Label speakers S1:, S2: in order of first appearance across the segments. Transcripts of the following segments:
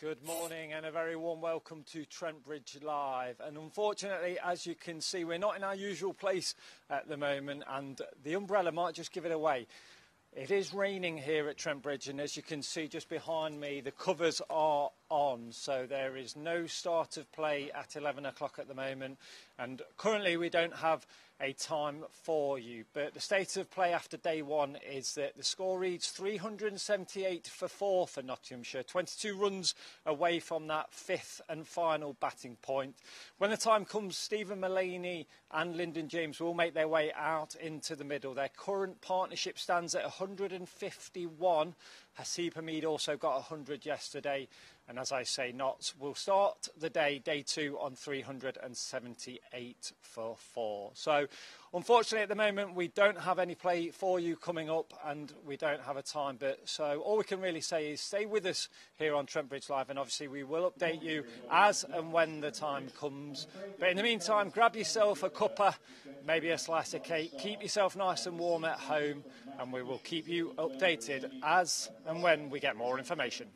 S1: Good morning and a very warm welcome to Trent Bridge Live. And unfortunately, as you can see, we're not in our usual place at the moment, and the umbrella might just give it away. It is raining here at Trent Bridge, and as you can see just behind me, the covers are on, so there is no start of play at 11 o'clock at the moment, and currently we don't have a time for you. But the state of play after day one is that the score reads 378 for 4 for Nottinghamshire, 22 runs away from that fifth and final batting point. When the time comes, Stephen Mullaney and Lyndon James will make their way out into the middle. Their current partnership stands at 151. Hasib Hamid also got 100 yesterday. And as I say, Notts will start the day 2, on 378 for 4. So, unfortunately, at the moment, we don't have any play for you coming up, and we don't have a time. But so all we can really say is stay with us here on Trent Bridge Live, and obviously we will update you as and when the time comes. But in the meantime, grab yourself a cuppa, maybe a slice of cake, keep yourself nice and warm at home, and we will keep you updated as and when we get more information.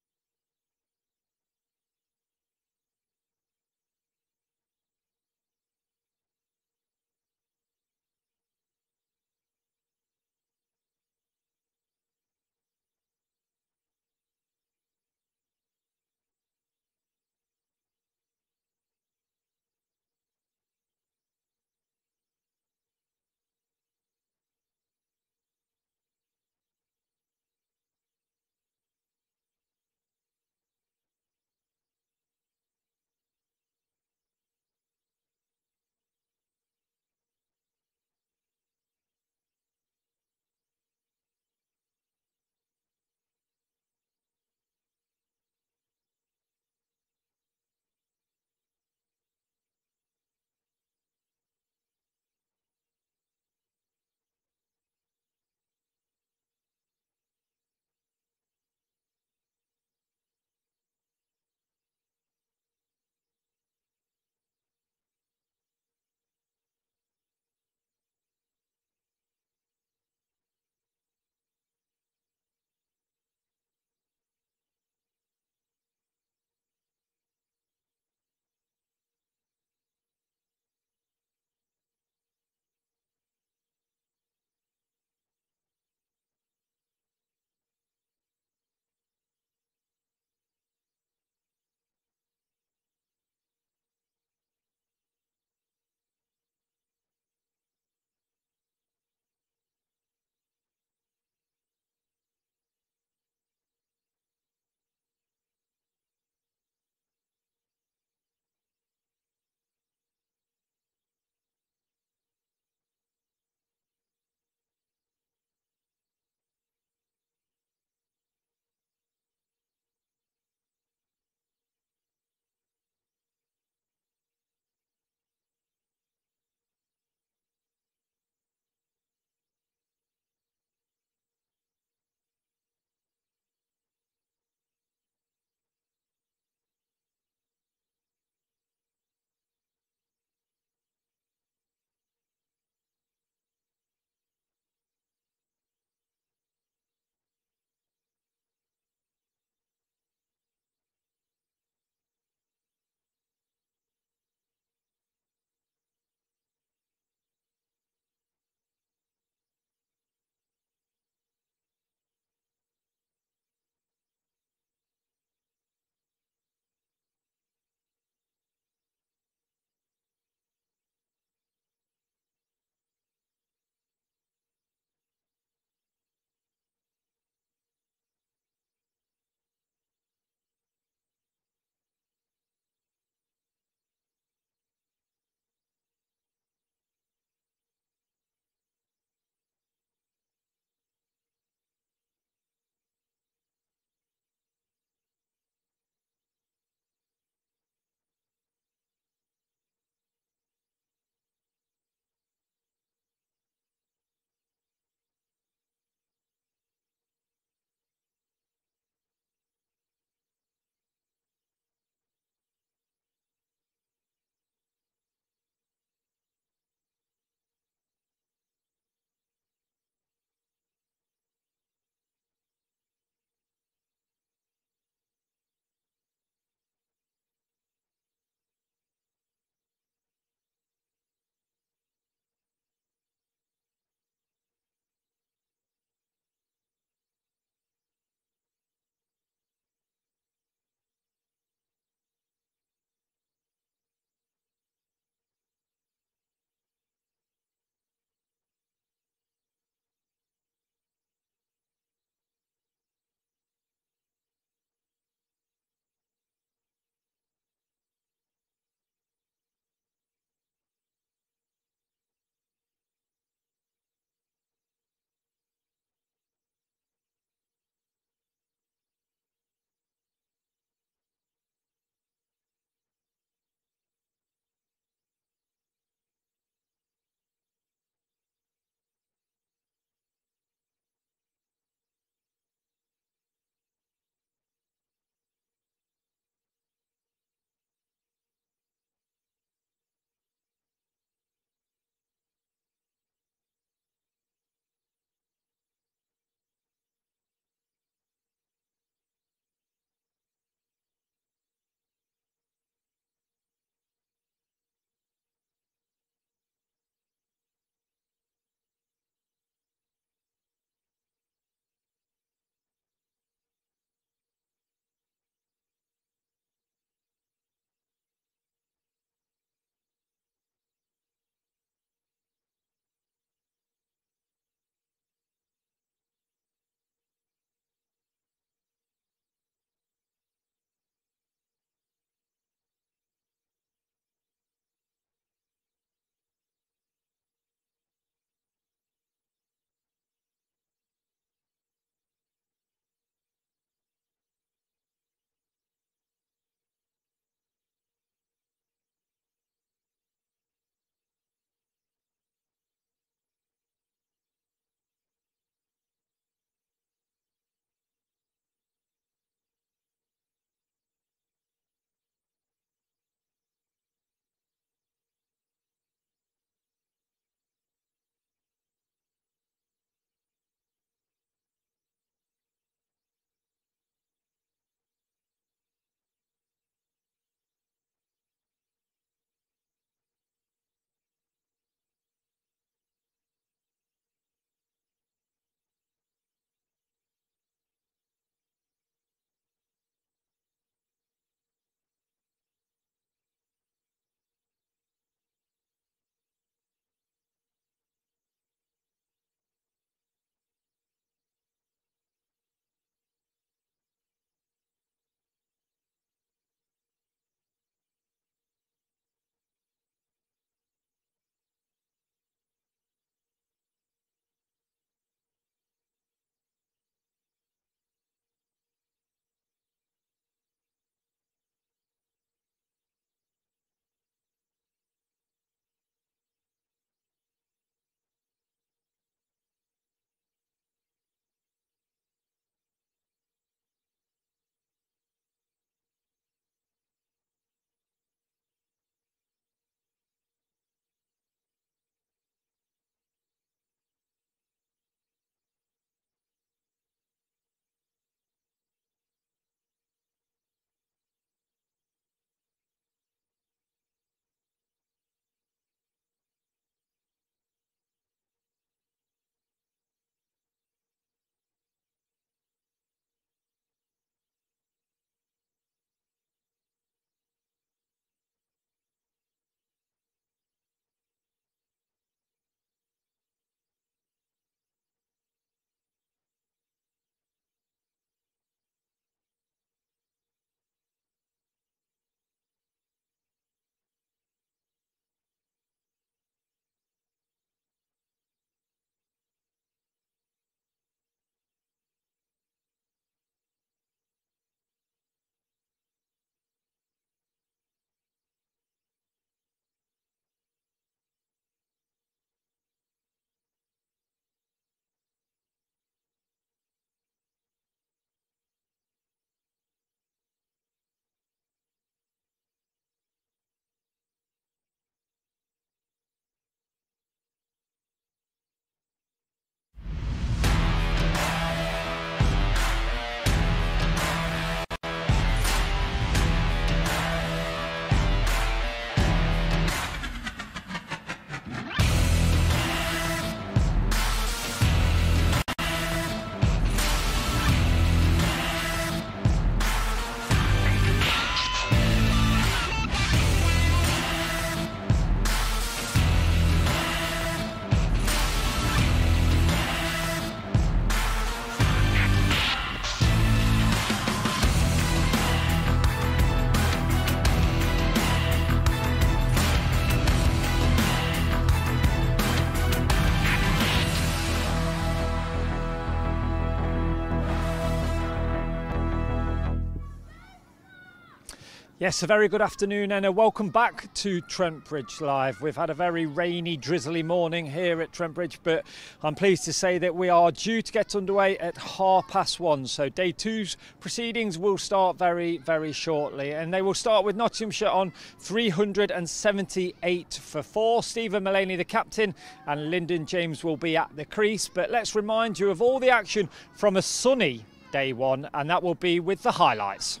S1: Yes, a very good afternoon and a welcome back to Trent Bridge Live. We've had a very rainy, drizzly morning here at Trent Bridge, but I'm pleased to say that we are due to get underway at 1:30. So day two's proceedings will start very, very shortly, and they will start with Nottinghamshire on 378 for 4. Stephen Mullaney, the captain, and Lyndon James will be at the crease. But let's remind you of all the action from a sunny day one, and that will be with the highlights.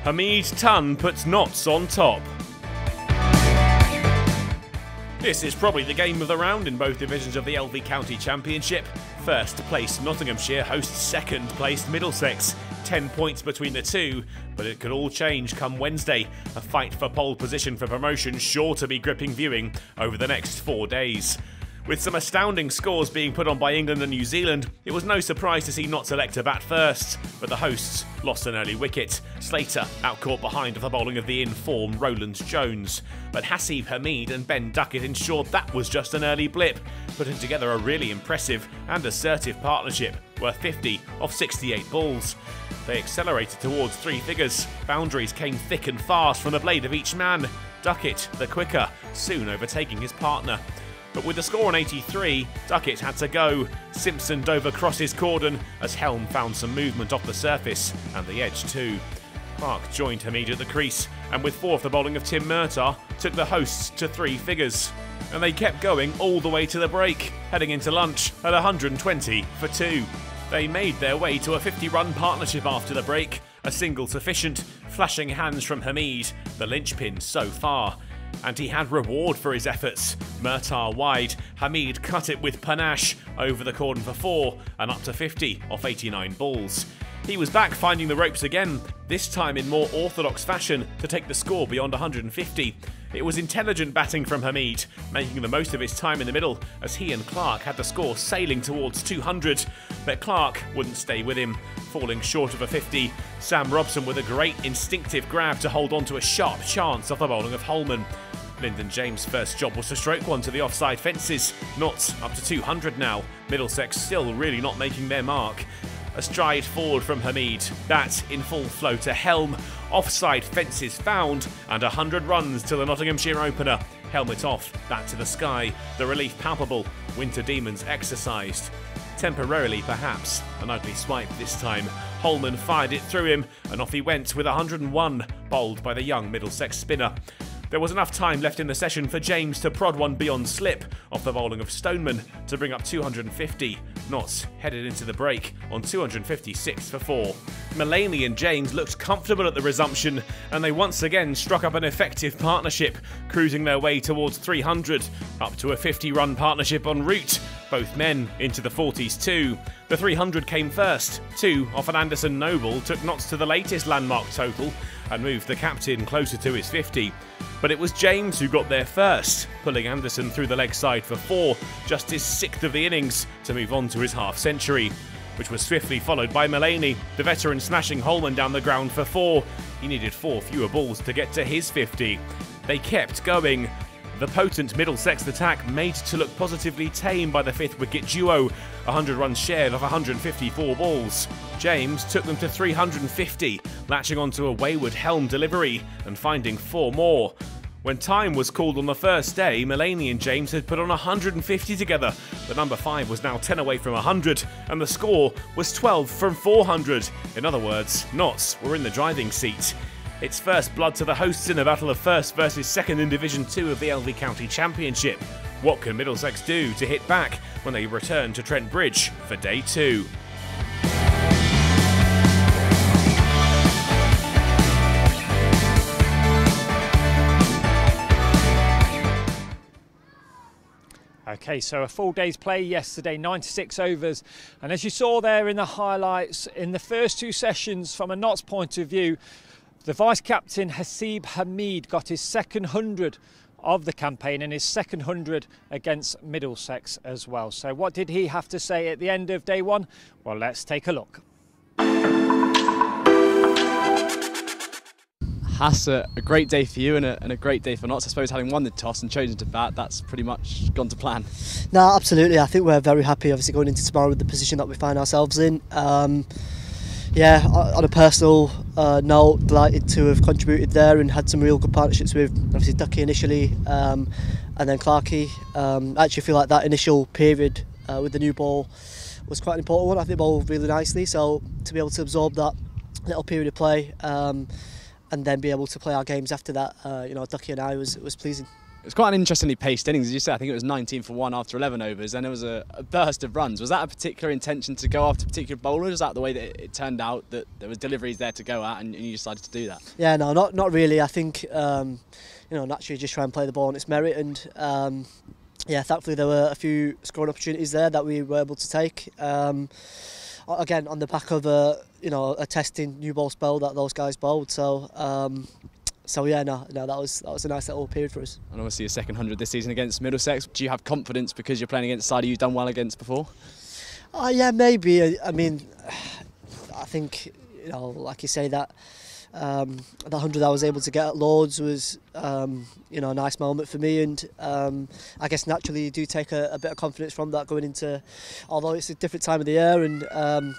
S2: Hamid Tun puts Notts on top. This is probably the game of the round in both divisions of the LV County Championship. First placed Nottinghamshire hosts second placed Middlesex. 10 points between the two, but it could all change come Wednesday. A fight for pole position for promotion sure to be gripping viewing over the next 4 days. With some astounding scores being put on by England and New Zealand, it was no surprise to see Notts elect to bat first, but the hosts lost an early wicket. Slater out-caught behind of the bowling of the in-form Roland Jones, but Hasib Hamid and Ben Duckett ensured that was just an early blip, putting together a really impressive and assertive partnership worth 50 of 68 balls. They accelerated towards 3 figures. Boundaries came thick and fast from the blade of each man. Duckett, the quicker, soon overtaking his partner. But with the score on 83, Duckett had to go. Simpson dove across his cordon as Helm found some movement off the surface and the edge too. Clark joined Hamid at the crease, and with 4 off the bowling of Tim Murtagh, took the hosts to 3 figures. And they kept going all the way to the break, heading into lunch at 120 for 2. They made their way to a 50-run partnership after the break, a single sufficient, flashing hands from Hamid, the linchpin so far. And he had reward for his efforts. Murtagh wide, Hamid cut it with panache over the cordon for 4 and up to 50 off 89 balls. He was back finding the ropes again, this time in more orthodox fashion to take the score beyond 150. It was intelligent batting from Hamid, making the most of his time in the middle as he and Clark had the score sailing towards 200. But Clark wouldn't stay with him, falling short of a 50. Sam Robson with a great instinctive grab to hold on to a sharp chance off the bowling of Holman. Lyndon James' first job was to stroke one to the offside fences. Notts up to 200 now. Middlesex still really not making their mark. A stride forward from Hamid. That in full flow to Helm. Offside fences found and 100 runs to the Nottinghamshire opener. Helmet off, bat to the sky. The relief palpable. Winter demons exercised. Temporarily perhaps. An ugly swipe this time. Holman fired it through him and off he went with 101, bowled by the young Middlesex spinner. There was enough time left in the session for James to prod one beyond slip off the bowling of Stoneman to bring up 250. Notts headed into the break on 256 for 4. Mullaney and James looked comfortable at the resumption and they once again struck up an effective partnership, cruising their way towards 300, up to a 50-run partnership en route. Both men into the 40s too. The 300 came first. 2 off an Anderson Noble took Notts to the latest landmark total and moved the captain closer to his 50. But it was James who got there first, pulling Anderson through the leg side for 4, just his 6th of the innings, to move on to his half-century, which was swiftly followed by Mullaney, the veteran smashing Holman down the ground for 4. He needed 4 fewer balls to get to his 50. They kept going. The potent Middlesex attack made to look positively tame by the 5th wicket duo, 100 runs shared off 154 balls. James took them to 350, latching onto a wayward Helm delivery and finding 4 more. When time was called on the first day, Mullaney and James had put on 150 together. The number 5 was now 10 away from 100, and the score was 12 from 400. In other words, Notts were in the driving seat. It's first blood to the hosts in a battle of first versus second in Division 2 of the LV County Championship. What can Middlesex do to hit back when they return to Trent Bridge for day 2?
S1: Okay, so a full day's play yesterday, 96 overs. And as you saw there in the highlights, in the first 2 sessions from a Notts point of view, the vice-captain Hasib Hamid got his second 100 of the campaign and his second 100 against Middlesex as well. So what did he have to say at the end of day 1? Well, let's take a look.
S3: Hass, a great day for you and a great day for Notts. I suppose having won the toss and chosen to bat, that's pretty much gone to plan.
S4: No, absolutely. I think we're very happy, obviously, going into tomorrow with the position that we find ourselves in. Yeah, on a personal note, delighted to have contributed there and had some real good partnerships with obviously Ducky initially, and then Clarkey. I actually feel like that initial period with the new ball was quite an important one. I think the ball really nicely, so to be able to absorb that little period of play and then be able to play our games after that, Ducky and I was pleasing.
S3: It was quite an interestingly paced innings, as you said. I think it was 19 for 1 after 11 overs, and it was a burst of runs. Was that a particular intention to go after particular bowlers? Was that the way that it turned out, that there was deliveries there to go at, and you decided to do that?
S4: Yeah, no, not really. I think naturally just try and play the ball on its merit, and thankfully there were a few scoring opportunities there that we were able to take. Again, on the back of a testing new ball spell that those guys bowled. So that was a nice little period for us.
S3: And obviously a second 100 this season against Middlesex. Do you have confidence because you're playing against a side you've done well against before?
S4: Yeah, maybe. I mean, I think like you say, that the 100 I was able to get at Lords was a nice moment for me, and I guess naturally you do take a bit of confidence from that going into, although it's a different time of the year and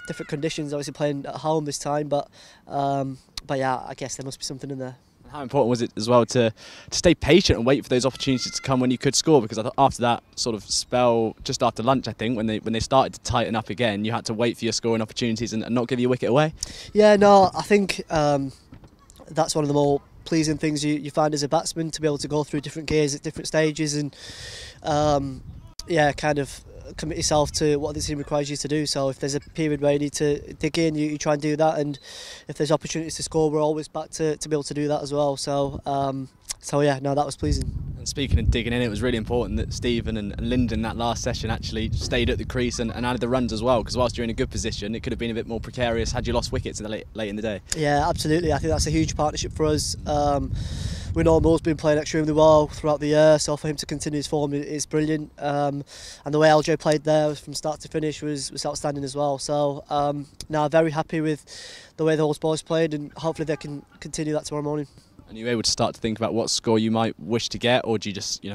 S4: different conditions, obviously playing at home this time, but yeah, I guess there must be something in there.
S3: How important was it as well to stay patient and wait for those opportunities to come when you could score? Because I thought after that sort of spell, just after lunch, I think, when they started to tighten up again, you had to wait for your scoring opportunities and not give your wicket away.
S4: Yeah, no, I think that's one of the more pleasing things you find as a batsman, to be able to go through different gears at different stages and kind of commit yourself to what the team requires you to do. So if there's a period where you need to dig in, you try and do that, and if there's opportunities to score, we're always back to be able to do that as well. So that was pleasing.
S3: And speaking of digging in, it was really important that Stephen and Lyndon that last session actually stayed at the crease and added the runs as well, because whilst you're in a good position, it could have been a bit more precarious had you lost wickets late in the day.
S4: Yeah, absolutely. I think that's a huge partnership for us. We know Mo's been playing extremely well throughout the year, so for him to continue his form is brilliant. And the way LJ played there from start to finish was outstanding as well. So now very happy with the way those boys played, and hopefully they can continue that tomorrow morning.
S3: And are you able to start to think about what score you might wish to get, or do you just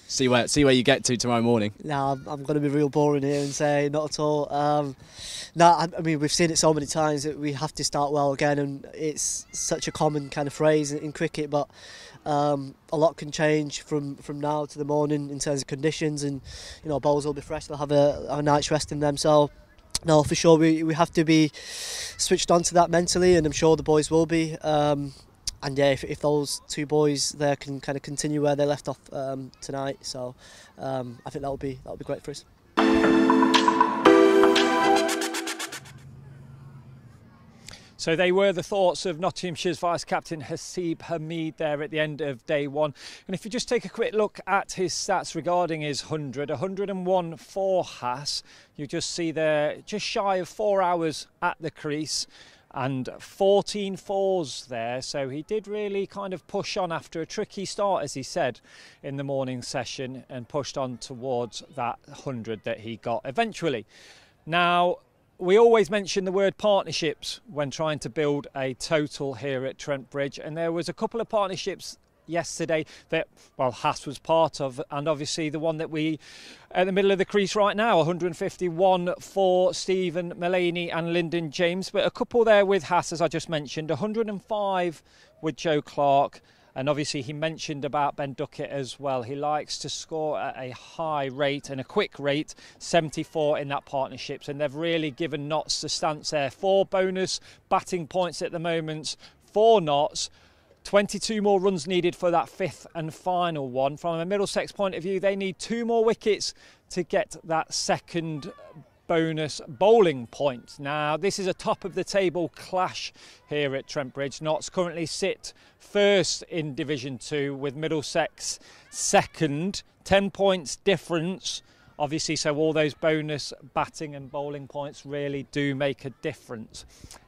S3: see where you get to tomorrow morning?
S4: No, I'm going to be real boring here and say not at all. I mean, we've seen it so many times that we have to start well again, and it's such a common kind of phrase in cricket, but a lot can change from now to the morning in terms of conditions, and bowlers will be fresh, they'll have a night's rest in them. So no, for sure we have to be switched on to that mentally, and I'm sure the boys will be. And yeah, if those two boys there can kind of continue where they left off tonight, so I think that'll be great for us.
S1: So they were the thoughts of Nottinghamshire's vice-captain Haseeb Hameed there at the end of day one. And if you just take a quick look at his stats regarding his 101 for Haas, you just see there just shy of 4 hours at the crease and 14 fours there. So he did really kind of push on after a tricky start, as he said, in the morning session, and pushed on towards that 100 that he got eventually. Now, we always mention the word partnerships when trying to build a total here at Trent Bridge, and there was a couple of partnerships yesterday that, well, Haas was part of, and obviously the one that we at the middle of the crease right now, 151 for Stephen Mullaney and Lyndon James, but a couple there with Haas, as I just mentioned, 105 with Joe Clark. And obviously he mentioned about Ben Duckett as well. He likes to score at a high rate and a quick rate, 74 in that partnerships. And they've really given Notts the stance there. 4 bonus batting points at the moment for Notts. 22 more runs needed for that 5th and final one. From a Middlesex point of view, they need 2 more wickets to get that second bonus bowling point. Now, this is a top of the table clash here at Trent Bridge. Notts currently sit first in Division 2 with Middlesex second, 10 points difference. Obviously, so all those bonus batting and bowling points really do make a difference.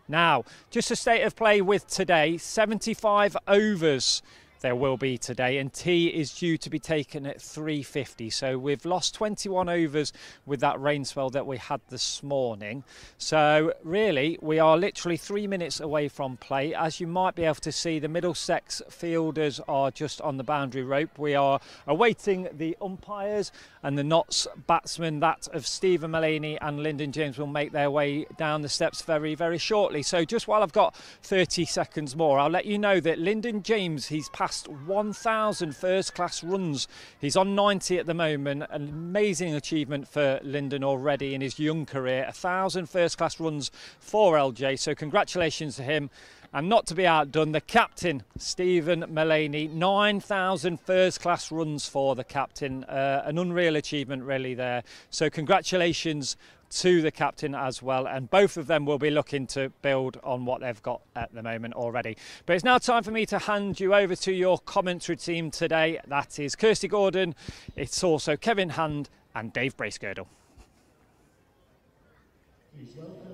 S1: Now, just a state of play with today, 75 overs there will be today, and tea is due to be taken at 3:50. So we've lost 21 overs with that rain spell that we had this morning. So really, we are literally 3 minutes away from play. As you might be able to see, the Middlesex fielders are just on the boundary rope. We are awaiting the umpires, and the Notts batsmen, that of Stephen Mullaney and Lyndon James, will make their way down the steps very, very shortly. So just while I've got 30 seconds more, I'll let you know that Lyndon James, he's passed 1,000 first-class runs. He's on 90 at the moment. An amazing achievement for Lyndon already in his young career. 1,000 first-class runs for LJ, so congratulations to him. And not to be outdone, the captain, Stephen Mullaney, 9,000 first-class runs for the captain. An unreal achievement really there. So congratulations to the captain as well, and both of them will be looking to build on what they've got at the moment already. But it's now time for me to hand you over to your commentary team today. That is Kirsty Gordon, it's also Kevin Hand and Dave Bracegirdle.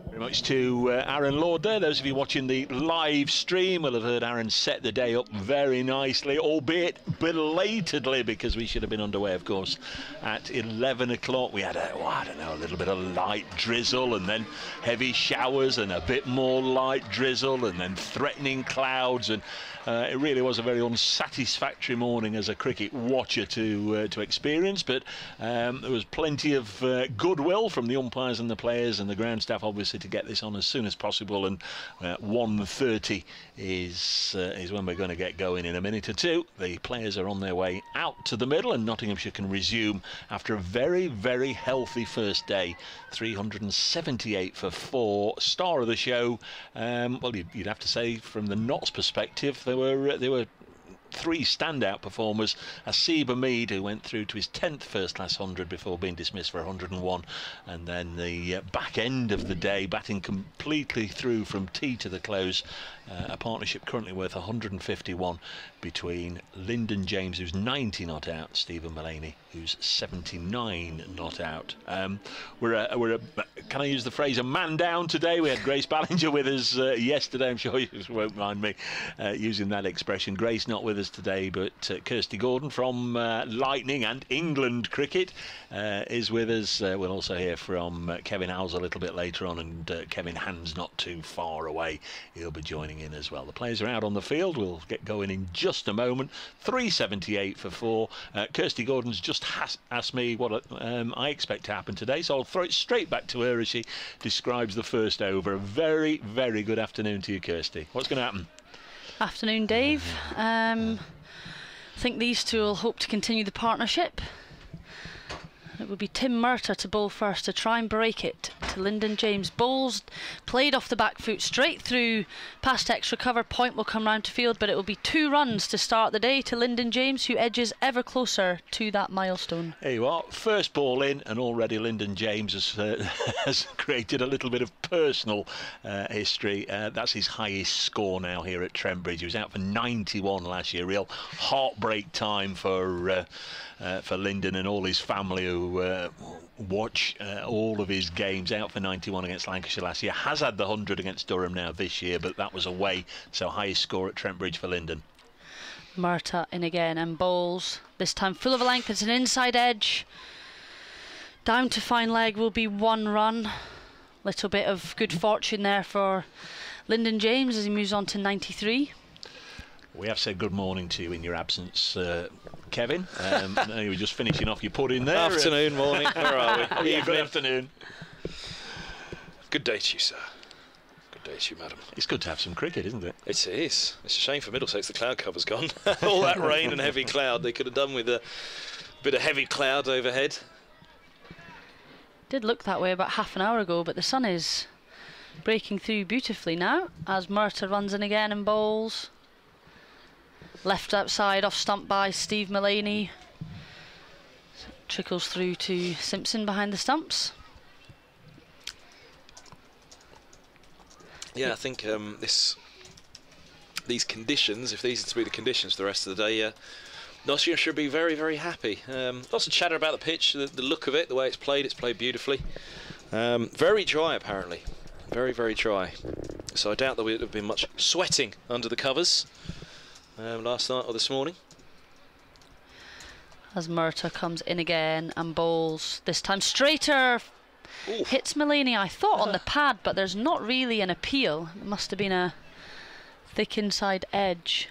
S5: Very much to Aaron Lord there. Those of you watching the live stream will have heard Aaron set the day up very nicely, albeit belatedly, because we should have been underway, of course, at 11 o'clock. We had a little bit of light drizzle, and then heavy showers, and a bit more light drizzle, and then threatening clouds, and it really was a very unsatisfactory morning as a cricket watcher to experience. But there was plenty of goodwill from the umpires and the players and the ground staff, obviously, to get this on as soon as possible. And 1:30 is when we're going to get going in a minute or two. The players are on their way out to the middle, and Nottinghamshire can resume after a very, very healthy first day. 378 for 4. Star of the show. Well, you'd have to say from the Notts perspective, there were 3 standout performers. Asiba Mead, who went through to his 10th first-class 100 before being dismissed for 101, and then the back end of the day, batting completely through from tee to the close, a partnership currently worth 151 between Lyndon James, who's 90 not out, Stephen Mullaney, who's 79 not out. We're can I use the phrase, a man down today? We had Grace Ballinger with us yesterday. I'm sure you won't mind me using that expression. Grace not with us today, but Kirsty Gordon from Lightning and England Cricket is with us. We'll also hear from Kevin Howes a little bit later on, and Kevin Hand's not too far away. He'll be joining in as well. The players are out on the field. We'll get going in just a moment. 378 for 4. Kirsty Gordon's just asked me what I expect to happen today, so I'll throw it straight back to her as she describes the first over. A very, very good afternoon to you, Kirsty. What's going to happen?
S6: Afternoon, Dave. I think these two will hope to continue the partnership. It would be Tim Murtagh to bowl first to try and break it to Lyndon James. Bowls played off the back foot straight through past extra cover. Point will come round to field, but it will be 2 runs to start the day to Lyndon James, who edges ever closer to that milestone. There you are.
S5: First ball in, and already Lyndon James has created a little bit of personal history. That's his highest score now here at Trent Bridge. He was out for 91 last year. Real heartbreak time for Lyndon and all his family who watch all of his games. Out for 91 against Lancashire last year. Has had the 100 against Durham now this year, but that was away, so highest score at Trent Bridge for Lyndon.
S6: Murtagh in again and bowls. This time full of a length. It's an inside edge. Down to fine leg will be 1 run. Little bit of good fortune there for Lyndon James as he moves on to 93.
S5: We have said good morning to you in your absence, Kevin. You were just finishing off your pudding there.
S7: Afternoon, morning. Where are we?
S5: Yeah, good afternoon.
S7: Good day to you, sir. Good day to you, madam.
S5: It's good to have some cricket, isn't it?
S7: It is. It's a shame for Middlesex the cloud cover's gone. All that rain and heavy cloud. They could have done with a bit of heavy cloud overhead.
S6: Did look that way about half an hour ago, but the sun is breaking through beautifully now as Murtagh runs in again and bowls. Left outside, off stump by Steve Mullaney. Trickles through to Simpson behind the stumps.
S7: Yeah, I think these conditions, if these are to be the conditions for the rest of the day, Nottingham should be very, very happy. Lots of chatter about the pitch, the look of it, the way it's played beautifully. Very dry, apparently. Very, very dry. So I doubt there would have been much sweating under the covers. last night or this morning.
S6: As Murtagh comes in again and bowls, this time straighter.
S7: Ooh.
S6: Hits Mullany, I thought, on the pad, but there's not really an appeal. It must have been a thick inside edge.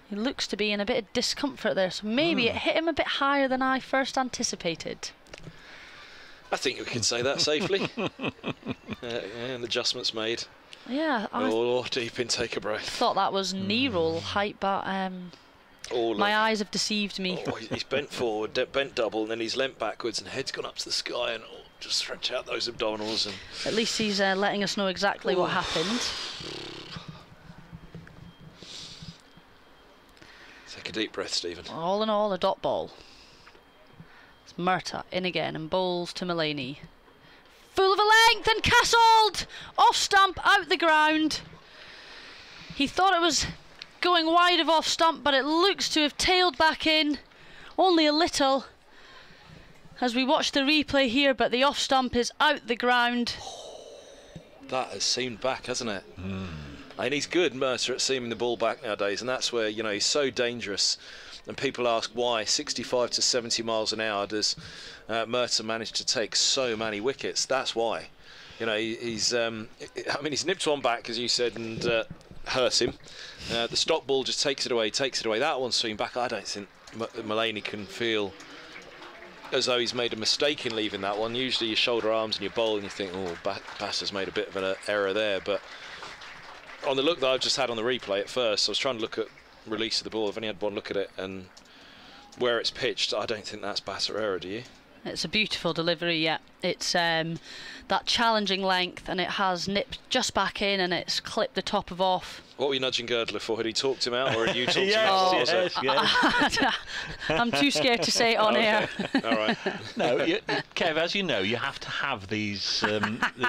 S6: He looks to be in a bit of discomfort there, so maybe it hit him a bit higher than I first anticipated.
S7: I think we can say that safely. And adjustments made.
S6: Yeah,
S7: Oh, deep in, take a breath.
S6: thought that was knee roll height, but my eyes have deceived me.
S7: Oh, he's bent forward, bent double, and then he's leant backwards, and head's gone up to the sky, and just stretch out those abdominals. And
S6: At least he's letting us know exactly what happened.
S7: Take a deep breath, Stephen.
S6: All in all, a dot ball. It's Murtagh in again and bowls to Mullany. Full of a length and castled! Off stump, out the ground. He thought it was going wide of off stump, but it looks to have tailed back in. Only a little. As we watch the replay here, but the off stump is out the ground.
S7: That has seamed back, hasn't it? And he's good, Mercer, at seaming the ball back nowadays, and that's where, you know, he's so dangerous. And people ask why 65 to 70 miles an hour does Mercer manage to take so many wickets. That's why. You know, he's he's nipped one back, as you said, and hurt him. The stop ball just takes it away. That one's swinging back. I don't think Mullany can feel as though he's made a mistake in leaving that one. Usually you shoulder arms and you bowl and you think, oh, Bass made a bit of an error there. But on the look that I've just had on the replay at first, I was trying to look at release of the ball. I've only had one look at it, and where it's pitched, I don't think that's Bass or error, do you?
S6: It's a beautiful delivery, yeah. It's that challenging length, and it has nipped just back in, and it's clipped the top of off.
S7: What were you nudging Girdler for? Had he talked him out, or had you talked him out?
S6: Oh,
S7: What was it?
S6: yes. I'm too scared to say it on air.
S7: All right.
S5: No, Kev, as you know, you have to have these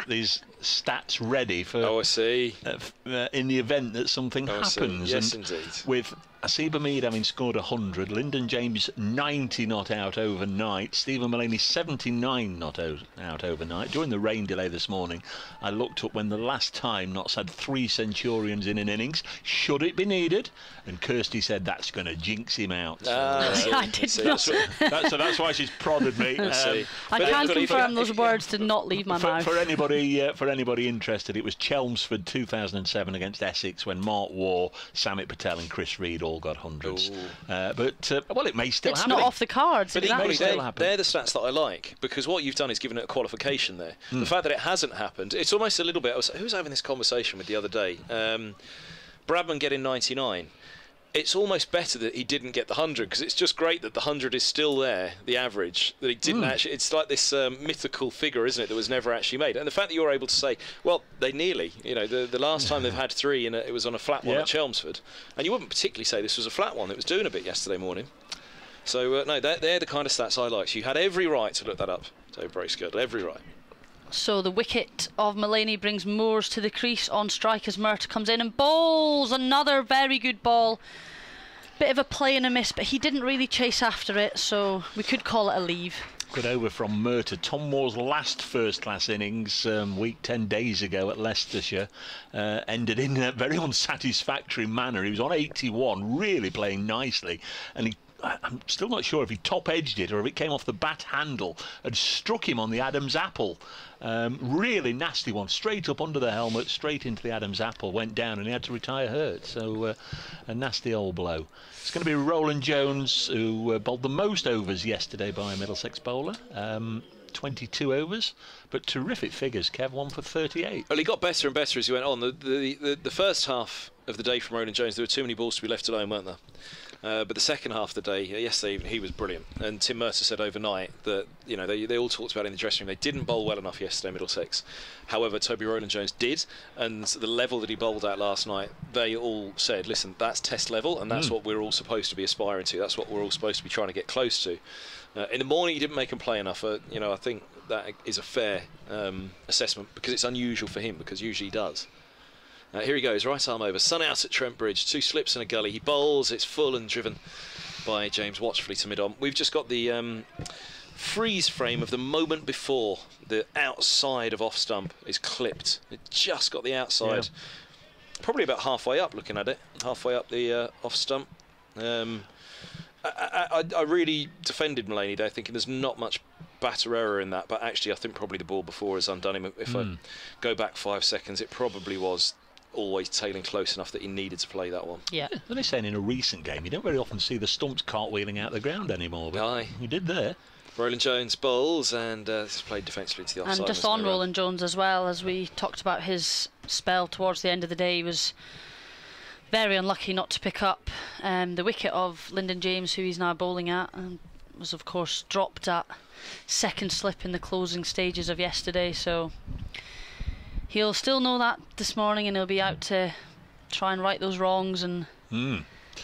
S5: these stats ready for.
S7: Oh, I see.
S5: In the event that something happens.
S7: Yes,
S5: and
S7: indeed.
S5: With Asiba Mead having scored 100, Lyndon James 90 not out overnight, Stephen Mullany 79 not out overnight. During the rain delay this morning, I looked up when the last time Notts had 3 centurions in an innings. Should it be needed? And Kirsty said that's going to jinx him out.
S6: I did not.
S5: So that's why she's prodded me.
S6: I can confirm those words did not leave my mouth.
S5: For anybody interested, it was Chelmsford 2007 against Essex when Mark Waugh, Samit Patel and Chris Reed all got hundreds. Well, it may still happen.
S6: It's not off the cards.
S7: But
S6: exactly.
S7: they're the stats that I like, because what you've done is given it a qualification there. The fact that it hasn't happened, it's almost a little bit. Who was having this conversation with the other day? Bradman getting 99. It's almost better that he didn't get the 100, because it's just great that the 100 is still there, the average, that he didn't actually. It's like this mythical figure, isn't it, that was never actually made. And the fact that you're able to say, well, they nearly, you know, the last time they've had 3, and it was on a flat one at Chelmsford, and you wouldn't particularly say this was a flat one. It was doing a bit yesterday morning. So no, they're the kind of stats I like. So you had every right to look that up, Dave Bracegirdle, every right.
S6: So the wicket of Mullany brings Moores to the crease on strike as Murtagh comes in and bowls another very good ball. Bit of a play and a miss, but he didn't really chase after it, so we could call it a leave.
S5: Good over from Murtagh. Tom Moore's last first-class innings, week 10 days ago at Leicestershire, ended in a very unsatisfactory manner. He was on 81, really playing nicely, and I'm still not sure if he top-edged it or if it came off the bat handle and struck him on the Adam's apple. Really nasty one, straight up under the helmet, straight into the Adam's apple, went down and he had to retire hurt. So a nasty old blow. It's going to be Roland Jones, who bowled the most overs yesterday by a Middlesex bowler. 22 overs, but terrific figures. Kev, 1 for 38.
S7: Well, he got better and better as he went on. The first half of the day from Roland Jones, there were too many balls to be left alone, weren't there? But the second half of the day, yesterday, he was brilliant. And Tim Mercer said overnight that, you know, they all talked about it in the dressing room. They didn't bowl well enough yesterday, Middlesex. However, Toby Roland Jones did, and the level that he bowled at last night, they all said, listen, that's test level, and that's what we're all supposed to be aspiring to. That's what we're all supposed to be trying to get close to. In the morning, he didn't make him play enough. You know, I think that is a fair assessment, because it's unusual for him, because usually he does. Here he goes, right arm over, sun out at Trent Bridge, 2 slips and a gully. He bowls, it's full and driven by James watchfully to mid-on. We've just got the freeze frame of the moment before the outside of off stump is clipped. It just got the outside probably about halfway up, looking at it, halfway up the off stump. I really defended Mulaney there, thinking there's not much batter error in that, but actually I think probably the ball before has undone him. If I go back 5 seconds, it probably was always tailing close enough that he needed to play that one.
S6: Yeah.
S5: They're saying in a recent game, you don't very often see the stumps cartwheeling out the ground anymore. But
S7: Aye.
S5: you did there.
S7: Roland Jones bowls, and this is played defensively to the offside.
S6: And just on Roland Jones as well, as we talked about his spell towards the end of the day, he was very unlucky not to pick up the wicket of Lyndon James, who he's now bowling at, and was of course dropped at second slip in the closing stages of yesterday. So he'll still know that this morning, and he'll be out to try and right those wrongs and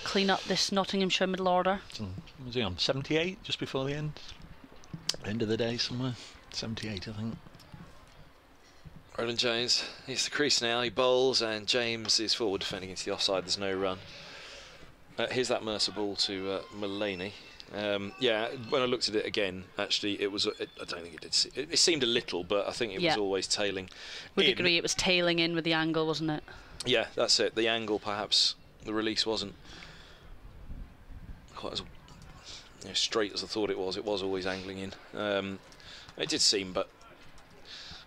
S6: clean up this Nottinghamshire middle order.
S5: So, was he on 78 just before the end of the day somewhere? 78, I think.
S7: Roland Jones, he's the crease now, he bowls, and James is forward defending into the offside, there's no run. Here's that Mercer ball to Mulaney. Yeah, when I looked at it again, actually, it was. I don't think it did. It seemed a little, but I think it was always tailing.
S6: Would agree, it was tailing in with the angle, wasn't it?
S7: Yeah, that's it. The angle, perhaps the release wasn't quite as straight as I thought it was. It was always angling in. It did seem, but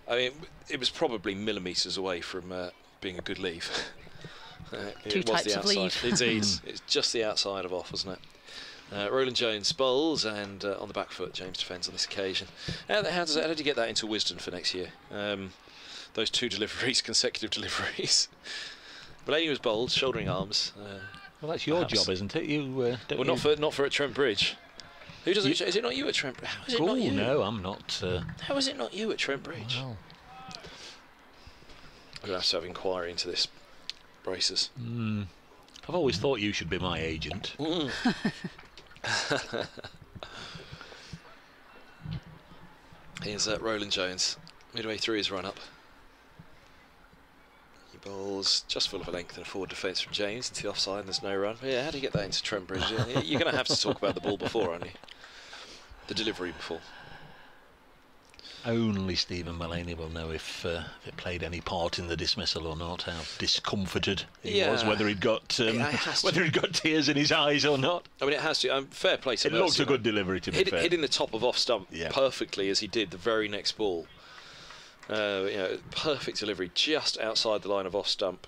S7: I mean, it was probably millimetres away from being a good leave.
S6: Two types of leave.
S7: Indeed, it's just the outside of off, wasn't it? Roland Jones bowls, and on the back foot, James defends on this occasion. How did you get that into Wisden for next year? Those two deliveries, consecutive deliveries. Mulaney was bowled, shouldering arms.
S5: Well, that's your job, isn't it? You
S7: well, not for at Trent Bridge. Who does it? Is it not you at Trent Bridge? How is it not you?
S5: No, I'm not.
S7: How is it not you at Trent Bridge?
S5: Well,
S7: we're going to have inquiry into this, Bracers.
S5: I've always thought you should be my agent.
S7: Here's Roland Jones, midway through his run-up. He bowls just full of a length and a forward defence from James into the offside, and there's no run. Yeah, how do you get that into Trent Bridge? You're going to have to talk about the ball before, aren't you? The delivery before.
S5: Only Stephen Mulaney will know if it played any part in the dismissal or not. How discomforted he was, whether he'd got tears in his eyes or not.
S7: I mean, it has to. Fair play to
S5: It looked a good delivery, to be fair.
S7: Hitting the top of off stump perfectly as he did the very next ball. Perfect delivery just outside the line of off stump.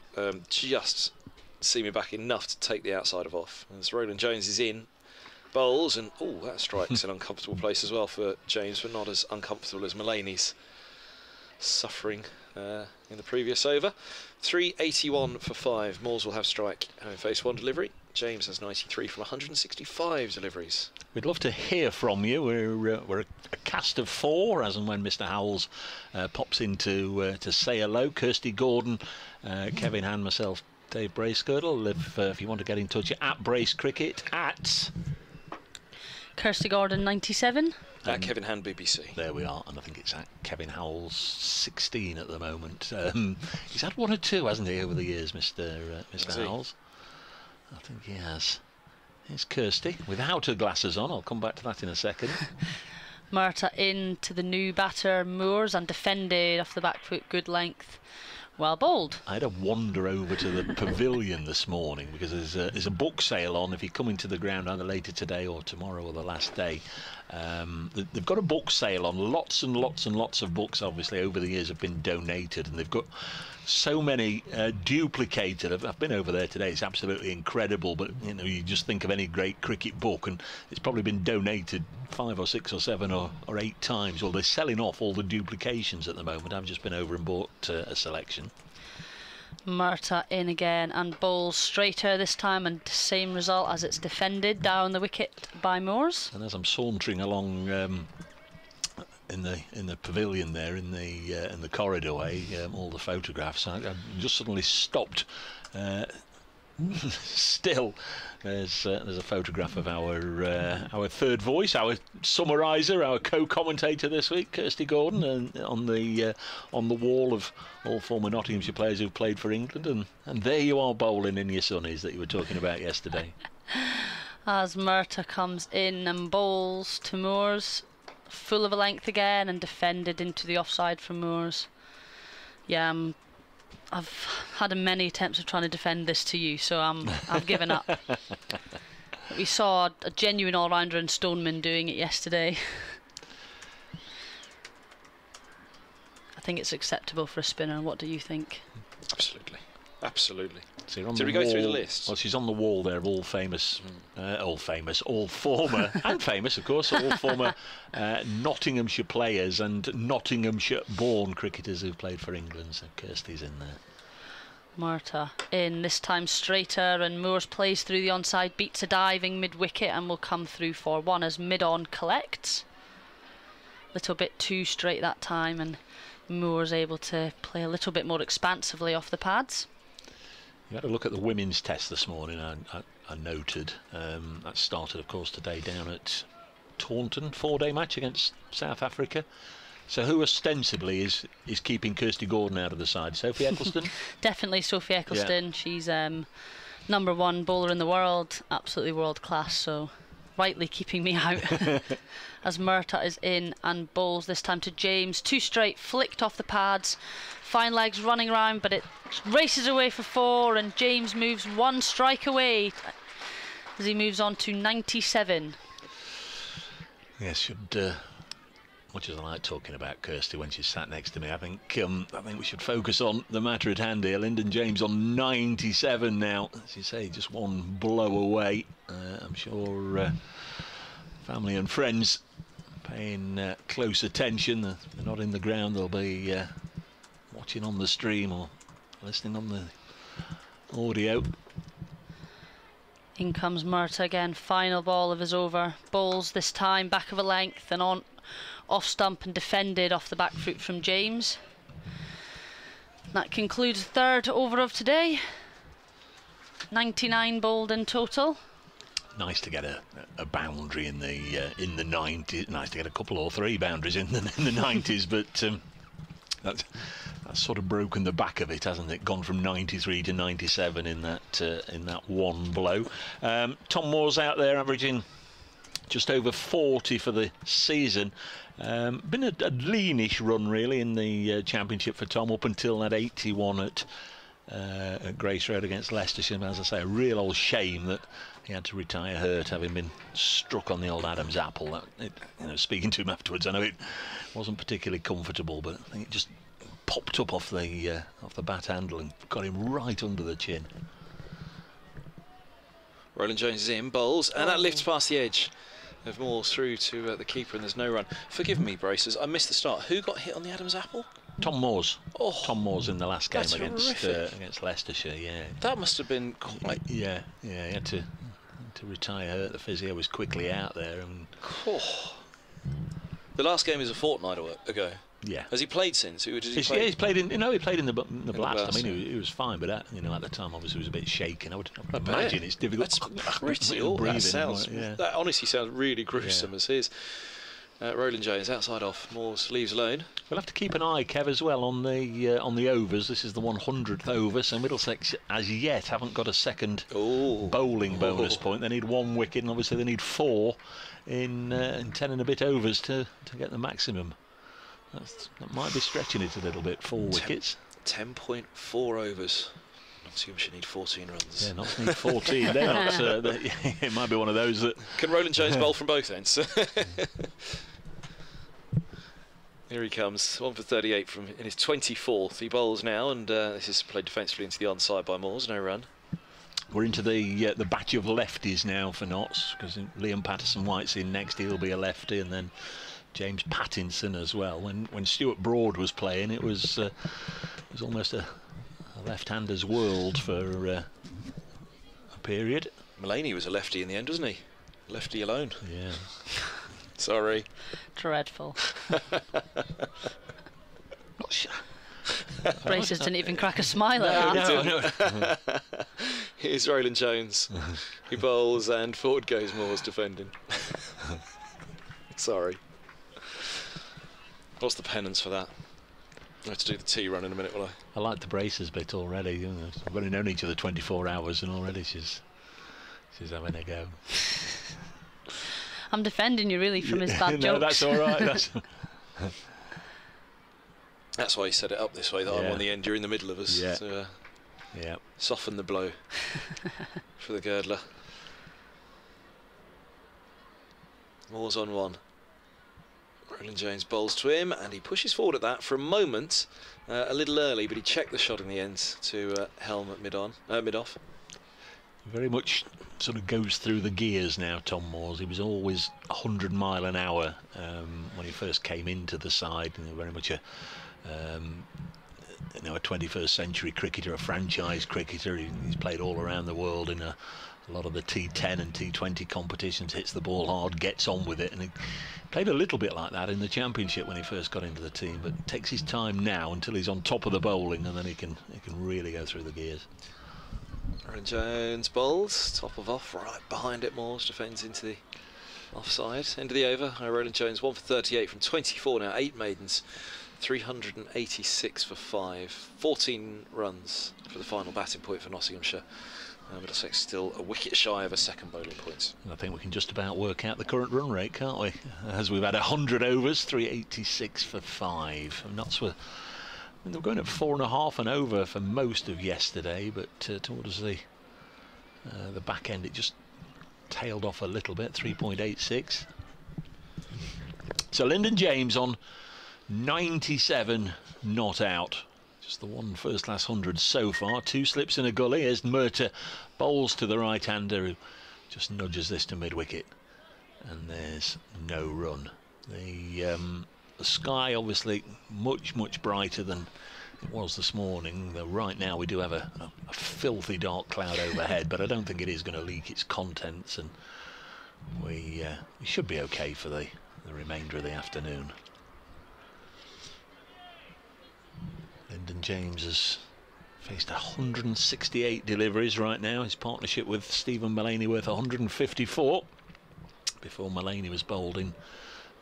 S7: Just seaming back enough to take the outside of off. As Roland Jones is in. Bowls, and that strikes an uncomfortable place as well for James, but not as uncomfortable as Mulaney's suffering in the previous over. 381 for 5. Moores will have strike having faced one delivery. James has 93 from 165 deliveries.
S5: We'd love to hear from you. We're a cast of 4, as and when Mr. Howells pops in to say hello. Kirsty Gordon, Kevin Hand, myself, Dave Bracegirdle. If you want to get in touch, at Brace Cricket, at
S6: Kirsty Gordon 97.
S7: Kevin Hand BBC.
S5: There we are, and I think it's at Kevin Howells 16 at the moment. He's had 1 or 2, hasn't he, over the years, Mr. Howells? I think he has. Here's Kirsty without her glasses on. I'll come back to that in a second.
S6: Murtagh into the new batter, Moores, and defended off the back foot, good length. Well bowled. I
S5: had a wander over to the pavilion this morning because there's a book sale on if you come into the ground either later today or tomorrow or the last day. They've got a book sale on. Lots and lots and lots of books, obviously, over the years have been donated, and they've got so many duplicated. I've been over there today. It's absolutely incredible, but you just think of any great cricket book and it's probably been donated 5 or 6 or 7 or 8 times. Well, they're selling off all the duplications at the moment. I've just been over and bought a selection.
S6: Murtagh in again and bowls straighter this time, and same result as it's defended down the wicket by Moores.
S5: And as I'm sauntering along in the pavilion there in the corridor way, all the photographs, I just suddenly stopped. Still, there's a photograph of our third voice, our summariser, our co-commentator this week, Kirsty Gordon, and on the wall of all former Nottinghamshire players who've played for England, and there you are bowling in your sunnies that you were talking about yesterday.
S6: As Murtagh comes in and bowls to Moores, full of a length again and defended into the offside from Moores. Yeah, I've had many attempts of trying to defend this to you, so I've given up. We saw a genuine all-rounder in Stoneman doing it yesterday. I think it's acceptable for a spinner. What do you think?
S7: Absolutely. Absolutely.
S5: So you're on
S7: Did
S5: the
S7: we go through the
S5: wall.
S7: list?
S5: Well, she's on the wall there of all former, and famous, of course, all former Nottinghamshire players and Nottinghamshire-born cricketers who've played for England. So Kirsty's in there.
S6: Murtagh in, this time straighter, and Moores plays through the onside, beats a diving mid-wicket and will come through for one as mid-on collects. Little bit too straight that time, and Moores able to play a little bit more expansively off the pads.
S5: You had a look at the women's test this morning. I noted that started, of course, today down at Taunton, 4-day match against South Africa. So who ostensibly is keeping Kirsty Gordon out of the side? Sophie Eccleston?
S6: Definitely Sophie Eccleston. Yeah. She's #1 bowler in the world, absolutely world class, so rightly keeping me out. As Murtagh is in and bowls this time to James. 2 straight, flicked off the pads. Fine legs running around, but it races away for 4, and James moves 1 strike away as he moves on to 97.
S5: Yes, much as I like talking about Kirsty when she's sat next to me, I think we should focus on the matter at hand here. Lyndon James on 97 now. As you say, just 1 blow away. I'm sure family and friends paying close attention. They're not in the ground. They'll be watching on the stream or listening on the audio.
S6: In comes Murtagh again. Final ball of his over. Bowls this time back of a length and on. Off stump and defended off the back foot from James. That concludes the 3rd over of today. 99 bowled in total.
S5: Nice to get a boundary in the 90s. Nice to get a couple or 3 boundaries in the 90s, but that's sort of broken the back of it, hasn't it? Gone from 93 to 97 in that 1 blow. Tom Moore's out there averaging just over 40 for the season. Been a leanish run really in the championship for Tom up until that 81 at Grace Road against Leicestershire. As I say, a real old shame that he had to retire hurt, having been struck on the old Adam's apple. Speaking to him afterwards, I know it wasn't particularly comfortable, but I think it just popped up off the bat handle and got him right under the chin.
S7: Roland Jones is in, bowls, and that lifts past the edge of Moores through to the keeper, and there's no run. Forgive me, Bracers, I missed the start. Who got hit on the Adam's apple?
S5: Tom Moores.
S7: Oh,
S5: Tom Moores in the last game
S7: against
S5: Leicestershire. Yeah,
S7: that must have been quite.
S5: Yeah. He had to retire hurt. The physio was quickly out there, and
S7: the last game is a fortnight ago.
S5: Yeah.
S7: Has he played since?
S5: He's played in. He played in the blast. I mean, he was fine, but at the time, obviously, he was a bit shaken. I would imagine it's difficult.
S7: That's brutal. That honestly sounds really gruesome as his. Roland Jones outside off. Moores leaves alone.
S5: We'll have to keep an eye, Kev, as well on the overs. This is the 100th over, so Middlesex as yet haven't got a second bowling bonus point. They need 1 wicket, and obviously they need 4 in 10 and a bit overs to get the maximum. That might be stretching it a little bit. 4 wickets.
S7: 10.4 overs. Nottinghamshire need 14 runs.
S5: Yeah, Notts need 14. It might be one of those that.
S7: Can Roland Jones bowl from both ends? Here he comes, 1 for 38 in his 24th. He bowls now, and this is played defensively into the onside by Moores. No run.
S5: We're into the batch of lefties now for Notts, because Liam Patterson-White's in next. He'll be a lefty, and then James Pattinson as well. When Stuart Broad was playing, it was almost a left-hander's world for a period.
S7: Mullaney was a lefty in the end, wasn't he? Lefty alone.
S5: Yeah.
S7: Sorry.
S6: Dreadful. Bracers didn't even crack a smile at that.
S7: No. Here's Roland Jones. He bowls and forward goes Moores defending. Sorry. What's the penance for that? I have to do the tea run in a minute, will I?
S5: I like the Bracers bit already. We've only known each other 24 hours, and already she's having a go.
S6: I'm defending you really from his bad jokes.
S5: No, that's all right.
S7: That's why he set it up this way, that I'm on the end, you're in the middle of us.
S5: Yeah.
S7: To, soften the blow for the girdler. Moores on one. Roland Jones bowls to him, and he pushes forward at that for a moment, a little early, but he checked the shot in the end to helm at mid-off.
S5: Very much sort of goes through the gears now, Tom Moores. He was always 100 mile an hour when he first came into the side, and very much a 21st century cricketer, a franchise cricketer. He's played all around the world in a lot of the T10 and T20 competitions, hits the ball hard, gets on with it, and he played a little bit like that in the Championship when he first got into the team, but takes his time now until he's on top of the bowling, and then he can really go through the gears.
S7: Roland Jones bowls, top of off, right behind it. Moores defends into the offside. End of the over. Roland Jones 1 for 38 from 24 now, 8 maidens, 386 for 5, 14 runs for the final batting point for Nottinghamshire. Middlesex still a wicket shy of a second bowling point.
S5: I think we can just about work out the current run rate, can't we? As we've had 100 overs, 386 for 5. And that's where they were going at 4.5 and over for most of yesterday, but towards the back end it just tailed off a little bit, 3.86. So Lyndon James on 97 not out. Just the one first-class 100 so far. 2 slips in a gully as Murtagh bowls to the right-hander, who just nudges this to mid-wicket. And there's no run. The sky obviously much brighter than it was this morning. Though right now we do have a filthy dark cloud overhead, but I don't think it is going to leak its contents, and we should be okay for the remainder of the afternoon. Lyndon James has faced 168 deliveries right now. His partnership with Stephen Mullaney worth 154 before Mullaney was bowled in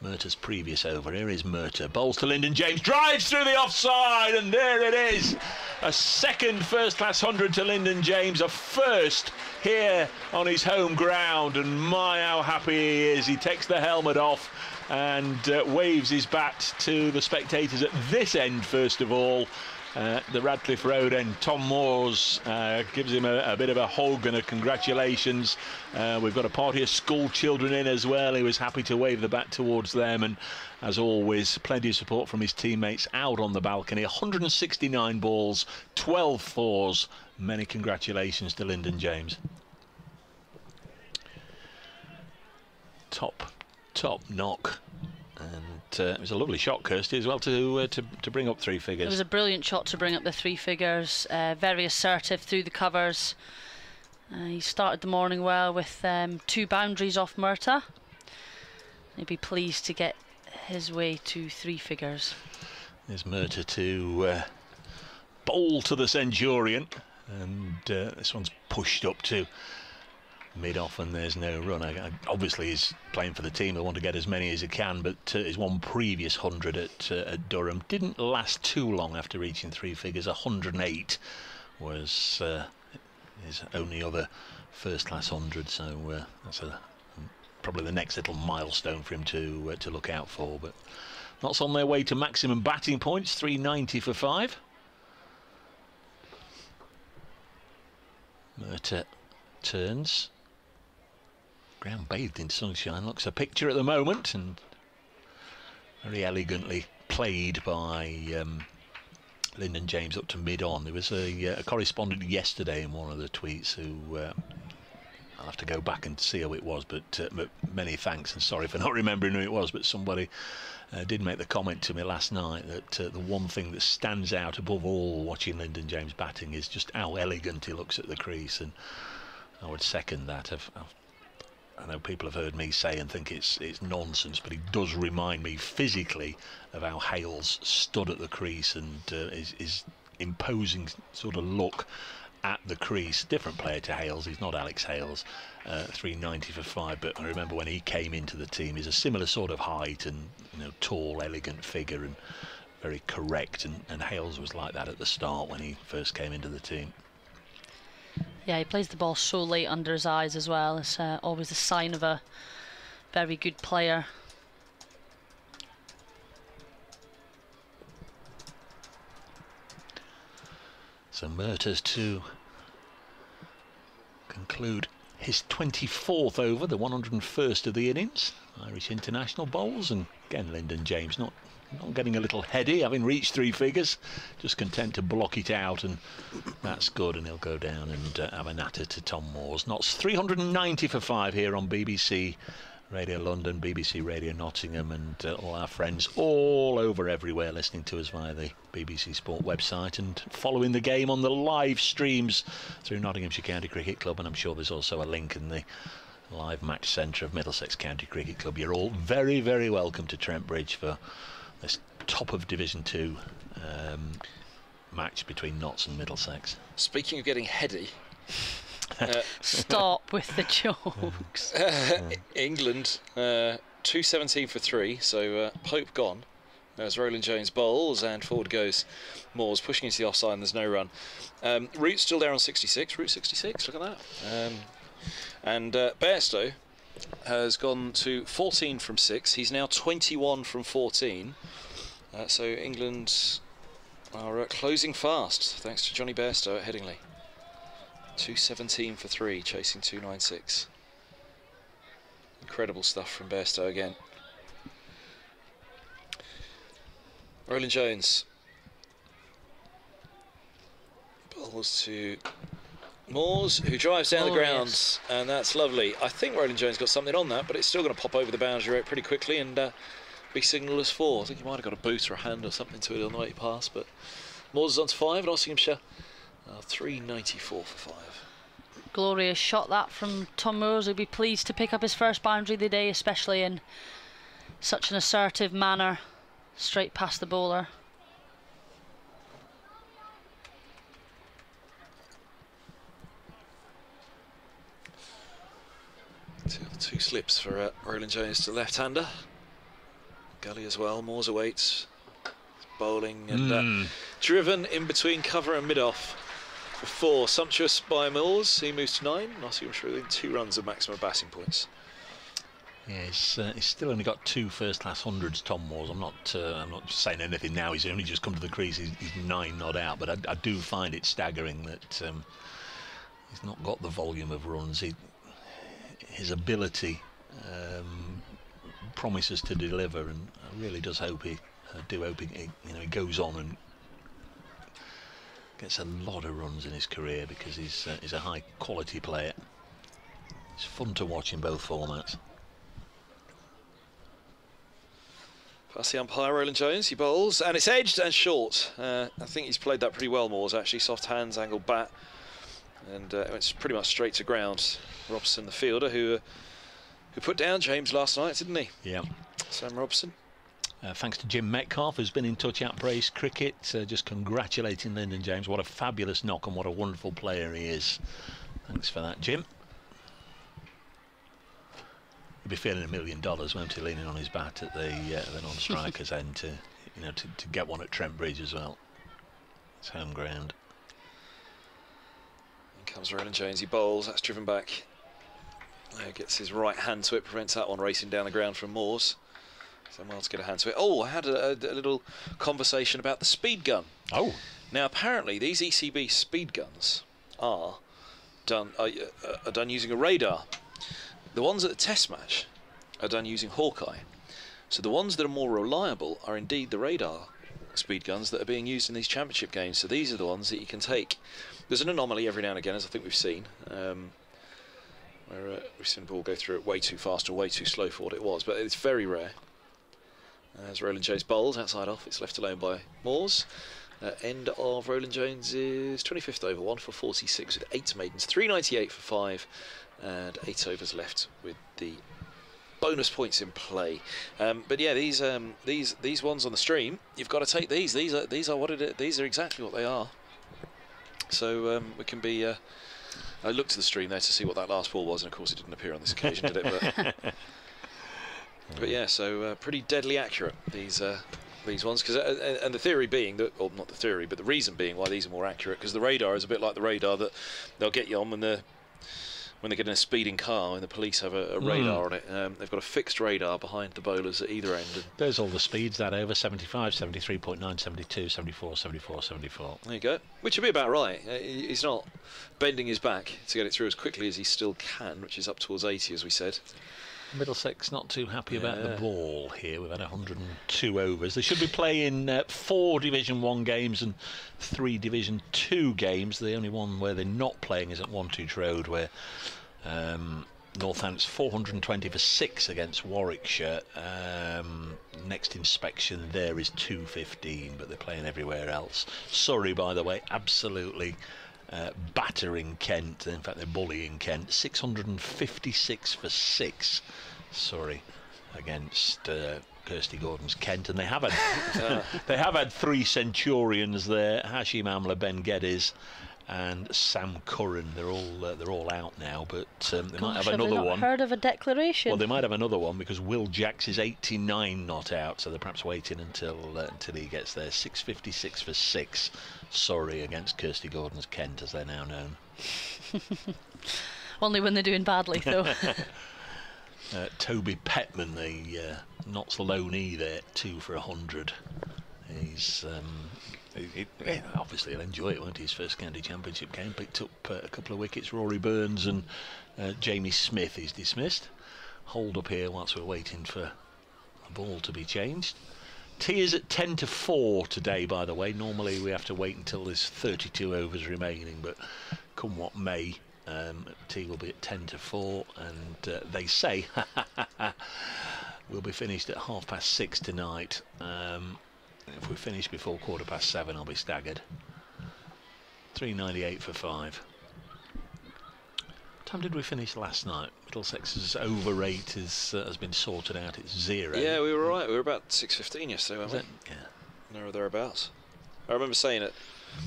S5: Murtagh's previous over. Here is Murtagh, bowls to Lyndon James, drives through the offside, and there it is. A second first-class 100 to Lyndon James, a first here on his home ground, and my how happy he is. He takes the helmet off and waves his bat to the spectators at this end first of all. The Radcliffe Road end. Tom Moores gives him a bit of a hug and a congratulations. We've got a party of school children in as well. He was happy to wave the bat towards them, and as always plenty of support from his teammates out on the balcony. 169 balls, 12 fours. Many congratulations to Lyndon James. Top knock, and it was a lovely shot, Kirsty, as well to bring up 3 figures.
S6: It was a brilliant shot to bring up the 3 figures. Very assertive through the covers. He started the morning well with 2 boundaries off Murtagh. He'd be pleased to get his way to 3 figures.
S5: There's Murtagh to bowl to the Centurion, and this one's pushed up to mid-off, and there's no run. Obviously he's playing for the team. They want to get as many as he can, but his one previous 100 at Durham didn't last too long after reaching 3 figures. 108 was his only other first-class 100, so that's probably the next little milestone for him to look out for. But Notts on their way to maximum batting points, 390 for 5. Murtagh turns. Ground bathed in sunshine, looks a picture at the moment, and very elegantly played by Lyndon James up to mid-on. There was a correspondent yesterday in one of the tweets who I'll have to go back and see who it was, but many thanks, and sorry for not remembering who it was, but somebody did make the comment to me last night that the one thing that stands out above all watching Lyndon James batting is just how elegant he looks at the crease, and I would second that. I know people have heard me say and think it's nonsense, but he does remind me physically of how Hales stood at the crease, and his imposing sort of look at the crease. Different player to Hales, he's not Alex Hales. 390 for 5, but I remember when he came into the team, he's a similar sort of height and tall, elegant figure and very correct, and Hales was like that at the start when he first came into the team.
S6: Yeah, he plays the ball so late under his eyes as well. It's always a sign of a very good player.
S5: So Merters to conclude his 24th over, the 101st of the innings. Irish international bowls, and again Lyndon James not getting a little heady, having reached 3 figures, just content to block it out, and that's good, and he'll go down and have a natter to Tom Moore's. Notts 390 for 5 here on BBC Radio London, BBC Radio Nottingham, and all our friends all over everywhere listening to us via the BBC Sport website and following the game on the live streams through Nottinghamshire County Cricket Club, and I'm sure there's also a link in the live match centre of Middlesex County Cricket Club. You're all very, very welcome to Trent Bridge for this top of Division 2 match between Notts and Middlesex.
S7: Speaking of getting heady,
S6: stop with the jokes.
S7: England 217 for 3, so Pope gone as Roland Jones bowls, and forward goes Moores, pushing into the offside, and there's no run. Root's still there on 66. Root 66, look at that. And Bairstow has gone to 14 from 6. He's now 21 from 14. So England are closing fast, thanks to Johnny Bairstow at Headingley. 217 for 3, chasing 296. Incredible stuff from Bairstow again. Roland Jones bowls to Moores, who drives down the ground, and that's lovely. I think Roland Jones got something on that, but it's still going to pop over the boundary rope pretty quickly and be signalled as 4. I think he might have got a boot or a hand or something to it on the way past, but Moores is on to 5, Nottinghamshire 394 for 5.
S6: Glorious shot that from Tom Moores, who'll be pleased to pick up his first boundary of the day, especially in such an assertive manner, straight past the bowler.
S7: Two slips for Roland Jones to left-hander. Gully as well. Moores awaits. Bowling and driven in between cover and mid-off for 4. Sumptuous by Moores. He moves to 9. Nottinghamshire within 2 runs of maximum batting points.
S5: Yeah, he's still only got 2 first-class hundreds, Tom Moores. I'm not saying anything now. He's only just come to the crease. He's 9 not out, but I do find it staggering that he's not got the volume of runs. His ability promises to deliver, and I really does hope he he goes on and gets a lot of runs in his career, because he's a high quality player. It's fun to watch in both formats.
S7: Past the umpire, Roland Jones, he bowls, and it's edged and short. I think he's played that pretty well, Moores, actually. Soft hands, angled bat, and it's pretty much straight to ground. Robson, the fielder, who put down James last night, didn't he?
S5: Yeah.
S7: Sam Robson.
S5: Thanks to Jim Metcalf, who's been in touch at Brace Cricket, just congratulating Lyndon James. What a fabulous knock and what a wonderful player he is. Thanks for that, Jim. He'll be feeling $1 million, won't he, leaning on his bat at the non-striker's end to get one at Trent Bridge as well. It's home ground.
S7: In comes Roland Jones, he bowls, that's driven back. Gets his right hand to it, prevents that one racing down the ground from Moores. Someone else get a hand to it. Oh, I had a little conversation about the speed gun.
S5: Oh.
S7: Now, apparently, these ECB speed guns are done using a radar. The ones at the test match are done using Hawkeye. So the ones that are more reliable are indeed the radar speed guns that are being used in these championship games. So these are the ones that you can take. There's an anomaly every now and again, as I think we've seen, where we've seen the ball go through it way too fast or way too slow for what it was, but it's very rare. As Roland Jones bowls outside off, it's left alone by Moores. End of Roland Jones's 25th over, 1 for 46 with 8 maidens, 398 for 5, and 8 overs left with the bonus points in play. But yeah, these ones on the stream, you've got to take these. These are what it is. These are exactly what they are. So we can be. I looked at the stream there to see what that last ball was, and of course it didn't appear on this occasion, did it? But yeah, so pretty deadly accurate, these ones, because and the theory being that, or not the theory, but the reason being why these are more accurate, because the radar is a bit like the radar that they'll get you on when when they get in a speeding car and the police have a radar on it. They've got a fixed radar behind the bowlers at either end. And
S5: there's all the speeds that over 75, 73.9, 72, 74, 74, 74.
S7: there you go. Which would be about right. He's not bending his back to get it through as quickly as he still can, which is up towards 80, as we said.
S5: Middlesex not too happy about the ball here. We've had 102 overs. They should be playing 4 Division 1 games and 3 Division 2 games. The only one where they're not playing is at Wantage Road, where Northampton's 420 for 6 against Warwickshire. Next inspection there is 215, but they're playing everywhere else. Surrey, by the way, absolutely battering Kent. In fact, they're bullying Kent. 656 for 6. Surrey against Kirsty Gordon's Kent, and they have had 3 Centurions there: Hashim Amla, Ben Geddes, and Sam Curran. They're all out now, but they might have another one.
S6: Heard of a declaration?
S5: Well, they might have another one because Will Jacks is 89 not out, so they're perhaps waiting until he gets there. 656 for 6. Surrey against Kirsty Gordon's Kent, as they're now known.
S6: Only when they're doing badly, though.
S5: Toby Petman, the Notts Loney there, 2 for 100. He's obviously he'll enjoy it, won't he? His first county championship game. Picked up a couple of wickets. Rory Burns and Jamie Smith is dismissed. Hold up here whilst we're waiting for a ball to be changed. Tea is at 10 to 4 today, by the way. Normally we have to wait until there's 32 overs remaining, but come what may, tea will be at 10 to 4, and they say we'll be finished at 6:30 tonight. If we finish before 7:15, I'll be staggered. 398 for 5. What time did we finish last night? Middlesex's over rate has been sorted out. It's 0.
S7: Yeah, we were right. We were about 6:15 yesterday, weren't we?
S5: Yeah.
S7: There or thereabouts. I remember saying it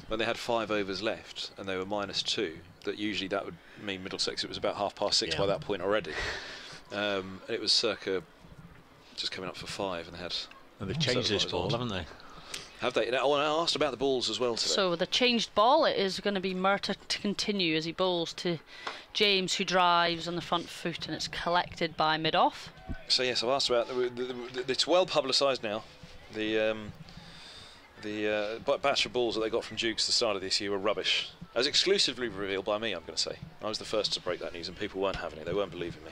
S7: when they had 5 overs left and they were -2. That usually that would mean Middlesex. It was about 6:30 by that point already. It was circa just coming up for 5, and they had.
S5: And they've changed this ball, haven't they?
S7: Have they? Now, I asked about the balls as well today.
S6: So with the changed ball, it is going to be Murtagh to continue as he bowls to James, who drives on the front foot, and it's collected by mid-off.
S7: So yes, I've asked about it's well publicised now. The batch of balls that they got from Dukes at the start of this year were rubbish. As exclusively revealed by me, I'm going to say. I was the first to break that news, and people weren't having it. They weren't believing me.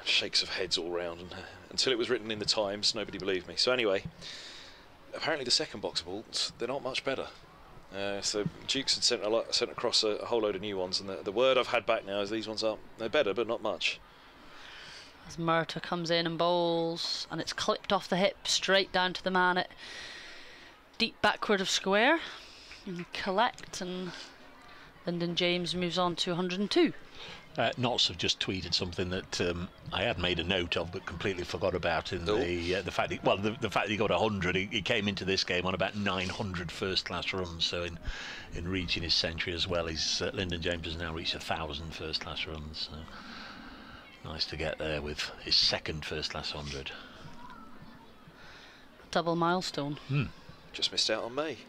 S7: Shakes of heads all round, and until it was written in the Times, nobody believed me. So anyway, apparently the second box of balls, they're not much better. So Dukes had sent across a whole load of new ones, and the word I've had back now is these ones they're better, but not much.
S6: As Murtagh comes in and bowls, and it's clipped off the hip straight down to the man at deep backward of square, and collect, and Lyndon James moves on to 102.
S5: Notts have just tweeted something that I had made a note of but completely forgot about in the fact that he got 100. He came into this game on about 900 first-class runs, so in reaching his century as well, Lyndon James has now reached 1,000 first-class runs. So nice to get there with his second first-class 100.
S6: Double milestone.
S7: Just missed out on May.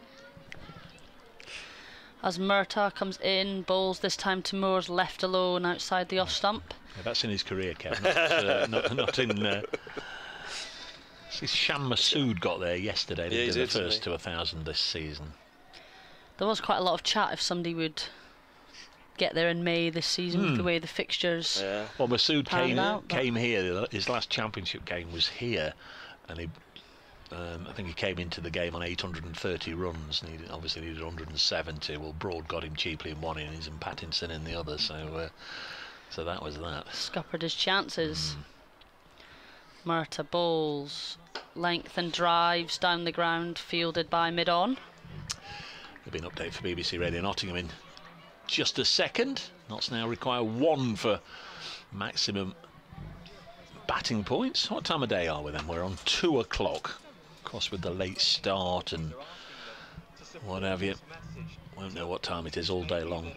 S6: As Murtagh comes in, bowls this time to Moores, left alone outside the off stump.
S5: Yeah, that's in his career, Kev. Not in. Sham Masood got there yesterday. They did the first to 1,000 this season.
S6: There was quite a lot of chat if somebody would get there in May this season with the way the fixtures.
S5: Yeah. Well, Masood came here. His last championship game was here, and he. I think he came into the game on 830 runs, and he obviously needed 170. Well, Broad got him cheaply in one innings and Pattinson in the other, so that was that.
S6: Scuppered his chances. Murtagh bowls, length and drives down the ground, fielded by mid-on.
S5: There'll be an update for BBC Radio Nottingham in just a second. Notts now require 1 for maximum batting points. What time of day are we then? We're on 2 o'clock. Of course, with the late start and what have you, won't know what time it is all day long.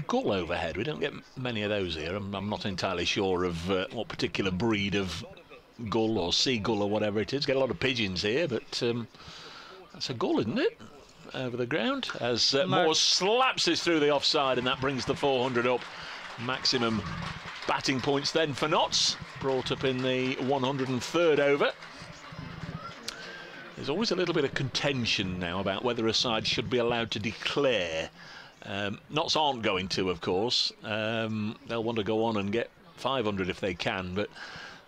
S5: Gull overhead, we don't get many of those here. I'm not entirely sure of what particular breed of gull or seagull or whatever it is. Get a lot of pigeons here, but that's a gull, isn't it? over the ground as Moore slaps this through the offside, and that brings the 400 up. Maximum batting points then for Notts, brought up in the 103rd over. There's always a little bit of contention now about whether a side should be allowed to declare. Notts aren't going to, of course. They'll want to go on and get 500 if they can, but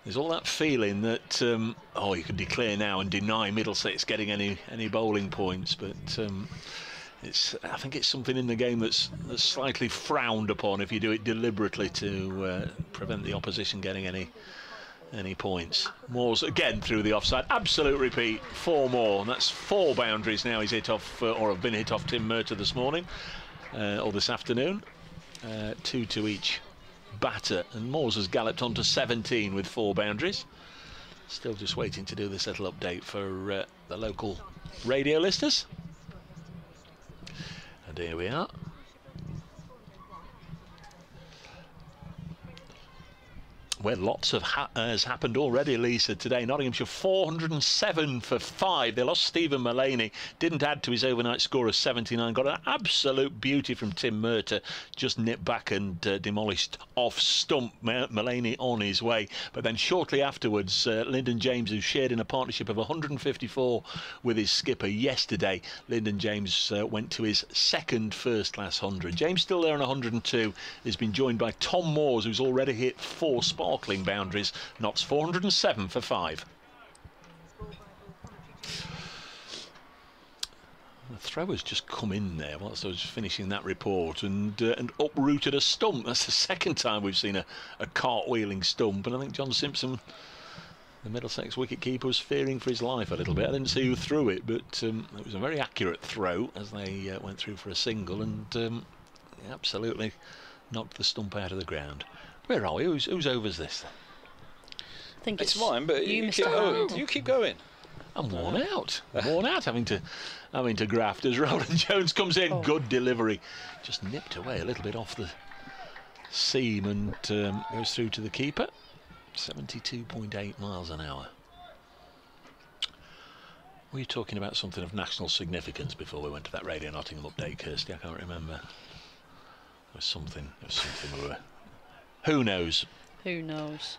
S5: there's all that feeling that you can declare now and deny Middlesex getting any bowling points, but I think it's something in the game that's slightly frowned upon if you do it deliberately to prevent the opposition getting any points. Moore's again through the offside. Absolute repeat. 4 more. And that's 4 boundaries now he's hit off, or have been hit off Tim Murtagh this morning, or this afternoon. 2 to each batter. And Moore's has galloped on to 17 with 4 boundaries. Still just waiting to do this little update for the local radio listeners. And here we are. Where lots has happened already, Lisa, today. Nottinghamshire 407 for 5. They lost Stephen Mullaney, didn't add to his overnight score of 79. Got an absolute beauty from Tim Murtagh, just nipped back and demolished off stump. Mullaney on his way. But then shortly afterwards, Lyndon James, who shared in a partnership of 154 with his skipper yesterday, Lyndon James went to his second first-class 100. James still there on 102. He's been joined by Tom Moores, who's already hit 4 sparkling boundaries. Notts 407 for 5. The thrower's just come in there whilst I was finishing that report and uprooted a stump. That's the second time we've seen a cartwheeling stump, and I think John Simpson, the Middlesex wicketkeeper, was fearing for his life a little bit. I didn't see who threw it, but it was a very accurate throw as they went through for a single, and absolutely knocked the stump out of the ground. Where are we? Whose over's this?
S6: I think
S7: it's mine, but you keep going.
S5: I'm worn out. Worn out having to graft as Roland Jones comes in. Good delivery. Just nipped away a little bit off the seam and goes through to the keeper. 72.8 miles an hour. Were you talking about something of national significance before we went to that Radio Nottingham update, Kirsty? I can't remember. There was something we were... Who knows?
S6: Who knows?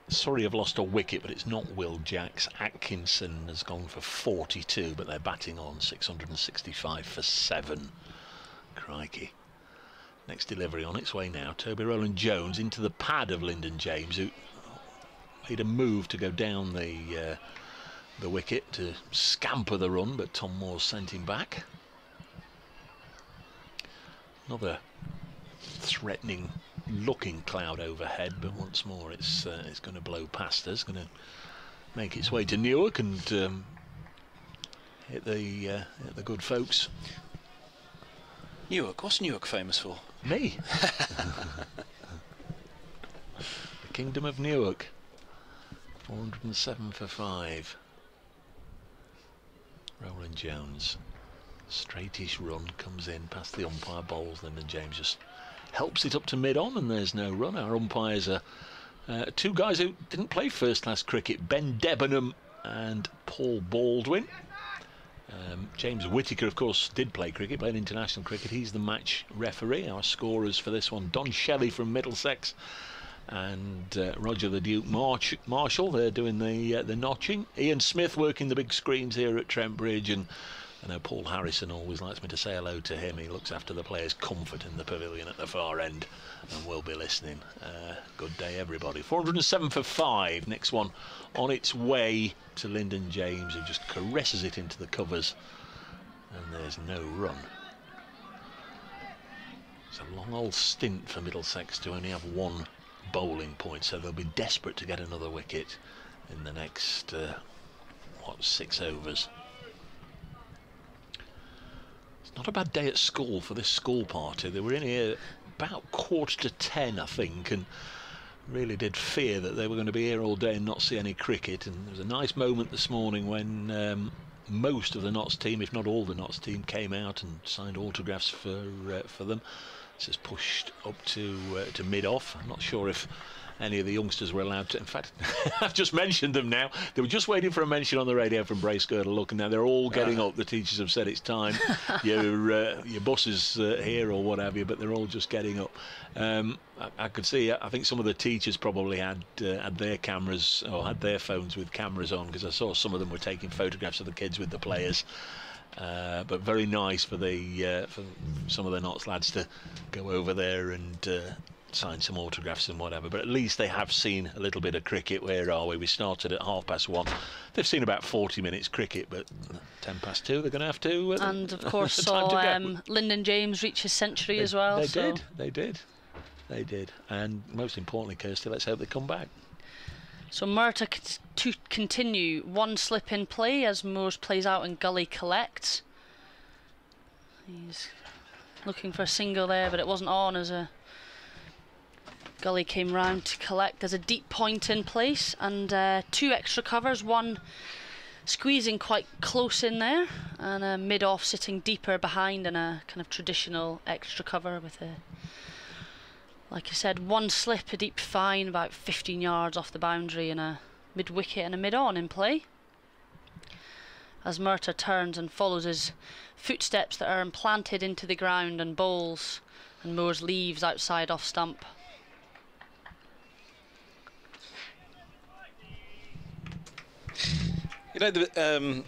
S5: Sorry, I've lost a wicket, but it's not Will Jacks. Atkinson has gone for 42, but they're batting on 665 for 7. Crikey. Next delivery on its way now. Toby Roland Jones into the pad of Lyndon James, who made a move to go down the wicket to scamper the run, but Tom Moore sent him back. Another threatening looking cloud overhead, but once more it's going to blow past us, going to make its way to Newark and hit the good folks.
S7: Newark, what's Newark famous for?
S5: Me. The Kingdom of Newark. 407 for 5. Roland Jones, straightish run, comes in past the umpire, bowls, Lyndon James just helps it up to mid-on, and there's no run. Our umpires are 2 guys who didn't play first-class cricket, Ben Debenham and Paul Baldwin. James Whittaker, of course, did play cricket, played international cricket. He's the match referee. Our scorers for this one, Don Shelley from Middlesex and Roger the Duke Marshall. They're doing the notching. Ian Smith working the big screens here at Trent Bridge, and I know Paul Harrison always likes me to say hello to him. He looks after the players' comfort in the pavilion at the far end and will be listening. Good day, everybody. 407 for 5. Next one on its way to Lyndon James, who just caresses it into the covers. And there's no run. It's a long old stint for Middlesex to only have 1 bowling point, so they'll be desperate to get another wicket in the next, 6 overs. Not a bad day at school for this school party. They were in here about 9:45, I think, and really did fear that they were going to be here all day and not see any cricket. And there was a nice moment this morning when most of the Notts team, if not all the Notts team, came out and signed autographs for them. This is pushed up to mid-off. I'm not sure if any of the youngsters were allowed to. In fact, I've just mentioned them now. They were just waiting for a mention on the radio from Bracegirdle. Look, and now they're all getting up. The teachers have said it's time. Your bus is here or what have you, but they're all just getting up. I could see. I think some of the teachers probably had their cameras or had their phones with cameras on, because I saw some of them were taking photographs of the kids with the players. But very nice for some of the Notts lads to go over there and sign some autographs and whatever. But at least they have seen a little bit of cricket. Where are we? We started at 1:30. They've seen about 40 minutes cricket, but 2:10 they're going to have to.
S6: And of course saw Lyndon James reach his century as well.
S5: They did. And most importantly, Kirsty, let's hope they come back.
S6: So Murta to continue. One slip in play as Moores plays out and Gully collects. He's looking for a single there, but it wasn't on as a Gully came round to collect. There's a deep point in place and 2 extra covers, one squeezing quite close in there and a mid-off sitting deeper behind, and a kind of traditional extra cover with a, like I said, one slip, a deep fine about 15 yards off the boundary, and a mid-wicket and a mid-on in play. As Murta turns and follows his footsteps that are implanted into the ground and bowls, and Moores leaves outside off stump.
S7: You know, the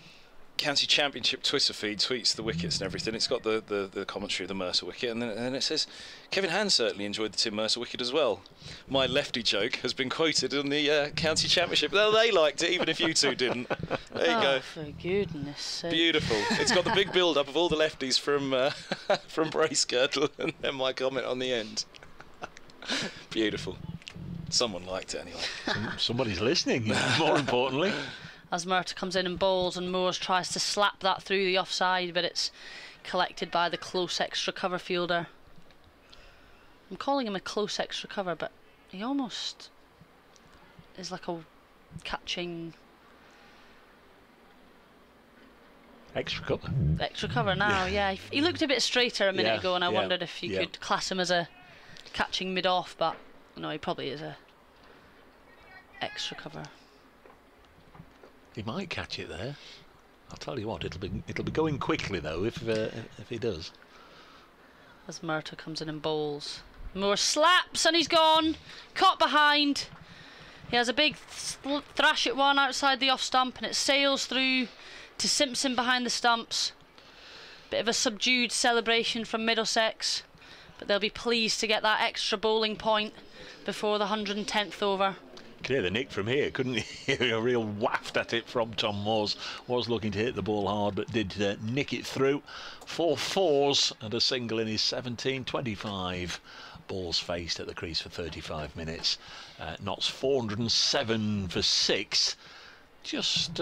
S7: County Championship Twitter feed tweets the wickets and everything. It's got the commentary of the Mercer wicket, and then it says Kevin Hand certainly enjoyed the Tim Mercer wicket as well. My lefty joke has been quoted on the County Championship. Well, they liked it, even if you two didn't. There you go.
S6: For goodness sake.
S7: Beautiful. It's got the big build-up of all the lefties from Bracegirdle, and then my comment on the end. Beautiful. Someone liked it anyway.
S5: Somebody's listening, more importantly.
S6: As Murta comes in and bowls, and Moores tries to slap that through the offside, but it's collected by the close extra cover fielder. I'm calling him a close extra cover, but he almost is like a catching
S5: extra cover.
S6: Extra cover now, yeah. He looked a bit straighter a minute ago, and I wondered if you could class him as a catching mid-off, but no, he probably is a extra cover.
S5: He might catch it there. I'll tell you what, it'll be going quickly though if he does.
S6: As Murta comes in and bowls, Moore slaps and he's gone. Caught behind. He has a big thrash at one outside the off stump, and it sails through to Simpson behind the stumps. Bit of a subdued celebration from Middlesex, but they'll be pleased to get that extra bowling point before the 110th over.
S5: Could hear the nick from here, couldn't you? A real waft at it from Tom Moores. Was looking to hit the ball hard, but did nick it through. 4 fours and a single in his 17-25 balls faced at the crease for 35 minutes. Notts 407 for 6. They just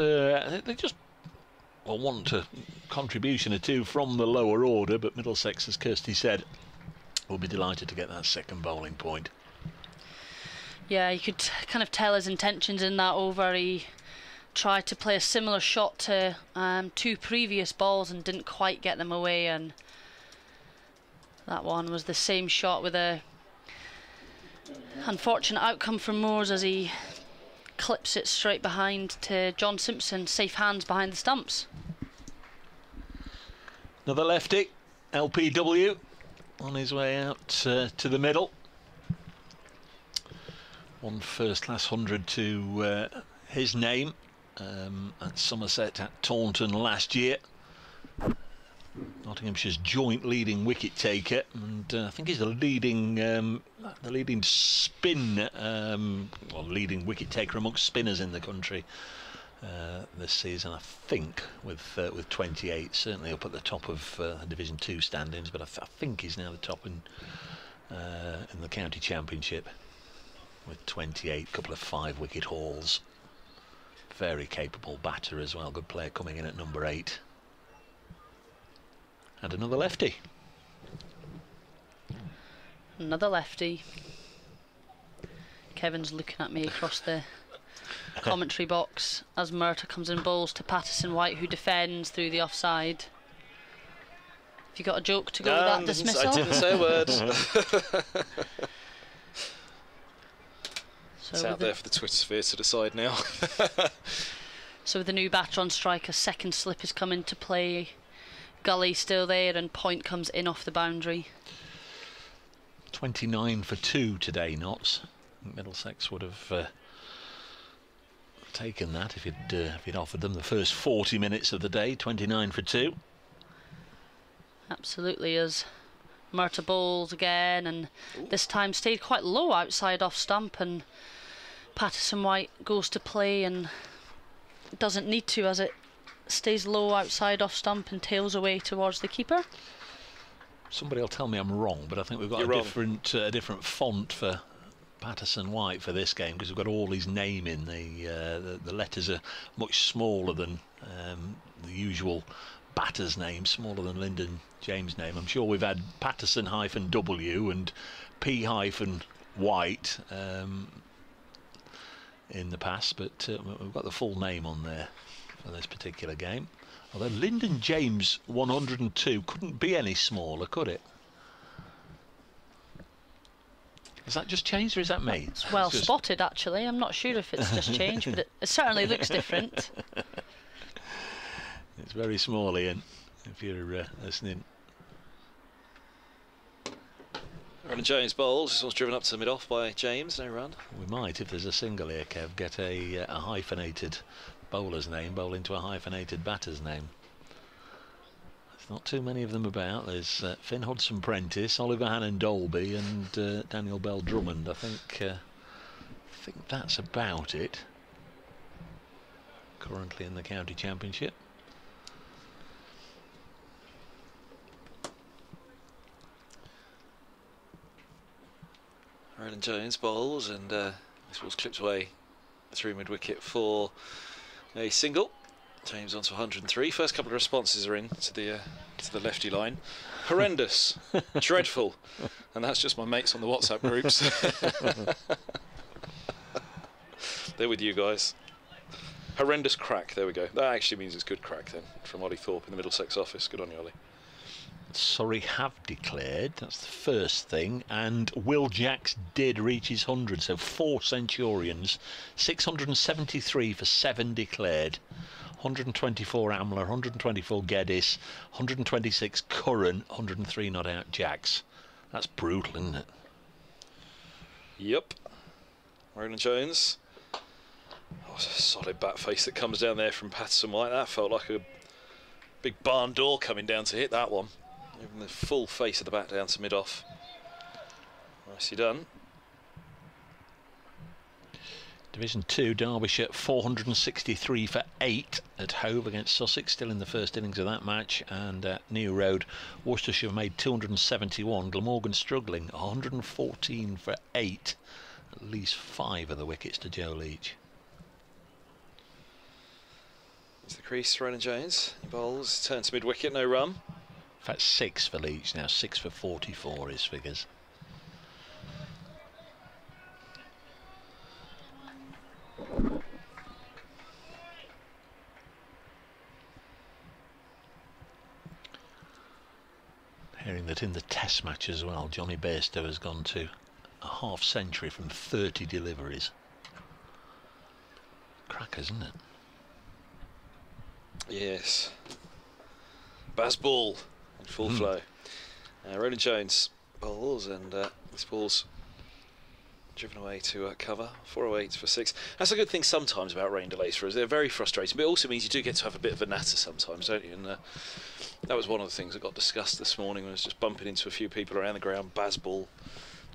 S5: want a contribution or two from the lower order, but Middlesex, as Kirsty said, will be delighted to get that second bowling point.
S6: Yeah, you could kind of tell his intentions in that over. He tried to play a similar shot to 2 previous balls and didn't quite get them away, and that one was the same shot with a unfortunate outcome for Moores as he clips it straight behind to John Simpson. Safe hands behind the stumps.
S5: Another lefty, LPW, on his way out to the middle. One first-class 100 to his name at Somerset at Taunton last year. Nottinghamshire's joint leading wicket taker, and I think he's the leading spin, leading wicket taker amongst spinners in the country this season. I think with 28, certainly up at the top of Division 2 standings, but I think he's now the top in the county championship. With 28, couple of 5-wicket hauls. Very capable batter as well. Good player coming in at number 8. And another lefty.
S6: Another lefty. Kevin's looking at me across the commentary box as Murta comes in bowls to Peterson White, who defends through the offside. Have you got a joke to go with that dismissal?
S7: I didn't say a word. It's out there for the Twitter sphere to decide now.
S6: So with the new batter on strike, a second slip has come into play. Gully still there, and point comes in off the boundary.
S5: 29 for 2 today, Notts. Middlesex would have taken that if you'd offered them the first 40 minutes of the day. 29 for 2.
S6: Absolutely, as Murta bowls again, and this time stayed quite low outside off stump, and Peterson White goes to play and doesn't need to, as it stays low outside off stump and tails away towards the keeper.
S5: Somebody will tell me I'm wrong, but I think we've got a different font for Peterson White for this game, because we've got all his name in. The letters are much smaller than the usual batter's name, smaller than Lyndon James' name. I'm sure we've had Patterson-W and P-White in the past, but we've got the full name on there for this particular game. Although Lyndon James 102 couldn't be any smaller, could it? Has that just changed, or is that me?
S6: It's well spotted, actually. I'm not sure if it's just changed, but it certainly looks different.
S5: It's very small, Ian, if you're listening.
S7: Roland Jones bowls. This one's driven up to mid-off by James. No run. We
S5: might, if there's a single here, Kev, get a hyphenated bowler's name, bowl into a hyphenated batter's name. There's not too many of them about. There's Finn Hudson-Prentice, Oliver Hannon-Dolby and Daniel Bell-Drummond. I think that's about it. Currently in the county championship.
S7: Roland Jones bowls, and this ball's clipped away through mid-wicket for a single. James on to 103. First couple of responses are in to the lefty line. Horrendous, dreadful, and that's just my mates on the WhatsApp groups. They're with you guys. Horrendous crack. There we go. That actually means it's good crack then, from Ollie Thorpe in the Middlesex office. Good on you, Ollie.
S5: Surrey have declared, that's the first thing, and Will Jacks did reach his 100, so 4 Centurions, 673 for 7 declared, 124 Amler, 124 Geddes, 126 Curran, 103 not out Jacks. That's brutal, isn't it?
S7: Yep. Roland Jones. Oh, it's a solid bat face that comes down there from Peterson White. That felt like a big barn door coming down to hit that one. Even the full face of the bat down to mid-off. Nicely done.
S5: Division 2, Derbyshire 463 for 8 at Hove against Sussex, still in the first innings of that match. And at New Road, Worcestershire made 271. Glamorgan struggling, 114 for 8. At least 5 of the wickets to Joe Leach.
S7: It's the crease, Roland Jones. He bowls, turns to mid-wicket, no run.
S5: In fact, 6 for Leach now, 6 for 44 his figures. Hearing that in the test match as well, Johnny Bairstow has gone to a half century from 30 deliveries. Crackers, isn't it?
S7: Yes. Baz ball in full flow. Roland Jones bowls, and this ball's driven away to cover. 408 for 6. That's a good thing sometimes about rain delays for us. They're very frustrating, but it also means you do get to have a bit of a natter sometimes, don't you? And that was one of the things that got discussed this morning. When I was just bumping into a few people around the ground. Baz ball.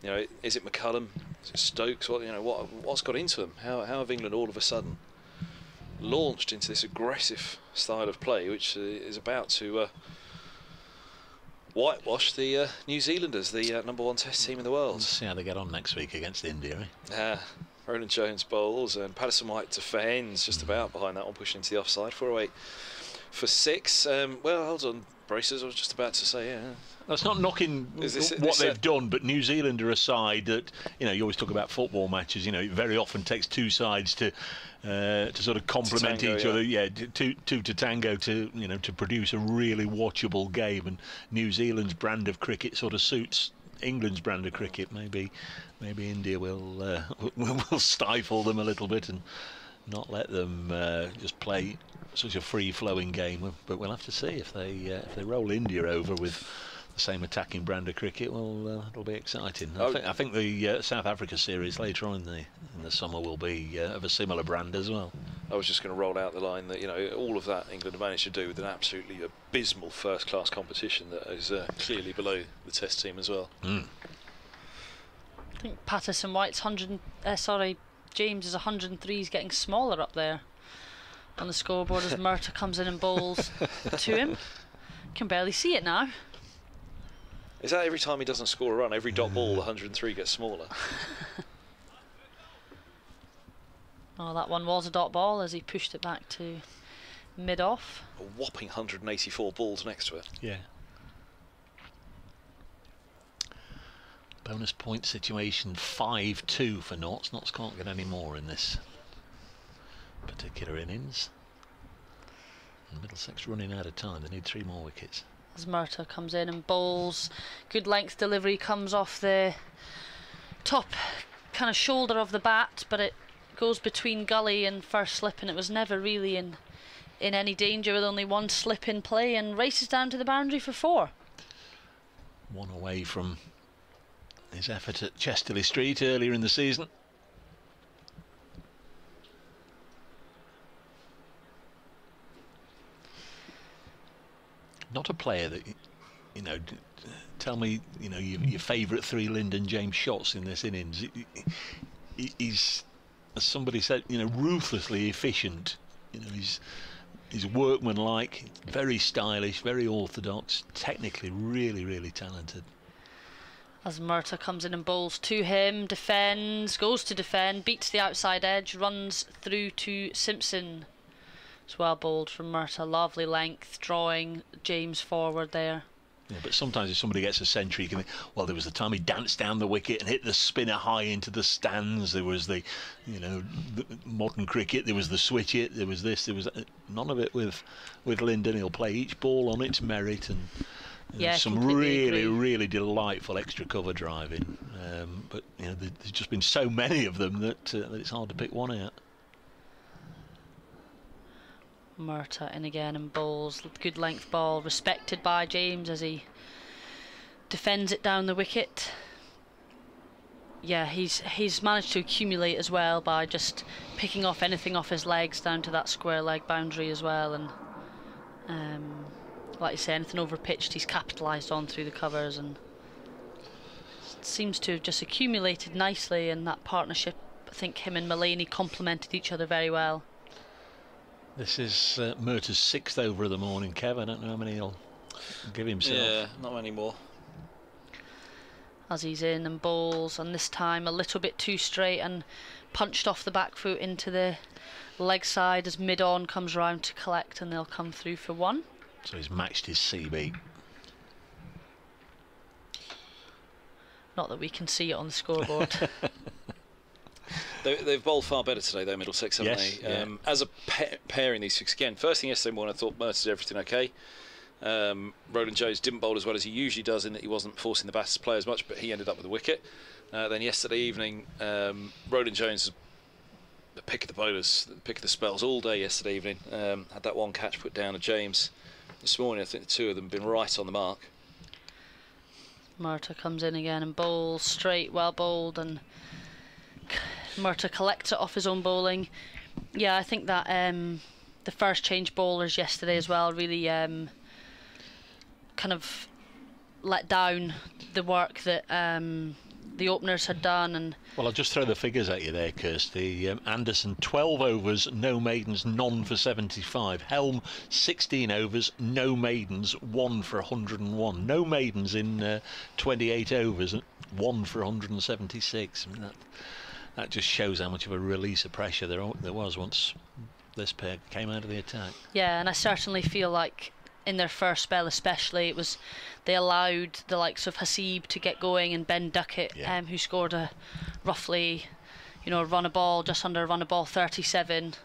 S7: You know, is it McCullum? Is it Stokes? What, you know, what's got into them? How have England all of a sudden launched into this aggressive style of play, which is about to whitewash the New Zealanders, the #1 Test team in the world.
S5: Let's see how they get on next week against India.
S7: Roland Jones bowls, and Peterson White defends just about behind that one, pushing into the offside. 408 for 6. Well, hold on, braces. I was just about to say, yeah.
S5: That's not knocking what they've done, but New Zealand are a side that, you always talk about football matches. It very often takes two sides to sort of complement each other. Yeah, two to tango to produce a really watchable game. And New Zealand's brand of cricket sort of suits England's brand of cricket. Maybe India will stifle them a little bit and not let them just play such a free-flowing game. But we'll have to see if they roll India over with the same attacking brand of cricket. Well, it'll be exciting. I think the South Africa series later on in the summer will be of a similar brand as well.
S7: I was just going to roll out the line that all of that England have managed to do with an absolutely abysmal first-class competition that is clearly below the Test team as well.
S6: I think Patterson White's James is 103. He's getting smaller up there on the scoreboard as Murtagh comes in and bowls to him. Can barely see it now.
S7: Is that every time he doesn't score a run, every dot ball, the 103 gets smaller?
S6: Oh, that one was a dot ball as he pushed it back to mid-off.
S7: A whopping 184 balls next to it.
S5: Yeah. Bonus point situation 5-2 for Notts. Notts can't get any more in this particular innings. And Middlesex running out of time. They need 3 more wickets.
S6: As Murtagh comes in and bowls, good length delivery, comes off the top kind of shoulder of the bat, but it goes between gully and first slip, and it was never really in any danger with only one slip in play, and races down to the boundary for 4.
S5: One away from his effort at Chesterley Street earlier in the season. Not a player that, tell me, your favourite 3 Lyndon James shots in this innings. He's, as somebody said, ruthlessly efficient. He's workmanlike, very stylish, very orthodox, technically really, really talented.
S6: As Murtagh comes in and bowls to him, defends, goes to defend, beats the outside edge, runs through to Simpson. It's well bowled from Murtagh, lovely length, drawing James forward there.
S5: Yeah, but sometimes if somebody gets a century, you can think, well, there was the time he danced down the wicket and hit the spinner high into the stands. There was the modern cricket, there was the switch it, there was this, there was none of it with Lyndon. He'll play each ball on its merit, and some really delightful extra cover driving. But there's just been so many of them that it's hard to pick one out.
S6: Murtagh in again and bowls, good length ball, respected by James as he defends it down the wicket. Yeah, he's managed to accumulate as well by just picking off anything off his legs down to that square leg boundary as well, and like you say, anything over pitched he's capitalised on through the covers, and seems to have just accumulated nicely in that partnership. I think him and Mullaney complemented each other very well.
S5: This is Murtagh's 6th over of the morning, Kev. I don't know how many he'll give himself.
S7: Yeah, not many more.
S6: As he's in and bowls, and this time a little bit too straight and punched off the back foot into the leg side as mid-on comes round to collect, and they'll come through for 1.
S5: So he's matched his CB.
S6: Not that we can see it on the scoreboard.
S7: They've bowled far better today, though, Middlesex, haven't they?
S5: Yeah.
S7: As a pair in these 6 again. First thing yesterday morning, I thought Murtagh did everything okay. Roland Jones didn't bowl as well as he usually does, in that he wasn't forcing the batters to play as much, but he ended up with a wicket. Then yesterday evening, Roland Jones, the pick of the bowlers, the pick of the spells all day yesterday evening. Had that one catch put down to James. This morning, I think the 2 of them have been right on the mark.
S6: Murtagh comes in again and bowls straight, well bowled, and Murtagh collects it off his own bowling. Yeah, I think that the first change bowlers yesterday as well really kind of let down the work that the openers had done. And
S5: well, I'll just throw the figures at you there, Kirsty. Anderson 12 overs, no maidens, none for 75. Helm 16 overs, no maidens, 1 for 101. No maidens in 28 overs, 1 for 176. I mean, that just shows how much of a release of pressure there was once this pair came out of the attack.
S6: Yeah, and I certainly feel like in their first spell especially, they allowed the likes of Hasib to get going, and Ben Duckett, who scored a roughly, run a ball, just under a run a ball 37.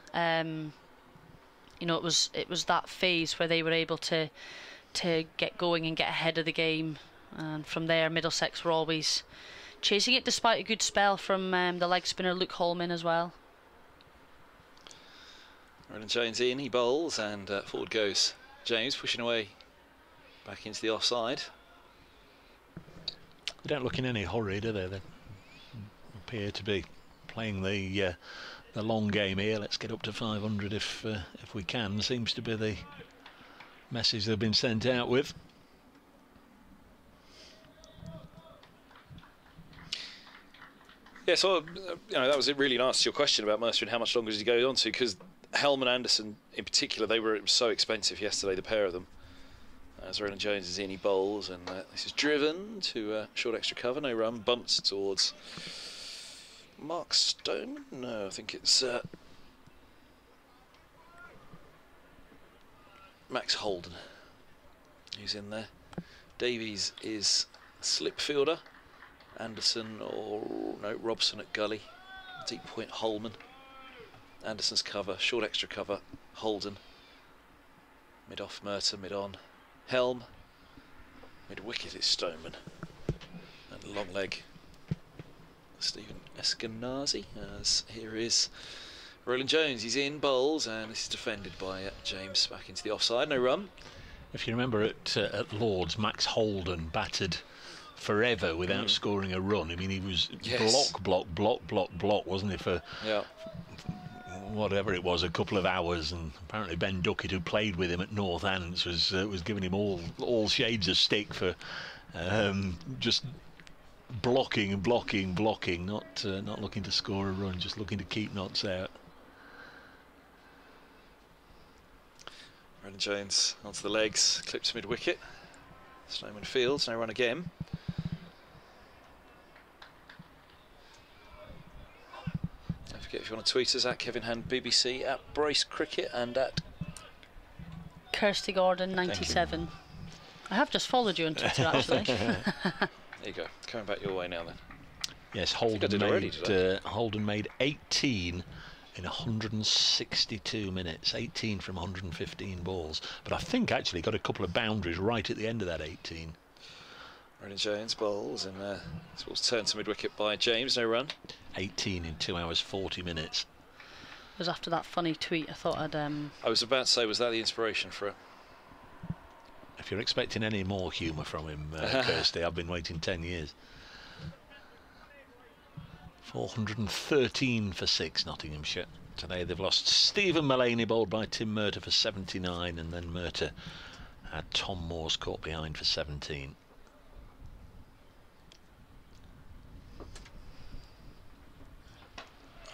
S6: It was that phase where they were able to get going and get ahead of the game, and from there Middlesex were always chasing it, despite a good spell from the leg spinner Luke Holman as well.
S7: Roland Jones in, he bowls, and forward goes James, pushing away back into the offside.
S5: They don't look in any hurry, do they? They appear to be playing the long game here. Let's get up to 500 if we can. Seems to be the message they've been sent out with.
S7: Yeah, so that was really nice to your question about Mercer and how much longer does he go on to, because Helm and Anderson in particular, it was so expensive yesterday, the pair of them. As Roland Jones is in, he bowls, and this is driven to short extra cover, no run, bumps towards Mark Stone. No, I think it's Max Holden who's in there. Davies is slip fielder. Anderson Robson at gully. Deep point Holman. Anderson's cover, short extra cover, Holden. Mid off Merton, mid on Helm. Mid wicket is Stoneman. And long leg Stephen Eskenazi. As here is Roland Jones, he's in, bowls, and this is defended by James back into the offside, no run.
S5: If you remember at Lords, Max Holden batted forever without scoring a run. I mean, he was block, wasn't he, for whatever it was, a couple of hours, and apparently Ben Duckett, who played with him at North Ants, was giving him all shades of stick for just blocking, not looking to score a run, just looking to keep knots out.
S7: Roland Jones onto the legs, clips mid wicket. Snowman fields, no run again. Don't forget, if you want to tweet us, at Kevin Hand BBC, at Brace Cricket, and at
S6: Kirsty Gordon 97. I have just followed you on Twitter actually.
S7: There you go, coming back your way now then.
S5: Yes, Holden made 18 in 162 minutes, 18 from 115 balls, but I think actually got a couple of boundaries right at the end of that 18.
S7: Roland Jones bowls, and this ball's turned to mid-wicket by James, no run.
S5: 18 in 2 hours 40 minutes.
S6: It was after that funny tweet I thought I'd...
S7: I was about to say, was that the inspiration for it?
S5: If you're expecting any more humour from him, Kirsty, I've been waiting 10 years. 413 for 6, Nottinghamshire. Today they've lost Stephen Mullaney, bowled by Tim Murtagh for 79, and then Murtagh had Tom Moores caught behind for 17.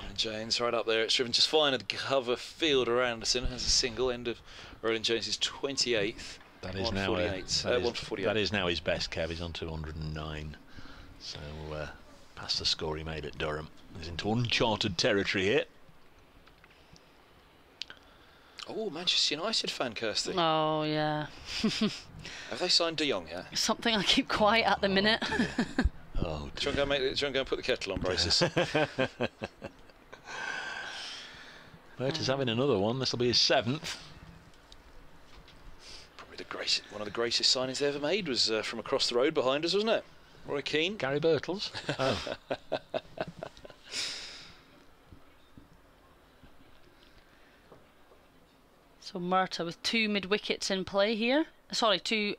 S7: Roland Jones right up there, it's driven just fine at the cover. Fielder Anderson has a single, end of Roland Jones' 28th.
S5: That is now 148. That is now his best, Kev. He's on 209. So past the score he made at Durham. He's into uncharted territory here.
S7: Oh, Manchester United fan, Kirsty.
S6: Oh, yeah.
S7: Have they signed De Jong yet?
S6: Something I keep quiet at the minute.
S5: Oh,
S7: do you want to go and put the kettle on, Braces?
S5: Murtagh's having another one. This will be his 7th.
S7: Probably one of the greatest signings they ever made was from across the road behind us, wasn't it? Roy Keane.
S5: Gary Birtles. Oh.
S6: So Murtagh with 2 mid-wickets in play here. Sorry, 2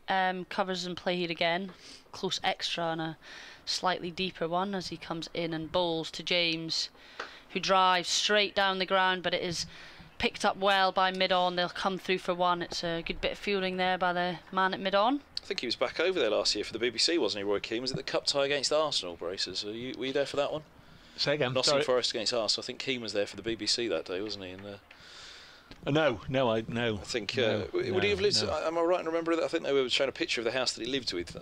S6: covers in play here again. Close extra and a slightly deeper one as he comes in and bowls to James, who drives straight down the ground, but it is picked up well by mid-on. They'll come through for 1. It's a good bit of fielding there by the man at mid-on.
S7: I think he was back over there last year for the BBC, wasn't he, Roy Keane? Was it the cup tie against Arsenal, Braces? Were you there for that one?
S5: Say again.
S7: Nottingham Forest against Arsenal. I think Keane was there for the BBC that day, wasn't he? And
S5: No.
S7: I think would he have lived? No. Am I right in remembering that? I think they were showing a picture of the house that he lived with,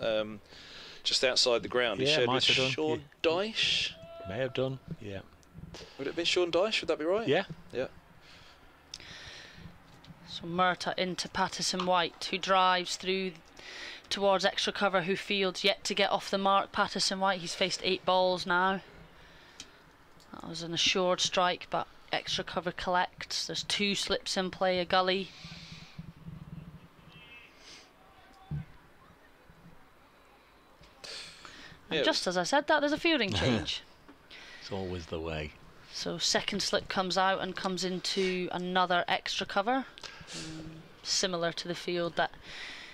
S7: just outside the ground. He shared with Sean Dyche.
S5: May have done. Yeah.
S7: Would it have been Sean Dyche? Would that be right?
S5: Yeah.
S7: Yeah.
S6: So Murtagh into Peterson White, who drives through towards extra cover, who fields yet to get off the mark. Peterson White, he's faced 8 balls now. That was an assured strike, but extra cover collects. There's 2 slips in play, a gully. And just as I said that, there's a fielding change.
S5: It's always the way.
S6: So second slip comes out and comes into another extra cover, similar to the field that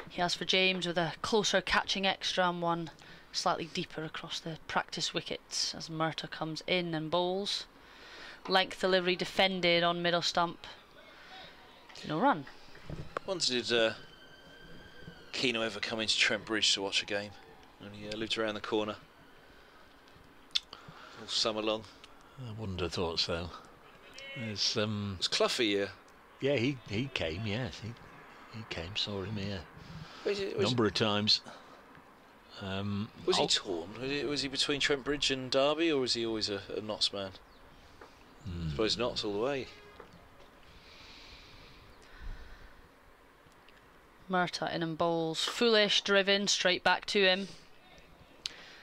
S6: he has for James, with a closer catching extra and one slightly deeper across the practice wickets as Murtagh comes in and bowls. Length delivery defended on middle stump. No run.
S7: Once did Keno ever come into Trent Bridge to watch a game? And he lived around the corner all summer long.
S5: I wouldn't have thought so. There's
S7: Was Cloughy here?
S5: yeah, he came. Yes, he came. Saw him here a
S7: Was
S5: number of times.
S7: he torn? Was he between Trent Bridge and Derby, or was he always a Notts man? I suppose Notts all the way.
S6: Murtagh in and bowls. Foolish, driven, straight back to him.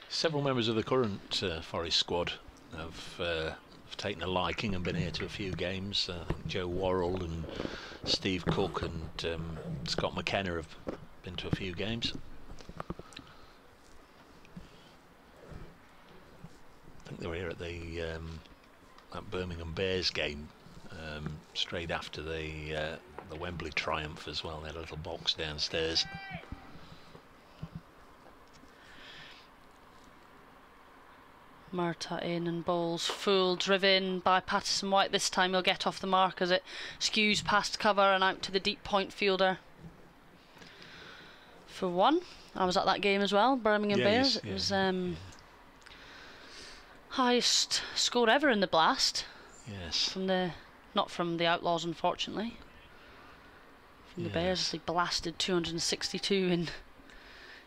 S5: Several members of the current Forest squad have taken a liking and been here to a few games. Joe Worrell and Steve Cook and Scott McKenna have been to a few games. I think they were here at the that Birmingham Bears game straight after the Wembley triumph as well. They had a little box downstairs.
S6: Murtagh in and bowls full, driven by Peterson White. This time he'll get off the mark as it skews past cover and out to the deep point fielder. For 1, I was at that game as well, Birmingham Bears. It was highest score ever in the Blast.
S5: Yes.
S6: From the, not from the Outlaws, unfortunately. From the Bears, they blasted 262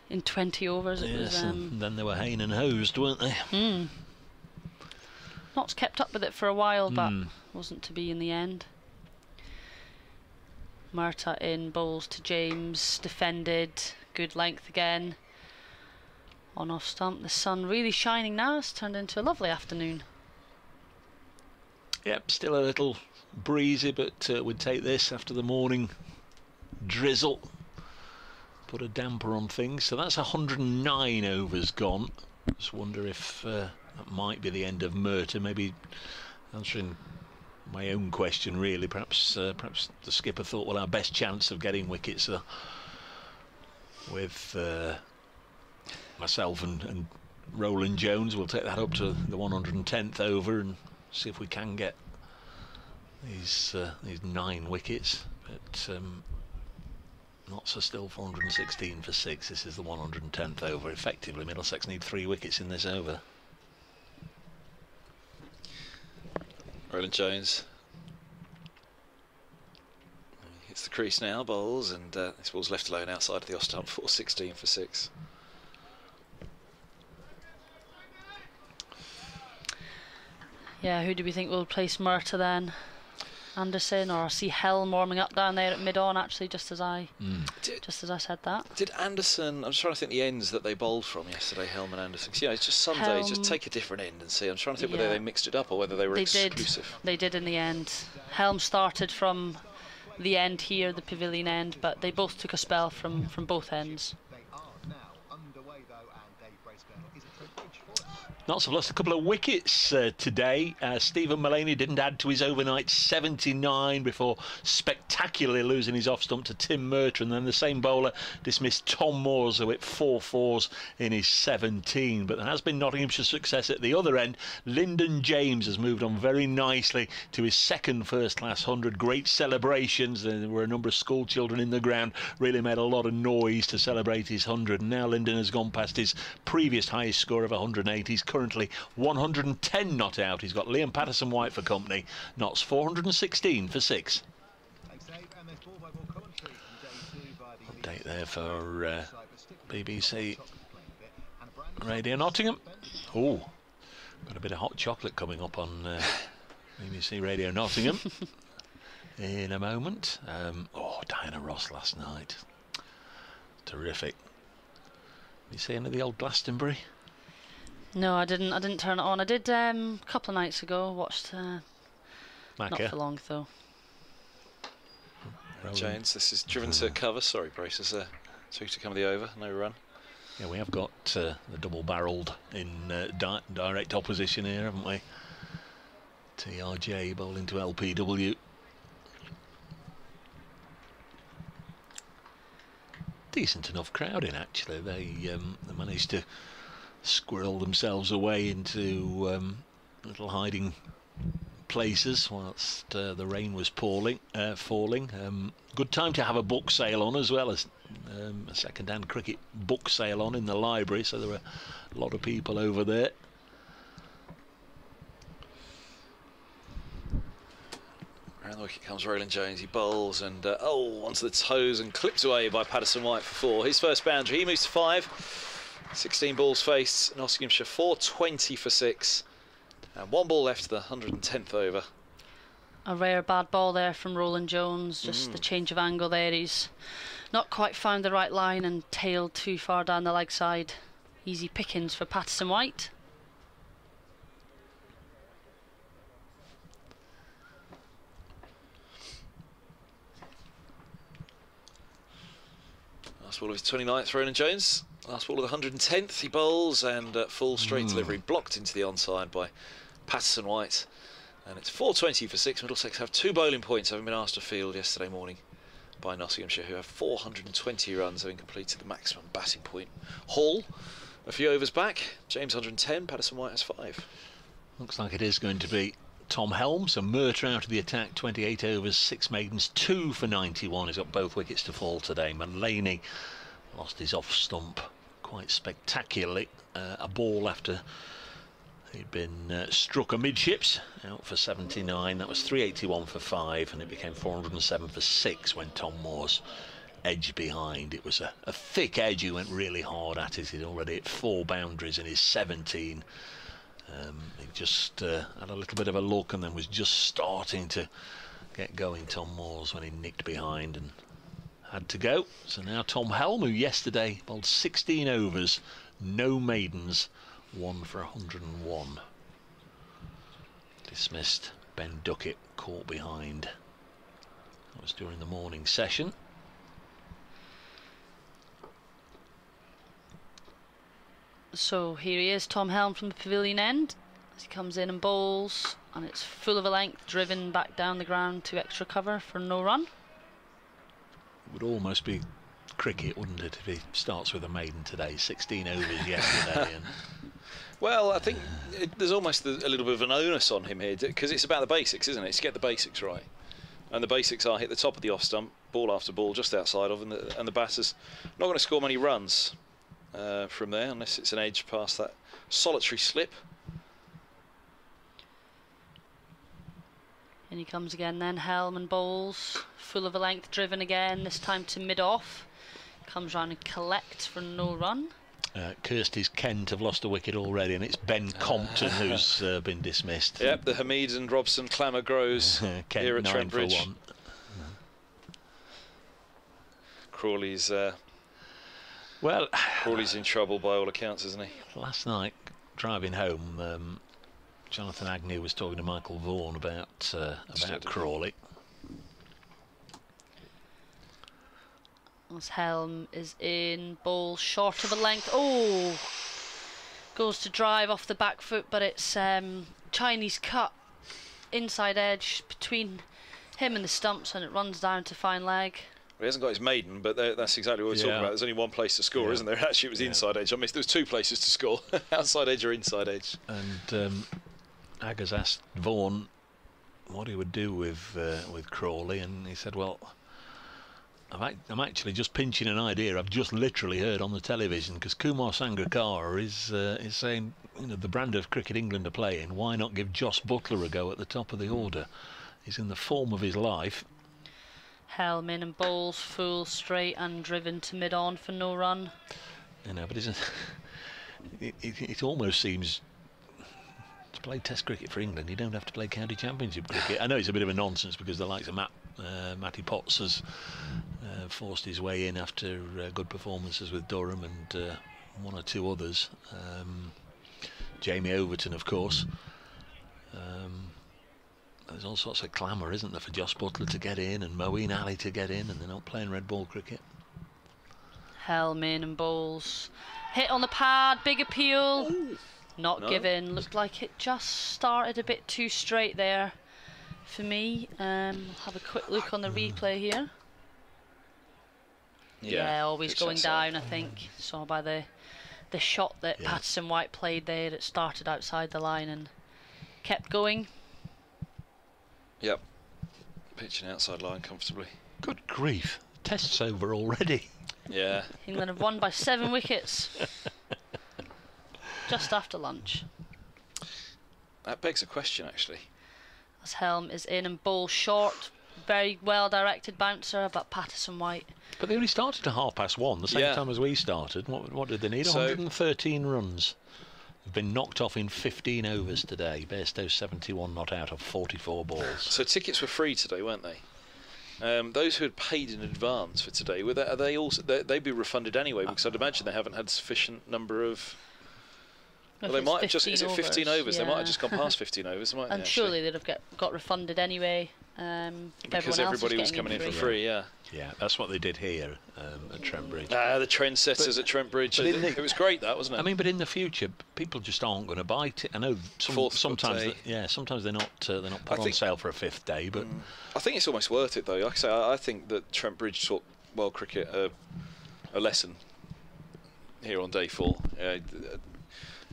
S6: in 20 overs. It was,
S5: and then they were haying and hosed, weren't they?
S6: Notts kept up with it for a while, but wasn't to be in the end. Murtagh in, bowls to James, defended, good length again. On off stump, the sun really shining now. It's turned into a lovely afternoon.
S5: Yep, still a little breezy, but we'd take this after the morning drizzle. Put a damper on things. So that's 109 overs gone. Just wonder if that might be the end of Murtagh. Maybe answering my own question, really. Perhaps the skipper thought, well, our best chance of getting wickets with myself and Roland Jones. We'll take that up to the 110th over and see if we can get these 9 wickets. But Notts are still 416 for 6. This is the 110th over. Effectively, Middlesex need 3 wickets in this over.
S7: Roland Jones hits the crease now, bowls, and this ball's left alone outside of the off stump. 416 for 6.
S6: Yeah, who do we think will replace Murtagh then? Anderson, or I see Helm warming up down there at mid-on, actually, just as I said that.
S7: Did Anderson, I'm just trying to think the ends that they bowled from yesterday, Helm and Anderson. Yeah, it's just some days, just take a different end and see. I'm trying to think whether they mixed it up or whether they were exclusive.
S6: They did in the end. Helm started from the end here, the pavilion end, but they both took a spell from both ends.
S5: Notts have lost a couple of wickets today. Stephen Mullaney didn't add to his overnight 79 before spectacularly losing his off stump to Tim Murtagh, and then the same bowler dismissed Tom Moores, who hit 4 fours in his 17. But there has been Nottinghamshire success at the other end. Lyndon James has moved on very nicely to his second first-class 100. Great celebrations. There were a number of school children in the ground, really made a lot of noise to celebrate his 100. And now Lyndon has gone past his previous highest score of 108. He's currently 110 not out. He's got Liam Peterson White for company. Notts 416 for 6. Update there for BBC Radio Nottingham. Oh, got a bit of hot chocolate coming up on BBC Radio Nottingham. in a moment. Oh, Diana Ross last night. Terrific. You see any of the old Glastonbury?
S6: No, I didn't turn it on. I did a couple of nights ago. Watched. Not for long though.
S7: Jones, this is driven to cover. Sorry, Braces. Through to come the over. No run.
S5: Yeah, we have got the double-barrelled in direct opposition here, haven't we? TRJ bowling to LPW. Decent enough crowding, actually. They managed to squirrel themselves away into little hiding places whilst the rain was falling. Good time to have a book sale on, as well as a second-hand cricket book sale on in the library, so there were a lot of people over there.
S7: Around the wicket comes Roland Jones. He bowls and onto the toes and clipped away by Peterson White for 4. His first boundary. He moves to 5. 16 balls faced. Nottinghamshire 420 for 6. And 1 ball left to the 110th over.
S6: A rare bad ball there from Roland Jones. Just the change of angle there. He's not quite found the right line and tailed too far down the leg side. Easy pickings for Peterson White.
S7: Last ball of his 29th, Roland Jones. Last ball of the 110th. He bowls and full straight delivery blocked into the onside by Peterson White. And it's 420 for 6. Middlesex have 2 bowling points, having been asked to field yesterday morning by Nottinghamshire, who have 420 runs, having completed the maximum batting point. Hall, a few overs back. James 110, Peterson White has 5.
S5: Looks like it is going to be Tom Helms, and Murter out of the attack, 28 overs, 6 maidens, 2 for 91. He's got both wickets to fall today. Mulaney lost his off stump quite spectacularly. A ball after he'd been struck amidships, out for 79. That was 381 for 5, and it became 407 for 6 when Tom Moore's edge behind. It was a thick edge. He went really hard at it. He'd already hit 4 boundaries in his 17. He just had a little bit of a look and then was just starting to get going, Tom Moore's, when he nicked behind and had to go. So now Tom Helm, who yesterday bowled 16 overs, no maidens, 1 for 101. Dismissed Ben Duckett, caught behind. That was during the morning session.
S6: So here he is, Tom Helm from the pavilion end, as he comes in and bowls, and it's full of a length, driven back down the ground to extra cover for no run.
S5: It would almost be cricket, wouldn't it, if he starts with a maiden today? 16 overs yesterday. And
S7: well, I think there's almost a little bit of an onus on him here, because it's about the basics, isn't it? It's to get the basics right. And the basics are hit the top of the off stump, ball after ball, just outside of, and the batter's not going to score many runs from there, unless it's an edge past that solitary slip.
S6: And he comes again then, Helm and bowls, full of a length, driven again, this time to mid-off. Comes round and collects for no run.
S5: Kirsty's Kent have lost a wicket already, and it's Ben Compton who's been dismissed.
S7: Yep, the Hamid and Robson clamour grows here at Trent Bridge. Crawley's Crawley's in trouble by all accounts, isn't he?
S5: Last night, driving home, Jonathan Agnew was talking to Michael Vaughan about Crawley.
S6: As Helm is in, ball short of a length. Oh, goes to drive off the back foot, but it's Chinese cut inside edge between him and the stumps, and it runs down to fine leg.
S7: Well, he hasn't got his maiden, but that's exactly what we're talking about. There's only one place to score, isn't there? Actually, it was the inside edge. I mean, there was 2 places to score, outside edge or inside edge.
S5: And Aggers asked Vaughan what he would do with Crawley, and he said, well, I'm actually just pinching an idea I've just literally heard on the television, because Kumar Sangakkara is saying, you know, the brand of cricket England are playing, why not give Jos Buttler a go at the top of the order? He's in the form of his life.
S6: Helm in and bowls full straight and driven to mid-on for no run.
S5: You know, but it almost seems, to play Test cricket for England, you don't have to play County Championship cricket. I know it's a bit of a nonsense, because the likes of Matt Matty Potts has forced his way in after good performances with Durham and one or two others. Jamie Overton, of course. There's all sorts of clamour, isn't there, for Joss Butler to get in and Moeen Ali to get in, and they're not playing red ball cricket.
S6: Helm in and bowls. Hit on the pad, big appeal.
S7: Ooh.
S6: Not given. Looked like it just started a bit too straight there for me. Have a quick look on the replay here. Yeah, always going down, I think. Saw by the shot that Peterson White played there. It started outside the line and kept going.
S7: Yep. Pitching outside line comfortably.
S5: Good grief. Test's over already.
S7: Yeah.
S6: England have won by 7 wickets. Just after lunch.
S7: That begs a question, actually.
S6: As Helm is in and bowls short. Very well directed bouncer, but Peterson White.
S5: But they only started at 1:30, the same time as we started. What did they need? 113 runs. They've been knocked off in 15 overs today. Bairstow 71 not out of 44 balls.
S7: So tickets were free today, weren't they? Those who had paid in advance for today, are they also? They'd be refunded anyway, because I'd imagine they haven't had sufficient number of. Well, they might have just. Is it 15 overs?
S6: Yeah.
S7: They might have just gone past 15 overs, mightn't they?
S6: And surely they'd have got refunded anyway.
S7: Because everybody was coming in for free, yeah.
S5: Yeah, that's what they did here at Trent Bridge.
S7: The trendsetters at Trent Bridge. It was great, that, wasn't it?
S5: I mean, but in the future, people just aren't going to buy it. I know sometimes they're not put on sale for a 5th day, but
S7: I think it's almost worth it, though. Like I say, I think that Trent Bridge taught world cricket a lesson here on day 4.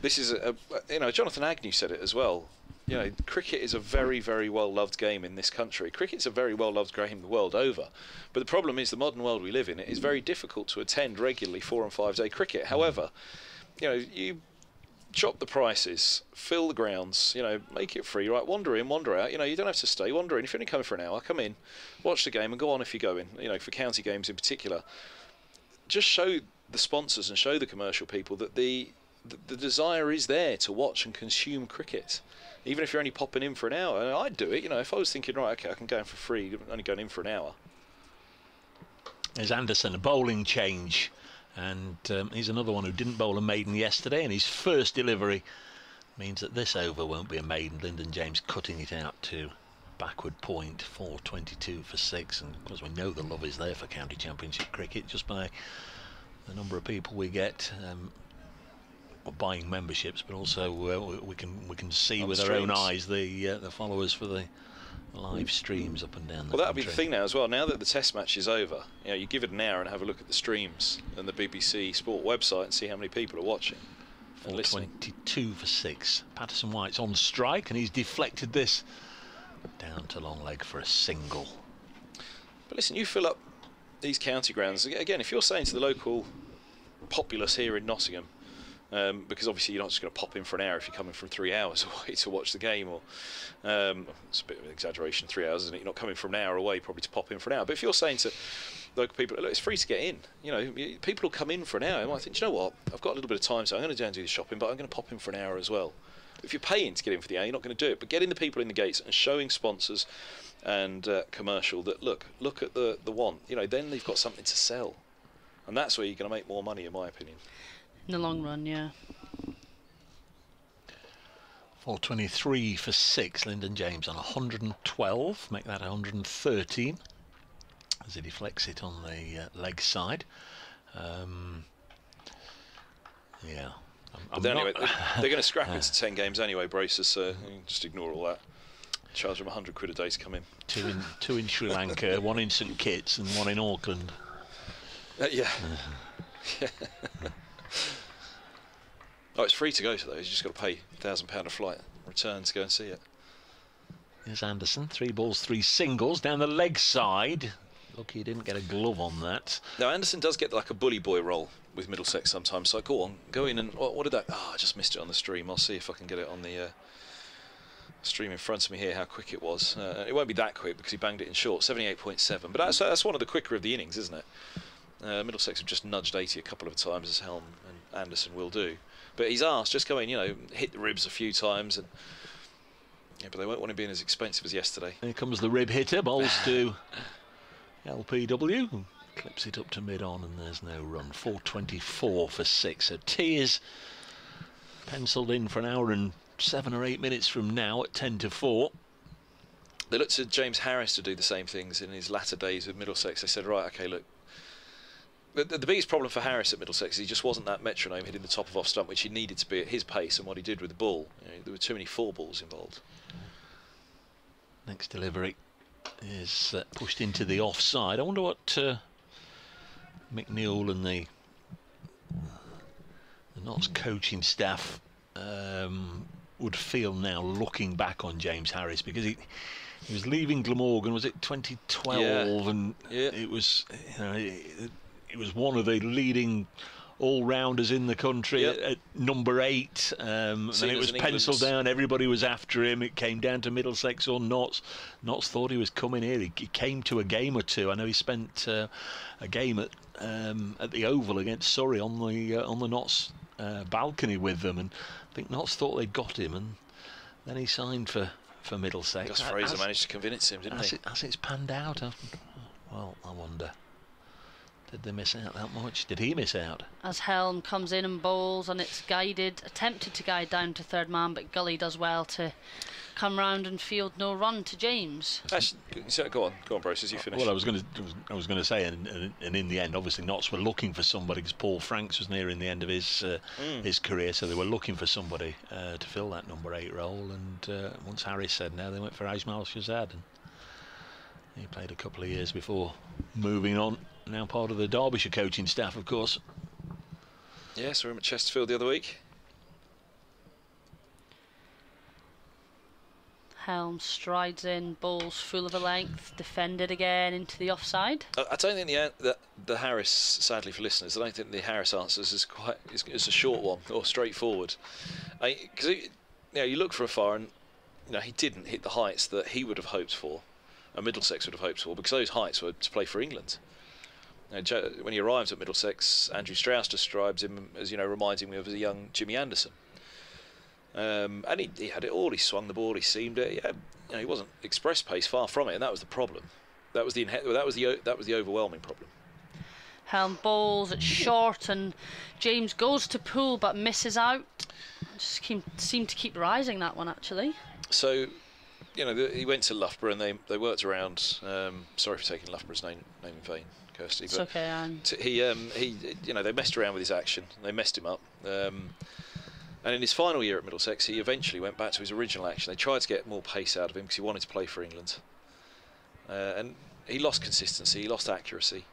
S7: This is Jonathan Agnew said it as well. You know, cricket is a very, very well-loved game in this country. Cricket's a very well-loved game the world over. But the problem is the modern world we live in, it is very difficult to attend regularly 4- and 5-day cricket. However, you know, you chop the prices, fill the grounds, you know, make it free, right? Wander in, wander out. You know, you don't have to stay. Wander in. If you're only coming for an hour, come in, watch the game and go on if you go in, you know, for county games in particular. Just show the sponsors and show the commercial people that the desire is there to watch and consume cricket. Even if you're only popping in for an hour, I'd do it. You know, if I was thinking, right, okay, I can go in for free, only going in for an hour.
S5: There's Anderson, a bowling change, and he's another one who didn't bowl a maiden yesterday, and his first delivery means that this over won't be a maiden. Lyndon James cutting it out to backward point, 4:22 for 6, and of course we know the love is there for county championship cricket just by the number of people we get. Buying memberships, but also we can see with our own eyes the followers for the live streams up and down the
S7: that'll be the thing now as well. Now that the test match is over, you know, you give it an hour and have a look at the streams and the BBC Sport website and see how many people are watching and listening.
S5: 4:22 for 6. Peterson White's on strike and he's deflected this down to long leg for a single.
S7: But listen, you fill up these county grounds again. If you're saying to the local populace here in Nottingham, because obviously you're not just going to pop in for an hour if you're coming from 3 hours away to watch the game, or it's a bit of an exaggeration, 3 hours, isn't it? You're not coming from an hour away probably to pop in for an hour. But if you're saying to local people, look, it's free to get in, you know, people will come in for an hour. I might think, do you know what, I've got a little bit of time, so I'm going to go and do the shopping, but I'm going to pop in for an hour as well. If you're paying to get in for the hour, you're not going to do it. But getting the people in the gates and showing sponsors and commercial that look at the want, you know, then they've got something to sell, and that's where you're going to make more money, in my opinion.
S6: In the long run, yeah.
S5: 4:23 for 6. Lyndon James on 112, make that 113 as he deflects it on the leg side. Yeah.
S7: But anyway, they're going to scrap it to 10 games anyway, Bracers, so you can just ignore all that. Charge them £100 a day to come in.
S5: Two in Sri Lanka, 1 in St Kitts and 1 in Auckland.
S7: Yeah. Oh, it's free to go to those. You just got to pay £1,000 a flight return to go and see it.
S5: Here's Anderson, 3 balls, 3 singles down the leg side. Lucky he didn't get a glove on that.
S7: Now Anderson does get like a bully boy role with Middlesex sometimes. So go on, go in and what did that? I just missed it on the stream. I'll see if I can get it on the stream in front of me here. How quick it was. It won't be that quick because he banged it in short. 78.7. But that's one of the quicker of the innings, isn't it? Middlesex have just nudged 80 a couple of times, as Helm and Anderson will do. But he's asked, just go in, you know, hit the ribs a few times and Yeah, but they won't want to be as expensive as yesterday.
S5: Here comes the rib hitter, bowls to LPW, who clips it up to mid-on, and there's no run. 4:24 for 6. So tea is penciled in for an hour and 7 or 8 minutes from now at 10-4.
S7: They looked to James Harris to do the same things in his latter days with Middlesex. They said, right, okay, look. The biggest problem for Harris at Middlesex is he just wasn't that metronome hitting the top of off stump, which he needed to be at his pace and what he did with the ball. You know, there were too many 4 balls involved.
S5: Next delivery is pushed into the offside. I wonder what McNeil and the Notts coaching staff would feel now looking back on James Harris, because he was leaving Glamorgan, was it 2012?
S7: Yeah.
S5: And
S7: yeah.
S5: it was, you know, it was one of the leading all-rounders in the country at number 8. And it was penciled down. Everybody was after him. It came down to Middlesex or Notts. Notts thought he was coming here. He came to a game or two. I know he spent a game at the Oval against Surrey on the Notts balcony with them, and I think Notts thought they'd got him, and then he signed for Middlesex.
S7: Gus Fraser managed to convince him, didn't he?
S5: As it's panned out, well, I wonder. Did they miss out that much? Did he miss out?
S6: As Helm comes in and bowls, and it's guided, attempted to guide down to third man, but Gully does well to come round and field no run to James.
S7: Actually, go on, Bruce, as you finish.
S5: Well, I was going to say, and in the end, obviously, Notts were looking for somebody, because Paul Franks was nearing the end of his career, so they were looking for somebody to fill that number 8 role. And once Harris said no, they went for Ajmal Shahzad, and he played a couple of years before moving on. Now part of the Derbyshire coaching staff, of course.
S7: Yeah, saw him at Chesterfield the other week.
S6: Helm strides in, bowls full of a length, defended again into the offside.
S7: I don't think the Harris, sadly for listeners, I don't think the Harris answers is a short one or straightforward. Because you look for afar, and he didn't hit the heights that he would have hoped for, and Middlesex would have hoped for, because those heights were to play for England. When he arrives at Middlesex, Andrew Strauss describes him as, reminding me of a young Jimmy Anderson. And he had it all. He swung the ball. He seamed it. He wasn't express pace, far from it, and that was the problem. That was the overwhelming problem.
S6: Helm bowls, it's short, and James goes to pull but misses out. Just seemed to keep rising, that one, actually. So,
S7: he went to Loughborough, and they worked around. Sorry for taking Loughborough's name in vain, Kirsty.
S6: It's okay.
S7: They messed around with his action. They messed him up. And in his final year at Middlesex, he eventually went back to his original action. They tried to get more pace out of him because he wanted to play for England. And he lost consistency, he lost accuracy.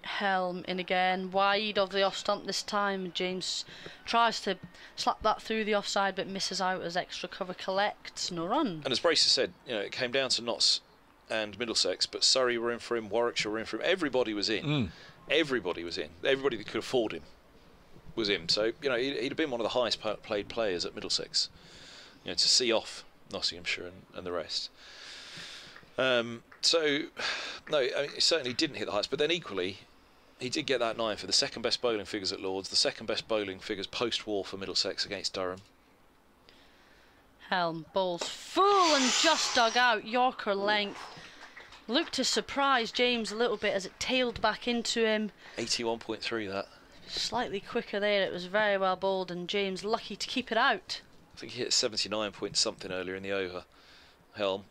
S6: Helm in again, wide of the off stump this time. James tries to slap that through the offside but misses out as extra cover collects, no run.
S7: And as Bracer said, it came down to Notts and Middlesex, but Surrey were in for him, Warwickshire were in for him, everybody was in. Everybody was in. Everybody that could afford him was in. So, he'd have been one of the highest paid players at Middlesex, to see off Nottinghamshire and the rest. He certainly didn't hit the heights, but then equally, he did get that 9 for the second best bowling figures at Lords, the second best bowling figures post-war for Middlesex against Durham.
S6: Helm bowls full and just dug out, Yorker length. Looked to surprise James a little bit as it tailed back into him.
S7: 81.3 that.
S6: Slightly quicker there, it was very well bowled, and James lucky to keep it out.
S7: I think he hit 79 point something earlier in the over, Helm.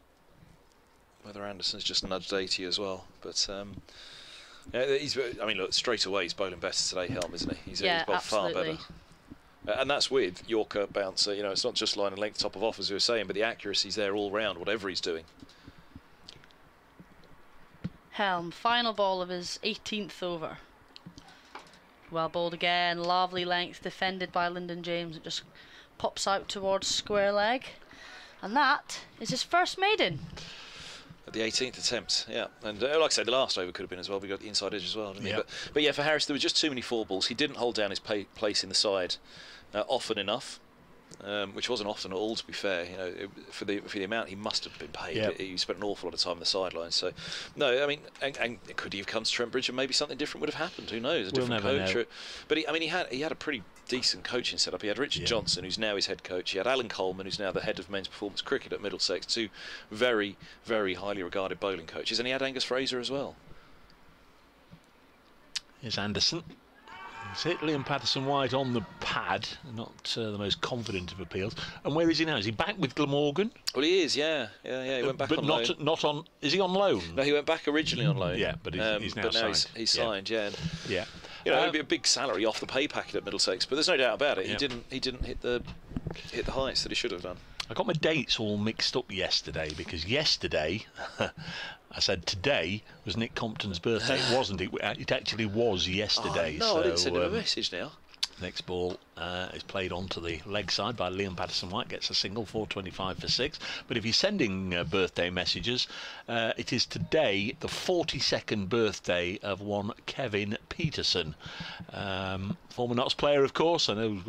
S7: Whether Anderson's just nudged 80 as well, but look, straight away he's bowling better today, Helm, isn't he? He's bowled far better. And that's with Yorker, bouncer, it's not just line and length, top of off as we were saying, but the accuracy's there all round, whatever he's doing.
S6: Helm, final ball of his 18th over. Well bowled again, lovely length, defended by Lyndon James. It just pops out towards square leg. And that is his first maiden.
S7: At the 18th attempt, yeah. And like I said, the last over could have been as well. We got the inside edge as well, didn't he? But yeah, for Harris, there were just too many 4 balls. He didn't hold down his place in the side often enough. which wasn't often at all, to be fair. You know, for the amount he must have been paid,
S5: Yep.
S7: he spent an awful lot of time on the sidelines. So, no, I mean, and could he have come to Trent Bridge and maybe something different would have happened? Who knows? A
S5: We'll
S7: different
S5: never
S7: coach.
S5: know.
S7: But he had a pretty decent coaching setup. He had Richard Johnson, who's now his head coach. He had Alan Coleman, who's now the head of men's performance cricket at Middlesex. Two very, very highly regarded bowling coaches, and he had Angus Fraser as well.
S5: Here's Anderson. It's it, Liam Patterson-White on the pad, not the most confident of appeals. And where is he now? Is he back with Glamorgan?
S7: Well, he is, yeah. He went back
S5: but
S7: on
S5: not
S7: loan.
S5: not on. Is he on loan?
S7: No, he went back originally on loan.
S5: Yeah, but he's now
S7: but now
S5: signed.
S7: he's signed, yeah.
S5: Yeah.
S7: You know, it'd be a big salary off the pay packet at Middlesex, but there's no doubt about it.
S5: Yeah.
S7: He didn't hit the heights that he should have done.
S5: I got my dates all mixed up yesterday because yesterday, I said today was Nick Compton's birthday. It wasn't. It actually was yesterday.
S7: Oh, no,
S5: so,
S7: I didn't send him a message now.
S5: Next ball is played onto the leg side by Liam Patterson-White, gets a single, 425 for 6. But if you're sending birthday messages, it is today the 42nd birthday of one Kevin Peterson. Former Notts player, of course. I know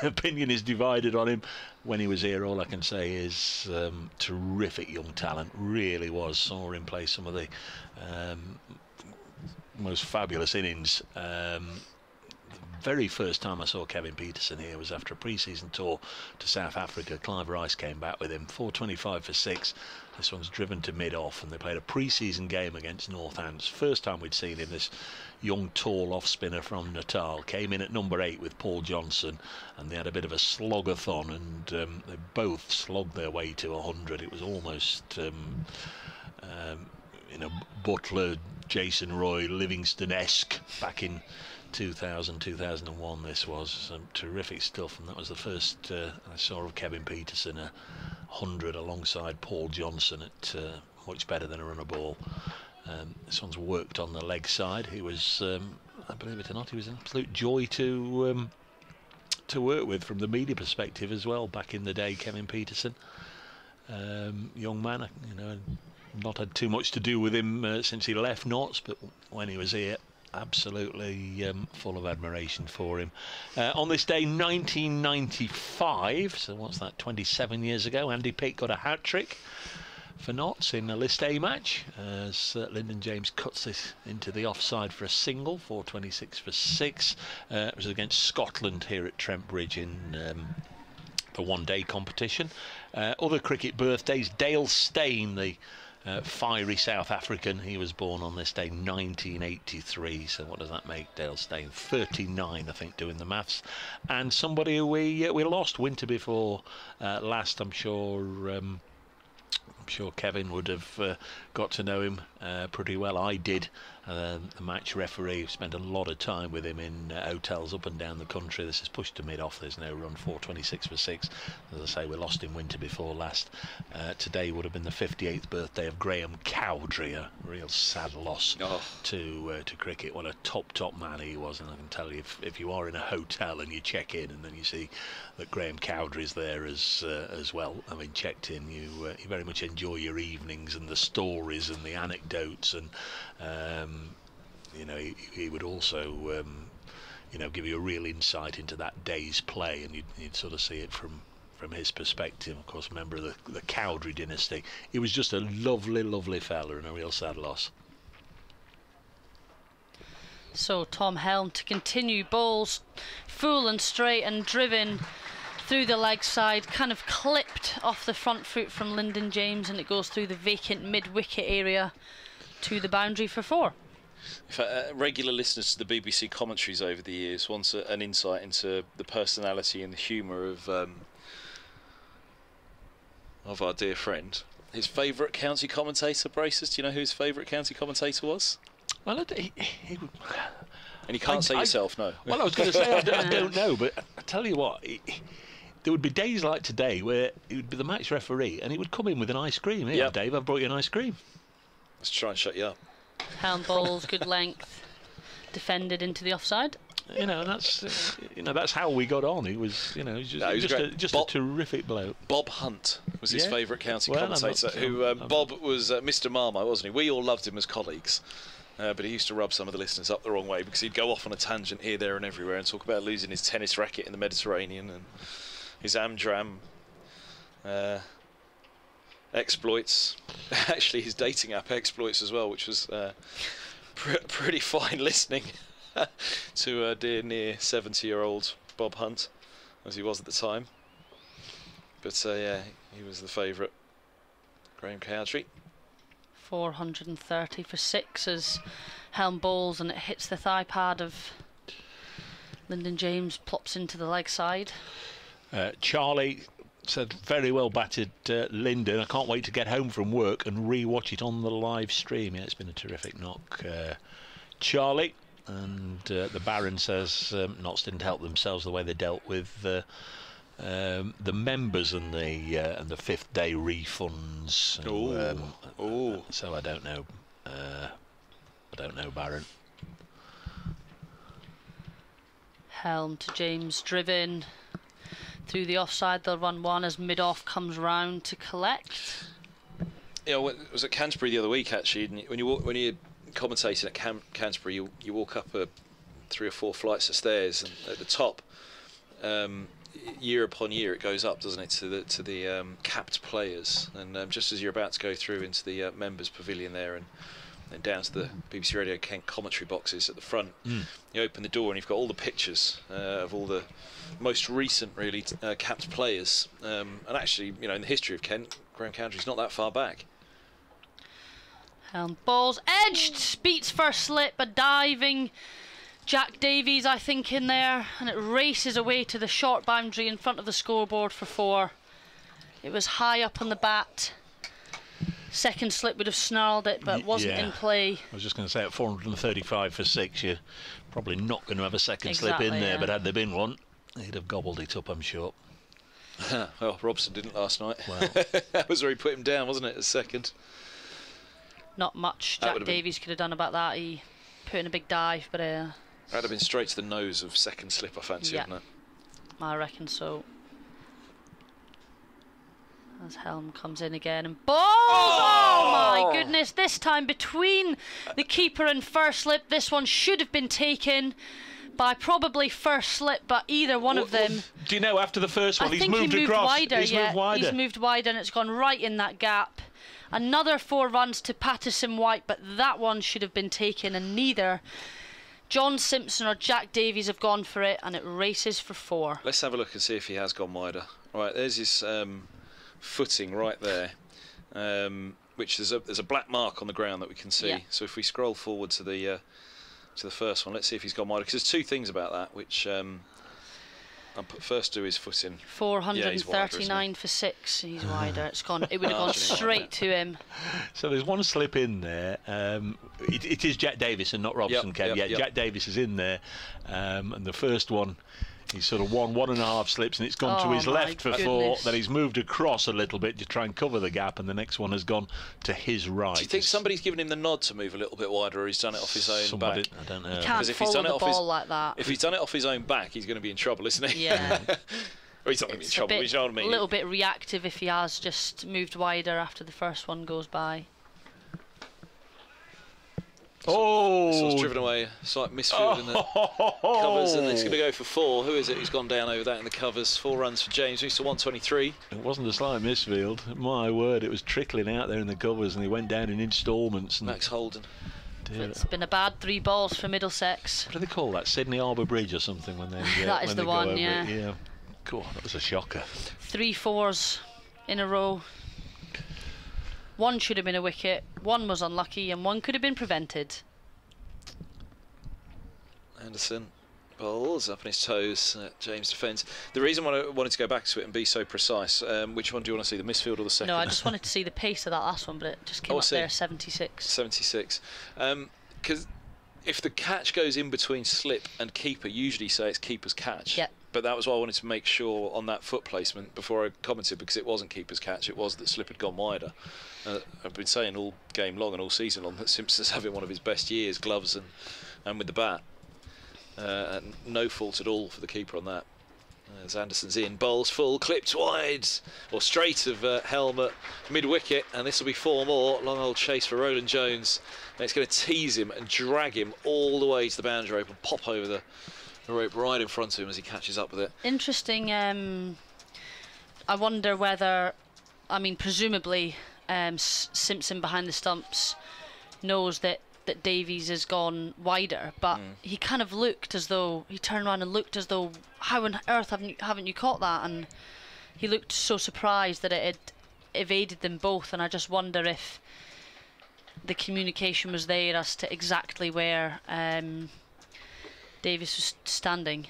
S5: opinion is divided on him. When he was here, all I can say is terrific young talent. Really was. Saw him play some of the most fabulous innings. Very first time I saw Kevin Peterson here was after a pre-season tour to South Africa. Clive Rice came back with him, 425 for 6. This one's driven to mid-off, and they played a pre-season game against Northants. First time we'd seen him, this young, tall off-spinner from Natal. Came in at number 8 with Paul Johnson, and they had a bit of a slog-a-thon, and they both slogged their way to 100. It was almost, Butler, Jason Roy, Livingston-esque back in 2000, 2001. This was some terrific stuff, and that was the first I saw of Kevin Peterson, 100 alongside Paul Johnson at much better than a runner ball. This one's worked on the leg side. He was, I believe it or not, he was an absolute joy to work with from the media perspective as well. Back in the day, Kevin Peterson, young man, not had too much to do with him since he left Notts, but when he was here, absolutely full of admiration for him. On this day, 1995, so what's that, 27 years ago, Andy Pitt got a hat-trick for Notts in a List A match as Lyndon James cuts this into the offside for a single, 426 for 6. It was against Scotland here at Trent Bridge in the one-day competition. Other cricket birthdays, Dale Steyn, the fiery South African. He was born on this day, 1983. So what does that make Dale Steyn? 39, I think, doing the maths. And somebody who we lost winter before last. I'm sure Kevin would have got to know him pretty well. I did. The match referee, spent a lot of time with him in hotels up and down the country. This is pushed to mid-off. There's no run, 426 for 6. As I say, we lost him winter before last. Today would have been the 58th birthday of Graham Cowdrey, a real sad loss to cricket. What a top man he was, and I can tell you, if you are in a hotel and you check in and then you see that Graham Cowdrey's there as well, I mean, checked in, you very much enjoy your evenings and the stories and the anecdotes, and he would also give you a real insight into that day's play, and you'd sort of see it from his perspective. Of course, member of the Cowdrey dynasty. He was just a lovely fella, and a real sad loss.
S6: So Tom Helm to continue, balls full and straight and driven through the leg side, kind of clipped off the front foot from Lyndon James, and it goes through the vacant mid-wicket area to the boundary for 4.
S7: In fact, regular listeners to the BBC commentaries over the years want an insight into the personality and the humour of our dear friend. His favourite county commentator, Braces, do you know who his favourite county commentator was?
S5: Well, he would...
S7: And you can't say yourself, no.
S5: Well, I was going to say, I don't know, but I tell you what, there would be days like today where he would be the match referee and he would come in with an ice cream. Here, Dave, I've brought you an ice cream.
S7: Let's try and shut you up.
S6: Helm balls, good length, defended into the offside.
S5: That's how we got on. He was, just a terrific bloke.
S7: Bob Hunt was his favourite county commentator. Bob was Mr. Marmite, wasn't he? We all loved him as colleagues. But he used to rub some of the listeners up the wrong way because he'd go off on a tangent here, there and everywhere and talk about losing his tennis racket in the Mediterranean and his Amdram exploits. Actually, his dating app exploits as well, which was pretty fine listening to dear near 70-year-old Bob Hunt, as he was at the time. But yeah, he was the favourite. Graham Cowdrey.
S6: 430 for 6 as Helm bowls, and it hits the thigh pad of Lyndon James, plops into the leg side.
S5: Charlie said, very well batted, Lyndon. I can't wait to get home from work and re-watch it on the live stream. Yeah, it's been a terrific knock, Charlie. And the Baron says Notts didn't help themselves the way they dealt with the members and the 5th day refunds. So I don't know. Baron.
S6: Helm to James, driven through the offside. They'll run one as mid-off comes round to collect.
S7: Yeah, well, it was at Canterbury the other week actually. When you're commentating at Canterbury, you walk up 3 or 4 flights of stairs, and at the top, year upon year it goes up, doesn't it, to the capped players, and just as you're about to go through into the members pavilion there and down to the BBC Radio Kent commentary boxes at the front, you open the door and you've got all the pictures of all the most recent really capped players, and actually, you know, in the history of Kent, Graham Cowdrey's not that far back.
S6: Helm balls edged, beats first slip, a diving Jack Davies, I think, in there, and it races away to the short boundary in front of the scoreboard for 4. It was high up on the bat. Second slip would have snarled it, but wasn't in play.
S5: I was just going to say, at 435 for 6, you're probably not going to have a second slip in there, but had there been one, he'd have gobbled it up, I'm sure.
S7: Well, Robson didn't last night.
S5: Well,
S7: that was where he put him down, wasn't it, a second?
S6: Not much Jack Davies could have done about that. He put in a big dive, but
S7: that'd have been straight to the nose of second slip, I fancy, wouldn't it?
S6: I reckon so. As Helm comes in again and balls! Oh my goodness, this time between the keeper and first slip. This one should have been taken by probably first slip, but either one of them.
S5: Do you know, after the first one,
S6: he's moved across. He's moved wider and it's gone right in that gap. Another 4 runs to Peterson White, but that one should have been taken, and neither John Simpson or Jack Davies have gone for it, and it races for 4.
S7: Let's have a look and see if he has gone wider. Right, there's his footing right there, which there's a black mark on the ground that we can see. So if we scroll forward to the first one, let's see if he's gone wider, because there's 2 things about that which I'll put first to his footing.
S6: 439 for 6. He's wider. It would have gone straight to him.
S5: So there's one slip in there. It is Jack Davies and not Robson. Yep. Jack Davies is in there, and the first one, he's sort of 1.5 slips, and it's gone to his left for 4. Then he's moved across a little bit to try and cover the gap, and the next one has gone to his right.
S7: Do you think somebody's given him the nod to move a little bit wider, or he's done it off his own back?
S5: I don't know.
S6: He can't follow the ball like that.
S7: If he's done it off his own back, he's going to be in trouble, isn't he?
S6: Yeah.
S7: Or he's not going to be in trouble, you know what I mean?
S6: A little bit reactive if he has just moved wider after the first one goes by.
S7: This one's driven away, slight misfield in the covers, and it's going to go for 4. Who is it who's gone down over that in the covers? 4 runs for James, who's to 123.
S5: It wasn't a slight misfield. My word, it was trickling out there in the covers, and he went down in instalments.
S7: Max Holden.
S6: It's been a bad 3 balls for Middlesex.
S5: What do they call that? Sydney Harbour Bridge or something when they
S6: that is the one, yeah.
S5: Yeah. Cool, that was a shocker.
S6: 3 4s in a row. 1 should have been a wicket, 1 was unlucky, and 1 could have been prevented.
S7: Anderson bowls up on his toes. James defends. The reason why I wanted to go back to it and be so precise, which one do you want to see, the misfield or the second?
S6: No, I just wanted to see the pace of that last one, but it just came up there, 76.
S7: 76. Because if the catch goes in between slip and keeper, usually say it's keeper's catch.
S6: Yep.
S7: But that was why I wanted to make sure on that foot placement before I commented, because it wasn't keeper's catch, it was that slip had gone wider. I've been saying all game long and all season long that Simpson's having one of his best years, gloves and with the bat. No fault at all for the keeper on that. As Anderson's in, bowls full, clipped wide, or straight of Helm mid-wicket, and this will be 4 more. Long old chase for Roland Jones, and it's going to tease him and drag him all the way to the boundary rope and pop over the rope right in front of him as he catches up with it.
S6: Interesting I wonder whether, I mean, presumably Simpson behind the stumps knows that Davies has gone wider, but he kind of looked as though, he turned around and looked as though, how on earth haven't you caught that? And he looked so surprised that it had evaded them both, and I just wonder if the communication was there as to exactly where Davies was standing.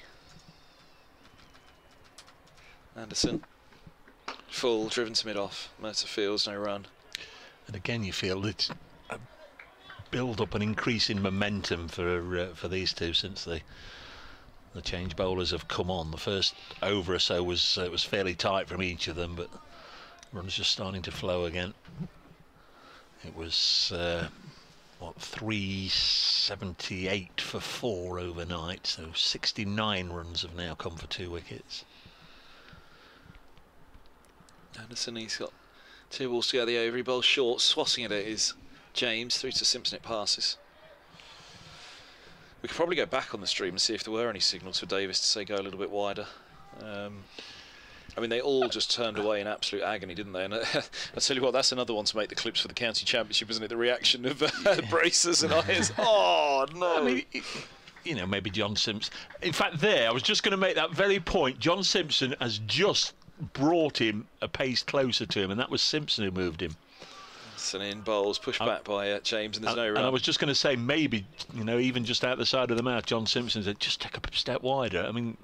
S7: Anderson, full, driven to mid-off, Mercer Fields, no run.
S5: And again, you feel it's a build-up and increase in momentum for these two since the change bowlers have come on. The first over or so was fairly tight from each of them, but runs just starting to flow again. It was 378 for 4 overnight, so 69 runs have now come for 2 wickets.
S7: Anderson, he's got 2 balls to go the over. He bowls short, swatting it is James, through to Simpson, it passes. We could probably go back on the stream and see if there were any signals for Davis to say go a little bit wider. I mean, they all just turned away in absolute agony, didn't they? And I tell you what, that's another one to make the clips for the county championship, isn't it? The reaction of bracers and irons. Oh no!
S5: I mean, you know, maybe John Simpson. In fact, I was just going to make that very point. John Simpson has just brought him a pace closer to him, and that was Simpson who moved him.
S7: And in bowls, pushed back by James, and there's no run.
S5: And I was just going to say, maybe, you know, even just out the side of the mouth, John Simpson said, just take a step wider. I mean,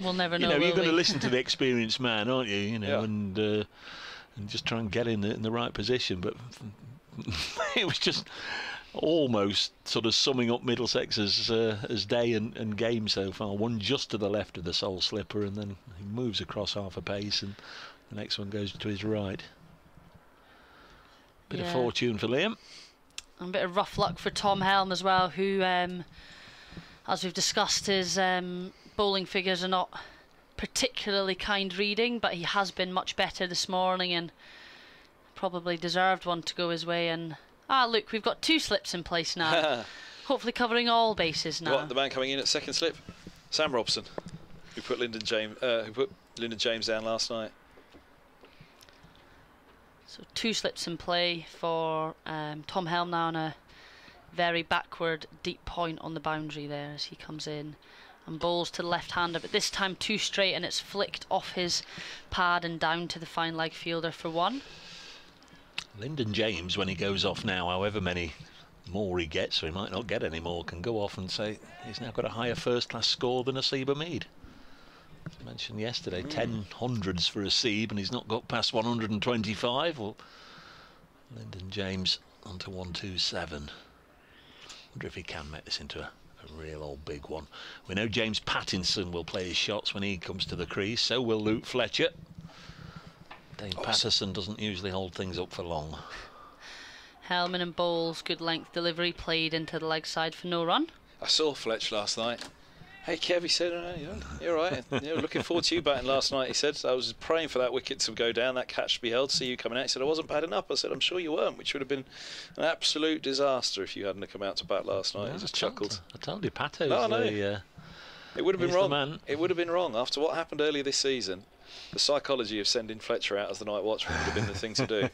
S6: we'll never know.
S5: You know, you're going
S6: we?
S5: to listen to the experienced man, aren't you? You know,
S7: yeah.
S5: and just try and get in the right position. But it was just almost sort of summing up Middlesex's day and game so far. One just to the left of the sole slipper, and then he moves across half a pace, and the next one goes to his right. Bit of fortune for Liam.
S6: And a bit of rough luck for Tom Helm as well, who, as we've discussed, his bowling figures are not particularly kind reading, but he has been much better this morning and probably deserved one to go his way. And look, we've got 2 slips in place now, hopefully covering all bases now.
S7: What, the man coming in at second slip? Sam Robson, who put Lyndon James down last night.
S6: So 2 slips in play for Tom Helm now on a very backward deep point on the boundary there as he comes in and bowls to the left-hander, but this time 2 straight, and it's flicked off his pad and down to the fine leg fielder for 1.
S5: Lyndon James, when he goes off now, however many more he gets, or he might not get any more, can go off and say he's now got a higher first-class score than Asiba Mead. I mentioned yesterday, 10 hundreds for Asiba, and he's not got past 125. Well, Lyndon James onto 127. Wonder if he can make this into a real old big one. We know James Pattinson will play his shots when he comes to the crease, so will Luke Fletcher. Dave Patterson doesn't usually hold things up for long.
S6: Hellman and Bowles, good length delivery, played into the leg side for no run.
S7: I saw Fletch last night. Hey Kev, he said, you're right. Looking forward to you batting last night. He said, I was praying for that wicket to go down, that catch to be held, see you coming out. He said, I wasn't batting up. I said, I'm sure you weren't, which would have been an absolute disaster if you hadn't come out to bat last night.
S5: Yeah,
S7: he just chuckled.
S5: I told you, Pato.
S7: No, I know. It would have been wrong. It would have been wrong after what happened earlier this season. The psychology of sending Fletcher out as the night watchman would have been the thing to do.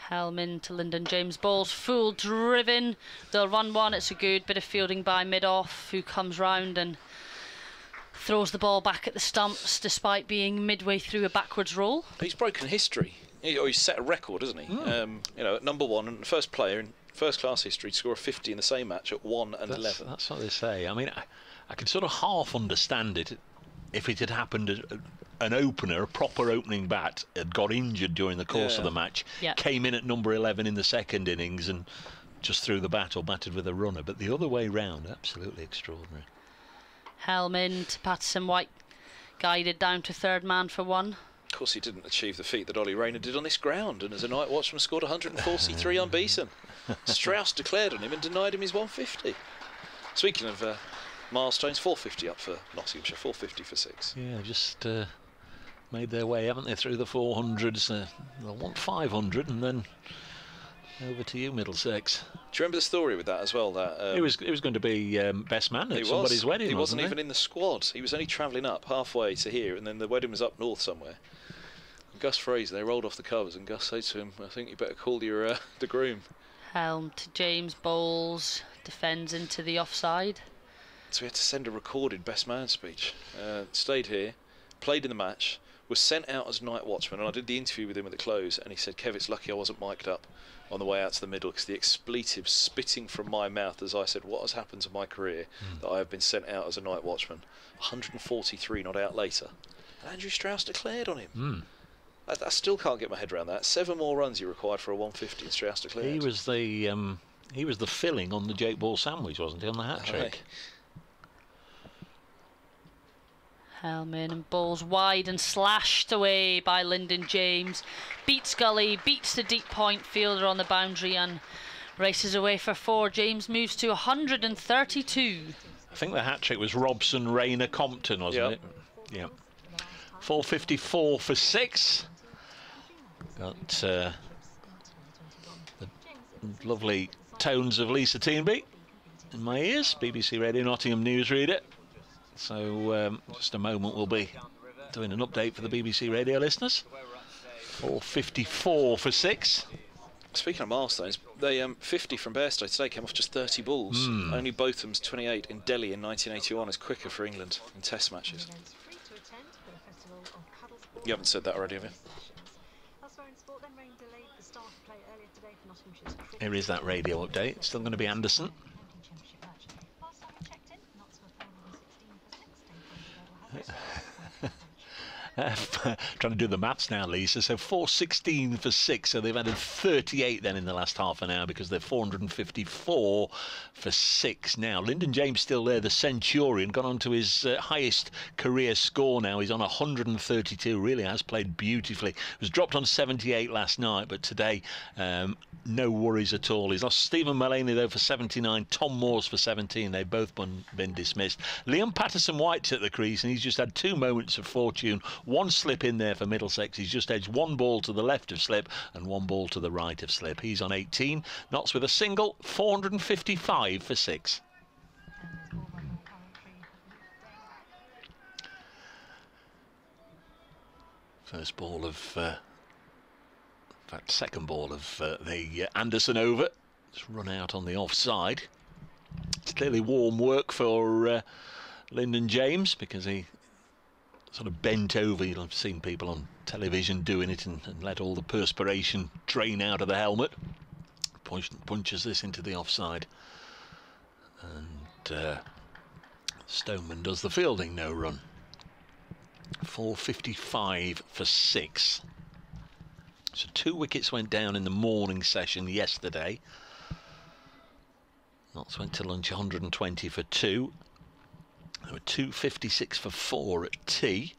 S6: Hellman to Lyndon James. Ball's full driven. They'll run 1. It's a good bit of fielding by mid-off, who comes round and throws the ball back at the stumps despite being midway through a backwards roll.
S7: He's broken history. He's set a record, hasn't he? At number 1 and the first player in first-class history to score a 50 in the same match at 1 and 11.
S5: That's what they say. I mean, I could sort of half understand it if it had happened. An opener, a proper opening bat, had got injured during the course of the match, came in at number 11 in the second innings and just threw the bat or batted with a runner. But the other way round, absolutely extraordinary.
S6: Hellman to Patterson, White guided down to third man for 1.
S7: Of course, he didn't achieve the feat that Ollie Rayner did on this ground, and as a night watchman scored 143 unbeaten. Strauss declared on him and denied him his 150. Speaking of milestones, 450 up for Nottinghamshire, 450 for 6.
S5: Yeah, just made their way, haven't they, through the 400s. They'll want 500, and then Over to you, Middlesex.
S7: Do you remember the story with that as well? That
S5: it was going to be best man at somebody's wedding.
S7: He wasn't
S5: he?
S7: even in the squad. He was only travelling up halfway to here, and then the wedding was up north somewhere. And Gus Fraser, they rolled off the covers, and Gus said to him, "I think you better call your the groom."
S6: Helm to James Bowles, defends into the offside.
S7: So we had to send a recorded best man speech. Stayed here, played in the match, was sent out as night watchman, and I did the interview with him at the close, and he said, "Kev, it's lucky I wasn't mic'd up on the way out to the middle, because the expletives spitting from my mouth as I said what has happened to my career, that I have been sent out as a night watchman." 143 not out later, and Andrew Strauss declared on him. I still can't get my head around that. 7 more runs he required for a 150, and Strauss declared.
S5: He was the filling on the Jake Ball sandwich, wasn't he, on the hat trick?
S6: Hellman and Bowles wide and slashed away by Lyndon James. Beats Gully, beats the deep point fielder on the boundary and races away for 4. James moves to 132.
S5: I think the hat trick was Robson, Rayner, Compton, wasn't it? Yeah. 454 for 6. Got the lovely tones of Lisa Teenby in my ears. BBC Radio Nottingham newsreader. So just a moment we'll be doing an update for the BBC Radio listeners. 454 for 6.
S7: Speaking of milestones, they 50 from Bairstow today came off just 30 balls. Only Botham's 28 in Delhi in 1981 is quicker for England in Test matches. You haven't said that already, have you?
S5: Here is that radio update. It's still going to be Anderson. Trying to do the maths now, Lisa. So 416 for 6. So they've added 38 then in the last half an hour, because they're 454 for 6 now. Lyndon James still there, the Centurion, gone on to his highest career score now. He's on 132. Really has played beautifully. Was dropped on 78 last night, but today no worries at all. He's lost Stephen Mullaney though for 79, Tom Moores for 17. They've both been dismissed. Liam Patterson-White's at the crease, and he's just had 2 moments of fortune. 1 slip in there for Middlesex. He's just edged 1 ball to the left of slip and 1 ball to the right of slip. He's on 18. Notts with a single. 455 for 6. First ball of, in fact, second ball of the Anderson over. It's run out on the offside. It's clearly warm work for Lyndon James, because he sort of bent over. You'll have seen people on television doing it, and let all the perspiration drain out of the helmet. Punches this into the offside, and Stoneman does the fielding, no run. 455 for 6. So 2 wickets went down in the morning session yesterday. Notts went to lunch 120 for 2. There were 256 for 4 at tea.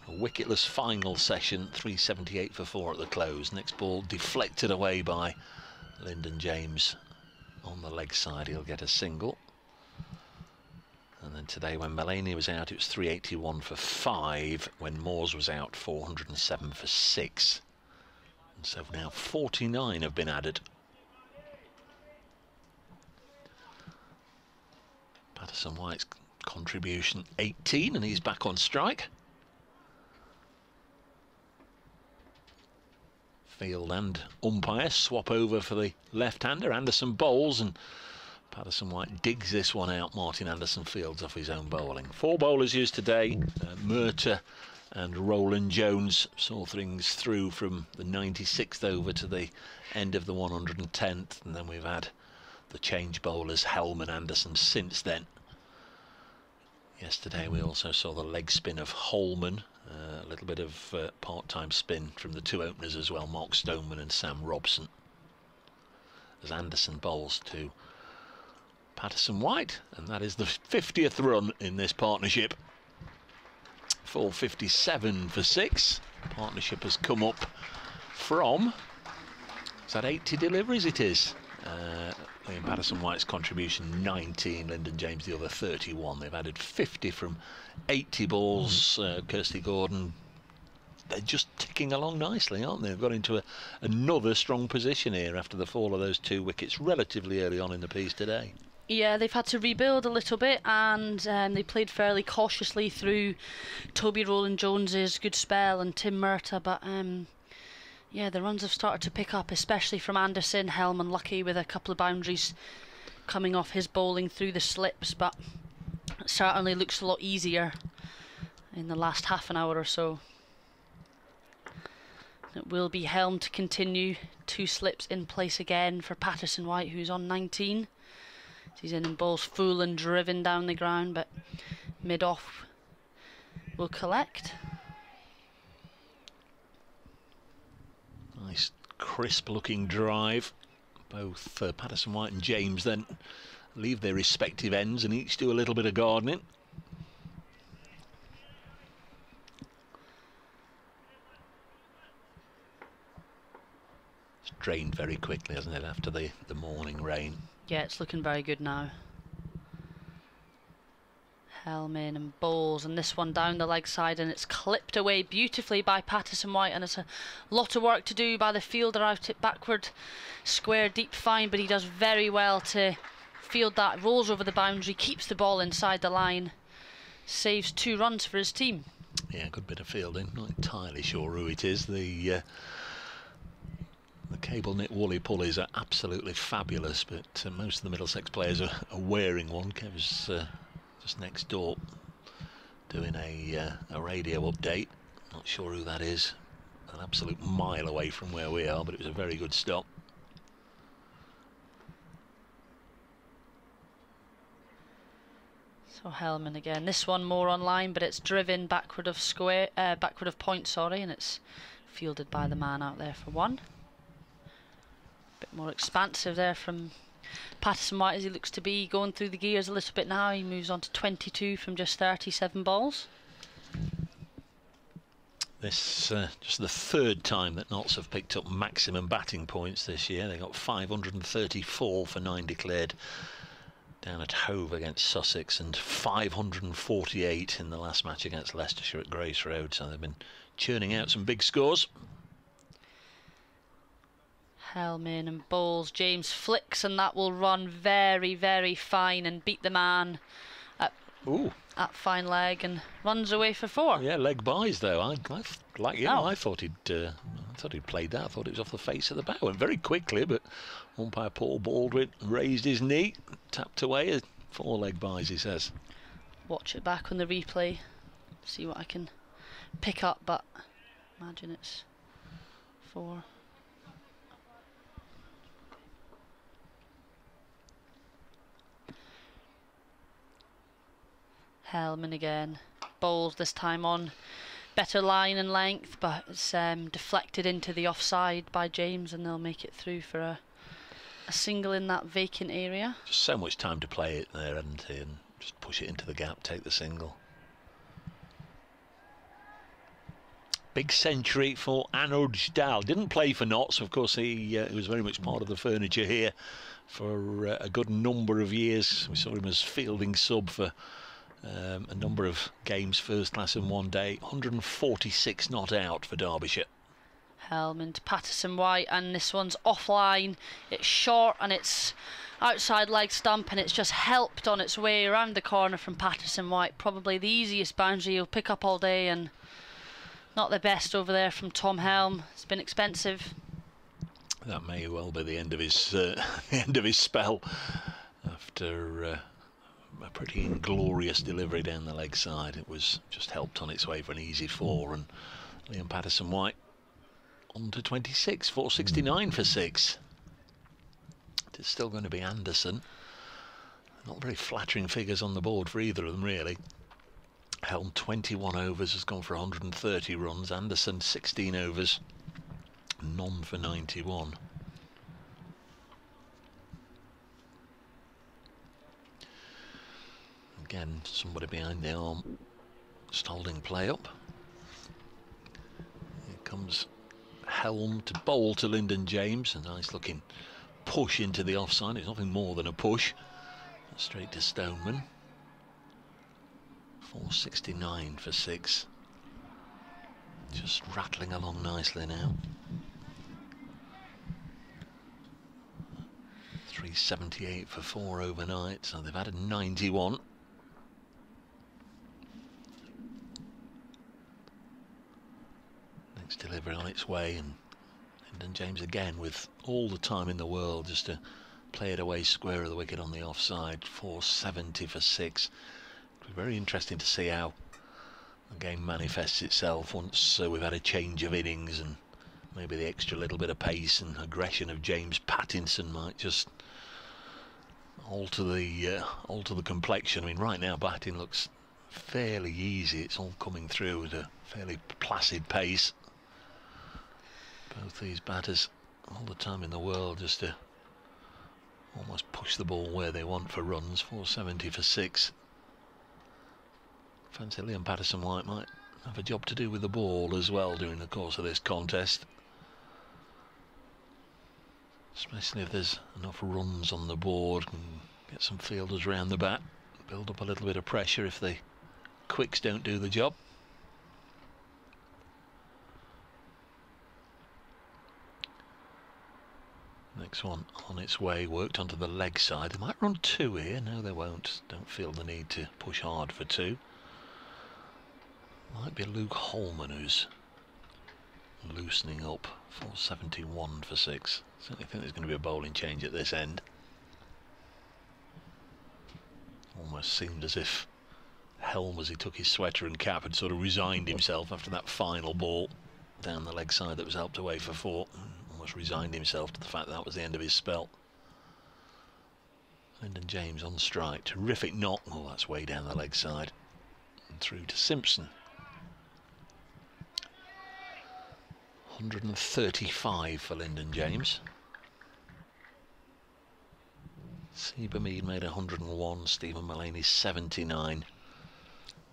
S5: A wicketless final session, 378 for 4 at the close. Next ball deflected away by Lyndon James on the leg side. He'll get a single. And then today, when Mullaney was out, it was 381 for 5. When Moores was out, 407 for 6. And so now 49 have been added. Patterson-White's contribution 18, and he's back on strike. Field and umpire swap over for the left-hander. Anderson bowls, and Patterson-White digs this one out. Martin Anderson fields off his own bowling. 4 bowlers used today. Murtagh and Roland Jones saw things through from the 96th over to the end of the 110th, and then we've had the change bowlers Helm and Anderson since then. Yesterday we also saw the leg spin of Holman, a little bit of part-time spin from the 2 openers as well, Mark Stoneman and Sam Robson, as Anderson bowls to Patterson-White, and that is the 50th run in this partnership. 457 for 6. Partnership has come up from, is that 80 deliveries? It is. Liam Patterson-White's contribution 19, Lyndon James the other 31. They've added 50 from 80 balls. Kirsty Gordon they're just ticking along nicely, aren't they? They've got into another strong position here after the fall of those 2 wickets relatively early on in the piece today.
S6: Yeah, they've had to rebuild a little bit, and they played fairly cautiously through Toby Roland Jones's good spell and Tim Murtagh, but yeah, the runs have started to pick up, especially from Anderson. Helm unlucky with a couple of boundaries coming off his bowling through the slips, but it certainly looks a lot easier in the last half an hour or so. It will be Helm to continue. 2 slips in place again for Peterson White, who's on 19. He's in and bowls full and driven down the ground, but mid-off will collect.
S5: Nice crisp looking drive. Both Peterson White and James then leave their respective ends and each do a little bit of gardening. It's drained very quickly, hasn't it, after the morning rain?
S6: Yeah, it's looking very good now. Helm in and bowls, and this one down the leg side, and it's clipped away beautifully by Peterson White, and it's a lot of work to do by the fielder out it backward, square deep fine, but he does very well to field that, rolls over the boundary, keeps the ball inside the line, saves 2 runs for his team.
S5: Yeah, good bit of fielding. Not entirely sure who it is. The cable knit woolly pulleys are absolutely fabulous, but most of the Middlesex players are wearing one. Kev's just next door doing a radio update. Not sure who that is. An absolute mile away from where we are, but it was a very good stop.
S6: So Hellman again. This one more online, but it's driven backward of point, sorry, and it's fielded by the man out there for 1. Bit more expansive there from Peterson White as he looks to be going through the gears a little bit now. He moves on to 22 from just 37 balls.
S5: This just the 3rd time that Notts have picked up maximum batting points this year. They got 534 for 9 declared down at Hove against Sussex, and 548 in the last match against Leicestershire at Grace Road. So they've been churning out some big scores.
S6: Helm in and bowls. James flicks, and that will run very, very fine and beat the man at fine leg and runs away for 4.
S5: Yeah, leg buys though. I like you.
S6: Oh.
S5: I thought he'd played that. I thought it was off the face of the bat. Went very quickly, but umpire Paul Baldwin raised his knee, tapped away. 4 leg buys, he says.
S6: Watch it back on the replay, see what I can pick up, but imagine it's 4. Hellman again, bowls this time on better line and length, but it's deflected into the offside by James, and they'll make it through for a single in that vacant area.
S5: Just so much time to play it there, hadn't he? And just push it into the gap, take the single. Big century for Anuj Dal. Didn't play for Notts, of course. He was very much part of the furniture here for a good number of years. We saw him as fielding sub for a number of games, first class in one day. 146 not out for Derbyshire.
S6: Hellman to Peterson White, and this one's offline. It's short and it's outside leg stump, and it's just helped on its way around the corner from Peterson White. Probably the easiest boundary he'll pick up all day, and not the best over there from Tom Helm. It's been expensive.
S5: That may well be the end of his the end of his spell after a pretty inglorious delivery down the leg side. It was just helped on its way for an easy 4, and Liam Peterson White on to 26, 469 for 6. It's still going to be Anderson. Not very flattering figures on the board for either of them, really. Helm 21 overs, has gone for 130 runs. Anderson 16 overs, none for 91. Again, somebody behind the arm, just holding play up. Here comes Helm to bowl to Lyndon James. A nice looking push into the offside. It's nothing more than a push. Straight to Stoneman. 469 for 6. Just rattling along nicely now. 378 for 4 overnight, so they've had a 91. Next delivery on its way, and Lyndon James again with all the time in the world just to play it away square of the wicket on the offside. 470 for 6. It'll be very interesting to see how the game manifests itself once we've had a change of innings, and maybe the extra little bit of pace and aggression of James Pattinson might just alter the complexion. I mean, right now batting looks fairly easy. It's all coming through at a fairly placid pace. Both these batters all the time in the world just to almost push the ball where they want for runs. 470 for 6. Fancy Liam Patterson-White might have a job to do with the ball as well during the course of this contest, especially if there's enough runs on the board and get some fielders round the bat, build up a little bit of pressure if the quicks don't do the job. Next one on its way, worked onto the leg side. They might run 2 here. No, they won't. Don't feel the need to push hard for 2. Might be Luke Holman who's loosening up. 471 for 6. Certainly think there's going to be a bowling change at this end. Almost seemed as if Helm, as he took his sweater and cap, had sort of resigned himself after that final ball down the leg side that was helped away for 4. Almost resigned himself to the fact that was the end of his spell. Lyndon James on strike. Terrific knock. Oh, that's way down the leg side. And through to Simpson. 135 for Lyndon James. Seba Mead made 101, Stephen Mullaney 79.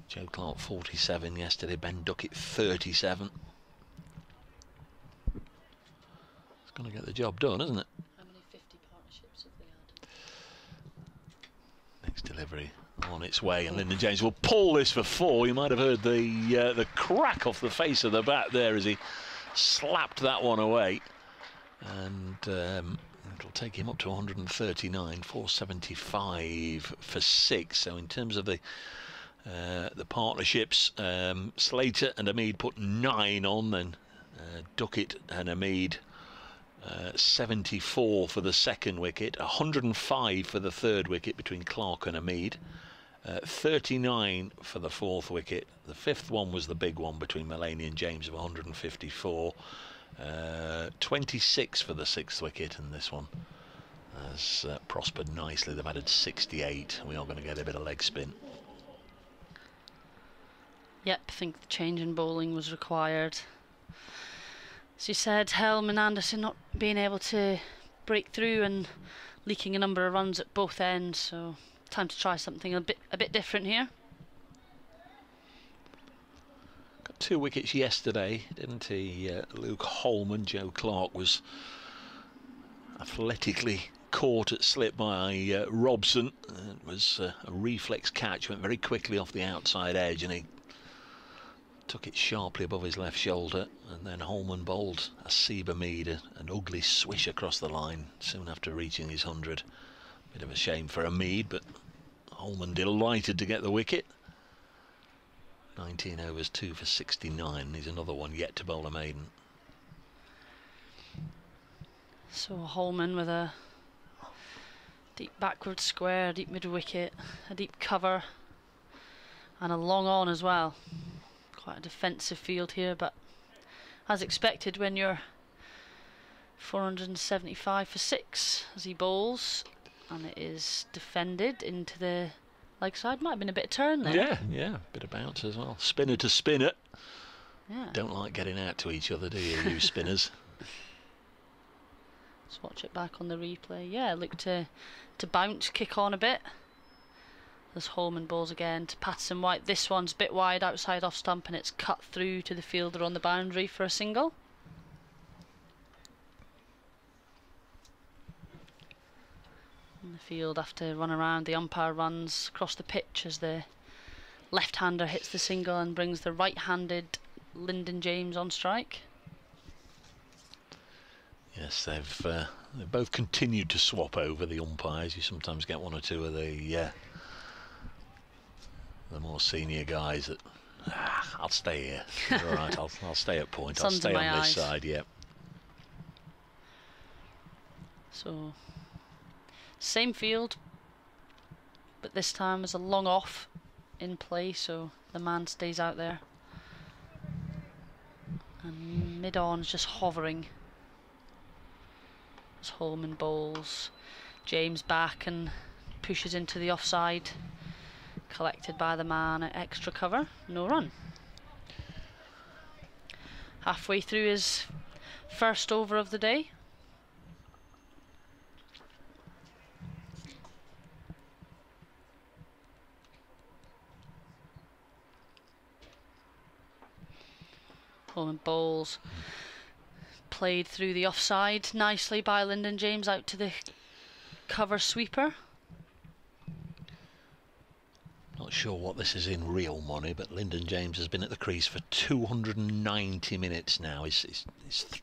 S5: Joe Clarke 47 yesterday, Ben Duckett 37. It's going to get the job done, isn't it?
S6: How many 50 partnerships have they had?
S5: Next delivery on its way, and Lyndon James will pull this for 4. You might have heard the crack off the face of the bat there as he slapped that one away, and it'll take him up to 139. 475 for 6. So in terms of the partnerships, Slater and Hamid put 9 on, then Duckett and Hamid 74 for the second wicket, 105 for the third wicket between Clarke and Hamid, 39 for the fourth wicket. The fifth one was the big one between Mullaney and James of 154. 26 for the sixth wicket, and this one has prospered nicely. They've added 68. We are going to get a bit of leg spin.
S6: Yep, I think the change in bowling was required. As you said, Helm and Anderson not being able to break through and leaking a number of runs at both ends, so time to try something a bit different here.
S5: Got 2 wickets yesterday, didn't he? Luke Holman. Joe Clarke was athletically caught at slip by Robson. It was a reflex catch, went very quickly off the outside edge, and he took it sharply above his left shoulder, and then Holman bowled a Seba Mead, an ugly swish across the line soon after reaching his 100. Bit of a shame for a Mead, but Holman delighted to get the wicket. 19 overs, 2 for 69. He's another one yet to bowl a maiden.
S6: So Holman with a deep backward square, deep mid wicket, a deep cover, and a long on as well. Quite a defensive field here, but as expected when you're 475 for 6 as he bowls, and it is defended into the leg side. Might have been a bit of turn there.
S5: Yeah, bit of bounce as well. Spinner to spinner.
S6: Yeah.
S5: Don't like getting out to each other, do you spinners?
S6: Let's watch it back on the replay. Yeah, look to bounce, kick on a bit. As Holman bowls again to Patterson-White. This one's a bit wide outside off stump, and it's cut through to the fielder on the boundary for a single. And the field have to run around. The umpire runs across the pitch as the left-hander hits the single and brings the right-handed Lyndon James on strike.
S5: Yes, they've both continued to swap over the umpires. You sometimes get one or two of the more senior guys that I'll stay here. All right, I'll stay at point. I'll stay on this side. Yeah.
S6: So same field, but this time there's a long off in play, so the man stays out there. And mid-on is just hovering. As Holman bowls, James back and pushes into the offside. Collected by the man at extra cover, no run. Halfway through his first over of the day. Holman bowls, played through the offside nicely by Lyndon James out to the cover sweeper.
S5: Not sure what this is in real money, but Lyndon James has been at the crease for 290 minutes now. It's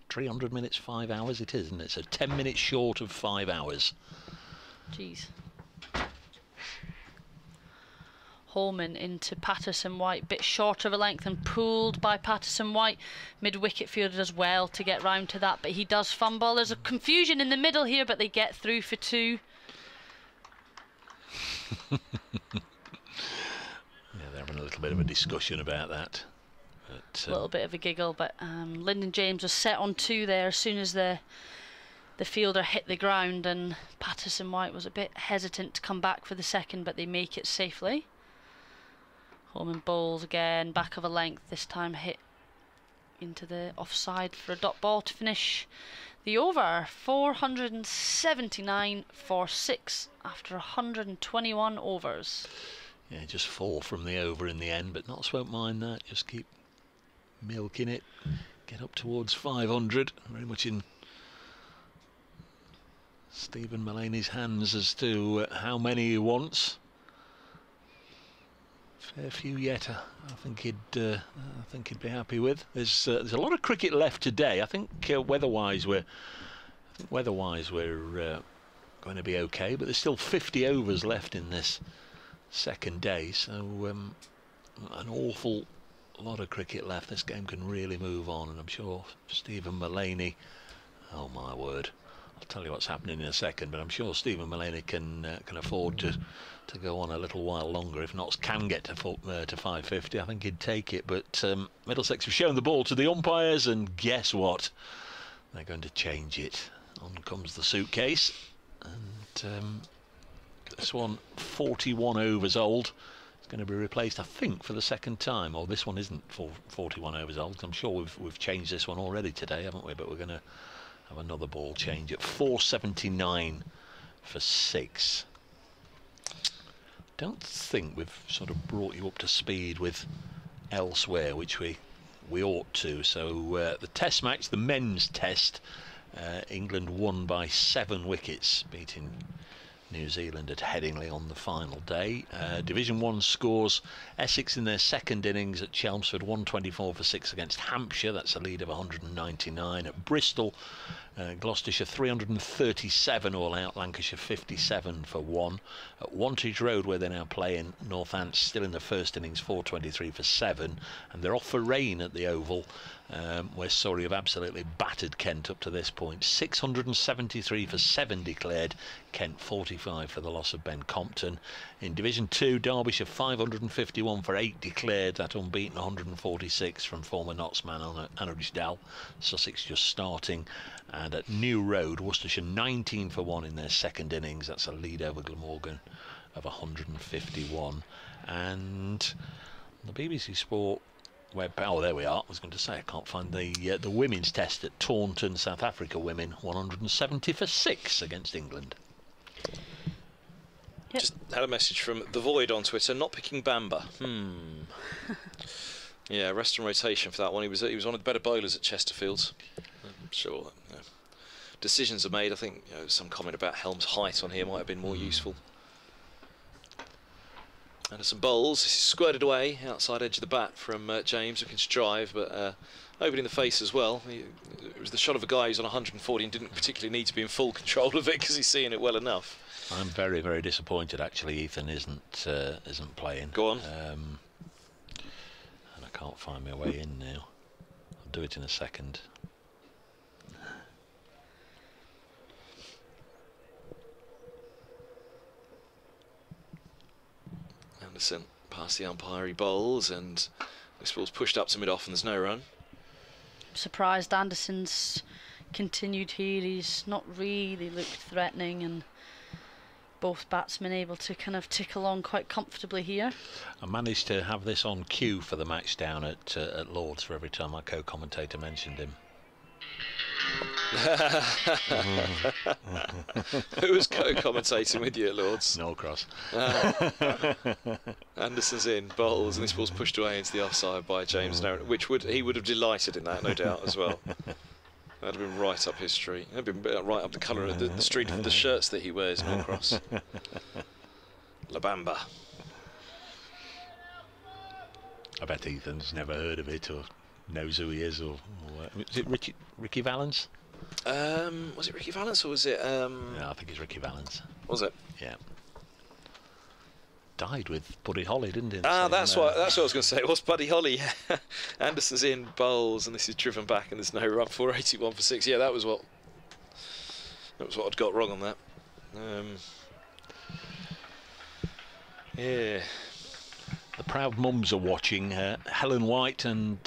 S5: 300 minutes, 5 hours it is, isn't it? So 10 minutes short of 5 hours.
S6: Jeez. Holman into Patterson White, bit short of a length and pulled by Patterson White. Mid-wicket fielder does well to get round to that, but he does fumble. There's a confusion in the middle here, but they get through for 2.
S5: Yeah, they're having a little bit of a discussion about that. But,
S6: a little bit of a giggle, but Lyndon James was set on 2 there as soon as the fielder hit the ground, and Patterson White was a bit hesitant to come back for the second, but they make it safely. Holman bowls again, back of a length, this time hit into the offside for a dot ball to finish the over. 479 for 6 after 121 overs.
S5: Yeah, just 4 from the over in the end, but Notts won't mind that. Just keep milking it, get up towards 500. Very much in Stephen Mullaney's hands as to how many he wants. Fair few yet, I think he'd be happy with. There's a lot of cricket left today. I think weather-wise we're going to be okay, but there's still 50 overs left in this second day, so an awful lot of cricket left. This game can really move on, and I'm sure Stephen Mullaney, oh my word, I'll tell you what's happening in a second, but I'm sure Stephen Mullaney can afford to go on a little while longer. If Notts can get to 550, I think he'd take it. But Middlesex have shown the ball to the umpires, and guess what? They're going to change it. On comes the suitcase, and this one, 41 overs old, is going to be replaced, I think, for the second time. Or this one isn't 41 overs old. I'm sure we've changed this one already today, haven't we? But we're going to have another ball change at 479 for 6. Don't think we've sort of brought you up to speed with elsewhere, which we ought to. So the test match, the men's test, England won by 7 wickets, beating New Zealand at Headingley on the final day. Division 1 scores: Essex in their second innings at Chelmsford, 124 for 6 against Hampshire. That's a lead of 199. At Bristol, Gloucestershire 337 all out, Lancashire 57 for 1. At Wantage Road, where they're now playing, Northants still in the first innings, 423 for 7, and they're off for rain at the Oval, where Surrey have absolutely battered Kent up to this point. 673 for 7 declared, Kent 45 for the loss of Ben Compton. In Division 2, Derbyshire 551 for 8 declared, that unbeaten 146 from former Notts man Anna Dal. Sussex just starting. And at New Road, Worcestershire 19 for 1 in their second innings, that's a lead over Glamorgan of 151. And the BBC Sport web, oh there we are, I was going to say I can't find the women's test at Taunton, South Africa women, 170 for 6 against England.
S6: Yep.
S7: Just had a message from The Void on Twitter, not picking Bamba. Yeah, rest and rotation for that one. He was one of the better bowlers at Chesterfield. I'm sure decisions are made. I think some comment about Helm's height on here might have been more useful. Anderson bowls. This is squirted away outside edge of the bat from James, looking to drive, but opening the face as well. It was the shot of a guy who's on 140 and didn't particularly need to be in full control of it because he's seeing it well enough.
S5: I'm very, very disappointed actually. Ethan isn't playing.
S7: Go on.
S5: And I can't find my way in now. I'll do it in a second.
S7: Anderson past the umpire, he bowls, and this ball's pushed up to mid-off and there's no run.
S6: I'm surprised Anderson's continued here. He's not really looked threatening, and both batsmen able to kind of tick along quite comfortably here.
S5: I managed to have this on cue for the match down at Lord's for every time my co-commentator mentioned him.
S7: Who was co-commentating with you at Lord's?
S5: Norcross.
S7: Anderson's in, bowls, and this ball's pushed away into the offside by James Narron, which he would have delighted in that, no doubt, as well. That'd have been right up his street. That'd been right up the colour of the street of the shirts that he wears, Norcross. La Bamba.
S5: I bet Ethan's never heard of it or knows who he is, or is it Ricky Valance?
S7: Was it Ricky Valance or was it?
S5: Yeah, I think it's Ricky Valance.
S7: Was it?
S5: Yeah. Died with Buddy Holly, didn't he?
S7: That's what I was going to say. It was Buddy Holly. Anderson's in, bowls, and this is driven back, and there's no run. 481 for 6. Yeah, that was what I'd got wrong on that. Yeah.
S5: The proud mums are watching. Helen White and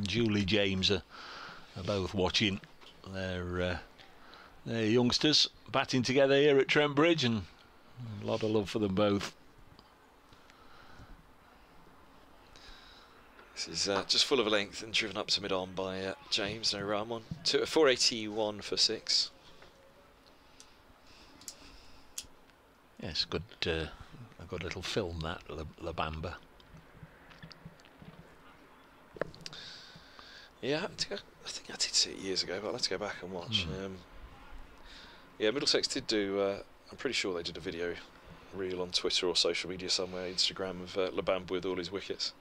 S5: Julie James are both watching. They're youngsters batting together here at Trent Bridge, and a lot of love for them both.
S7: This is just full of length and driven up to mid-on by James. No run on. 481 for 6.
S5: Yes, good. A good little film, that La Bamba.
S7: Yeah, I think I did see it years ago, but I'll have to go back and watch. Yeah, Middlesex did do. I'm pretty sure they did a video reel on Twitter or social media somewhere, Instagram, of La Bamba with all his wickets.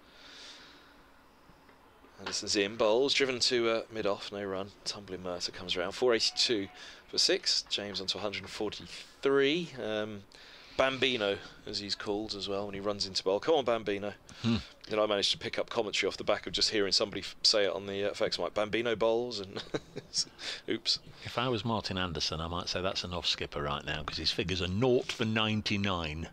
S7: Anderson's in, bowls, driven to mid-off, no run. Tumbling Murtagh comes around. 482 for 6. James onto 143. Bambino, as he's called as well when he runs into bowl. Come on, Bambino. Then I managed to pick up commentary off the back of just hearing somebody say it on the FX mic. Bambino bowls, and oops.
S5: If I was Martin Anderson, I might say that's an off-skipper right now, because his figures are 0 for 99.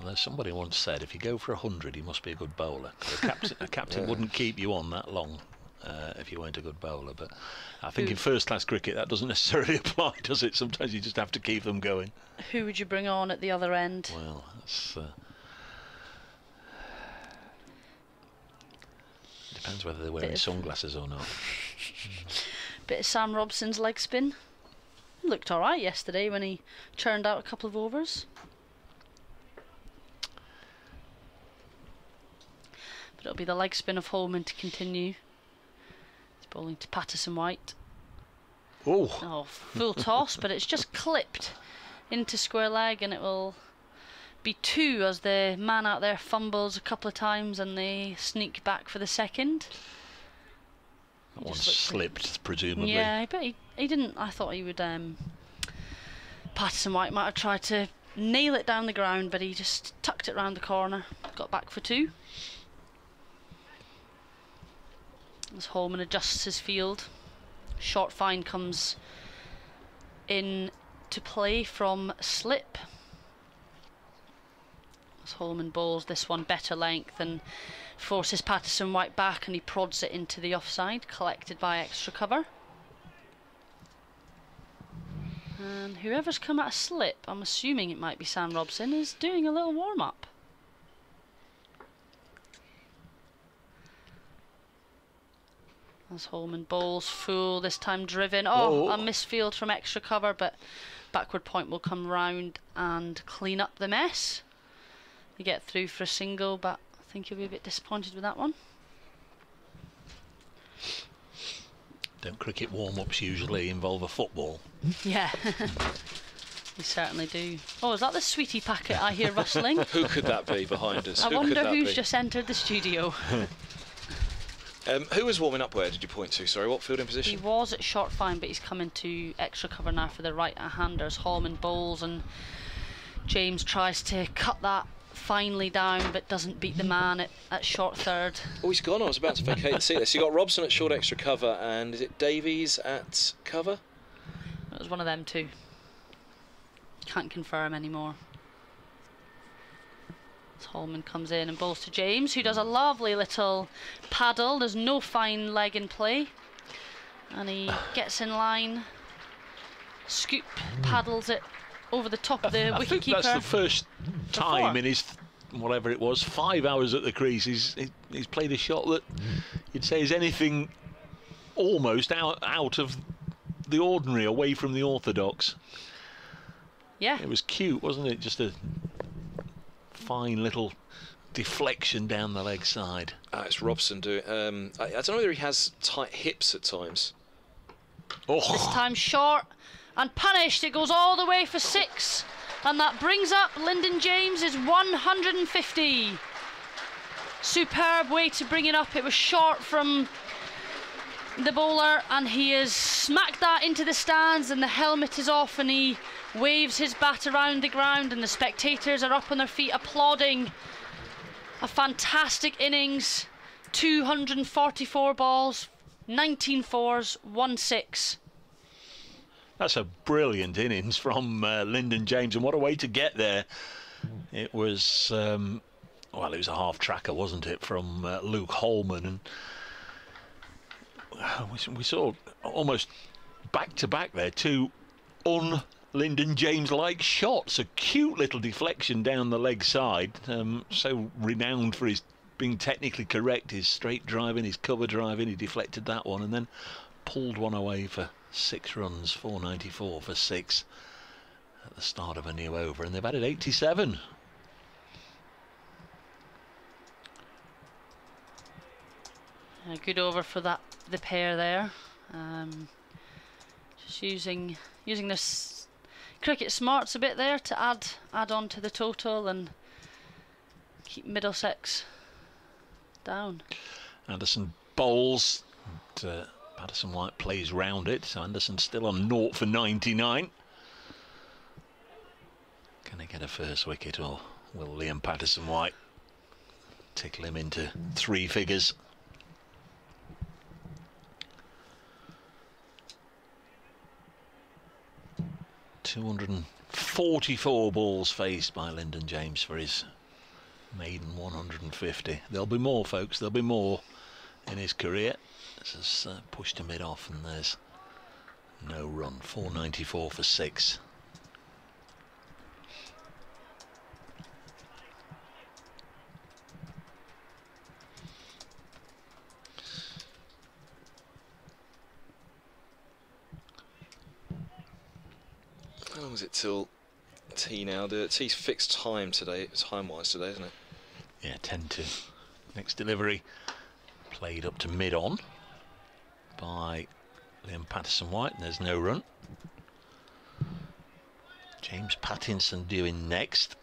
S5: Although somebody once said if you go for 100, you must be a good bowler. A captain wouldn't keep you on that long if you weren't a good bowler. But I think in first-class cricket that doesn't necessarily apply, does it? Sometimes you just have to keep them going.
S6: Who would you bring on at the other end?
S5: Well, that's depends whether they're wearing sunglasses or not.
S6: Bit of Sam Robson's leg spin. Looked all right yesterday when he churned out a couple of overs. But it'll be the leg spin of Holman to continue. He's bowling to Peterson White. Oh, full toss, but it's just clipped into square leg, and it will be 2 as the man out there fumbles a couple of times and they sneak back for the second.
S5: That one slipped, presumably.
S6: Yeah, but he didn't. I thought he would. Peterson White might have tried to nail it down the ground, but he just tucked it round the corner. Got back for 2. As Holman adjusts his field, short fine comes in to play from slip. As Holman bowls this one better length and forces Peterson White back, and he prods it into the offside, collected by extra cover. And whoever's come at a slip, I'm assuming it might be Sam Robson, is doing a little warm-up. As Holman bowls full, this time driven. Oh, a misfield from extra cover, but backward point will come round and clean up the mess. You get through for a single, but I think you'll be a bit disappointed with that one.
S5: Don't cricket warm-ups usually involve a football?
S6: Yeah. They certainly do. Oh, is that the sweetie packet I hear rustling?
S7: Who could that be behind us?
S6: I wonder who's just entered the studio.
S7: Who was warming up where, did you point to? Sorry, what fielding position?
S6: He was at short fine, but he's come into extra cover now for the right-handers. Hallman bowls and James tries to cut that finely down, but doesn't beat the man at short third.
S7: Oh, he's gone. I was about to vacate the seat there. So you got Robson at short extra cover, and is it Davies at cover?
S6: It was one of them two. Can't confirm anymore. Hallman comes in and bowls to James, who does a lovely little paddle. There's no fine leg in play. And he gets in line, scoop, paddles it over the top of the wicketkeeper.
S5: I think that's the first time in his, whatever it was, 5 hours at the crease, he's played a shot that you'd say is anything almost out of the ordinary, away from the orthodox.
S6: Yeah.
S5: It was cute, wasn't it? Just a fine little deflection down the leg side.
S7: It's Robson doing. I don't know whether he has tight hips at times.
S5: Oh.
S6: This time short and punished. It goes all the way for 6, and that brings up Lyndon James's 150. Superb way to bring it up. It was short from the bowler, and he has smacked that into the stands, and the helmet is off, and he waves his bat around the ground, and the spectators are up on their feet applauding. A fantastic innings. 244 balls, 19 fours, 1 6.
S5: That's a brilliant innings from Lyndon James, and what a way to get there. It was well, it was a half tracker, wasn't it, from Luke Hallman, and we saw almost back to back there, two Lyndon James-like shots. A cute little deflection down the leg side, so renowned for his being technically correct, his straight driving, his cover driving. He deflected that one and then pulled one away for 6 runs, 494 for 6 at the start of a new over, and they've added 87.
S6: A good over for the pair there. Just using their cricket smarts a bit there to add on to the total and keep Middlesex down.
S5: Anderson bowls, and Patterson White plays round it, so Anderson's still on 0 for 99. Can he get a first wicket, or will Liam Patterson White tickle him into 3 figures? ...244 balls faced by Lyndon James for his maiden 150. There'll be more, folks, there'll be more in his career. This has pushed to mid-off, and there's no run. 494 for 6.
S7: How long is it till tea now? The tea's fixed time today, time-wise today, isn't it?
S5: Yeah, 10-2. Next delivery played up to mid-on by Liam Patterson White, and there's no run. James Pattinson doing next,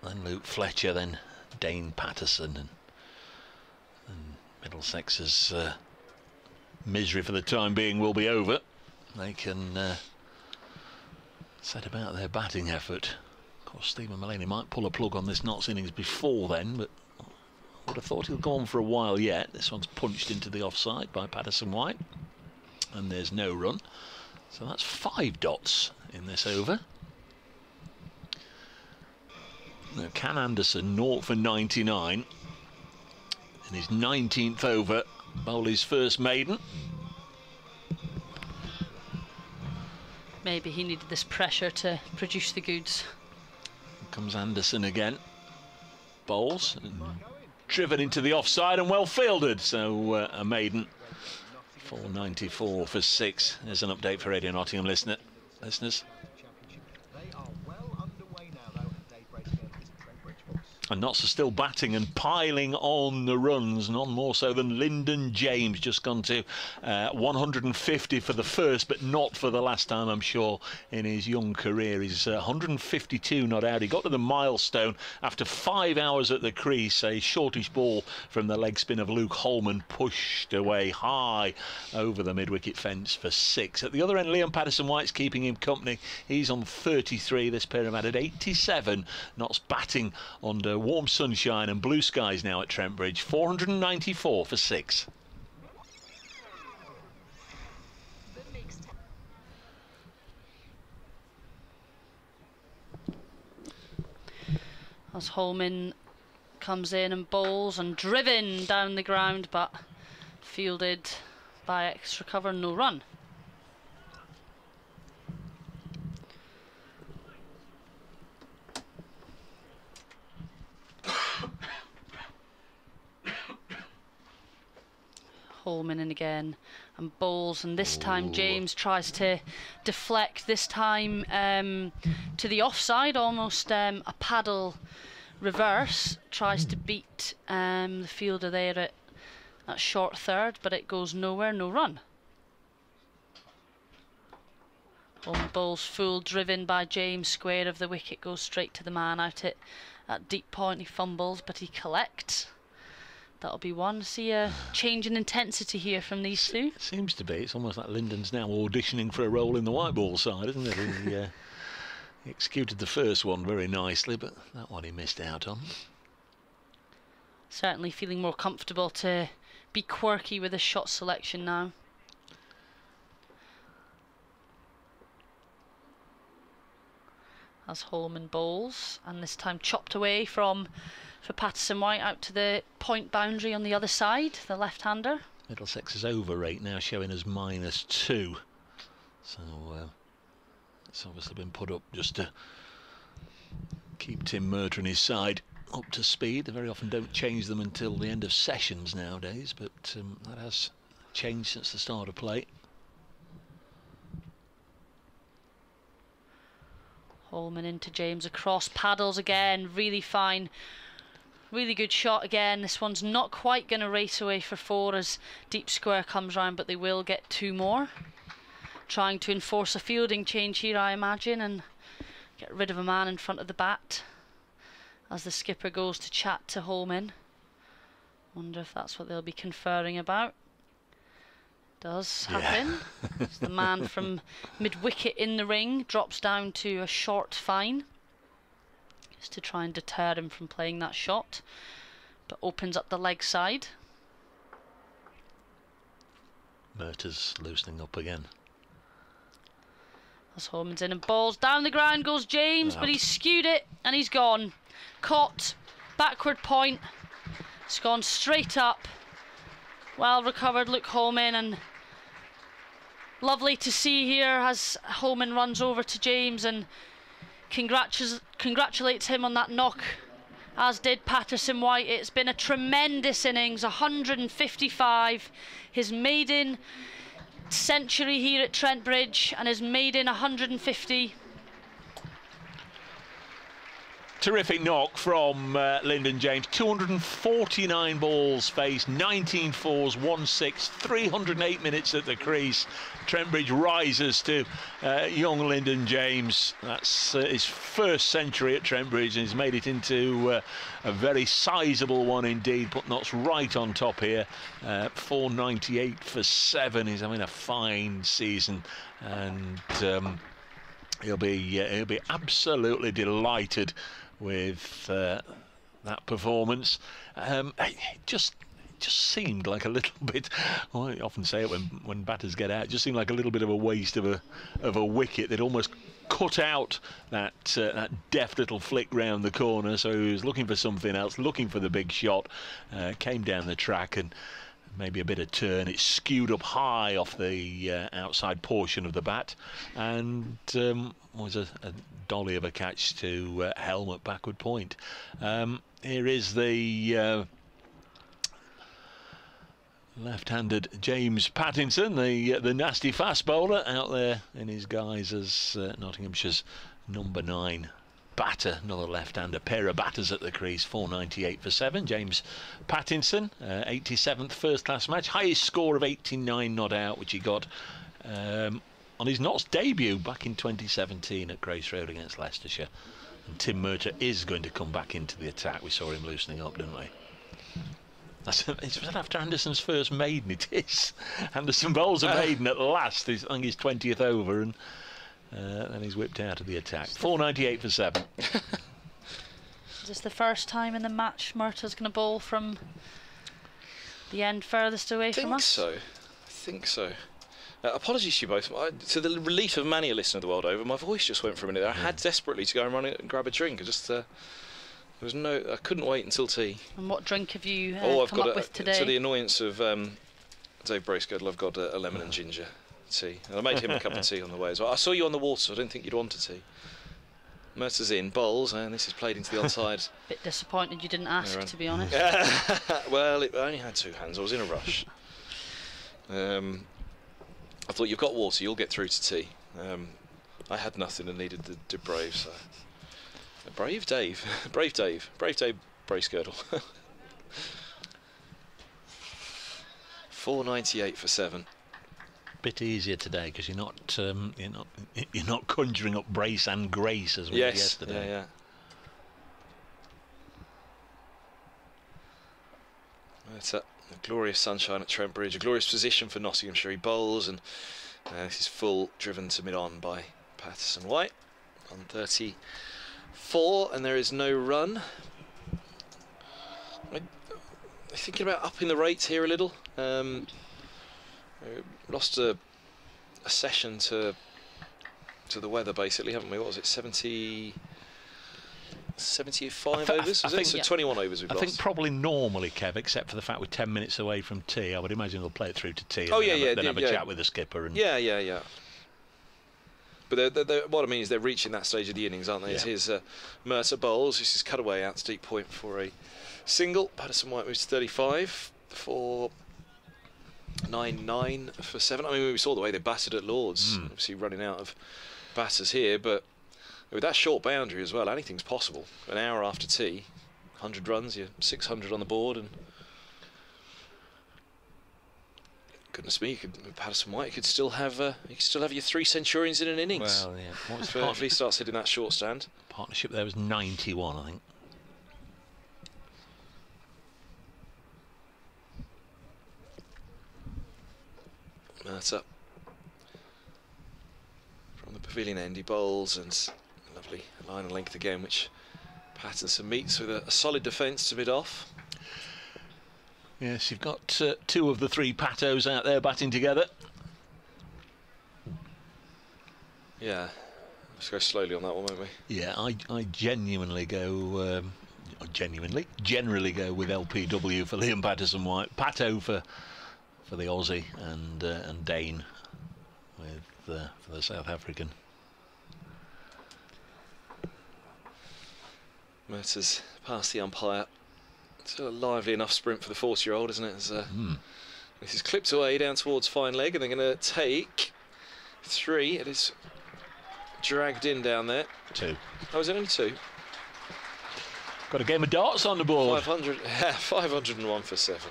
S5: then Luke Fletcher, then Dane Patterson, and Middlesex's misery for the time being will be over. They can set about their batting effort. Of course, Stephen Mullaney might pull a plug on this Notts innings before then, but I would have thought he'll go on for a while yet. This one's punched into the offside by Patterson White, and there's no run. So that's 5 dots in this over. Now, can Anderson 0 for 99 in his 19th over bowl his first maiden?
S6: Maybe he needed this pressure to produce the goods.
S5: Here comes Anderson again. Bowls, and driven into the offside and well fielded. So a maiden. 494 for 6. There's an update for Radio Nottingham listeners. And Notts are still batting and piling on the runs, none more so than Lyndon James, just gone to 150 for the first, but not for the last time, I'm sure, in his young career. He's 152 not out. He got to the milestone after 5 hours at the crease. A shortish ball from the leg spin of Luke Holman pushed away high over the mid-wicket fence for 6. At the other end, Liam Patterson-White's keeping him company. He's on 33. This pair have added 87. Notts batting under warm sunshine and blue skies now at Trent Bridge. 494 for 6.
S6: As Holman comes in and bowls and driven down the ground, but fielded by extra cover, no run. Holman in again and bowls, and this time James tries to deflect, this time to the offside, almost a paddle reverse, tries to beat the fielder there at that short third, but it goes nowhere, no run. Holman bowls full, driven by James, square of the wicket, goes straight to the man out at deep point. He fumbles, but he collects. That'll be one. See a change in intensity here from these two.
S5: It seems to be. It's almost like Lyndon's now auditioning for a role in the white ball side, isn't it? He executed the first one very nicely, but that one he missed out on.
S6: Certainly feeling more comfortable to be quirky with his shot selection now. As Holman bowls, and this time chopped away for Patterson-White out to the point boundary on the other side, the left-hander.
S5: Middlesex is over 8 now, showing us -2. So it's obviously been put up just to keep Tim Murtagh and his side up to speed. They very often don't change them until the end of sessions nowadays, but that has changed since the start of play.
S6: Holman into James across, paddles again, really fine. Really good shot again. This one's not quite going to race away for 4 as deep square comes round, but they will get 2 more. Trying to enforce a fielding change here, I imagine, and get rid of a man in front of the bat as the skipper goes to chat to Holman. Wonder if that's what they'll be conferring about. Does happen. Yeah. The man from mid-wicket in the ring drops down to a short fine, just to try and deter him from playing that shot, but opens up the leg side.
S5: Murtagh's loosening up again.
S6: As Holman's in and balls down the ground goes James, but he's skewed it and he's gone. Caught, backward point, it's gone straight up. Well recovered, Luke Holman, and lovely to see here as Holman runs over to James and congratulates him on that knock, as did Patterson-White. It's been a tremendous innings, 155, his maiden century here at Trent Bridge, and his maiden 150.
S5: Terrific knock from Lyndon James. 249 balls faced, 19 fours, 1 6, 308 minutes at the crease. Trent Bridge rises to young Lyndon James. That's his first century at Trent Bridge, and he's made it into a very sizable one indeed. Put Notts right on top here. 498 for 7. He's having a fine season, and he'll be absolutely delighted with that performance. It just seemed like a little bit, well, I often say it when batters get out, it just seemed like a little bit of a waste of a wicket. They'd almost cut out that deft little flick round the corner, so he was looking for something else, looking for the big shot. Came down the track and maybe a bit of turn. It skewed up high off the outside portion of the bat, and was a dolly of a catch to helm at backward point. Here is the left-handed James Patterson, the nasty fast bowler, out there in his guise as Nottinghamshire's number 9. batter, another left-hander, pair of batters at the crease. 498 for 7. James Pattinson, 87th first-class match, highest score of 89 not out, which he got on his Notts debut back in 2017 at Grace Road against Leicestershire. And Tim Murtagh is going to come back into the attack. We saw him loosening up, didn't we? It's after Anderson's first maiden, it is. Anderson bowls a maiden at last. I think his 20th over, and then he's whipped out of the attack. 498 for 7.
S6: Is this the first time in the match Murtagh's going to bowl from the end furthest away from us?
S7: I think so. Apologies to you both. To the relief of many a listener the world over, my voice just went for a minute there. I had desperately to go and run it and grab a drink. I couldn't wait until tea.
S6: And what drink have you
S7: I've
S6: come
S7: got
S6: up with today?
S7: To the annoyance of Dave Bracegirdle, I've got a lemon and ginger tea. And I made him a cup of tea on the way as well. I saw you on the water, so I didn't think you'd want a tea. Murtagh's in, bowls, and this is played into the onside.
S6: Bit disappointed you didn't ask, to be honest.
S7: Well, I only had 2 hands. I was in a rush. I thought, you've got water, you'll get through to tea. I had nothing and needed the brave, so... Brave Dave. Brave Dave Bracegirdle. 498 for 7.
S5: Bit easier today because you're not conjuring up brace and grace as we did yesterday.
S7: Yeah. It's a glorious sunshine at Trent Bridge, a glorious position for Nottinghamshire. He bowls, and this is full, driven to mid-on by Peterson White on 34, and there is no run. I'm thinking about upping the rates here a little. Lost a session to the weather, basically, haven't we? What was it, 75 overs? Was it? So 21 overs we've lost.
S5: I think probably normally, Kev, except for the fact we're 10 minutes away from tea, I would imagine they'll play it through to tea. Then have a chat with the skipper. And
S7: Yeah. But what I mean is they're reaching that stage of the innings, aren't they?
S5: Yeah.
S7: Here's Murtagh bowls. This is cut away out to deep point for a single. Peterson White moves to 35 for 9 for 7. I mean, we saw the way they batted at Lords. Obviously running out of batters here, but with that short boundary as well, anything's possible. An hour after tea, 100 runs, you're 600 on the board, and goodness me, Peterson White could still have your 3 centurions in an innings.
S5: Well, yeah.
S7: If he starts hitting that short stand.
S5: Partnership there was 91, I think.
S7: Murtagh from the pavilion end, he bowls, and lovely line and length again, which Pattinson meets with a solid defence to mid off.
S5: Yes, you've got 2 of the 3 patos out there batting together.
S7: Yeah, let's go slowly on that one, won't we?
S5: Yeah, I generally go with LPW for Liam Patterson White, Pato for the Aussie, and Dane for the South African.
S7: Murtagh's past the umpire. Still a lively enough sprint for the 40-year-old, isn't it? As, this is clipped away down towards fine leg, and they're going to take 3. It is dragged in down there.
S5: 2.
S7: Oh, is it only 2?
S5: Got a game of darts on the board.
S7: 501 for 7.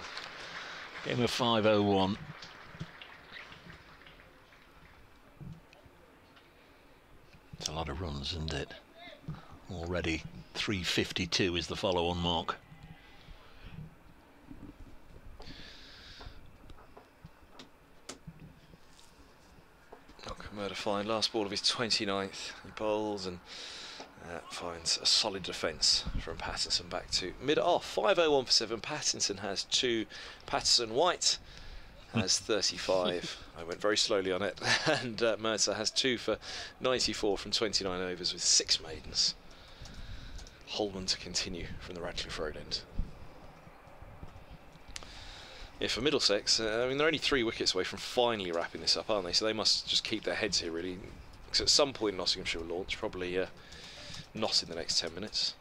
S5: Game of 501. It's a lot of runs, isn't it? Already 352 is the follow-on mark.
S7: Murtagh fine, last ball of his 29th. He bowls and finds a solid defence from Pattinson back to mid-off. 501 for 7. Pattinson has 2. Patterson White has 35. I went very slowly on it. And Murtagh has 2 for 94 from 29 overs with 6 maidens. Holman to continue from the Radcliffe Road end. Yeah, for Middlesex, I mean, they're only 3 wickets away from finally wrapping this up, aren't they? So they must just keep their heads here, really. Because at some point Nottinghamshire will launch, probably not in the next 10 minutes.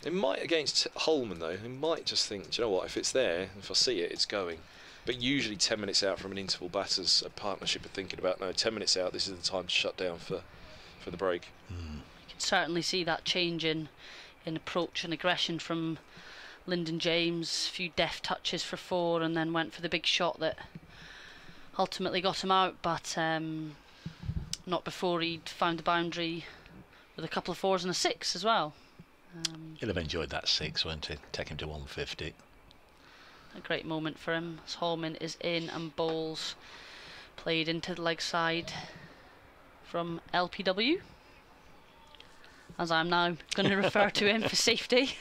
S7: They might, against Holman though, they might just think, do you know what, if it's there, if I see it, it's going. But usually 10 minutes out from an interval, batters, a partnership are thinking about, no, 10 minutes out, this is the time to shut down for the break.
S6: could certainly see that change in approach and aggression from Lyndon James. A few deft touches for 4, and then went for the big shot that ultimately got him out, but not before he'd found the boundary with a couple of 4s and a 6 as well.
S5: He'll have enjoyed that 6, won't he? Take him to 150.
S6: A great moment for him as Holman is in and bowls played into the leg side from LPW, as I'm now going to refer to him for safety.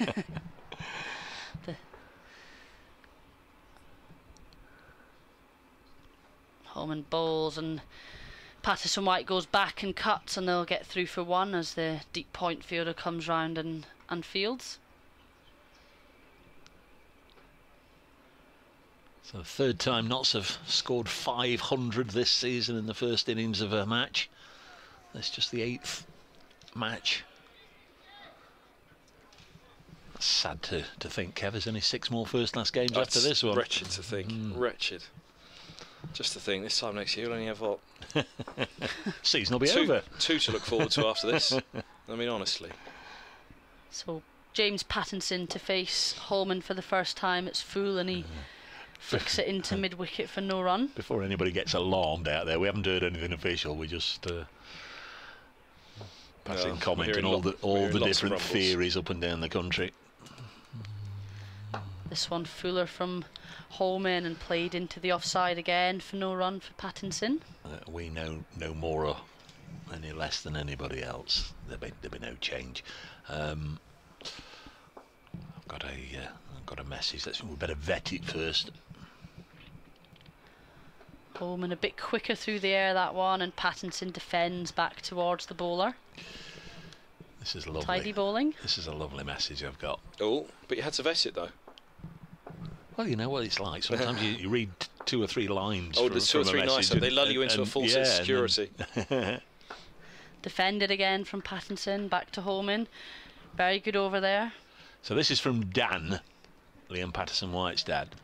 S6: Holman bowls and Patterson White goes back and cuts, and they'll get through for 1 as the deep point fielder comes round and fields.
S5: So third time Notts have scored 500 this season in the first innings of a match. That's just the 8th match. That's sad to think, Kev. There's only 6 more first-class games after this one.
S7: Wretched to think. Wretched. Just to think, this time next year we'll only have what?
S5: Season will be over.
S7: 2 to look forward to after this. I mean, honestly.
S6: So James Pattinson to face Holman for the first time. It's full, and he flicks it into mid-wicket for no run.
S5: Before anybody gets alarmed out there, we haven't heard anything official. We just passing comment on all the different theories up and down the country.
S6: This one Fuller from Holman and played into the offside again for no run for Pattinson.
S5: We know no more or any less than anybody else. There'll be no change. I've got a message. We better vet it first.
S6: Holman a bit quicker through the air, that one, and Pattinson defends back towards the bowler.
S5: This is lovely.
S6: Tidy bowling.
S5: This is a lovely message I've got.
S7: Oh, but you had to vet it though.
S5: Well, you know what it's like. Sometimes you read 2 or 3 lines.
S7: Oh, there's 2 or 3 nice. They lull you into a false sense of security.
S6: Defended again from Pattinson, back to Holman. Very good over there.
S5: So this is from Dan, Liam Patterson White's dad.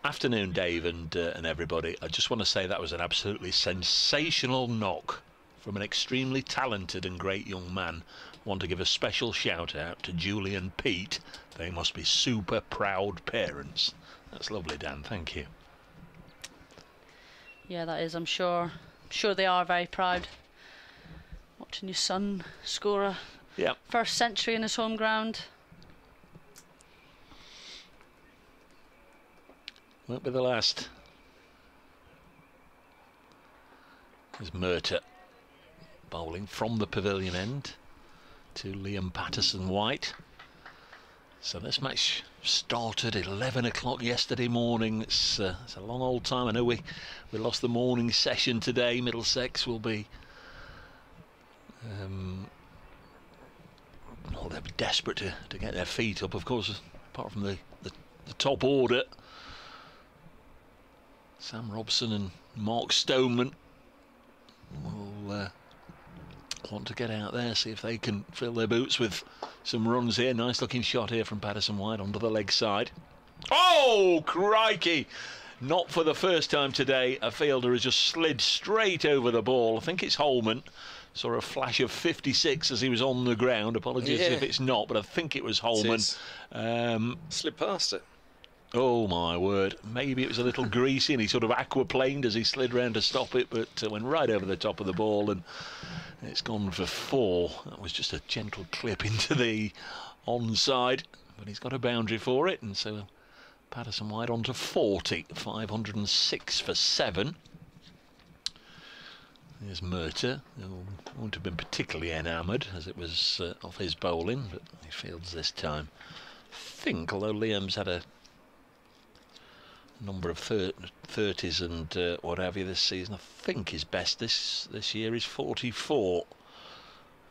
S5: Afternoon, Dave and everybody. I just want to say that was an absolutely sensational knock from an extremely talented and great young man. Want to give a special shout out to Julie and Pete. They must be super proud parents. That's lovely, Dan. Thank you.
S6: Yeah, that is. I'm sure they are very proud. Watching your son score a first century in his home ground.
S5: Won't be the last. There's Murtagh bowling from the pavilion end to Liam Patterson White. So this match started 11 o'clock yesterday morning. It's a long old time. I know we lost the morning session today. Middlesex will be they'll be desperate to get their feet up, of course, apart from the top order. Sam Robson and Mark Stoneman will want to get out there, see if they can fill their boots with some runs here. Nice looking shot here from Patterson White onto the leg side. Oh, crikey! Not for the first time today. A fielder has just slid straight over the ball. I think it's Holman. Saw a flash of 56 as he was on the ground. Apologies if it's not, but I think it was Holman.
S7: Slid past it.
S5: Oh my word, maybe it was a little greasy and he sort of aquaplaned as he slid round to stop it, but went right over the top of the ball and it's gone for 4. That was just a gentle clip into the onside, but he's got a boundary for it, and so Patterson White on to 40, 506 for 7. There's Murtagh, who won't have been particularly enamoured as it was off his bowling, but he fields this time. I think, although Liam's had a number of 30s and what have you this season, I think his best this year is 44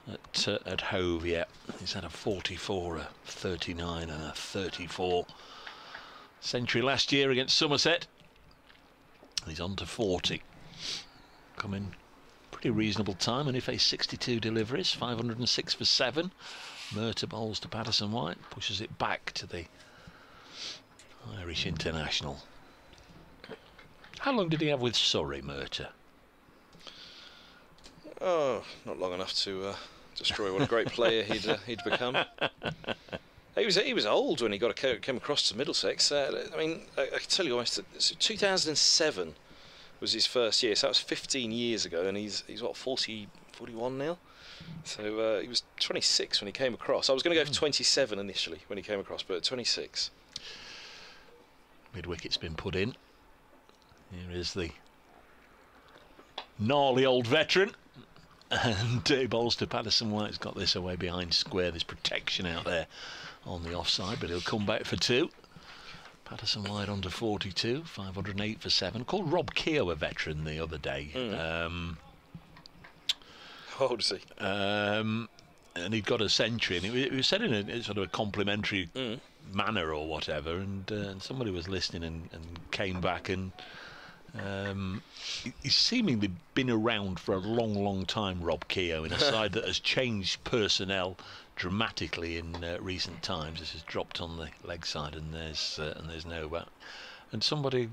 S5: at Hove. Yeah, he's had a 44, a 39 and a 34 century last year against Somerset. He's on to 40, coming pretty reasonable time, and he faced 62 deliveries, 506 for 7. Murtagh bowls to Patterson White, pushes it back to the Irish international. How long did he have with Surrey, Murtagh?
S7: Oh, not long enough to destroy what a great player he'd become. He was old when he came across to Middlesex. I mean, I can tell you almost that 2007 was his first year, so that was 15 years ago, and he's what, 41 now? So he was 26 when he came across. I was going to go for 27 initially when he came across, but 26.
S5: Mid-wicket's been put in. Here is the gnarly old veteran. And he bowls to Peterson. White's got this away behind square. There's protection out there on the offside, but he'll come back for 2. Peterson White on to 42, 508 for 7. Called Rob Keogh a veteran the other day.
S7: How old is he?
S5: And he'd got a century, and it was said in a sort of a complimentary manner or whatever, and somebody was listening and came back, and he's seemingly been around for a long time, Rob Keogh, in a side that has changed personnel dramatically in recent times. This has dropped on the leg side, and there's no back. And somebody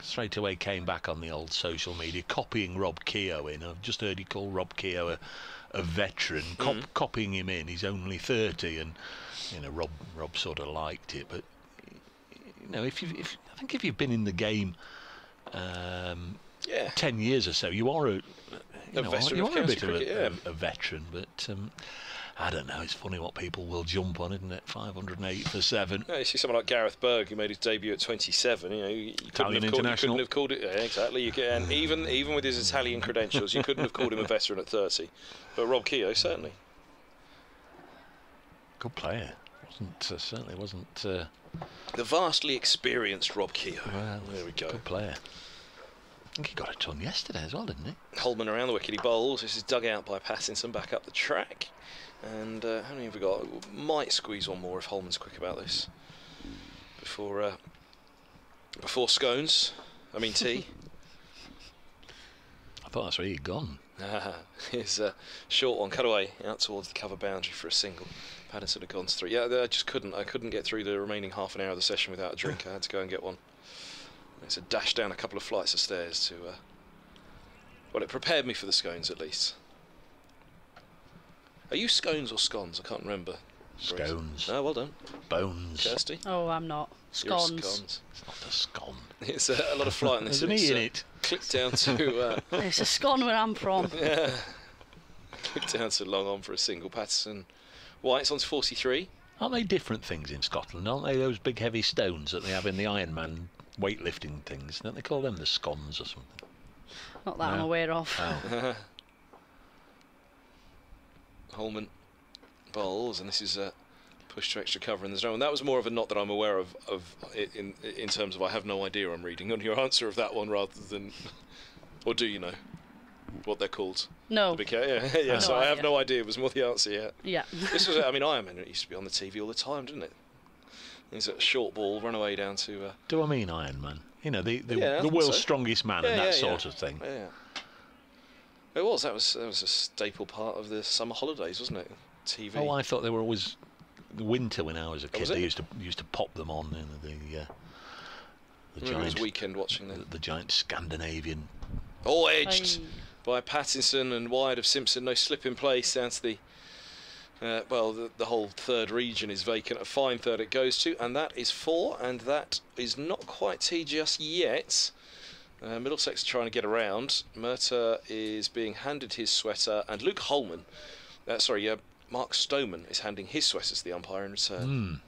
S5: straight away came back on the old social media, copying Rob Keogh in. I've just heard he call Rob Keogh a veteran, copying him in. He's only 30, and Rob sort of liked it. But I think if you've been in the game 10 years or so, you are a bit of a veteran. But I don't know, it's funny what people will jump on, isn't it? 508 for 7.
S7: Yeah, you see someone like Gareth Berg, who made his debut at 27. You
S5: Italian international.
S7: You couldn't have called it. Yeah, exactly. And even with his Italian credentials, you couldn't have called him a veteran at 30. But Rob Keogh certainly.
S5: Good player. Certainly wasn't.
S7: The vastly experienced Rob Keogh.
S5: Well,
S7: there we go.
S5: Good player. I think he got a ton yesterday as well, didn't he?
S7: Holman around the wicket, he bowls. This is dug out by Pattinson back up the track. And how many have we got? We might squeeze one more if Holman's quick about this. Before scones. I mean tea.
S5: I thought that's where he'd gone.
S7: Here's a short one, cut away out towards the cover boundary for a single. Patterson had gone through. Yeah, I just couldn't. I couldn't get through the remaining half an hour of the session without a drink. I had to go and get one. It's a dash down a couple of flights of stairs to. Well, it prepared me for the scones at least. Are you scones or scones? I can't remember.
S5: Scones.
S7: Oh, well done.
S5: Bones.
S7: Kirsty?
S6: Oh, I'm not.
S7: You're
S6: Scones.
S7: scones.
S5: It's not a scone.
S7: It's a lot of flight in this.
S5: There's an E in it.
S7: Click down to.
S6: It's a scone where I'm from.
S7: Yeah. Click down to long on for a single. Patterson. White's on to 43.
S5: Aren't they different things in Scotland? Aren't they those big heavy stones that they have in the Ironman weightlifting things? Don't they call them the scones or something?
S6: Not that I'm aware of.
S5: Oh.
S7: Holman bowls, and this is a push to extra cover in the zone. That was more of a knot that I'm aware of in terms of I have no idea. I'm reading on your answer of that one rather than, or do you know what they're called?
S6: No.
S7: Yeah. So I have no idea. It was more the answer. Yeah.
S6: Yeah.
S7: This was. I mean, Ironman. It used to be on the TV all the time, didn't it? It's a short ball, run away down to.
S5: Do I mean Ironman? You know, the world's strongest man and that sort of thing.
S7: Yeah. It was. That was a staple part of the summer holidays, wasn't it? TV.
S5: Oh, I thought they were always the winter when I was a kid. They used to pop them on. The giant
S7: weekend watching them.
S5: The giant Scandinavian.
S7: All edged by Pattinson and wide of Simpson. No slip in place down to the. The whole third region is vacant. A fine third it goes to, and that is 4, and that is not quite tea just yet. Middlesex trying to get around. Murtagh is being handed his sweater, and Luke Holman, Mark Stoneman is handing his sweater to the umpire in return.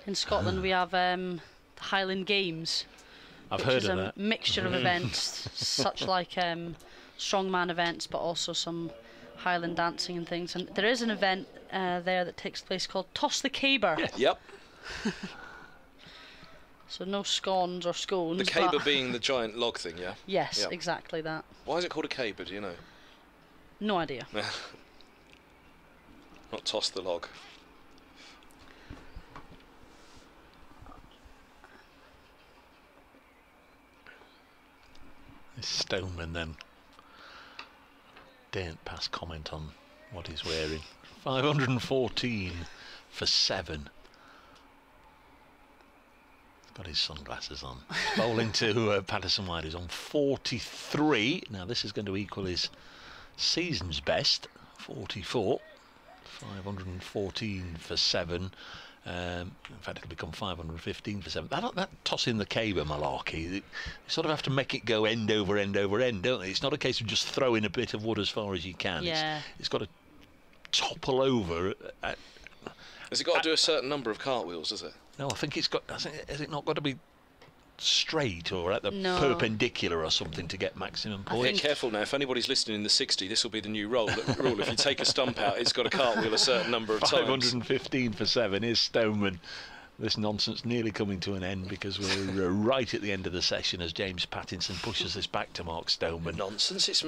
S6: In Scotland, we have the Highland Games.
S5: I've heard of that.
S6: A mixture of events, such like strongman events, but also some Highland dancing and things. And there is an event there that takes place called Toss the Caber.
S7: Yep.
S6: So no scones or scones.
S7: The caber being the giant log thing, yeah?
S6: Yes,
S7: yep.
S6: Exactly that.
S7: Why is it called a caber, do you know?
S6: No idea.
S7: Not toss the log.
S5: Stoneman then daren't pass comment on what he's wearing. 514 for 7. Got his sunglasses on. Bowling to Patterson White is on 43. Now this is going to equal his season's best, 44. 514 for 7. In fact, it'll become 515 for 7. That toss in the caber malarkey, you sort of have to make it go end over end over end, don't they? It's not a case of just throwing a bit of wood as far as you can.
S6: Yeah.
S5: It's got to topple over.
S7: Has it got to do a certain number of cartwheels, has it?
S5: No, I think it's got. Has it not got to be straight or at the
S6: No.
S5: perpendicular or something to get maximum points?
S7: Be careful now. If anybody's listening in the 60, this will be the new rule. If you take a stump out, it's got to cartwheel a certain number of times.
S5: 515 for 7 is Stoneman. This nonsense nearly coming to an end because we're right at the end of the session as James Pattinson pushes this back to Mark Stoneman.
S7: Nonsense! It's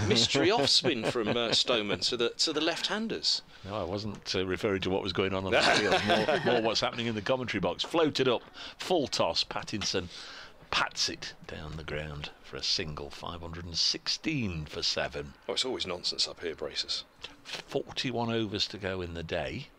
S7: mystery off-spin from Stoneman to the left-handers.
S5: No, I wasn't referring to what was going on the field. More what's happening in the commentary box. Floated up, full toss. Pattinson pats it down the ground for a single. 516 for 7.
S7: Oh, it's always nonsense up here, braces.
S5: 41 overs to go in the day.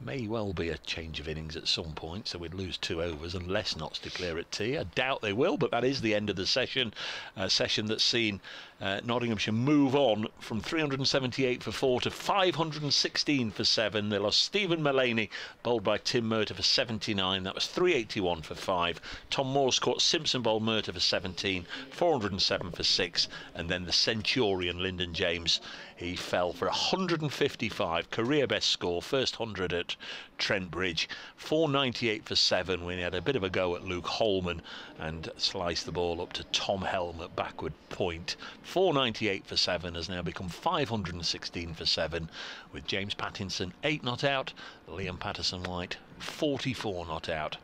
S5: May well be a change of innings at some point, so we'd lose 2 overs unless Notts declare at tea. I doubt they will, but that is the end of the session. A session that's seen Nottinghamshire move on from 378 for 4 to 516 for 7. They lost Stephen Mullaney, bowled by Tim Murtagh for 79. That was 381 for 5. Tom Morse caught Simpson, bowled Murtagh for 17, 407 for 6. And then the Centurion, Lyndon James, he fell for 155, career best score, first 100 at Trent Bridge. 498 for 7 when he had a bit of a go at Luke Holman and sliced the ball up to Tom Helm at backward point. 498 for 7 has now become 516 for 7 with James Pattinson 8 not out, Liam Patterson-White 44 not out.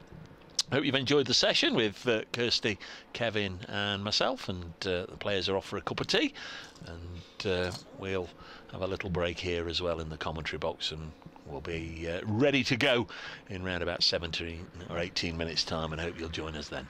S5: Hope you've enjoyed the session with Kirsty, Kevin and myself, and the players are off for a cup of tea, and we'll have a little break here as well in the commentary box, and we'll be ready to go in round about 17 or 18 minutes time, and hope you'll join us then.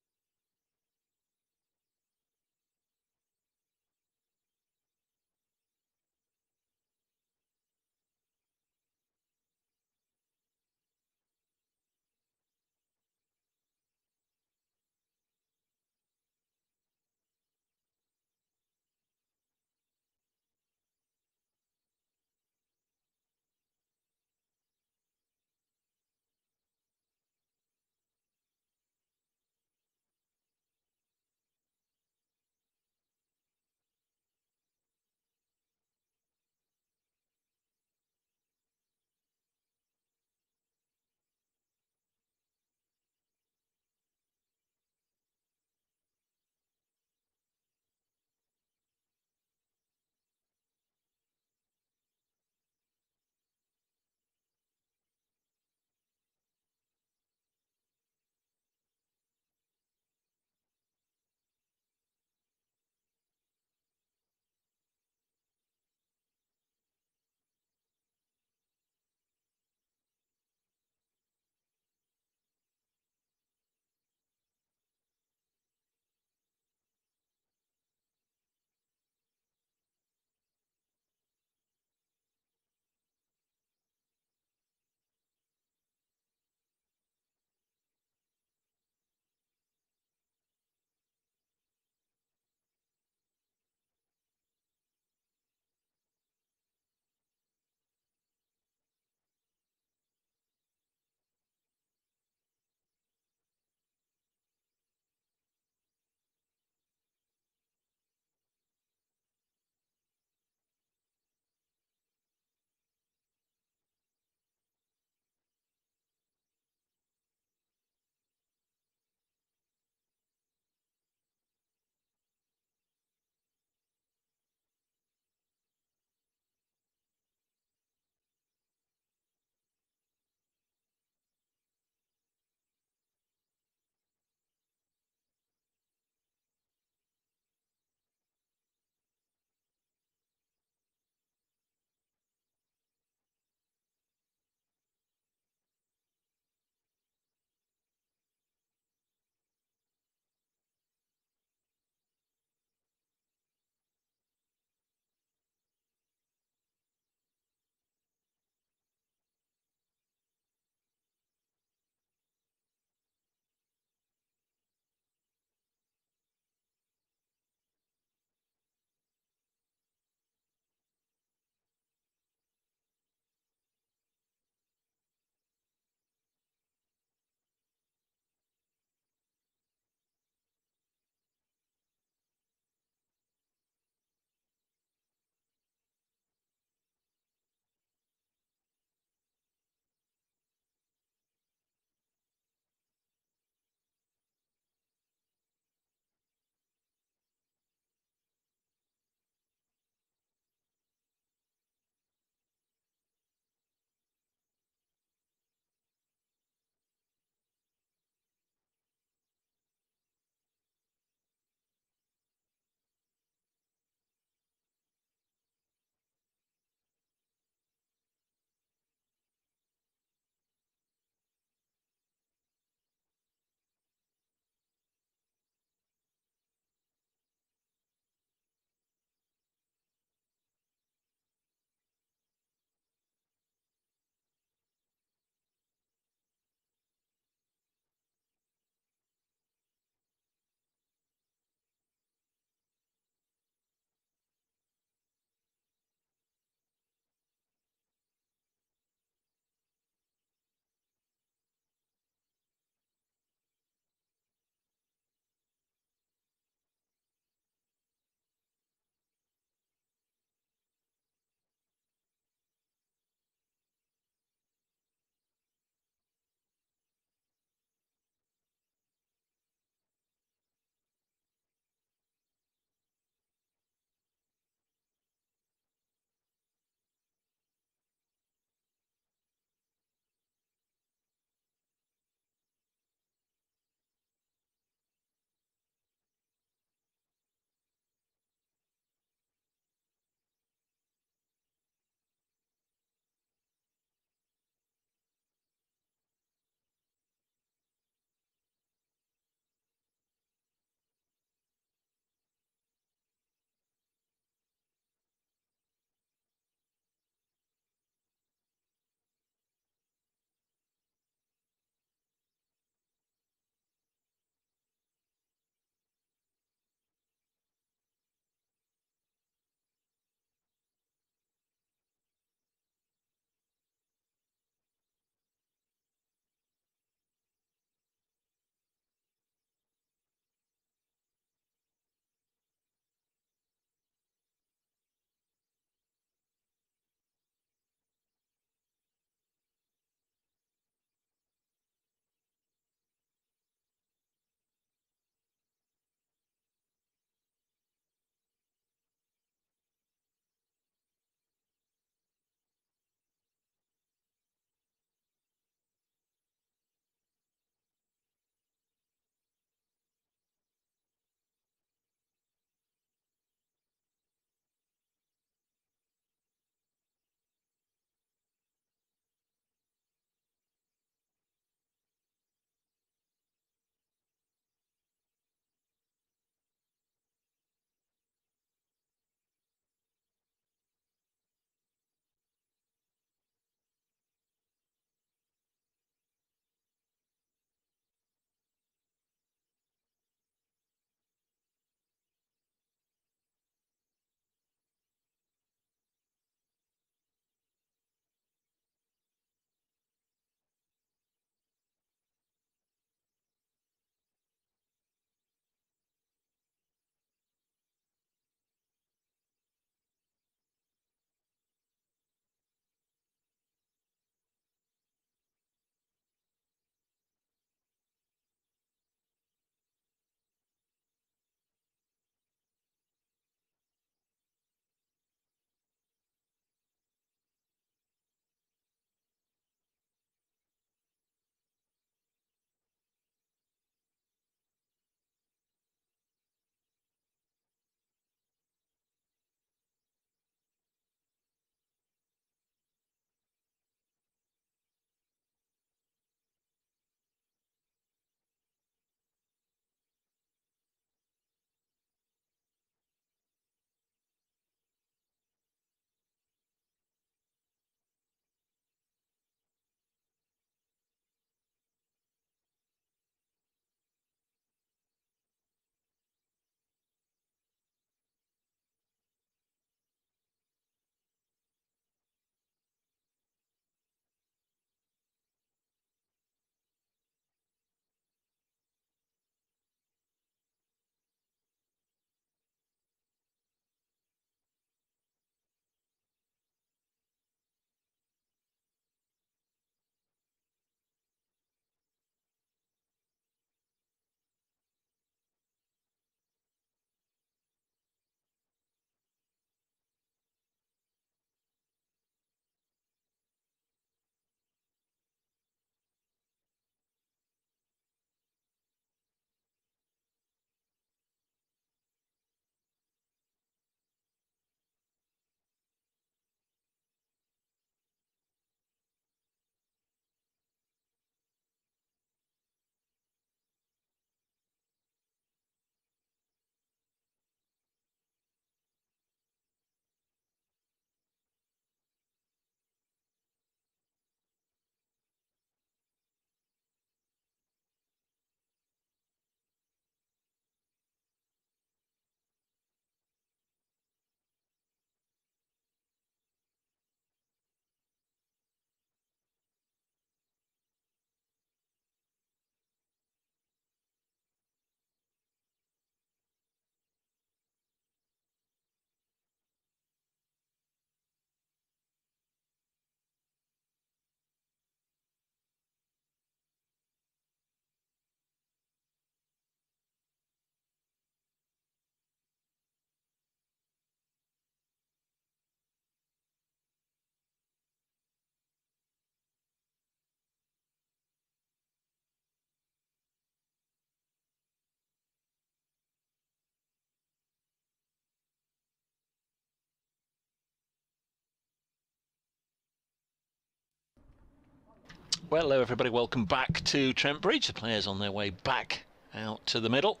S5: Well, hello everybody, welcome back to Trent Bridge. The players on their way back out to the middle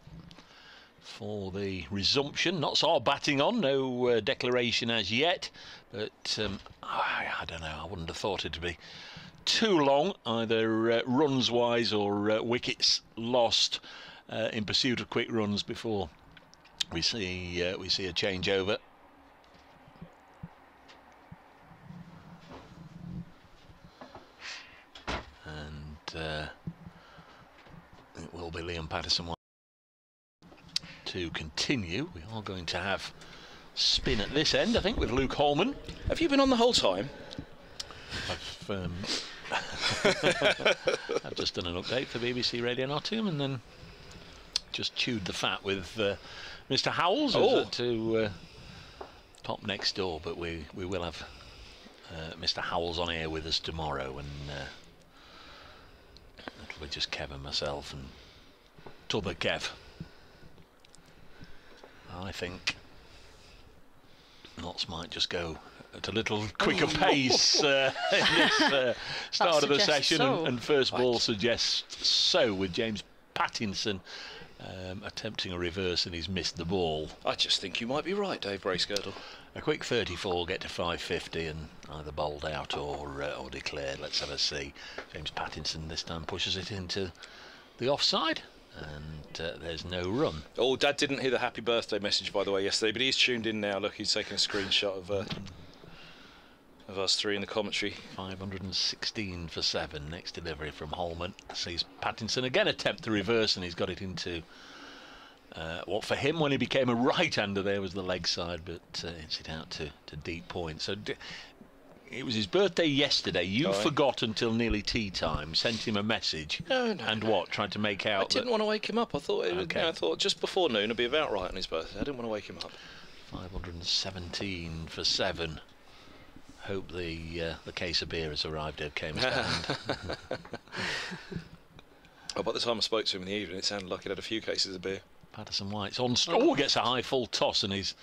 S5: for the resumption. Notts are batting on, no declaration as yet, but I don't know, I wouldn't have thought it'd be too long, either runs wise or wickets lost in pursuit of quick runs before we see a changeover. And it will be Liam Peterson to continue. We are going to have spin at this end, I think, with Luke Holman.
S7: Have you been on the whole time?
S5: I've just done an update for BBC Radio Nottingham and then just chewed the fat with Mr. Howells, who's had to pop next door, but we will have Mr. Howells on air with us tomorrow, and it'll be just Kev and myself and t'other Kev. I think Notts might just go at a little quicker pace in this start of the session, and first ball suggests so, with James Pattinson attempting a reverse, and he's missed the ball.
S7: I just think you might be right, Dave Bracegirdle.
S5: A quick 34, get to 550 and either bowled out or declared. Let's have a see. James Pattinson this time pushes it into the offside, and there's no run.
S7: Oh, Dad didn't hear the happy birthday message, by the way, yesterday, but he's tuned in now. Look, he's taking a screenshot of us three in the commentary.
S5: 516 for 7. Next delivery from Holman sees Pattinson again attempt the reverse, and he's got it into what for him, when he became a right-hander, there was the leg side, but hits it out to deep point. So it was his birthday yesterday. You forgot until nearly tea time, sent him a message, and what, tried to make out?
S7: I didn't want to wake him up. I thought I thought just before noon it'd be about right on his birthday. I didn't want to wake him up.
S5: 517 for 7. Hope the case of beer has arrived okay, Mr. Hammond.
S7: Well, by the time I spoke to him in the evening, it sounded like he'd had a few cases of beer.
S5: Patterson White's on. Gets a high full toss, and he's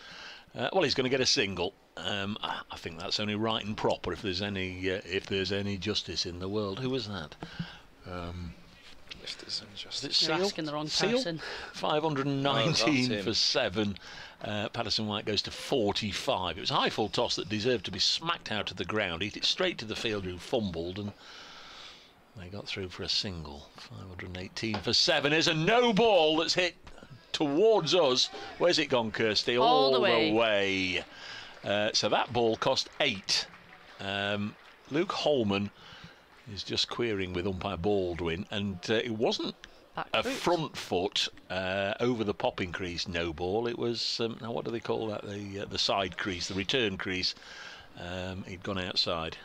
S5: he's going to get a single. I think that's only right and proper if there's any justice in the world. Who was that?
S7: If there's any justice.
S5: Is it
S6: You're
S5: Seal?
S6: asking the wrong
S5: Seal?
S6: person.
S5: 519 for 7. Patterson White goes to 45. It was a high full toss that deserved to be smacked out of the ground. Hit it straight to the fielder who fumbled, and they got through for a single. 518 for 7. There's a no ball that's hit towards us. Where's it gone, Kirsty?
S6: All the way.
S5: So that ball cost 8. Luke Holman is just querying with umpire Baldwin, and it wasn't a front foot over the popping crease no ball. It was now what do they call that? The side crease, the return crease. He'd gone outside.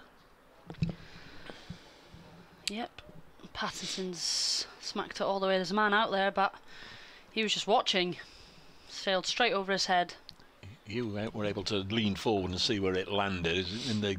S6: Yep, Patterson's smacked it all the way. There's a man out there, but he was just watching. Sailed straight over his head.
S5: You were able to lean forward and see where it landed in the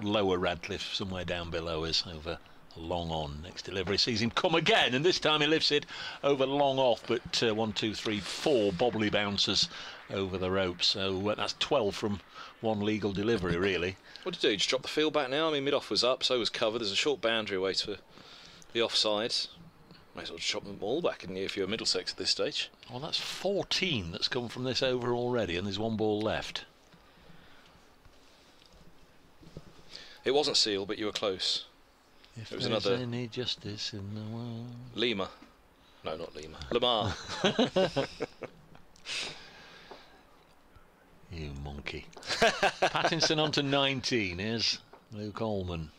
S5: lower Radcliffe, somewhere down below us, over long on. Next delivery sees him come again, and this time he lifts it over long off, but 1, 2, 3, 4 bobbly bounces over the ropes. So that's 12 from one legal delivery, really.
S7: What did he do? Just drop the field back now? I mean, mid-off was up, so was cover. There's a short boundary away to the offside. Might as well just chop them all back in if you're Middlesex at this stage.
S5: Well, that's 14 that's come from this over already, and there's one ball left.
S7: It wasn't Seal, but you were close.
S5: If
S7: it was
S5: there's
S7: another
S5: any justice in the world.
S7: Lima. No, not Lima. Lamar.
S5: You monkey. Pattinson on to 19. Here's Luke Holman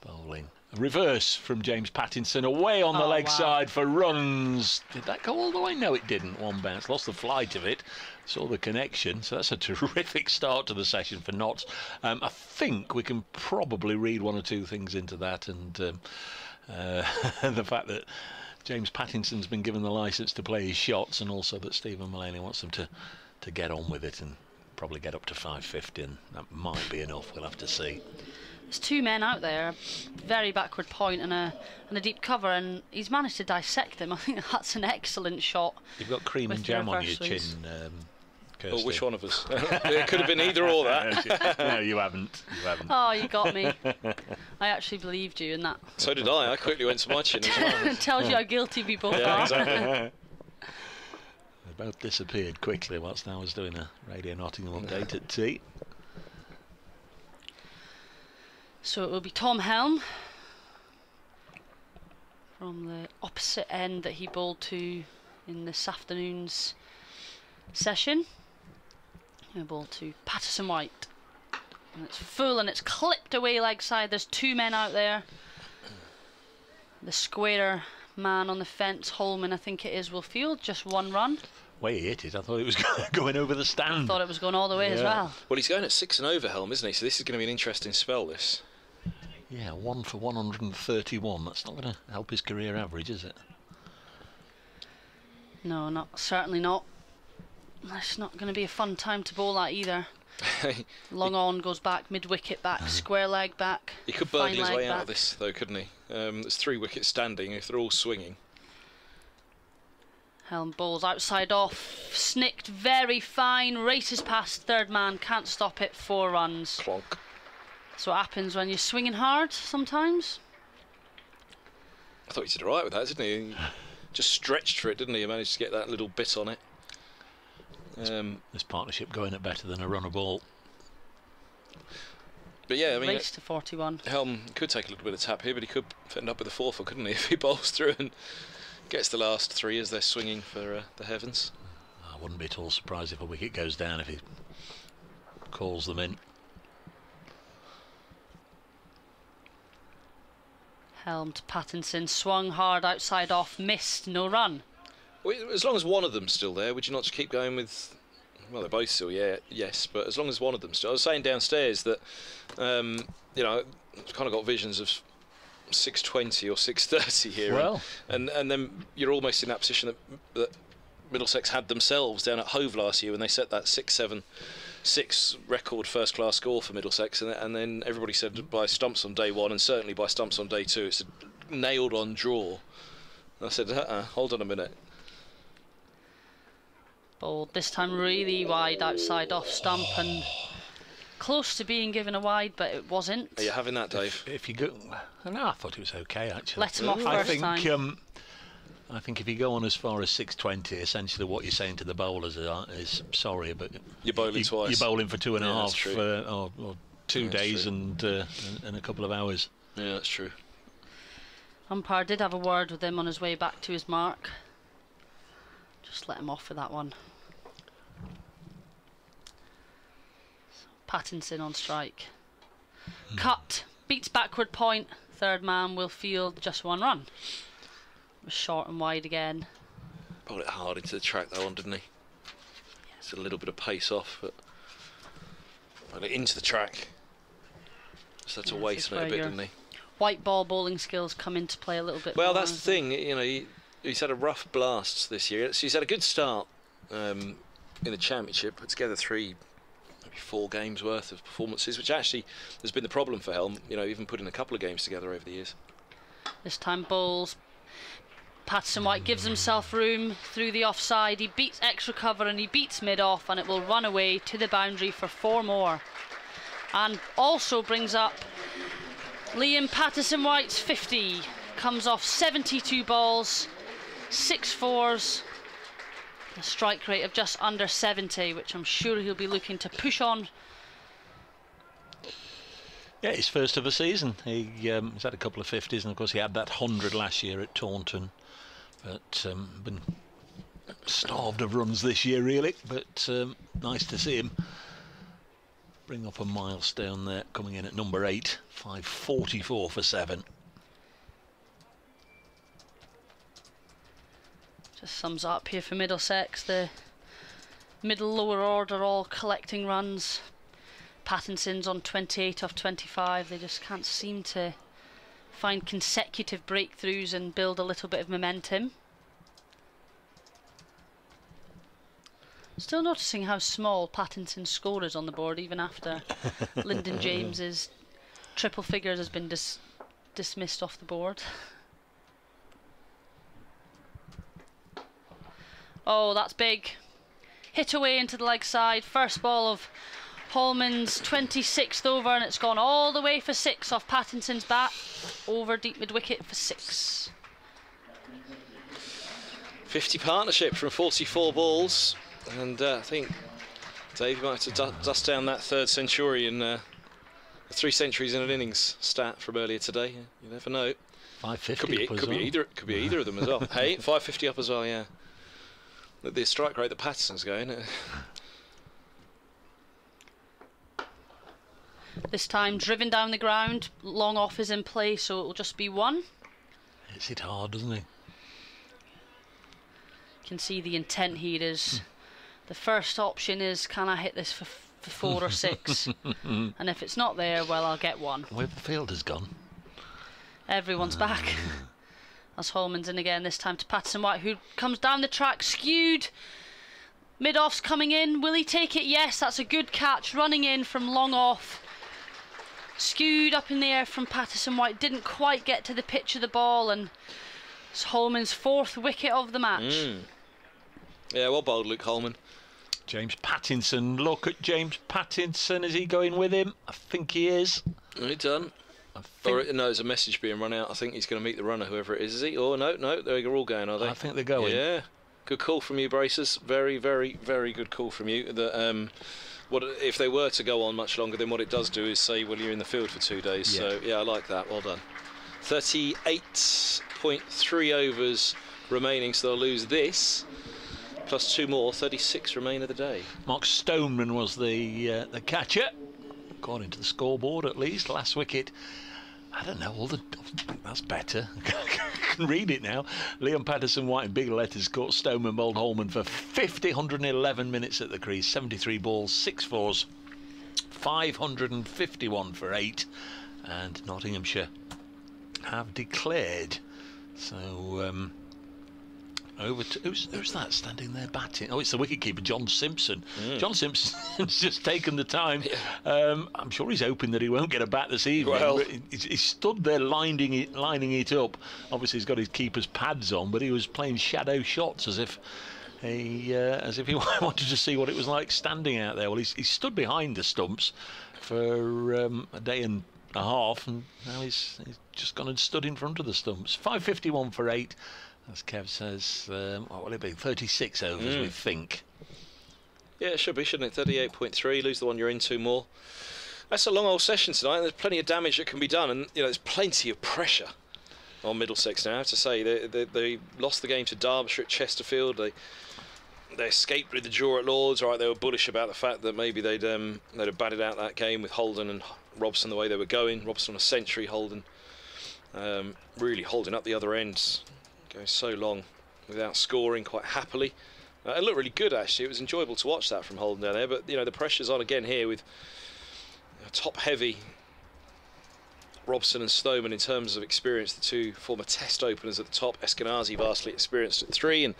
S5: bowling. A reverse from James Pattinson, away on the leg side for runs. Did that go all the way? No, it didn't. One bounce. Lost the flight of it. Saw the connection. So that's a terrific start to the session for Notts. I think we can probably read one or two things into that, and the fact that James Pattinson's been given the licence to play his shots, and also that Stephen Mullany wants them to get on with it and probably get up to 550, and that might be enough. We'll have to see.
S6: There's two men out there, very backward point and a deep cover, and he's managed to dissect them. I think that's an excellent shot.
S5: You've got cream and jam on your chin, Kirsty.
S7: Or which one of us? It could have been either or that.
S5: No, you haven't. You haven't.
S6: Oh, you got me. I actually believed you in that.
S7: So did I. I quickly went to my chin as well.
S6: It tells you how guilty we both
S7: Yeah,
S6: are.
S7: exactly.
S5: They both disappeared quickly whilst I was doing a Radio Nottingham update at tea.
S6: So it will be Tom Helm from the opposite end that he bowled to in this afternoon's session. He'll bowl to Peterson White. And it's full and it's clipped away leg side. There's two men out there. The squarer man on the fence, Holman I think it is, will field just one run.
S5: Way he hit it, I thought it was going over the stand.
S6: Thought it was going all the way as well.
S7: Well, he's going at 6 and over, Helm, isn't he? So this is going to be an interesting spell, this.
S5: Yeah, 1 for 131. That's not going to help his career average, is it?
S6: No, certainly not. It's not going to be a fun time to bowl that either. Long on goes back, mid wicket back, square leg back.
S7: He could burgle his way out of this, though, couldn't he? There's 3 wickets standing if they're all swinging.
S6: Helm bowls outside off, snicked very fine, races past third man, can't stop it, 4 runs.
S7: Clonk.
S6: That's what happens when you're swinging hard sometimes.
S7: I thought he did alright with that, didn't he? He just stretched for it, didn't he? He managed to get that little bit on it.
S5: This partnership going at better than a run of ball.
S7: But yeah, I mean,
S6: Race to 41.
S7: Helm could take a little bit of tap here, but he could end up with a 4-4, couldn't he? If he bowls through and gets the last 3 as they're swinging for the heavens.
S5: I wouldn't be at all surprised if a wicket goes down if he calls them in.
S6: Helm to Pattinson, swung hard outside off, missed, no run.
S7: Well, as long as one of them's still there, would you not just keep going with... Well, they're both still, yeah, yes, but as long as one of them's still... I was saying downstairs that, you know, I've kind of got visions of 6:20 or 6:30 here.
S5: Well.
S7: And then you're almost in that position that Middlesex had themselves down at Hove last year when they set that 6-7-6 record first-class score for Middlesex, and then everybody said by stumps on day 1 and certainly by stumps on day 2 it's a nailed-on draw. And I said, hold on a minute.
S6: Bowled this time really wide outside off stump and close to being given a wide, but it wasn't.
S7: Are you having that, Dave?
S5: If you go, no, I thought it was okay actually.
S6: Let him off first time.
S5: I think if you go on as far as 6:20, essentially what you're saying to the bowlers is sorry, but
S7: you're bowling twice.
S5: You're bowling for 2.5 or 2
S7: Yeah,
S5: days and a couple of hours.
S7: Yeah, that's true.
S6: Umpire did have a word with him on his way back to his mark. Just let him off for that one. Pattinson on strike. Cut, beats backward point. Third man will field just 1 run. It was short and wide again.
S7: Bowled it hard into the track, that one, didn't he? It's a little bit of pace off, but bowled it into the track. Just had to wait on it a bit, didn't he?
S6: White ball bowling skills come into play a little bit.
S7: Well,
S6: more,
S7: that's the thing. You know, he's had a rough blast this year. So he's had a good start in the championship. Put together 3, maybe 4 games worth of performances, which actually has been the problem for Helm. You know, even putting a couple of games together over the years.
S6: This time bowls. Patterson White gives himself room through the offside. He beats extra cover and he beats mid off, and it will run away to the boundary for 4 more. And also brings up Liam Patterson White's 50. Comes off 72 balls, 6 fours, a strike rate of just under 70, which I'm sure he'll be looking to push on.
S5: Yeah, his first of the season. He's had a couple of 50s, and of course he had that 100 last year at Taunton. But been starved of runs this year, really. But nice to see him bring up a milestone there, coming in at number 8, 544 for 7.
S6: Just sums up here for Middlesex. The middle lower order all collecting runs. Pattinson's on 28 off 25. They just can't seem to find consecutive breakthroughs and build a little bit of momentum. Still noticing how small Pattinson's score is on the board even after Lyndon James's triple figures has been dismissed off the board. Oh, that's big. hit away into the leg side. First ball of Holman's 26th over, and it's gone all the way for 6 off Pattinson's bat, over deep mid-wicket for 6.
S7: 50 partnership from 44 balls, and I think Dave might have to dust down that 3rd century and 3 centuries in an innings stat from earlier today. You never know.
S5: 550
S7: could be either of them as well. Hey, 550 up as well, yeah. The strike rate that Patterson's going.
S6: This time driven down the ground, long off is in play, so it'll just be 1.
S5: Hits it hard, doesn't he?
S6: You can see the intent here is the first option is, can I hit this for 4 or 6? And if it's not there, well, I'll get 1.
S5: Where the fielder's gone.
S6: Everyone's back. As Holman's in again, this time to Patterson White, who comes down the track, skewed. Mid-off's coming in. Will he take it? Yes, that's a good catch. Running in from long off. Skewed up in the air from Patterson White. Didn't quite get to the pitch of the ball, and it's Holman's 4th wicket of the match.
S7: Yeah, well bowled, Luke Holman.
S5: James Pattinson. Look at James Pattinson. Is he going with him? I think he is.
S7: He done. Or no, there's a message being run out. I think he's going to meet the runner, whoever it is he? Oh, no, they're all going, are they?
S5: I think they're going.
S7: Yeah. Good call from you, Bracers. Very, very, very good call from you. That what if they were to go on much longer, then what it does do is say, well, you're in the field for 2 days.
S5: Yeah.
S7: So, yeah, I like that. Well done. 38.3 overs remaining, so they'll lose this. Plus 2 more, 36 remain of the day.
S5: Mark Stoneman was the catcher, according to the scoreboard at least. Last wicket. I don't know, that's better. I can read it now. Liam Patterson White in big letters caught Stoneman bowled Holman for 50, 111 minutes at the crease, 73 balls, 6 fours, 551 for 8, and Nottinghamshire have declared. So over to who's that standing there batting? Oh, it's the wicketkeeper, John Simpson. John Simpson's just taken the time. I'm sure he's hoping that he won't get a bat this evening.
S7: Well,
S5: he stood there lining it up. Obviously, he's got his keeper's pads on, but he was playing shadow shots as if he wanted to see what it was like standing out there. Well, he stood behind the stumps for a day and a half, and now he's just gone and stood in front of the stumps. 551 for 8. As Kev says, what will it be? 36 overs, we think.
S7: Yeah, it should be, shouldn't it? 38.3, lose the one you're in, 2 more. That's a long old session tonight, and there's plenty of damage that can be done, and there's plenty of pressure on Middlesex now. I have to say, they lost the game to Derbyshire at Chesterfield. They escaped with the draw at Lords. Right, they were bullish about the fact that maybe they'd have batted out that game with Holden and Robson the way they were going. Robson on a century, Holden really holding up the other ends. Going so long without scoring quite happily. It looked really good, actually. It was enjoyable to watch that from Holden down there, but the pressure's on again here with top heavy Robson and Stoneman in terms of experience, the 2 former test openers at the top. Eskenazi vastly experienced at 3 and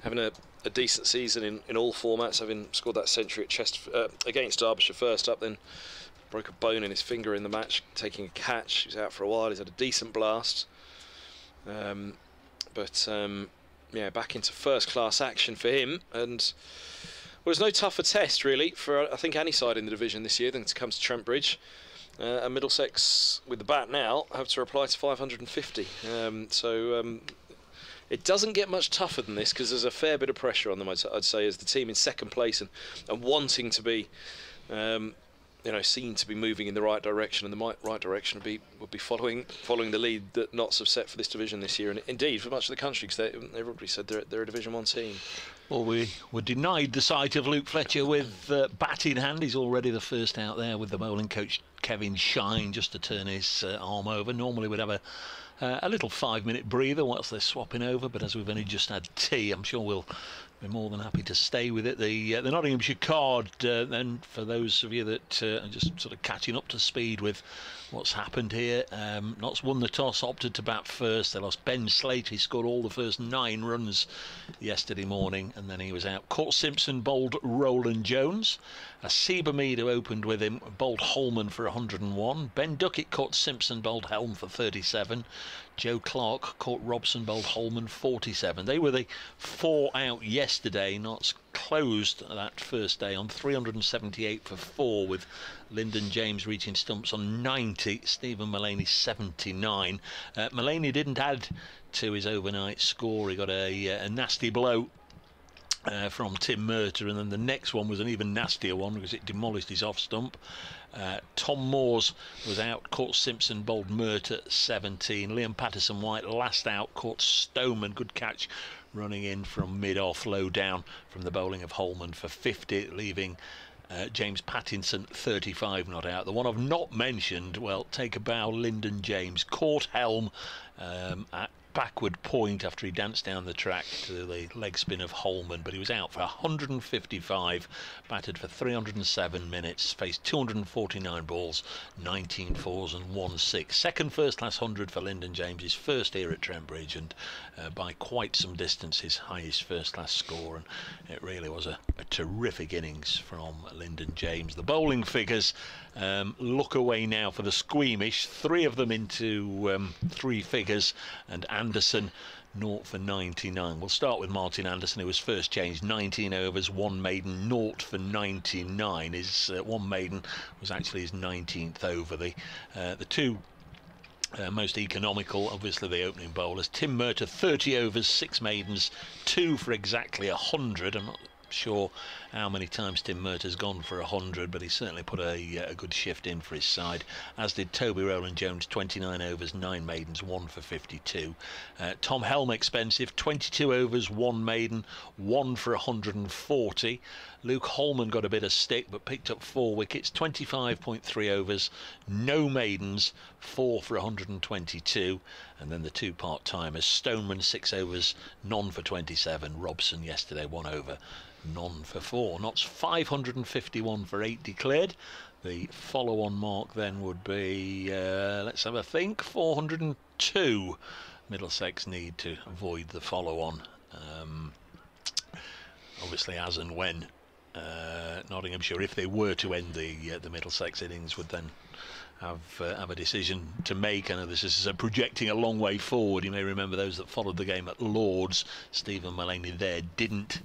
S7: having a decent season in all formats, having scored that century at against Derbyshire first up, then broke a bone in his finger in the match, taking a catch. He was out for a while. He's had a decent blast. But back into first-class action for him, and well, there's no tougher test really for I think any side in the division this year than to come to Trent Bridge. And Middlesex with the bat now have to reply to 550. It doesn't get much tougher than this because there's a fair bit of pressure on them. I'd say as the team in second place and wanting to be. Seen to be moving in the right direction, and the right direction would be following the lead that Notts have set for this division this year, and indeed for much of the country, because everybody said they're a Division 1 team.
S5: Well, we were denied the sight of Luke Fletcher with bat in hand. He's already the first out there with the bowling coach Kevin Shine just to turn his arm over. Normally we'd have a little 5-minute breather whilst they're swapping over, but as we've only just had tea, I'm sure we'll be more than happy to stay with it. The Nottinghamshire card, then, for those of you that are just sort of catching up to speed with what's happened here. Notts won the toss, opted to bat first. They lost Ben Slate. He scored all the first 9 runs yesterday morning, and then he was out. Court Simpson bowled Roland Jones. Asiba Mead, who opened with him, bowled Holman for 101. Ben Duckett caught Simpson, bowled Helm for 37. Joe Clark caught Robson, bowled Holman 47. They were the 4 out yesterday. yesterday. Notts closed that first day on 378 for 4, with Lyndon James reaching stumps on 90, Stephen Mullaney 79. Mullaney didn't add to his overnight score. He got a nasty blow from Tim Murtagh, and then the next one was an even nastier one because it demolished his off stump. Tom Moores was out, caught Simpson, bowled Murtagh 17. Liam Patterson-White last out, caught Stoneman, good catch running in from mid-off, low down from the bowling of Holman for 50, leaving James Pattinson 35 not out. The one I've not mentioned, well, take a bow, Lyndon James caught helm at backward point after he danced down the track to the leg spin of Holman, but he was out for 155, batted for 307 minutes, faced 249 balls, 19 fours and 1 6. Second first class 100 for Lyndon James, his first here at Trent Bridge, and by quite some distance his highest first class score, and it really was a terrific innings from Lyndon James. The bowling figures look away now for the squeamish, 3 of them into 3 figures, and Anderson 0 for 99. We'll start with Martin Anderson, who was first changed, 19 overs, 1 maiden, 0 for 99. His 1 maiden was actually his 19th over. The two most economical, obviously the opening bowlers. Tim Murtagh, 30 overs, 6 maidens, 2 for exactly 100. I'm not sure how many times Tim Murtagh's gone for 100, but he certainly put a good shift in for his side, as did Toby Roland Jones, 29 overs, 9 maidens, 1 for 52. Tom Helm, expensive, 22 overs, 1 maiden, 1 for 140. Luke Holman got a bit of stick but picked up 4 wickets, 25.3 overs, no maidens, 4 for 122. And then the 2 part-timers, Stoneman 6 overs, none for 27. Robson yesterday 1 over, none for 4. Notts 551 for 8 declared. The follow-on mark then would be, let's have a think, 402. Middlesex need to avoid the follow-on. Obviously, as and when Nottinghamshire, if they were to end the Middlesex innings, would then have a decision to make. I know this is projecting a long way forward. You may remember those that followed the game at Lord's. Stephen Mullaney there didn't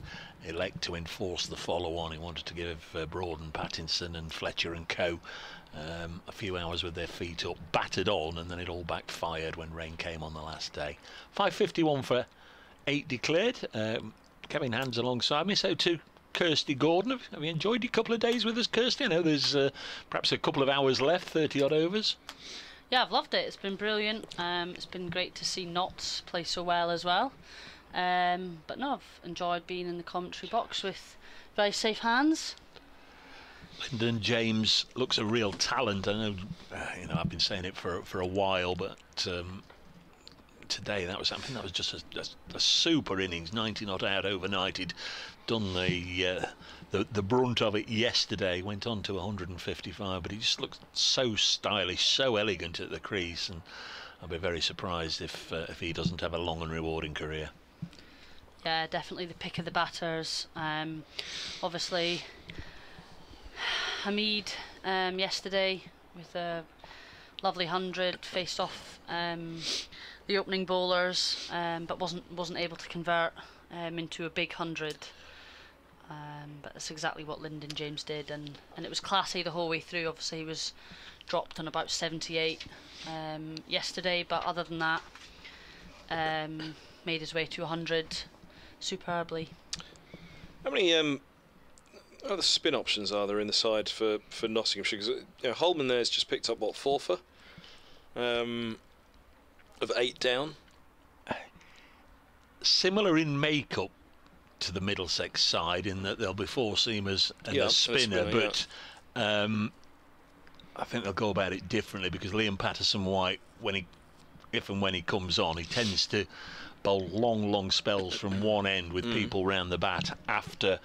S5: elect to enforce the follow-on. He wanted to give Broad and Pattinson and Fletcher and co a few hours with their feet up, battered on, and then it all backfired when rain came on the last day. 551 for 8 declared. Kevin Hands alongside me, so too Kirsty Gordon. Have you enjoyed your couple of days with us, Kirsty? I know there's perhaps a couple of hours left, 30 odd overs.
S6: Yeah, I've loved it. It's been brilliant. It's been great to see Notts play so well as well. But no, I've enjoyed being in the commentary box with very safe hands.
S5: Lyndon James looks a real talent. I know, I've been saying it for a while, but today I think that was just a super innings. 90 not out overnight. He'd done the brunt of it yesterday, went on to 155, but he just looked so stylish, so elegant at the crease, and I'll be very surprised if he doesn't have a long and rewarding career.
S6: Yeah, definitely the pick of the batters. Obviously Hamid yesterday with a lovely 100, faced off the opening bowlers, but wasn't able to convert into a big 100. But that's exactly what Lyndon James did, and it was classy the whole way through. Obviously he was dropped on about 78 yesterday, but other than that made his way to 100 superbly.
S7: How many other spin options are there in the side for Nottinghamshire? Because Holman there's just picked up, what, 4 for? Of 8 down.
S5: Similar in makeup to the Middlesex side in that there'll be 4 seamers and a spinner, but I think they'll go about it differently, because Liam Patterson-White, if and when he comes on, he tends to bowl long spells from one end with people round the bat after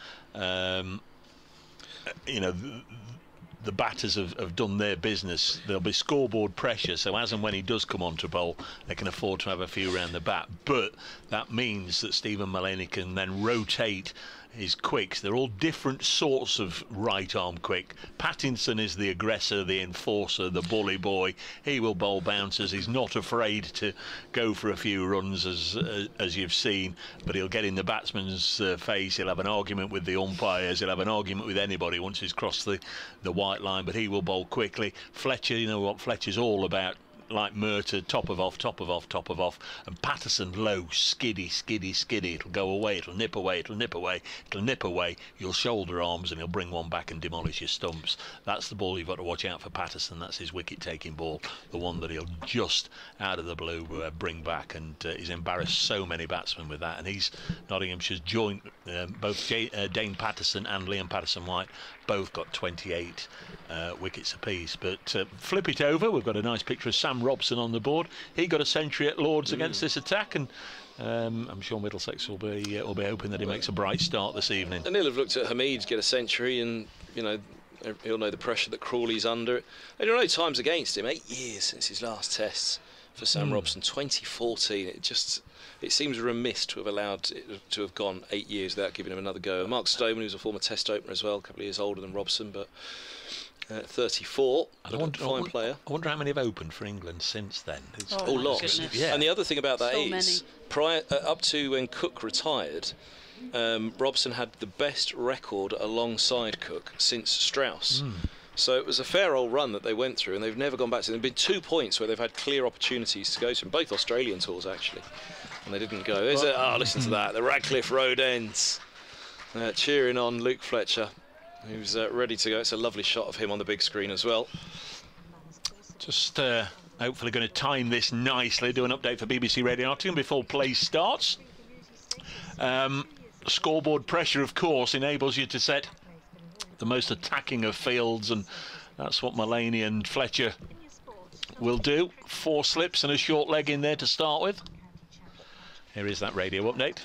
S5: the batters have done their business. There'll be scoreboard pressure, so as and when he does come on to bowl, they can afford to have a few round the bat. But that means that Stephen Mullaney can then rotate his quicks. They're all different sorts of right arm quick. Pattinson is the aggressor, the enforcer, the bully boy. He will bowl bouncers. He's not afraid to go for a few runs, as you've seen, but he'll get in the batsman's face. He'll have an argument with the umpires. He'll have an argument with anybody once he's crossed the white line, but he will bowl quickly. Fletcher, you know what Fletcher's all about. Like Murtagh, top of off, and Peterson low, skiddy. It'll go away, it'll nip away, you'll shoulder arms and he'll bring one back and demolish your stumps. That's the ball you've got to watch out for Peterson. That's his wicket taking ball, the one that he'll just out of the blue bring back, and he's embarrassed so many batsmen with that, and he's Nottinghamshire's joint, both Dane Patterson and Liam Patterson-White both got 28 wickets apiece. But flip it over, we've got a nice picture of Sam Robson on the board. He got a century at Lords against this attack, and I'm sure Middlesex will be hoping that he makes a bright start this evening.
S7: And he'll have looked at Hamid get a century, and you know he'll know the pressure that Crawley's under. And you'll know times against him. 8 years since his last tests for Sam Robson, 2014. It seems remiss to have allowed it to have gone 8 years without giving him another go. And Mark Stoneman, who's a former Test opener as well, a couple of years older than Robson, but 34. Fine player.
S5: I wonder how many have opened for England since then.
S7: Lots.
S5: Yeah.
S7: And the other thing about that
S6: So
S7: is, prior up to when Cook retired, Robson had the best record alongside Cook since Strauss. So it was a fair old run that they went through, and they've never gone back to. There have been 2 points where they've had clear opportunities to go to, both Australian tours actually, and they didn't go. Listen to that, the Radcliffe Road ends, cheering on Luke Fletcher, who's ready to go. It's a lovely shot of him on the big screen as well.
S5: Just hopefully going to time this nicely, do an update for BBC Radio Nottingham before play starts. Scoreboard pressure, of course, enables you to set the most attacking of fields, and that's what Mullaney and Fletcher will do. 4 slips and a short leg in there to start with. Here is that radio update.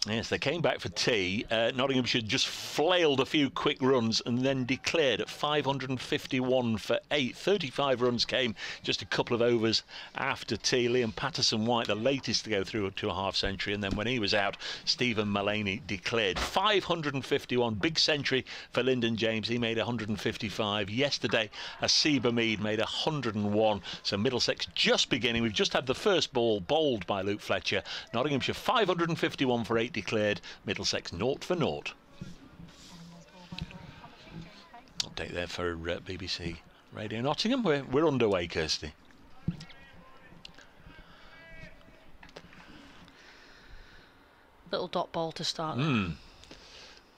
S5: Yes, they came back for tea. Nottinghamshire just flailed a few quick runs and then declared at 551 for 8. 35 runs came just a couple of overs after tea. Liam Patterson-White, the latest to go through to a half-century, and then when he was out, Stephen Mullaney declared 551. Big century for Lyndon James. He made 155. Yesterday, Asiba Mead made 101. So Middlesex just beginning. We've just had the first ball bowled by Luke Fletcher. Nottinghamshire 551 for 8 declared. Middlesex 0 for 0. Update there for BBC Radio Nottingham. We're underway, Kirsty.
S6: Little dot ball to start.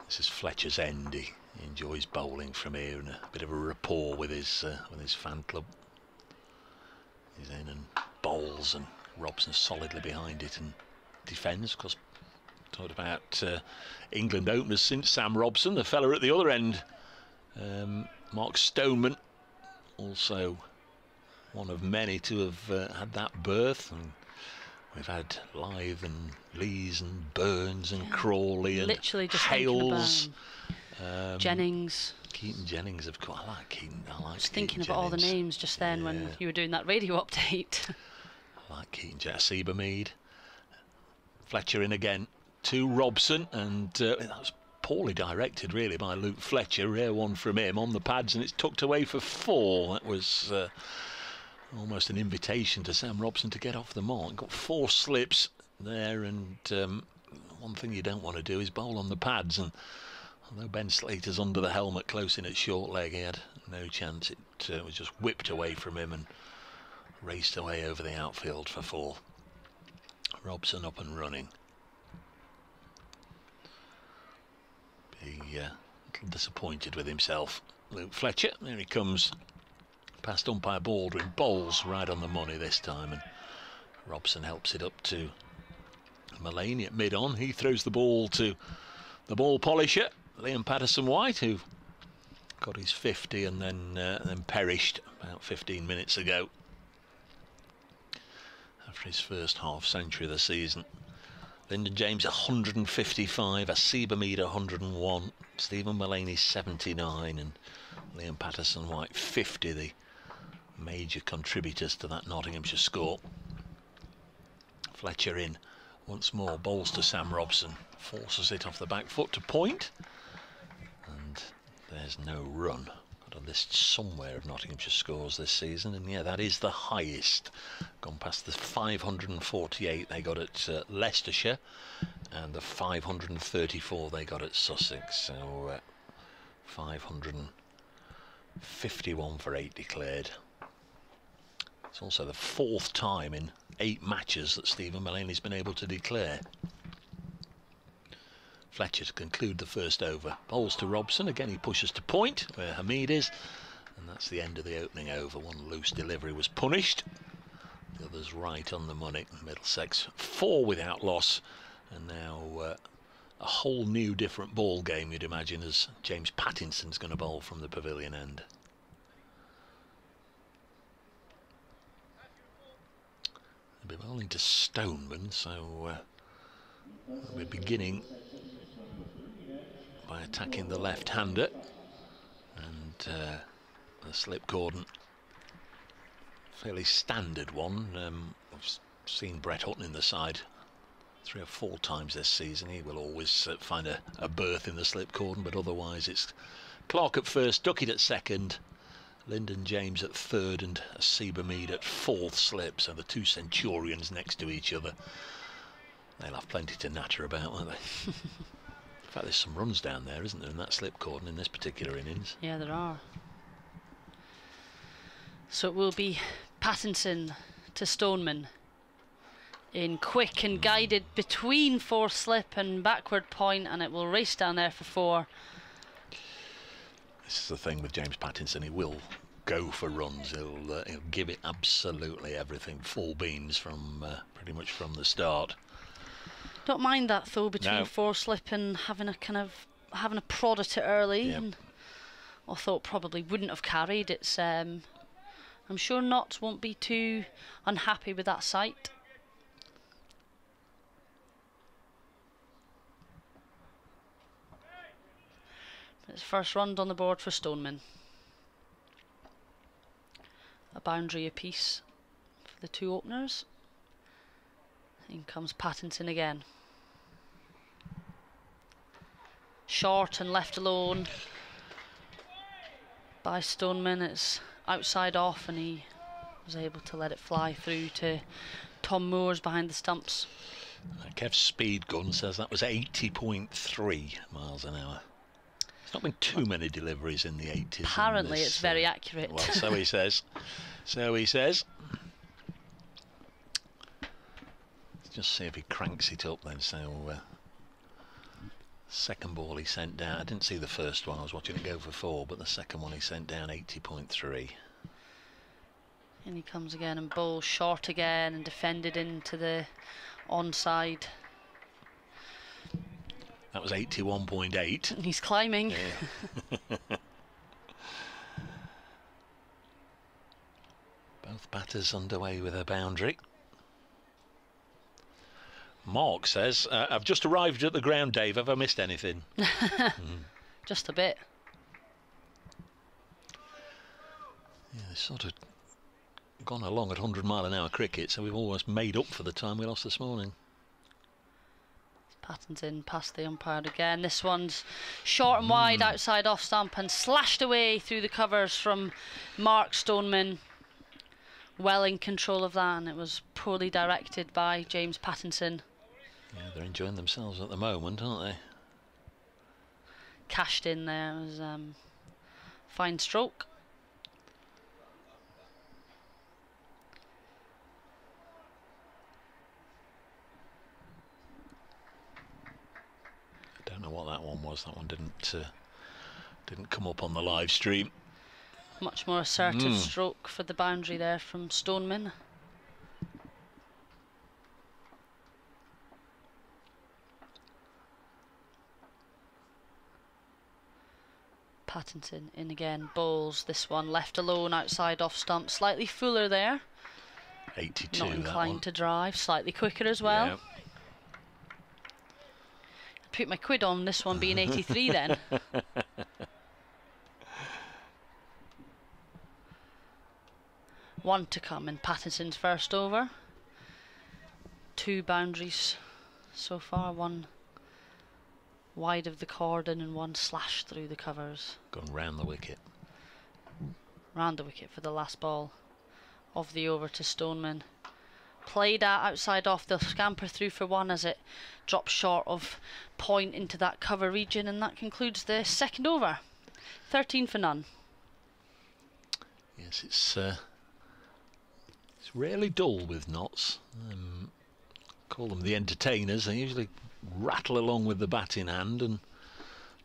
S5: This is Fletcher's end. He enjoys bowling from here, and a bit of a rapport with his fan club. He's in and bowls, and Robson solidly behind it and defends. Because talked about England openers since Sam Robson, the fella at the other end, Mark Stoneman, also one of many to have had that berth. And we've had Lythe and Lees and Burns and Crawley and
S6: literally just
S5: Hales,
S6: Jennings.
S5: Keaton Jennings, of course. I like Keaton. I
S6: was thinking about all the names just then when you were doing that radio update.
S5: I like Keaton. Asiba Mead. Fletcher in again to Robson, and that was poorly directed really by Luke Fletcher. Rare one from him on the pads, and it's tucked away for 4. That was almost an invitation to Sam Robson to get off the mark. Got 4 slips there, and one thing you don't want to do is bowl on the pads, and although Ben Slater's under the helmet close in at short leg, he had no chance. It was just whipped away from him and raced away over the outfield for 4. Robson up and running. Be a little disappointed with himself, Luke Fletcher. There he comes past umpire Baldwin. Bowls right on the money this time, and Robson helps it up to Mullaney at mid-on. He throws the ball to the ball polisher, Liam Patterson-White, who got his 50 and then perished about 15 minutes ago after his first half-century of the season. Lyndon James 155, Asiba Mead 101, Stephen Mullaney 79, and Liam Patterson-White 50, the major contributors to that Nottinghamshire score. Fletcher in once more, bowls to Sam Robson, forces it off the back foot to point, and there's no run. Got a list somewhere of Nottinghamshire scores this season, and yeah, that is the highest. Gone past the 548 they got at Leicestershire, and the 534 they got at Sussex. So 551 for 8 declared. It's also the 4th time in 8 matches that Stephen Mullaney's been able to declare. Fletcher to conclude the first over. Bowls to Robson. Again, he pushes to point where Hamid is. And that's the end of the opening over. One loose delivery was punished. The other's right on the money. Middlesex 4 without loss. And now a whole new different ball game, you'd imagine, as James Pattinson's going to bowl from the pavilion end. They'll be bowling to Stoneman, so we're beginning by attacking the left-hander, and the slip cordon, fairly standard one. I've seen Brett Hutton in the side 3 or 4 times this season. He will always find a berth in the slip cordon, but otherwise it's Clark at first, Duckett at second, Lyndon James at third, and Asiba Mead at 4th slip. So the 2 Centurions next to each other. They'll have plenty to natter about, won't they? In fact, there's some runs down there, isn't there, in that slip cordon in this particular innings?
S6: Yeah, there are. So it will be Pattinson to Stoneman in quick and guided between 4 slip and backward point, and it will race down there for 4.
S5: This is the thing with James Pattinson, he will go for runs. He'll give it absolutely everything, full beans from pretty much from the start.
S6: Don't mind that though, between 4 slip and having a prod at it early.
S5: Yep.
S6: And I thought probably wouldn't have carried. It's I'm sure Notts won't be too unhappy with that sight. It's first run on the board for Stoneman. A boundary apiece for the 2 openers. In comes Pattinson again. Short and left alone by Stoneman. It's outside off, and he was able to let it fly through to Tom Moores behind the stumps.
S5: Kev's speed gun says that was 80.3 miles an hour. There's not been too many deliveries in the 80s.
S6: Apparently it's very accurate.
S5: Well, so he says. So he says. Let's just see if he cranks it up then. So second ball he sent down. I didn't see the first one. I was watching it go for 4, but the second one he sent down 80.3.
S6: And he comes again and bowls short again and defended into the onside.
S5: That was 81.8.
S6: He's climbing.
S5: Yeah. Both batters underway with a boundary. Mark says, I've just arrived at the ground, Dave. Have I missed anything?
S6: Just a bit.
S5: Yeah, it's sort of gone along at 100 mile an hour cricket, so we've almost made up for the time we lost this morning.
S6: Pattinson past the umpire again. This one's short and wide outside off stump and slashed away through the covers from Mark Stoneman. Well in control of that, and it was poorly directed by James Pattinson.
S5: Yeah, they're enjoying themselves at the moment, aren't they?
S6: Cashed in there. It was fine stroke.
S5: I don't know what that one was. That one didn't come up on the live stream.
S6: Much more assertive stroke for the boundary there from Stoneman. Pattinson in again, bowls this one left alone outside off stump, slightly fuller there.
S5: 82.
S6: Not inclined to drive, slightly quicker as well.
S5: Yeah.
S6: Put my quid on this one being 83 then. One to come in Pattinson's first over. 2 boundaries so far, 1 wide of the cordon and 1 slash through the covers.
S5: Gone round the wicket.
S6: Round the wicket for the last ball of the over to Stoneman. Played out outside off, they'll scamper through for 1 as it drops short of point into that cover region, and that concludes the second over. 13 for none.
S5: Yes, it's rarely dull with Notts. Call them the entertainers. They usually rattle along with the bat in hand, and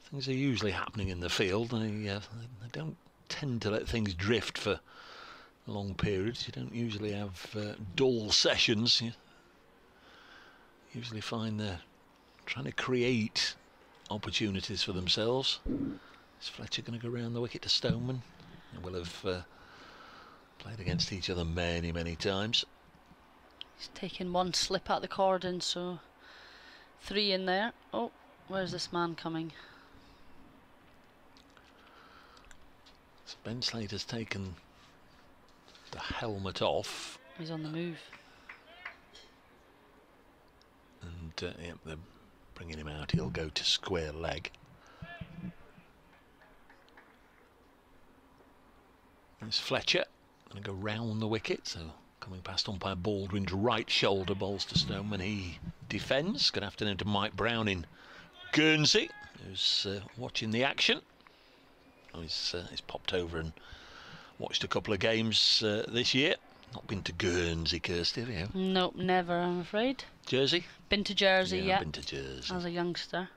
S5: things are usually happening in the field. They don't tend to let things drift for long periods. You don't usually have dull sessions. You usually find they're trying to create opportunities for themselves. Is Fletcher going to go round the wicket to Stoneman? They will have played against each other many, many times.
S6: He's taken 1 slip out the cordon, so 3 in there. Oh, where's this man coming?
S5: So Ben Slater's taken the helmet off.
S6: He's on the move.
S5: And yeah, they're bringing him out. He'll go to square leg. There's Fletcher. Going to go round the wicket. So coming past umpire Baldwin's right shoulder, bowls to Stoneman. He defends. Good afternoon to Mike Brown in Guernsey, who's watching the action. Oh, he's popped over and watched a couple of games this year. Not been to Guernsey, Kirsty, have you?
S6: Nope, never, I'm afraid.
S5: Jersey?
S6: Been to Jersey, yeah.
S5: Been to Jersey.
S6: As a youngster.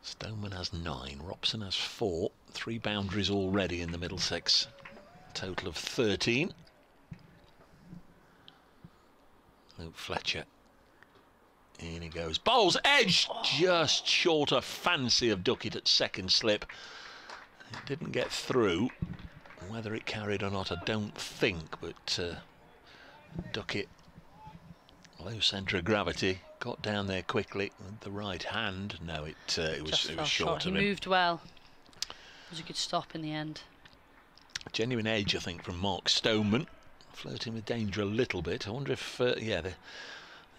S5: Stoneman has 9, Robson has 4, 3 boundaries already in the Middlesex, total of 13. Luke Fletcher, in he goes, bowls edge, just short of fancy of Duckett at second slip. It didn't get through. Whether it carried or not, I don't think, but Duckett, low centre of gravity, got down there quickly with the right hand. No, it was short of him.
S6: He moved well. It was a good stop in the end.
S5: Genuine edge, I think, from Mark Stoneman, flirting with danger a little bit. I wonder if yeah, they're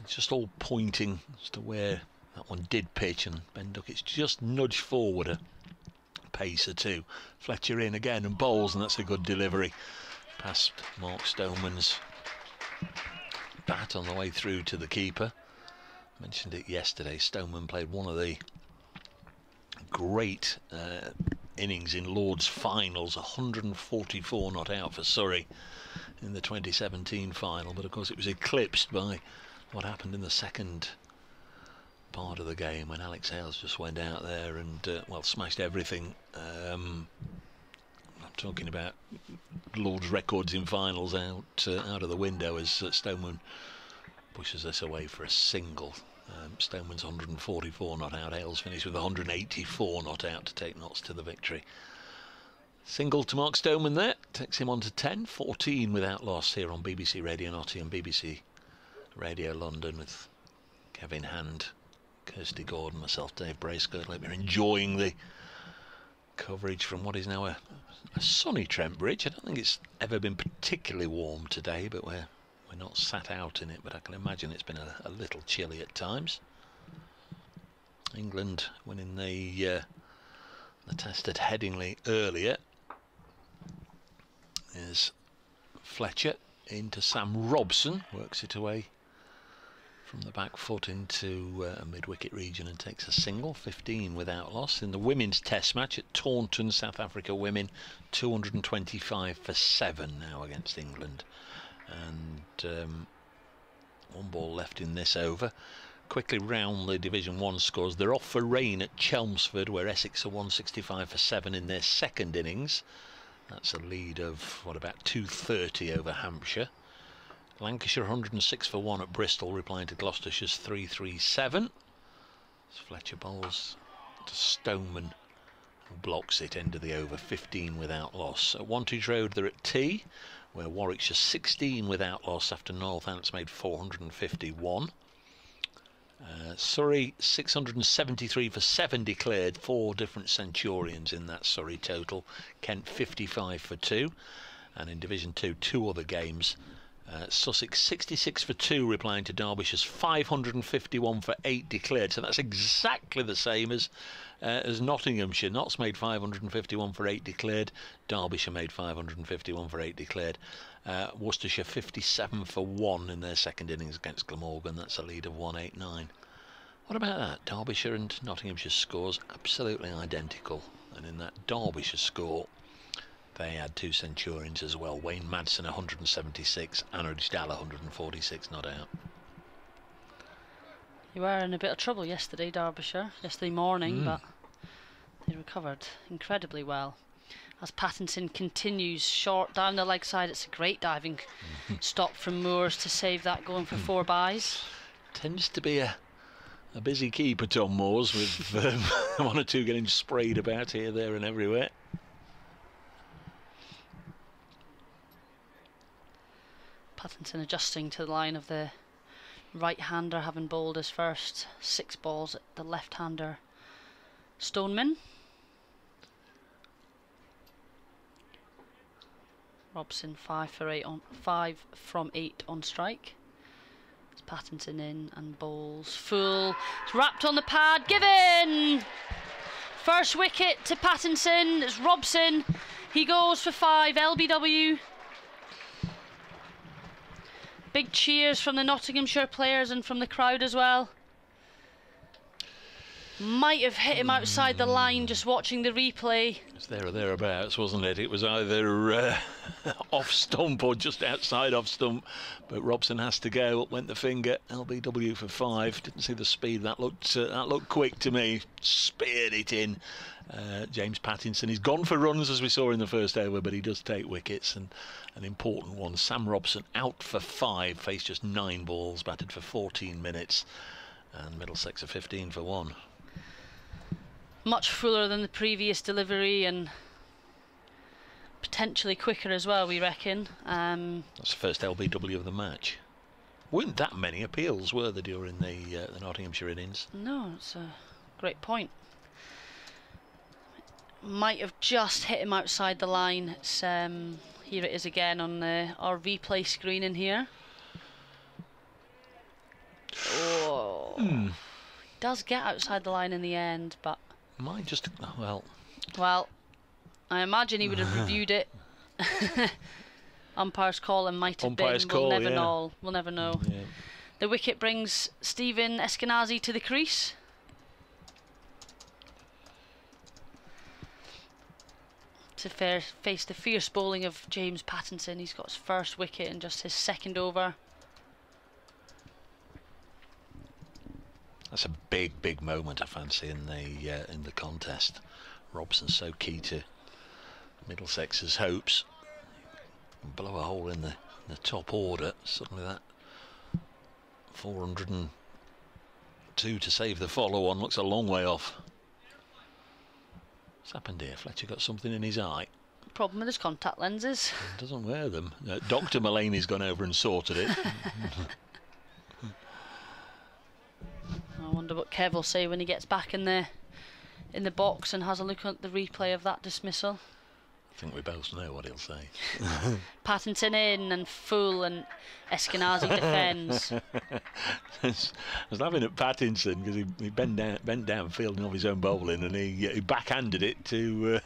S5: just all pointing as to where that one did pitch, and Ben Duckett's just nudged forward a pace or 2. Fletcher in again and bowls, and that's a good delivery past Mark Stoneman's bat on the way through to the keeper. Mentioned it yesterday. Stoneman played one of the great innings in Lord's finals, 144 not out for Surrey in the 2017 final, but of course it was eclipsed by what happened in the second part of the game when Alex Hales just went out there and well, smashed everything. I'm talking about Lord's records in finals out of the window as Stoneman pushes us away for a single. Stoneman's 144 not out. Hales finished with 184 not out to take Notts to the victory. Single to Mark Stoneman there, takes him on to 10, 14 without loss here on BBC Radio Nottingham, BBC Radio London with Kevin Hand, Kirsty Gordon, myself, Dave Bracegirdle. We're enjoying the coverage from what is now a sunny Trent Bridge. I don't think it's ever been particularly warm today, but we're not sat out in it, but I can imagine it's been a little chilly at times. England winning the test at Headingley earlier. There's Fletcher into Sam Robson, works it away from the back foot into a mid-wicket region and takes a single. 15 without loss in the women's test match at Taunton. South Africa women 225 for 7 now against England, and 1 ball left in this over. Quickly round the Division 1 scores. They're off for rain at Chelmsford, where Essex are 165 for 7 in their second innings. That's a lead of what, about 230 over Hampshire. Lancashire 106 for 1 at Bristol, replying to Gloucestershire's 337. As Fletcher bowls to Stoneman, who blocks it, end of the over, 15 without loss. At Wantage Road they're at tea, where Warwickshire 16 without loss after Northants made 451. Surrey 673 for 7 declared, 4 different Centurions in that Surrey total. Kent 55 for 2. And in Division 2, 2 other games. Sussex 66 for 2, replying to Derbyshire's 551 for 8 declared. So that's exactly the same as Nottinghamshire. Notts made 551 for 8 declared. Derbyshire made 551 for 8 declared. Worcestershire 57 for 1 in their second innings against Glamorgan. That's a lead of 189. What about that? Derbyshire and Nottinghamshire scores absolutely identical. And in that Derbyshire score, they had 2 Centurions as well. Wayne Madsen 176, Anurich Dalla 146, not out.
S6: You were in a bit of trouble yesterday, Derbyshire, yesterday morning, but they recovered incredibly well. As Pattinson continues short down the leg side, it's a great diving stop from Moores to save that, going for 4 byes.
S5: Tends to be a busy keeper, Tom Moores, with 1 or 2 getting sprayed about here, there and everywhere.
S6: Pattinson adjusting to the line of the right-hander, having bowled his first 6 balls at the left-hander Stoneman. Robson 5 from 8 on strike. It's Pattinson in and bowls full. It's wrapped on the pad, given! First wicket to Pattinson. It's Robson. He goes for 5. LBW. Big cheers from the Nottinghamshire players and from the crowd as well. Might have hit him outside the line just watching the replay.
S5: It was there or thereabouts, wasn't it? It was either off stump or just outside off stump. But Robson has to go. Up went the finger. LBW for 5. Didn't see the speed. That looked quick to me. Speared it in. James Pattinson, he's gone for runs as we saw in the first over, but he does take wickets, and an important one. Sam Robson out for 5, faced just 9 balls, batted for 14 minutes, and Middlesex are 15 for 1.
S6: Much fuller than the previous delivery and potentially quicker as well, we reckon.
S5: That's the first LBW of the match. Weren't that many appeals, were there, during the Nottinghamshire innings?
S6: No, it's a great point. Might have just hit him outside the line. It's, here it is again on our replay screen in here. Oh, he does get outside the line in the end, but
S5: might just well,
S6: I imagine he would have reviewed it. Umpire's call and might have
S5: Umpire's
S6: been.
S5: call,
S6: We'll never
S5: yeah.
S6: know. We'll never know.
S5: Yeah.
S6: The wicket brings Stephen Eskenazi to the crease. To face the fierce bowling of James Pattinson. He's got his first wicket in just his second over.
S5: That's a big moment, I fancy, in the contest. Robson's so key to Middlesex's hopes. Blow a hole in the top order. Suddenly that 402 to save the follow-on looks a long way off. What's happened here? Fletcher got something in his eye.
S6: Problem with his contact lenses.
S5: He doesn't wear them. Dr. Mulaney's gone over and sorted it.
S6: I wonder what Kev will say when he gets back in the box and has a look at the replay of that dismissal.
S5: I think we both know what he'll say.
S6: Pattinson in and full, and Eskenazi defends.
S5: I was laughing at Pattinson because he bent down fielding off his own bowling, and he backhanded it to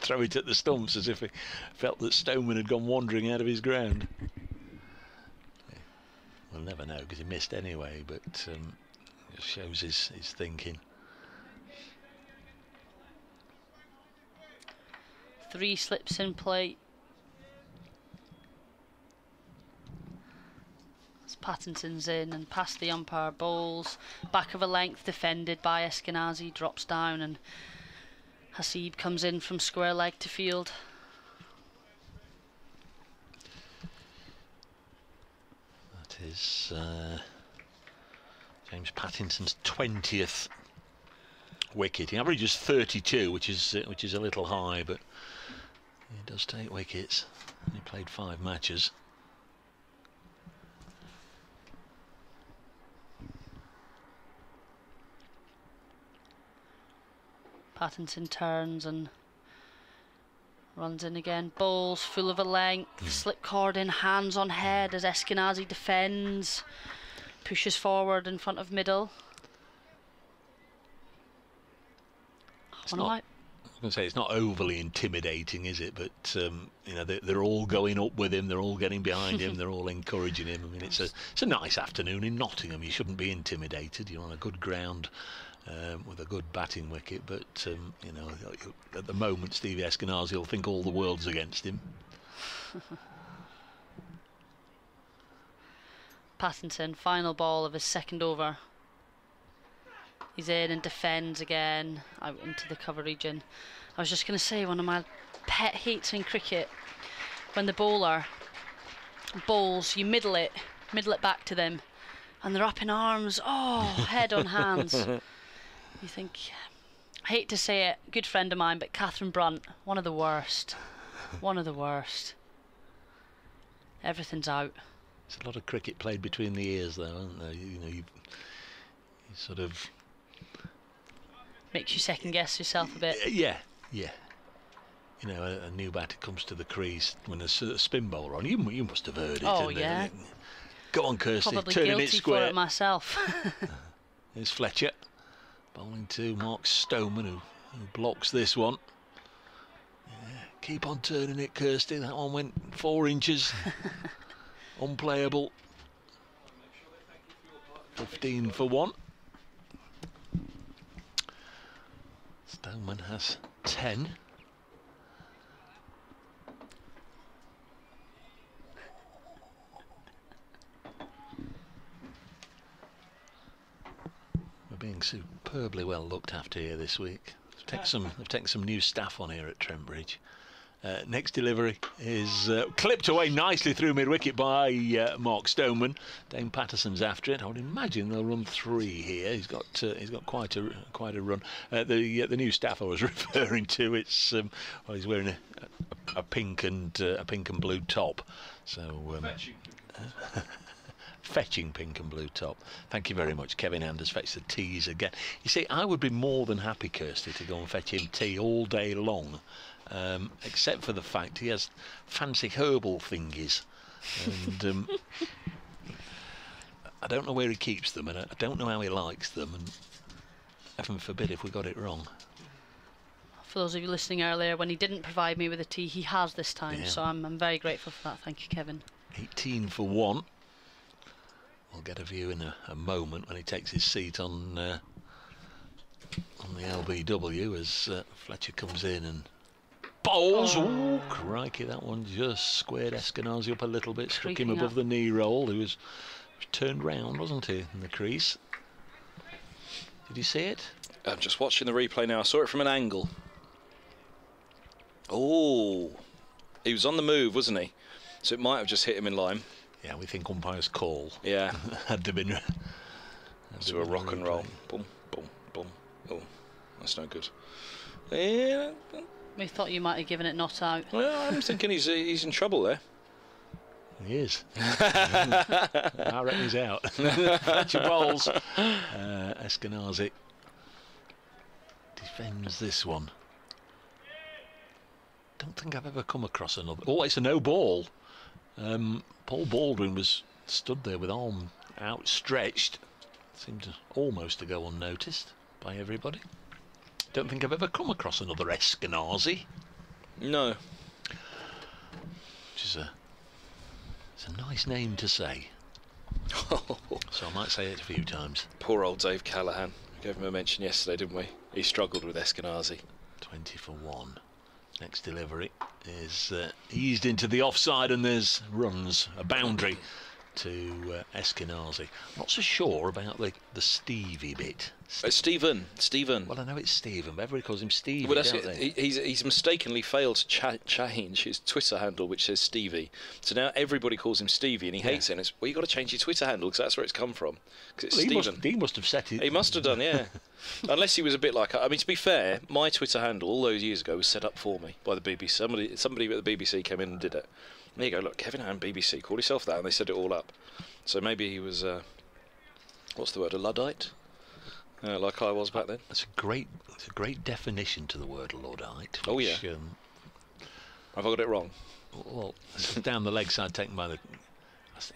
S5: throw it at the stumps as if he felt that Stoneman had gone wandering out of his ground. We'll never know because he missed anyway, but it shows his thinking.
S6: 3 slips in play. As Pattinson's in and past the umpire, bowls back of a length, defended by Eskenazi, drops down, and Hasib comes in from square leg to field.
S5: That is James Pattinson's 20th wicket. He averages 32, which is a little high, but he does take wickets. He played 5 matches.
S6: Pattinson turns and Runs in again, bowls full of a length, slip cord in, hands on head as Eskenazi defends, pushes forward in front of middle.
S5: I was going to say, it's not overly intimidating, is it? But you know, they're all going up with him, they're all getting behind him, they're all encouraging him. I mean, it's a nice afternoon in Nottingham. You shouldn't be intimidated. You're on a good ground with a good batting wicket. But you know, at the moment, Stevie Eskenazi will think all the world's against him.
S6: Peterson, final ball of his second over. He's in and defends again, out into the cover region. I was just going to say, one of my pet hates in cricket, when the bowler bowls, you middle it back to them, and they're up in arms, head on hands. You think, I hate to say it, good friend of mine, but Catherine Brunt, one of the worst. One of the worst. Everything's out.
S5: There's a lot of cricket played between the ears, though, isn't there? You know, you sort of...
S6: Makes you second guess yourself a bit.
S5: Yeah. You know, a new batter comes to the crease when there's a spin bowler on. You must have heard it.
S6: Oh, yeah.
S5: Go on, Kirsty.
S6: Probably
S5: turning
S6: guilty
S5: it square.
S6: for it myself.
S5: Here's Fletcher. Bowling to Mark Stoneman, who blocks this one. Yeah, keep on turning it, Kirsty. That one went 4 inches. Unplayable. 15 for 1. Stoneman has 10. We're being superbly well looked after here this week. They've taken some new staff on here at Trent Bridge. Next delivery is clipped away nicely through mid-wicket by Mark Stoneman. Dane Patterson's after it. I would imagine they'll run 3 here. He's got quite a run. The new staff I was referring to, it's well, he's wearing a pink and blue top. So fetching pink and blue top. Thank you very much. Kevin Anders fetched the teas again. You see, I would be more than happy, Kirsty, to go and fetch him tea all day long. Except for the fact he has fancy herbal thingies, and I don't know where he keeps them, and I don't know how he likes them, and heaven forbid if we got it wrong.
S6: For those of you listening earlier, when he didn't provide me with a tea, he has this time, so I'm very grateful for that. Thank you, Kevin. 18 for 1. We'll get a view in a moment when he takes his seat on the LBW as Fletcher comes in and bowls. Oh, crikey, that one just squared Eskenazi up a little bit, struck him above the knee roll. He was turned round, wasn't he, in the crease? Did you see it?
S7: I'm just watching the replay now. I saw it from an angle. Oh, he was on the move, wasn't he? So it might have just hit him in line.
S5: Yeah, we think umpire's call.
S7: Yeah.
S5: Had to been...
S7: To a rock and roll. Boom, boom, boom. Oh, that's no good. Yeah.
S6: We thought you might have given it not out.
S7: Well, I'm thinking he's in trouble there.
S5: He is. I reckon he's out. Fletcher bowls. Eskenazi defends this one. Don't think I've ever come across another. Oh, it's a no ball. Paul Baldwin was stood there with arm outstretched. Seemed to almost to go unnoticed by everybody. Don't think I've ever come across another Eskenazi.
S7: No.
S5: Which is it's a nice name to say. So I might say it a few times.
S7: Poor old Dave Callaghan. We gave him a mention yesterday, didn't we? He struggled with Eskenazi.
S5: 20 for 1. Next delivery is eased into the offside, and there's runs, a boundary to Eskenazi. I'm not so sure about the Stevie bit.
S7: Stephen.
S5: Well, I know it's Stephen, but everybody calls him Stevie.
S7: Well, that's it. He's mistakenly failed to change his Twitter handle, which says Stevie. So now everybody calls him Stevie, and he hates it. And it's, well, you've got to change your Twitter handle, because that's where it's come from. Because it's Stephen.
S5: He must have set it.
S7: He must have done, yeah. Unless he was a bit like... I mean, to be fair, my Twitter handle all those years ago was set up for me by the BBC. Somebody at the BBC came in and did it. And there you go, look, Kevin Hand, BBC, call yourself that, and they set it all up. So maybe he was, what's the word, a Luddite? Like I was back then.
S5: It's a great definition to the word Luddite.
S7: Oh, yeah. Have I got it wrong?
S5: Well, down the leg side taken by the...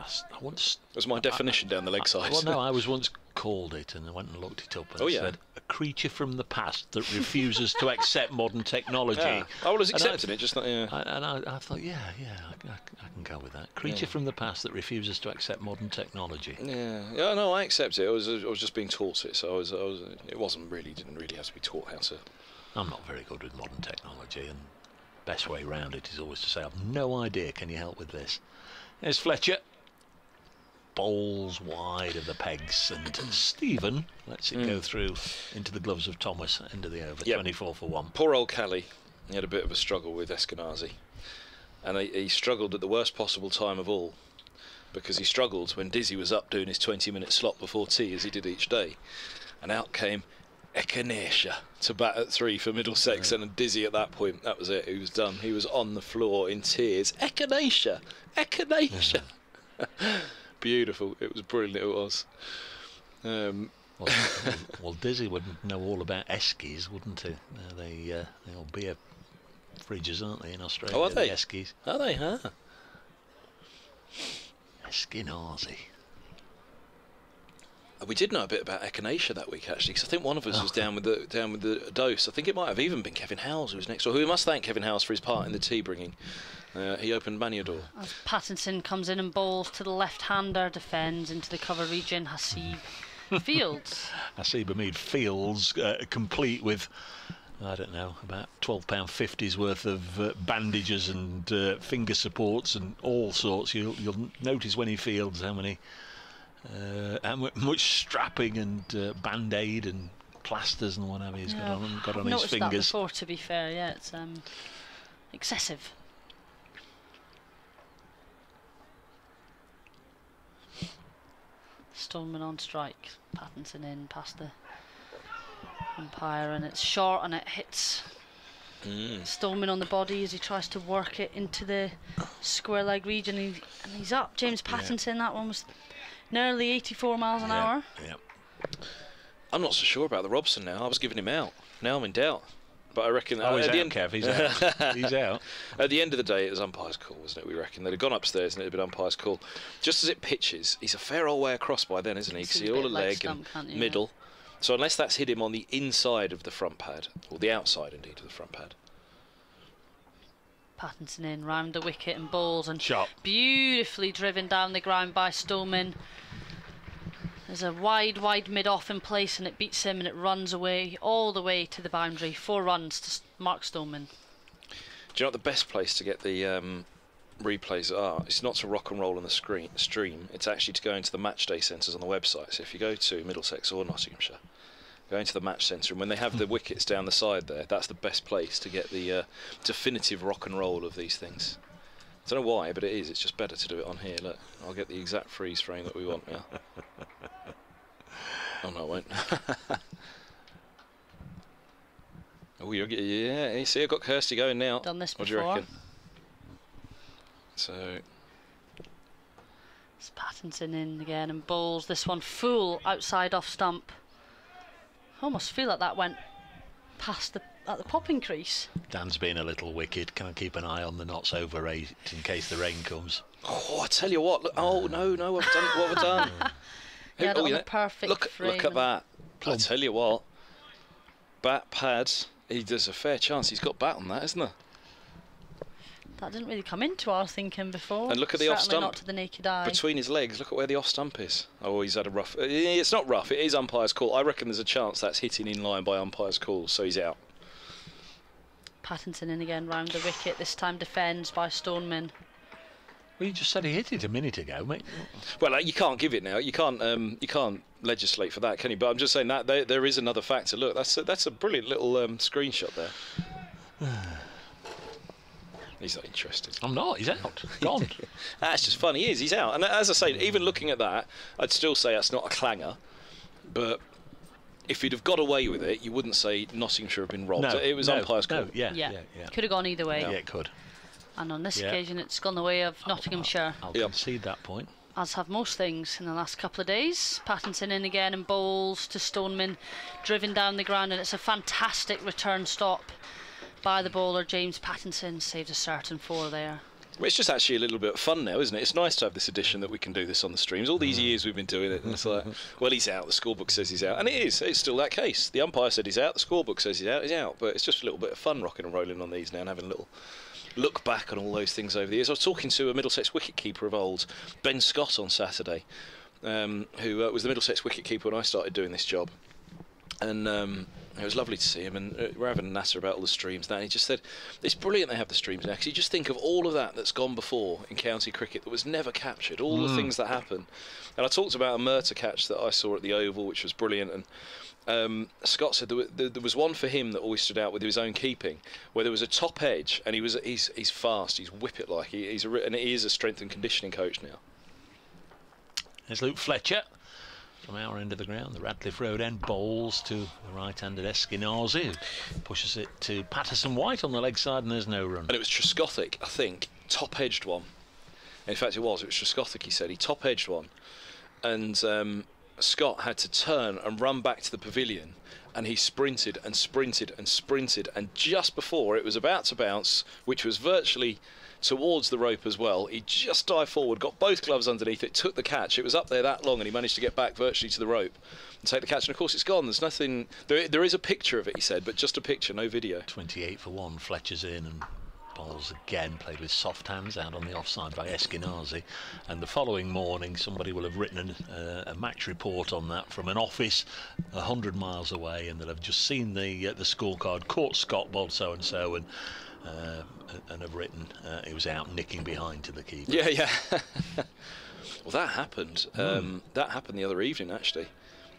S5: I once...
S7: Was my definition down the leg side?
S5: Well, no, I was once called it, and I went and looked it up, and it said, a creature from the past that refuses to accept modern technology.
S7: Yeah. I was accepting it, just not... Yeah.
S5: And I thought, I can go with that. Creature from the past that refuses to accept modern technology.
S7: Yeah, no, I accept it. I was just being taught it, so it wasn't really, didn't really have to be taught how to...
S5: I'm not very good with modern technology, and best way round it is always to say, I've no idea, can you help with this? There's Fletcher. Bowls wide of the pegs, and Stephen lets it go through into the gloves of Thomas. End of the over, 24 for 1.
S7: Poor old Kelly, he had a bit of a struggle with Eskenazi, and he struggled at the worst possible time of all, because he struggled when Dizzy was up doing his 20-minute slot before tea, as he did each day, and out came Echinacea to bat at 3 for Middlesex, and Dizzy at that point, that was it, he was done. He was on the floor in tears. Echinacea! Beautiful, it was brilliant, it was.
S5: Well, Dizzy would know all about Eskies, wouldn't he? They're all beer fridges, aren't they, in Australia?
S7: Oh, are they?
S5: The Eskies.
S7: Are they, huh?
S5: Eskenazi.
S7: We did know a bit about Echinacea that week, actually, because I think one of us was down with the dose. I think it might have even been Kevin Howes who was next door. Who we must thank Kevin Howes for his part in the tea bringing. He opened Maniador.
S6: As Pattinson comes in and bowls to the left-hander, defends into the cover region. Hasib fields.
S5: Hasib Hamid fields, complete with, I don't know, about £12.50's worth of bandages and finger supports and all sorts. You'll notice when he fields how much strapping and band-aid and plasters and whatever he's got on his fingers.
S6: Noticed that before, to be fair. Yeah, it's excessive. Stoneman on strike. Pattinson in past the umpire, and it's short, and it hits Stoneman on the body as he tries to work it into the square leg region, and he's up. James Pattinson, that one was nearly 84 miles an hour.
S5: Yeah.
S7: I'm not so sure about the Robson now. I was giving him out. Now I'm in doubt. But I reckon...
S5: he's out, Kev. He's out. He's out.
S7: At the end of the day, it was umpire's call, wasn't it? We reckon they'd have gone upstairs and it'd been umpire's call. Just as it pitches, he's a fair old way across by then, isn't he? You can see all the leg and middle. So unless that's hit him on the inside of the front pad, or the outside, indeed, of the front pad.
S6: Pattinson in, round the wicket and bowls, and
S5: shot.
S6: Beautifully driven down the ground by Stoneman. There's a wide mid-off in place, and it beats him, and it runs away all the way to the boundary. 4 runs to Mark Stoneman.
S7: Do you know what the best place to get the replays are? It's not to rock and roll on the stream. It's actually to go into the match day centres on the website. So if you go to Middlesex or Nottinghamshire, go into the match centre, and when they have the wickets down the side there, that's the best place to get the definitive rock and roll of these things. I don't know why, but it is. It's just better to do it on here. Look, I'll get the exact freeze frame that we want now. Oh no, I won't. Oh, yeah. You see, I've got Kirsty going now.
S6: Done this before.
S7: What do you reckon? So,
S6: it's Pattinson in again and bowls this one full outside off stump. I almost feel like that went past at the popping crease.
S5: Dan's been a little wicked. Can I keep an eye on the knots over 8 in case the rain comes?
S7: Oh, I tell you what. Look, oh no, what have I done?
S6: Yeah, on the perfect frame.
S7: Look at that. I tell you what. Bat pads. There's a fair chance he's got bat on that, isn't there?
S6: That didn't really come into our thinking before.
S7: And look at the off stump.
S6: Not to the naked eye.
S7: Between his legs, look at where the off stump is. Oh, he's had a rough... It's not rough, it is umpire's call. I reckon there's a chance that's hitting in line by umpire's call, so he's out.
S6: Pattinson in again round the wicket, this time defends by Stoneman.
S5: Well, you just said he hit it a minute ago, mate.
S7: Well, you can't give it now. You can't legislate for that, can you? But I'm just saying that there is another factor. Look, that's a brilliant little screenshot there. He's not interested.
S5: I'm not. He's out. Gone.
S7: That's just fun. He is. He's out. And as I say, even looking at that, I'd still say that's not a clanger. But if he'd have got away with it, you wouldn't say Nottinghamshire have been robbed.
S5: No,
S7: it was umpire's call.
S5: Yeah.
S6: Could have gone either way.
S5: Yeah, it could.
S6: And on this occasion, it's gone the way of Nottinghamshire.
S5: I'll concede that point.
S6: As have most things in the last couple of days. Pattinson in again and bowls to Stoneman, driven down the ground, and it's a fantastic return stop by the bowler James Pattinson, saved a certain 4 there.
S7: Well, it's just actually a little bit of fun now, isn't it? It's nice to have this edition that we can do this on the streams. All these years we've been doing it, and it's like, well, he's out, the scorebook says he's out. And it is, it's still that case. The umpire said he's out, the scorebook says he's out. But it's just a little bit of fun rocking and rolling on these now and having a little look back on all those things over the years. I was talking to a Middlesex wicketkeeper of old, Ben Scott, on Saturday, who was the Middlesex wicketkeeper when I started doing this job. And it was lovely to see him, and we're having a natter about all the streams now, and he just said it's brilliant they have the streams now, because you just think of all of that that's gone before in county cricket that was never captured, all the things that happen. And I talked about a Murtagh catch that I saw at the Oval, which was brilliant, and Scott said there was one for him that always stood out with his own keeping, where there was a top edge, and he's fast, he's whippet-like, and he is a strength and conditioning coach now.
S5: There's Luke Fletcher from our end of the ground, the Radcliffe Road end, bowls to the right-handed Eskinazi, who pushes it to Peterson White on the leg side, and there's no run.
S7: And it was Trescothick, I think, top-edged one. In fact, it was Trescothick, he said. He top-edged one. And Scott had to turn and run back to the pavilion, and he sprinted and sprinted and sprinted, and just before it was about to bounce, which was virtually towards the rope as well, he just dived forward, got both gloves underneath it, took the catch. It was up there that long, and he managed to get back virtually to the rope and take the catch. And of course it's gone. There's nothing, there is a picture of it, he said, but just a picture, no video.
S5: 28 for 1, Fletcher's in, and bowls again, played with soft hands out on the offside by Eskinazi. And the following morning somebody will have written a match report on that from an office 100 miles away, and they'll have just seen the scorecard, caught Scott bowled so and so, and have written he was out nicking behind to the keeper.
S7: Yeah. Well, that happened. That happened the other evening, actually,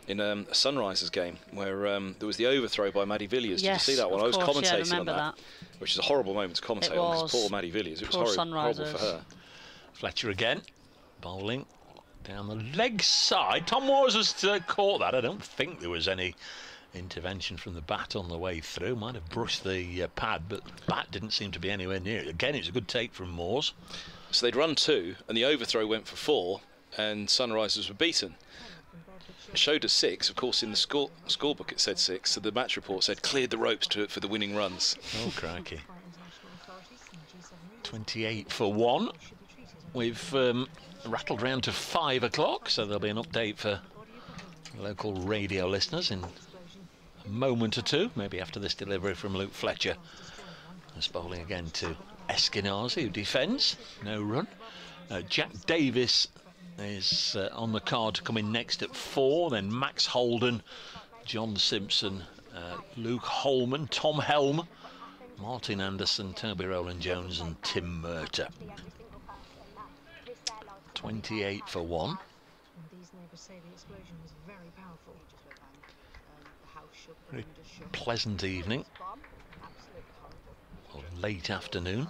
S7: in a Sunrisers game where there was the overthrow by Maddie Villiers.
S6: Yes,
S7: did you see that one? I was commentating on that, which is a horrible moment to commentate on, because poor Maddie Villiers. It was horrible for her.
S5: Fletcher again, bowling down the leg side. Tom Moores has caught that. I don't think there was any intervention from the bat on the way through. Might have brushed the pad, but the bat didn't seem to be anywhere near it. Again, it was a good take from Moores.
S7: So they'd run 2, and the overthrow went for 4, and Sunrisers were beaten. It showed us 6. Of course, in the scorebook it said 6, so the match report said cleared the ropes for the winning runs.
S5: Oh, crikey. 28 for 1. We've rattled round to 5 o'clock, so there'll be an update for local radio listeners in a moment or two, maybe after this delivery from Luke Fletcher. That's bowling again to Eskinazi, who defends, no run. Jack Davis is on the card to come in next at 4, then Max Holden, John Simpson, Luke Holman, Tom Helm, Martin Anderson, Toby Roland Jones and Tim Murtagh. 28 for 1. Very pleasant evening, or late afternoon.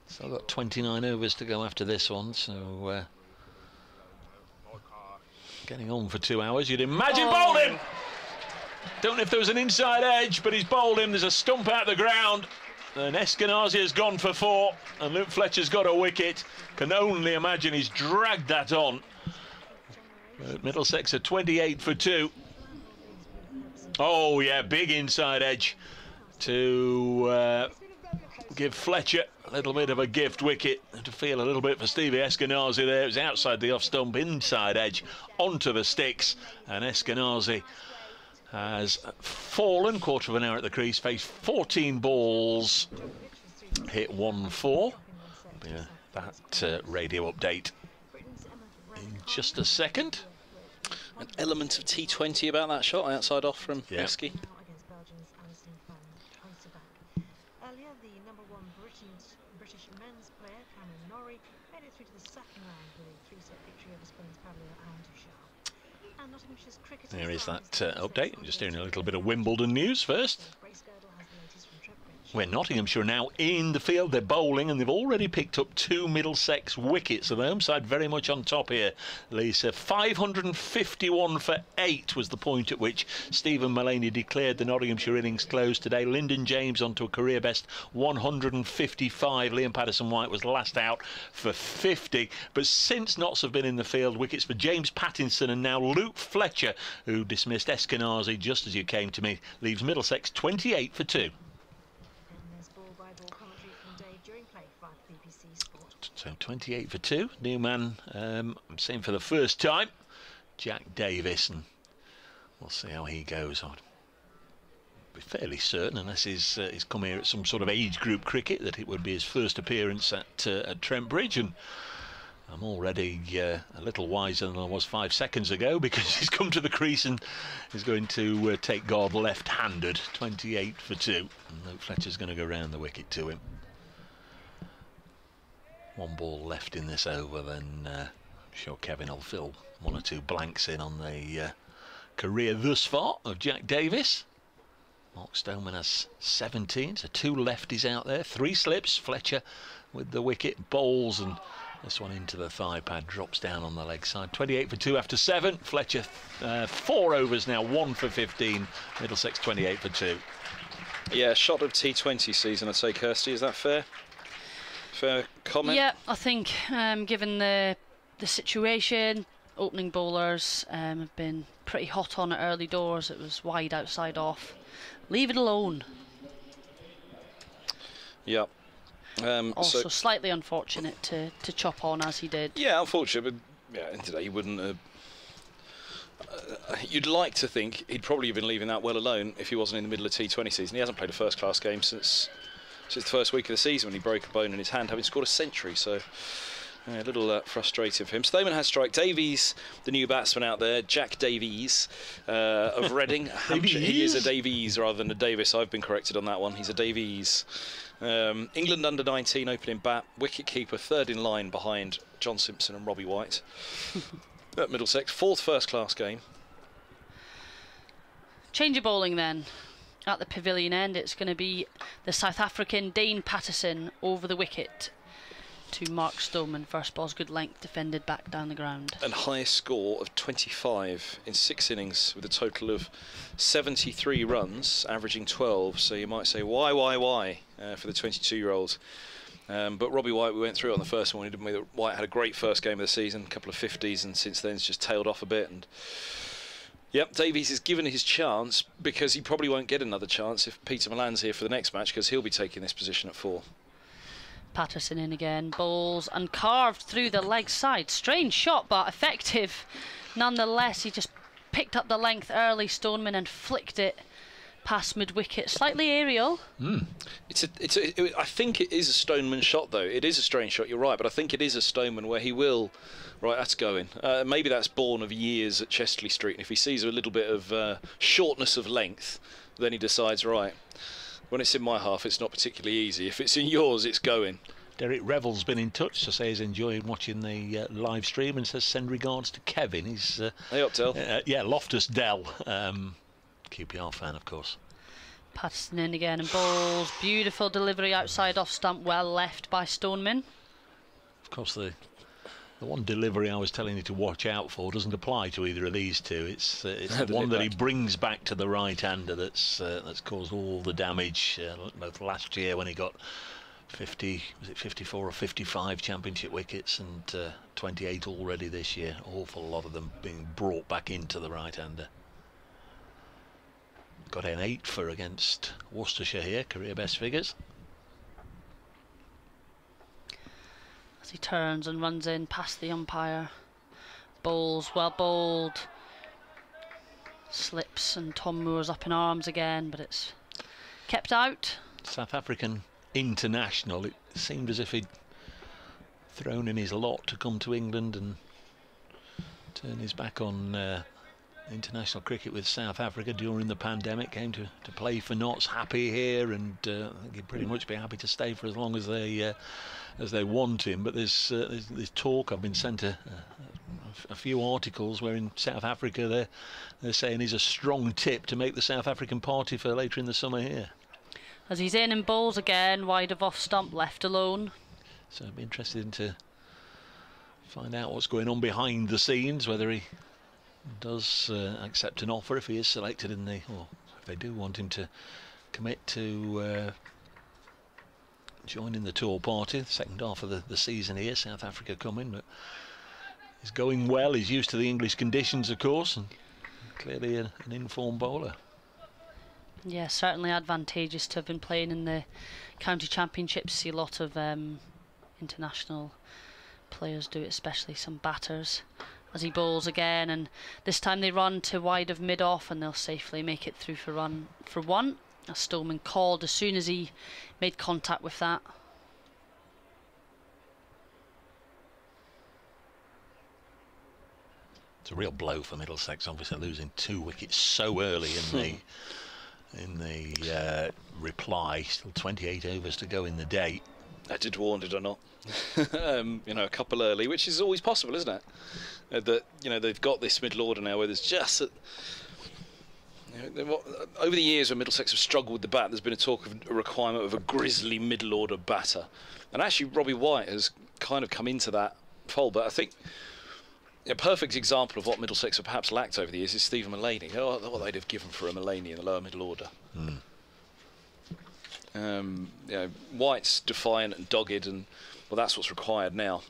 S5: Still got 29 overs to go after this one, so getting on for 2 hours. You'd imagine bowled him. Don't know if there was an inside edge, but he's bowled him. There's a stump out the ground, and Eskinazi has gone for 4, and Luke Fletcher's got a wicket. Can only imagine he's dragged that on. But Middlesex are 28 for 2. Oh yeah, big inside edge to give Fletcher a little bit of a gift wicket, to feel a little bit for Stevie Eskinazi there. It was outside the off stump, inside edge onto the sticks, and Eskinazi has fallen. Quarter of an hour at the crease, faced 14 balls, hit 1-4. Yeah, that radio update in just a second.
S7: An element of T20 about that shot, outside off from Esky.
S8: Earlier, the #1 British men's player, Cameron Norrie, made it through to the second round with a 3-set victory over Spain's Pablo Altucher. And Nottinghamshire's cricketers.
S5: There is that update. Just doing a little bit of Wimbledon news first.
S8: Grace Girdle has the latest from Trent Bridge.
S5: where Nottinghamshire are now in the field. They're bowling, and they've already picked up 2 Middlesex wickets. So the home side very much on top here, Lisa. 551 for 8 was the point at which Stephen Mullaney declared the Nottinghamshire innings closed today. Lyndon James onto a career best 155. Liam Patterson-White was last out for 50. But since Notts have been in the field, wickets for James Pattinson and now Luke Fletcher, who dismissed Eskenazi just as you came to me, leaves Middlesex 28 for 2. So 28 for 2. New man, I'm seeing for the first time, Jack Davis, and we'll see how he goes on. Be fairly certain, unless he's come here at some sort of age group cricket, that it would be his first appearance at Trent Bridge, and I'm already a little wiser than I was 5 seconds ago, because he's come to the crease and is going to take guard left-handed. 28 for 2. And Luke Fletcher's going to go round the wicket to him. 1 ball left in this over, then I'm sure Kevin will fill 1 or 2 blanks in on the career thus far of Jack Davis. Mark Stoneman has 17, so 2 lefties out there, 3 slips. Fletcher with the wicket, bowls, and this one into the thigh pad, drops down on the leg side. 28 for 2 after 7. Fletcher 4 overs now, 1 for 15. Middlesex 28 for 2.
S7: Yeah, shot of T20 season, I'd say, Kirsty. Is that fair? Fair comment?
S6: Yeah, I think given the situation, opening bowlers have been pretty hot on at early doors. It was wide outside off. Leave it alone.
S7: Yeah.
S6: Also slightly unfortunate to chop on as he did.
S7: Yeah, unfortunate, but yeah, today he wouldn't have. You'd like to think he'd probably have been leaving that well alone if he wasn't in the middle of T20 season. He hasn't played a first-class game since the first week of the season, when he broke a bone in his hand, having scored a century. So a little frustrating for him. Stoneman has strike. Davies, the new batsman out there, Jack Davies of Reading. Hampshire. He is a Davies rather than a Davis. I've been corrected on that one. He's a Davies. England under 19 opening bat, wicket keeper, 3rd in line behind John Simpson and Robbie White at Middlesex. 4th first-class game.
S6: Change of bowling then. At the pavilion end, it's going to be the South African Dane Patterson over the wicket to Mark Stoneman. First ball's good length, defended back down the ground.
S7: And highest score of 25 in 6 innings, with a total of 73 runs, averaging 12. So you might say, why for the 22-year-old? But Robbie White, we went through it on the first one, didn't we? White had a great first game of the season, a couple of 50s, and since then it's just tailed off a bit. And yep, Davies is given his chance, because he probably won't get another chance if Peter Milan's here for the next match, because he'll be taking this position at 4.
S6: Patterson in again, bowls and carved through the leg side. Strange shot, but effective nonetheless. He just picked up the length early, Stoneman, and flicked it past mid-wicket. Slightly aerial.
S7: I think it is a Stoneman shot, though. It is a strange shot, you're right, but I think it is a Stoneman where he will. Right, that's going. Maybe that's born of years at Chesterley Street, and if he sees a little bit of shortness of length, then he decides, right, when it's in my half, it's not particularly easy. If it's in yours, it's going.
S5: Derek Revell's been in touch to say he's enjoying watching the live stream, and says send regards to Kevin. He's
S7: hey up, Del.
S5: Yeah, Loftus Dell, QPR fan, of course.
S6: Patterson in again and bowls. Beautiful delivery outside off stump, well left by Stoneman.
S5: Of course, the one delivery I was telling you to watch out for doesn't apply to either of these two. It's the one that he brings back to the right-hander that's caused all the damage. Both last year when he got 54 or 55 championship wickets, and 28 already this year. Awful lot of them being brought back into the right-hander. Got an 8 for against Worcestershire here, career best figures.
S6: As he turns and runs in past the umpire. Bowls, well bowled. Slips, and Tom Moore's up in arms again, but it's kept out.
S5: South African international, it seemed as if he'd thrown in his lot to come to England and turn his back on international cricket with South Africa during the pandemic. Came to play for Notts, happy here, and I think he'd pretty much be happy to stay for as long as they want him. But there's talk. I've been sent a few articles where in South Africa they're saying he's a strong tip to make the South African party for later in the summer here.
S6: As he's in and bowls again, wide of off stump, left alone.
S5: So I'd be interested to find out what's going on behind the scenes, whether he does accept an offer if he is selected in the, or if they do want him to commit to joining the tour party. The second half of the season here, South Africa coming, but he's going well. He's used to the English conditions, of course, and clearly an informed bowler.
S6: Yeah, certainly advantageous to have been playing in the county championships. See a lot of international players do it, especially some batters. As he bowls again, and this time they run to wide of mid-off, and they'll safely make it through for one. As Stoneman called as soon as he made contact with that.
S5: It's a real blow for Middlesex, obviously losing 2 wickets so early in the reply. Still 28 overs to go in the day.
S7: I did warn, did I not? You know, a couple early, which is always possible, isn't it? That, you know, they've got this middle order now where there's just over the years when Middlesex have struggled with the bat, there's been a talk of a requirement of a grisly middle order batter, and actually Robbie White has kind of come into that fold. But I think a perfect example of what Middlesex have perhaps lacked over the years is Stephen Mullaney. What they'd have given for a Mullaney in the lower middle order. You know, White's defiant and dogged, and well, that's what's required now,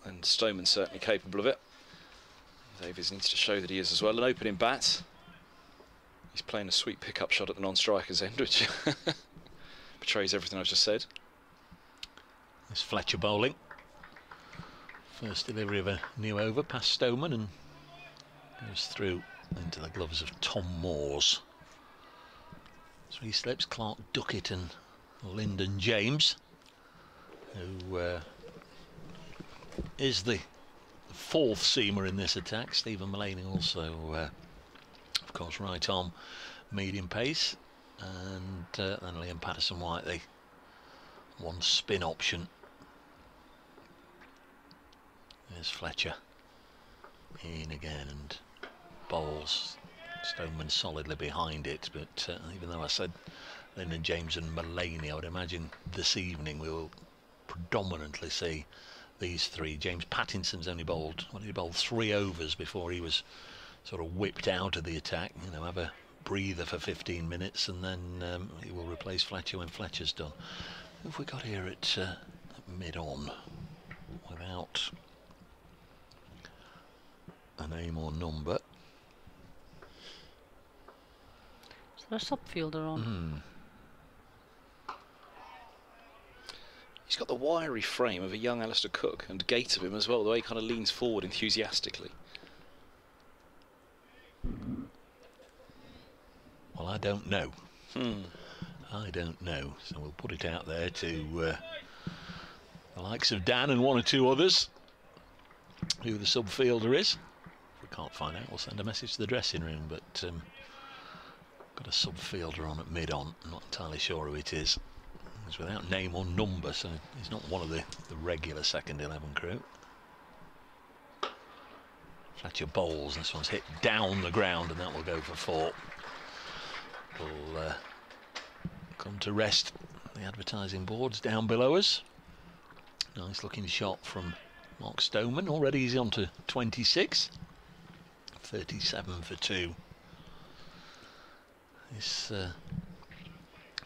S7: and Stoneman's certainly capable of it. Davies needs to show that he is as well. An opening bat. He's playing a sweet pickup shot at the non-striker's end, which betrays everything I've just said.
S5: There's Fletcher bowling. First delivery of a new over past Stoneman and goes through into the gloves of Tom Moores. 3 slips, Clark Duckett and Lyndon James, who is the 4th seamer in this attack. Stephen Mullaney also, of course, right arm medium pace, and then Liam Patterson-White, the 1 spin option. There's Fletcher in again and bowls. Stoneman solidly behind it, but even though I said Lyndon James and Mullaney, I would imagine this evening we will predominantly see these 3. James Pattinson's only bowled, well, he bowled 3 overs before he was sort of whipped out of the attack. You know, have a breather for 15 minutes, and then he will replace Fletcher when Fletcher's done. Who have we got here at mid-on without a name or number?
S6: Is there a sub-fielder on?
S7: He's got the wiry frame of a young Alistair Cook, and gait of him as well, the way he kind of leans forward enthusiastically.
S5: Well, I don't know. I don't know, so we'll put it out there to the likes of Dan and 1 or 2 others who the sub-fielder is. If we can't find out, we'll send a message to the dressing room, but got a sub-fielder on at mid-on. I'm not entirely sure who it is. He's without name or number, so he's not one of the regular second 11 crew. Fletcher bowls, this one's hit down the ground, and that will go for 4. We'll come to rest the advertising boards down below us. Nice looking shot from Mark Stoneman. Already he's on to 26. 37 for 2. He's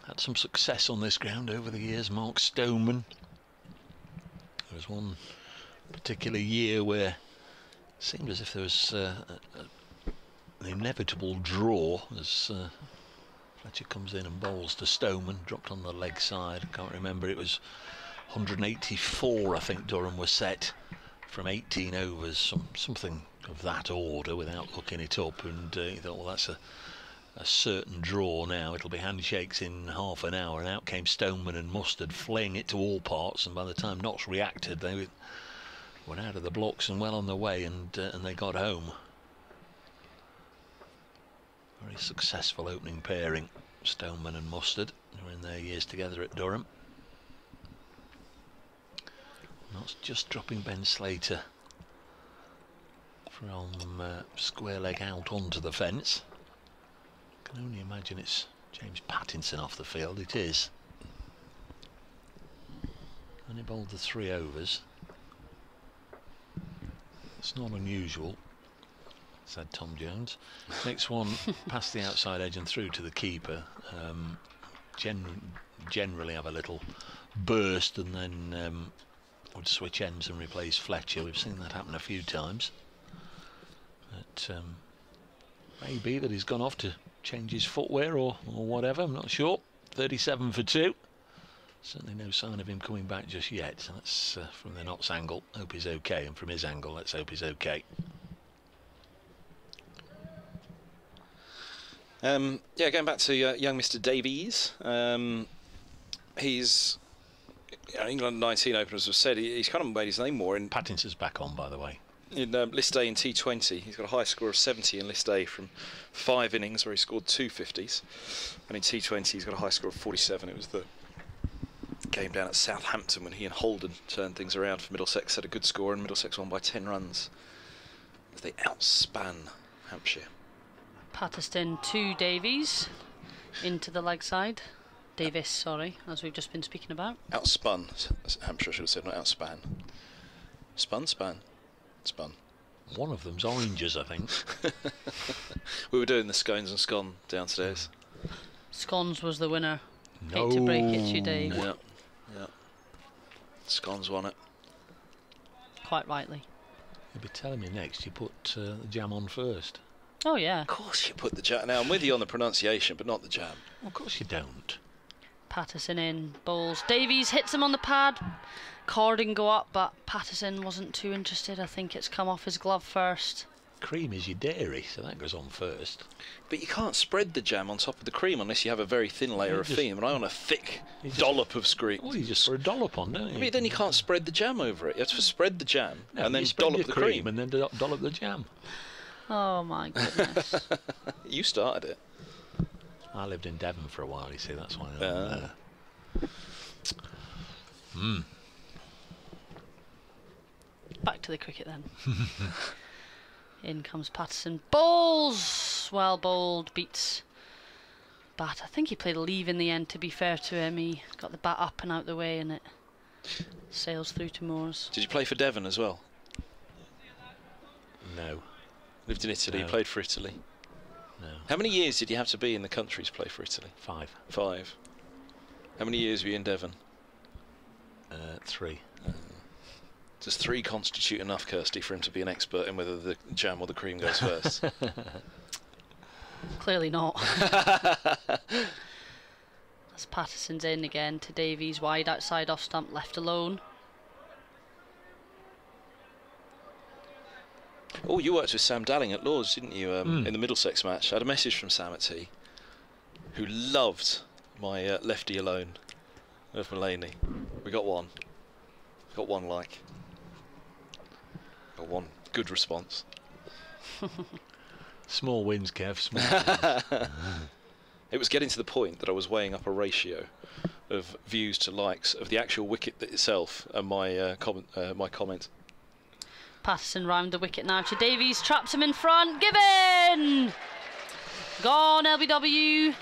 S5: had some success on this ground over the years, Mark Stoneman. There was one particular year where it seemed as if there was an inevitable draw as Fletcher comes in and bowls to Stoneman, dropped on the leg side. I can't remember, it was 184 I think Durham was set from 18 overs, something of that order without looking it up, and he thought, well, that's a certain draw now, it'll be handshakes in half an hour, and out came Stoneman and Mustard, flaying it to all parts, and by the time Notts reacted, they went out of the blocks and well on the way, and they got home. Very successful opening pairing, Stoneman and Mustard, who were in their years together at Durham. Notts just dropping Ben Slater from square leg out onto the fence. Can only imagine it's James Patterson off the field, it is. And he bowled the 3 overs. It's not unusual, said Tom Jones. Next one past the outside edge and through to the keeper. Generally have a little burst and then would switch ends and replace Fletcher. We've seen that happen a few times. But maybe that he's gone off to change his footwear or whatever, I'm not sure. 37 for 2. Certainly no sign of him coming back just yet. So that's from the Notts angle. Hope he's okay, and from his angle, let's hope he's okay.
S7: Yeah, going back to young Mr. Davies. He's England 19 Open, as I've said. He's kind of made his name more in.
S5: Pattinson's back on, by the way.
S7: In List A in T20, he's got a high score of 70 in List A from 5 innings where he scored 2 50s, and in T20 he's got a high score of 47. It was the game down at Southampton when he and Holden turned things around for Middlesex, had a good score, and Middlesex won by 10 runs as they outspan Hampshire.
S6: Patterson to Davies into the leg side. Davis, sorry, as we've just been speaking about.
S7: Outspun, Hampshire, I should have said, not outspan. Spun.
S5: One of them's oranges, I think.
S7: We were doing the scones and scone downstairs.
S6: Scones was the winner.
S5: No.
S6: Hate to break it to you, Dave.
S7: Yeah. Scones won it.
S6: Quite rightly.
S5: You'll be telling me next you put the jam on first.
S6: Oh, yeah.
S7: Of course you put the jam. Now, I'm with you on the pronunciation, but not the jam.
S5: Well, of course you don't.
S6: Patterson in, bowls. Davies hits him on the pad. Cording go up, but Patterson wasn't too interested. I think it's come off his glove first.
S5: Cream is your dairy, so that goes on first.
S7: But you can't spread the jam on top of the cream unless you have a very thin layer of cream, and I want a thick dollop of cream.
S5: Well, you just put a dollop on, don't you?
S7: But then you can't spread the jam over it. You have to spread the jam and then dollop the cream.
S5: And then dollop the jam.
S6: Oh my goodness.
S7: You started it.
S5: I lived in Devon for a while, you see, that's why I'm
S6: Back to the cricket then. In comes Patterson. Bowls! Well bowled, beats bat. I think he played a leave in the end, to be fair to him. He got the bat up and out the way and it sails through to Moors.
S7: Did you play for Devon as well?
S5: No.
S7: Lived in Italy,
S5: No.
S7: played for Italy.
S5: No.
S7: How many years did you have to be in the country to play for Italy?
S5: 5.
S7: 5. How many years were you in Devon?
S5: 3.
S7: Does 3 constitute enough, Kirsty, for him to be an expert in whether the jam or the cream goes first?
S6: Clearly not. As Patterson's in again to Davies, wide outside off stump, left alone.
S7: Oh, you worked with Sam Dalling at Lords, didn't you, in the Middlesex match? I had a message from Sam at T, who loved my lefty alone of Mulaney. We got one. Got one like. Got one good response.
S5: Small wins, Kev, small wins.
S7: It was getting to the point that I was weighing up a ratio of views to likes of the actual wicket itself and my comment.
S6: Patterson round the wicket now to Davies, traps him in front, given! Gone, LBW.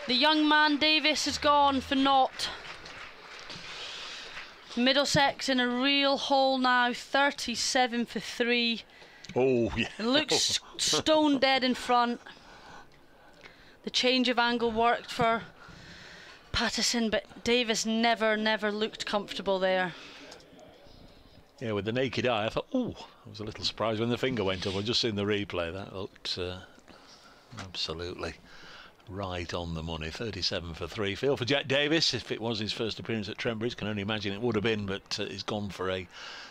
S6: The young man Davis has gone for naught. Middlesex in a real hole now, 37 for 3.
S5: Oh, yeah.
S6: It looks stone dead in front. The change of angle worked for Patterson, but Davis never looked comfortable there.
S5: Yeah, with the naked eye, I thought, oh, I was a little surprised when the finger went up. I've just seen the replay. That looked absolutely right on the money. 37 for 3. Feel for Jack Davis. If it was his first appearance at Trent Bridge, can only imagine it would have been, but he's gone for a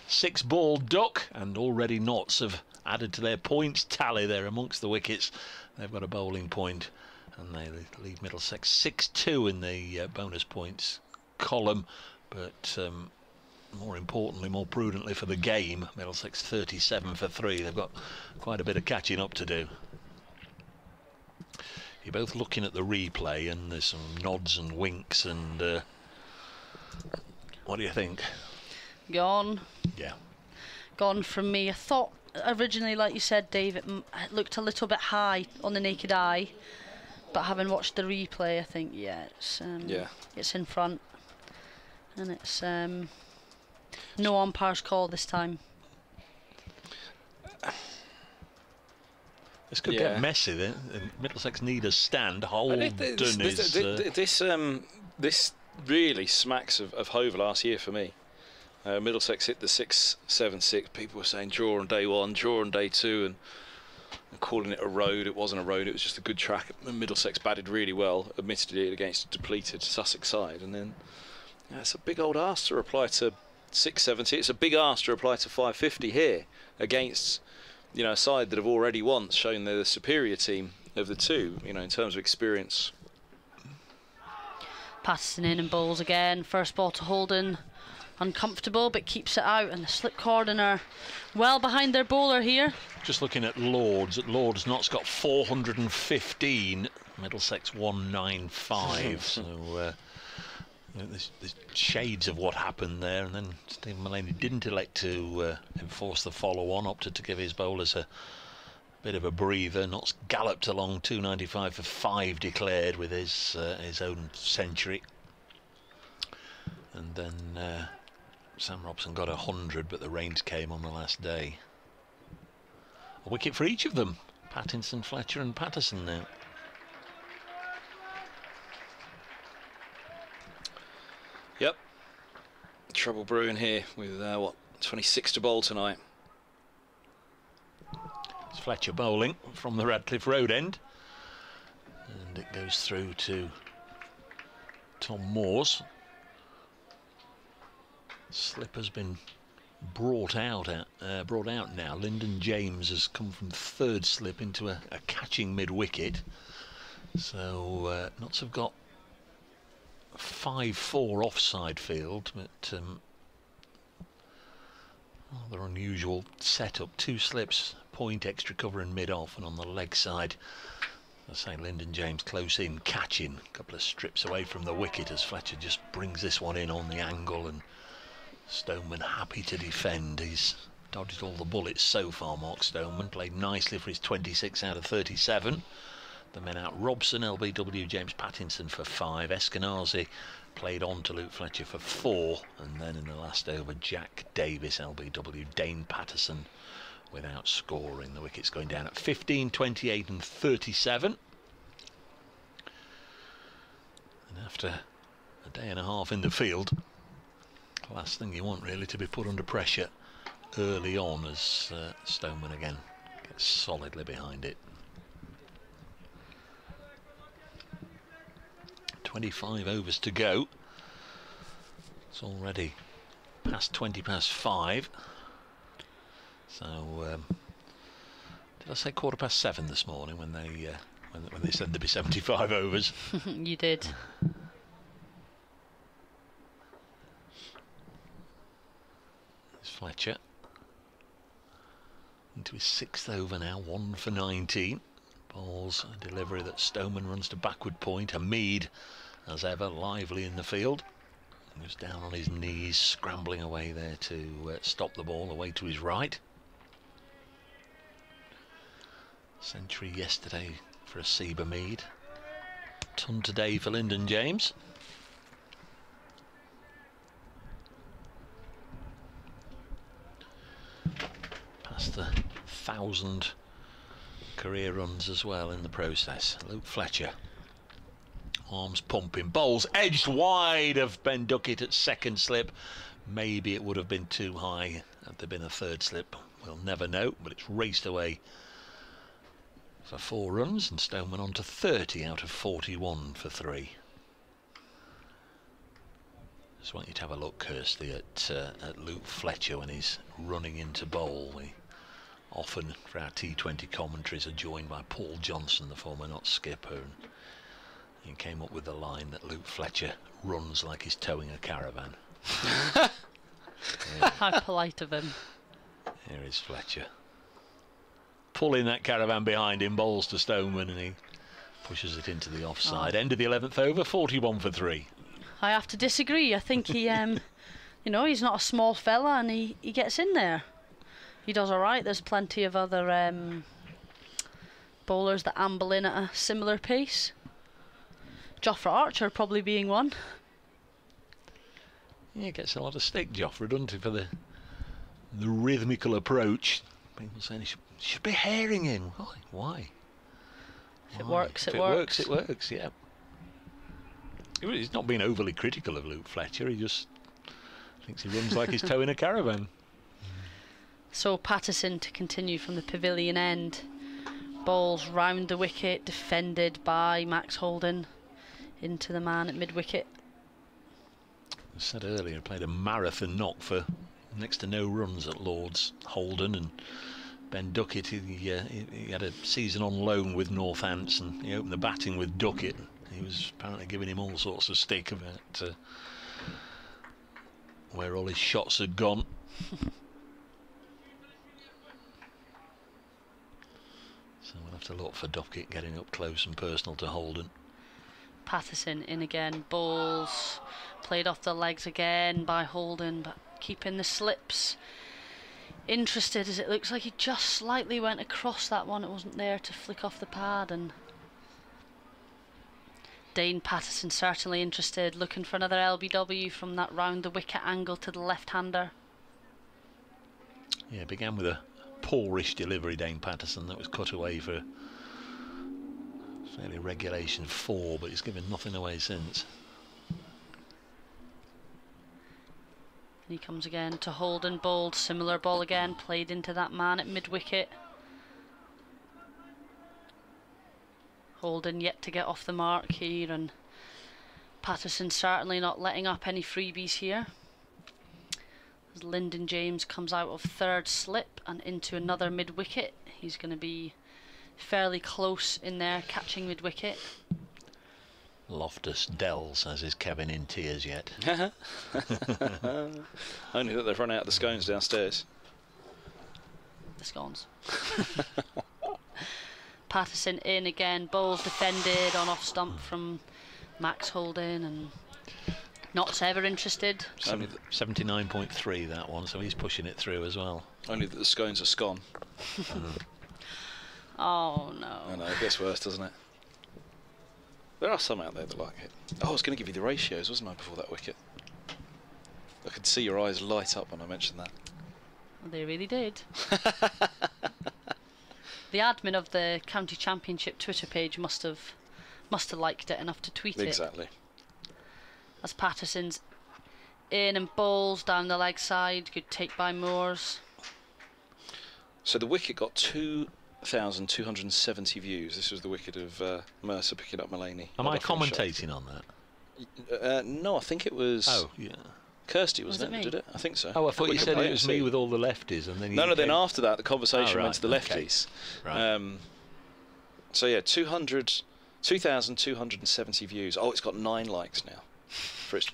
S5: 6-ball duck, and already Notts have added to their points tally there amongst the wickets. They've got a bowling point, and they lead Middlesex 6-2 in the bonus points column, but more importantly, more prudently for the game, Middlesex 37 for 3. They've got quite a bit of catching up to do. You're both looking at the replay, and there's some nods and winks, and what do you think?
S6: Gone.
S5: Yeah.
S6: Gone from me. I thought originally, like you said, Dave, it looked a little bit high on the naked eye, but having watched the replay, I think it's in front, and it's no umpire's call this time.
S5: This could get messy then. Middlesex need a stand. Holden
S7: this really smacks of Hove last year for me. Middlesex hit the 6-7-6. People were saying draw on day 1, draw on day 2, and calling it a road. It wasn't a road, it was just a good track. Middlesex batted really well, admittedly against a depleted Sussex side, and then it's a big old arse to reply to 670. It's a big arse to reply to 550 here against a side that have already once shown they're the superior team of the two, in terms of experience.
S6: Peterson in and bowls again. First ball to Holden. Uncomfortable, but keeps it out, and the slip cordon are well behind their bowler here.
S5: Just looking at Lords. At Lords, Knott's got 415. Middlesex 195. So there's shades of what happened there, and then Stephen Mullaney didn't elect to enforce the follow-on, opted to give his bowlers a bit of a breather. Knott's galloped along 295 for 5 declared with his own century, and then Sam Robson got 100, but the rains came on the last day. A wicket for each of them. Pattinson, Fletcher and Peterson now.
S7: Yep, trouble brewing here with 26 to bowl tonight.
S5: It's Fletcher bowling from the Radcliffe Road end, and it goes through to Tom Moores. Slip has been brought out now. Lyndon James has come from third slip into a catching mid-wicket, so Notts have got 5-4 offside field, but rather unusual setup. 2 slips, point, extra cover and mid-off, and on the leg side, I say Lyndon James close in, catching, a couple of strips away from the wicket as Fletcher just brings this one in on the angle, and Stoneman happy to defend. He's dodged all the bullets so far, Mark Stoneman. Played nicely for his 26 out of 37. The men out: Robson, LBW, James Pattinson for 5. Eskenazi played on to Luke Fletcher for 4. And then in the last over, Jack Davis, LBW, Dane Patterson without scoring. The wickets going down at 15, 28 and 37. And after a day and a half in the field, the last thing you want really to be put under pressure early on, as Stoneman again gets solidly behind it. 25 overs to go. It's already past 20 past 5. So did I say 7:15 this morning when they said there'd be 75 overs?
S6: You did.
S5: It's Fletcher into his 6th over now, 1 for 19. Bowls a delivery that Stoneman runs to backward point. Hamid, as ever, lively in the field. He was down on his knees, scrambling away there to stop the ball away to his right. Century yesterday for a Seba Mead. Ton today for Lyndon James. Past the 1,000 career runs as well in the process. Luke Fletcher, arms pumping, bowls edged wide of Ben Duckett at 2nd slip. Maybe it would have been too high had there been a 3rd slip. We'll never know, but it's raced away for 4 runs, and Stoneman on to 30 out of 41 for 3. Just want you to have a look, Kirsty, at Luke Fletcher when he's running into bowl. We often, for our T20 commentaries, are joined by Paul Johnson, the former Notts skipper, and he came up with the line that Luke Fletcher runs like he's towing a caravan.
S6: How polite of him.
S5: Here is Fletcher pulling that caravan behind him, bowls to Stoneman, and he pushes it into the offside. End of the 11th over, 41 for 3.
S6: I have to disagree. I think he, he's not a small fella, and he gets in there. He does all right. There's plenty of other bowlers that amble in at a similar pace. Jofra Archer probably being one.
S5: Yeah, he gets a lot of stick, Joffrey, doesn't he, for the rhythmical approach. People saying he should be herring him. Why?
S6: If it works,
S5: If
S6: it works.
S5: It works, yeah. He's not being overly critical of Luke Fletcher. He just thinks he runs like he's towing a caravan.
S6: So Patterson to continue from the pavilion end. Balls round the wicket, defended by Max Holden into the man at mid-wicket.
S5: I said earlier, he played a marathon knock for next to no runs at Lord's. Holden and Ben Duckett, he had a season on loan with Northampton. He opened the batting with Duckett. He was apparently giving him all sorts of stick about where all his shots had gone. So we'll have to look for Duckett getting up close and personal to Holden.
S6: Patterson in again, balls played off the legs again by Holden, but keeping the slips. Interested, as it looks like he just slightly went across that one. It wasn't there to flick off the pad. And Dane Patterson certainly interested, looking for another LBW from that round the wicket angle to the left-hander.
S5: Yeah, began with a poorish delivery, Dane Patterson, that was cut away for fairly regulation 4, but he's given nothing away since.
S6: He comes again to Holden, bowled, similar ball again, played into that man at mid-wicket. Holden yet to get off the mark here, and Patterson certainly not letting up any freebies here. As Lyndon James comes out of third slip and into another mid-wicket, he's going to be fairly close in there, catching mid-wicket.
S5: Loftus Dells has his Kevin in tears yet.
S7: Only that they've run out of the scones downstairs.
S6: The scones. Patterson in again, bowls defended on off stump from Max Holden, and not ever interested.
S5: 79.3 that one, so he's pushing it through as well.
S7: Only that the scones are scone.
S6: Oh no.
S7: I know, it gets worse, doesn't it? There are some out there that like it. Oh, I was going to give you the ratios, wasn't I, before that wicket? I could see your eyes light up when I mentioned that.
S6: Well, they really did. The admin of the County Championship Twitter page must have liked it enough to tweet it.
S7: Exactly.
S6: As Patterson's in and bowls down the leg side, good take by Moores.
S7: So the wicket got 2,270 views. This was the wicket of Mercer picking up Mulaney.
S5: Am I commentating on that?
S7: No, I think it was.
S5: Oh, yeah.
S7: Kirsty was it, did it? I think so.
S5: Oh, I thought you said it was me with all the lefties, and then
S7: no. Then after that, the conversation went to the lefties.
S5: Okay. Right.
S7: So yeah, 2,270 views. Oh, it's got 9 likes now for its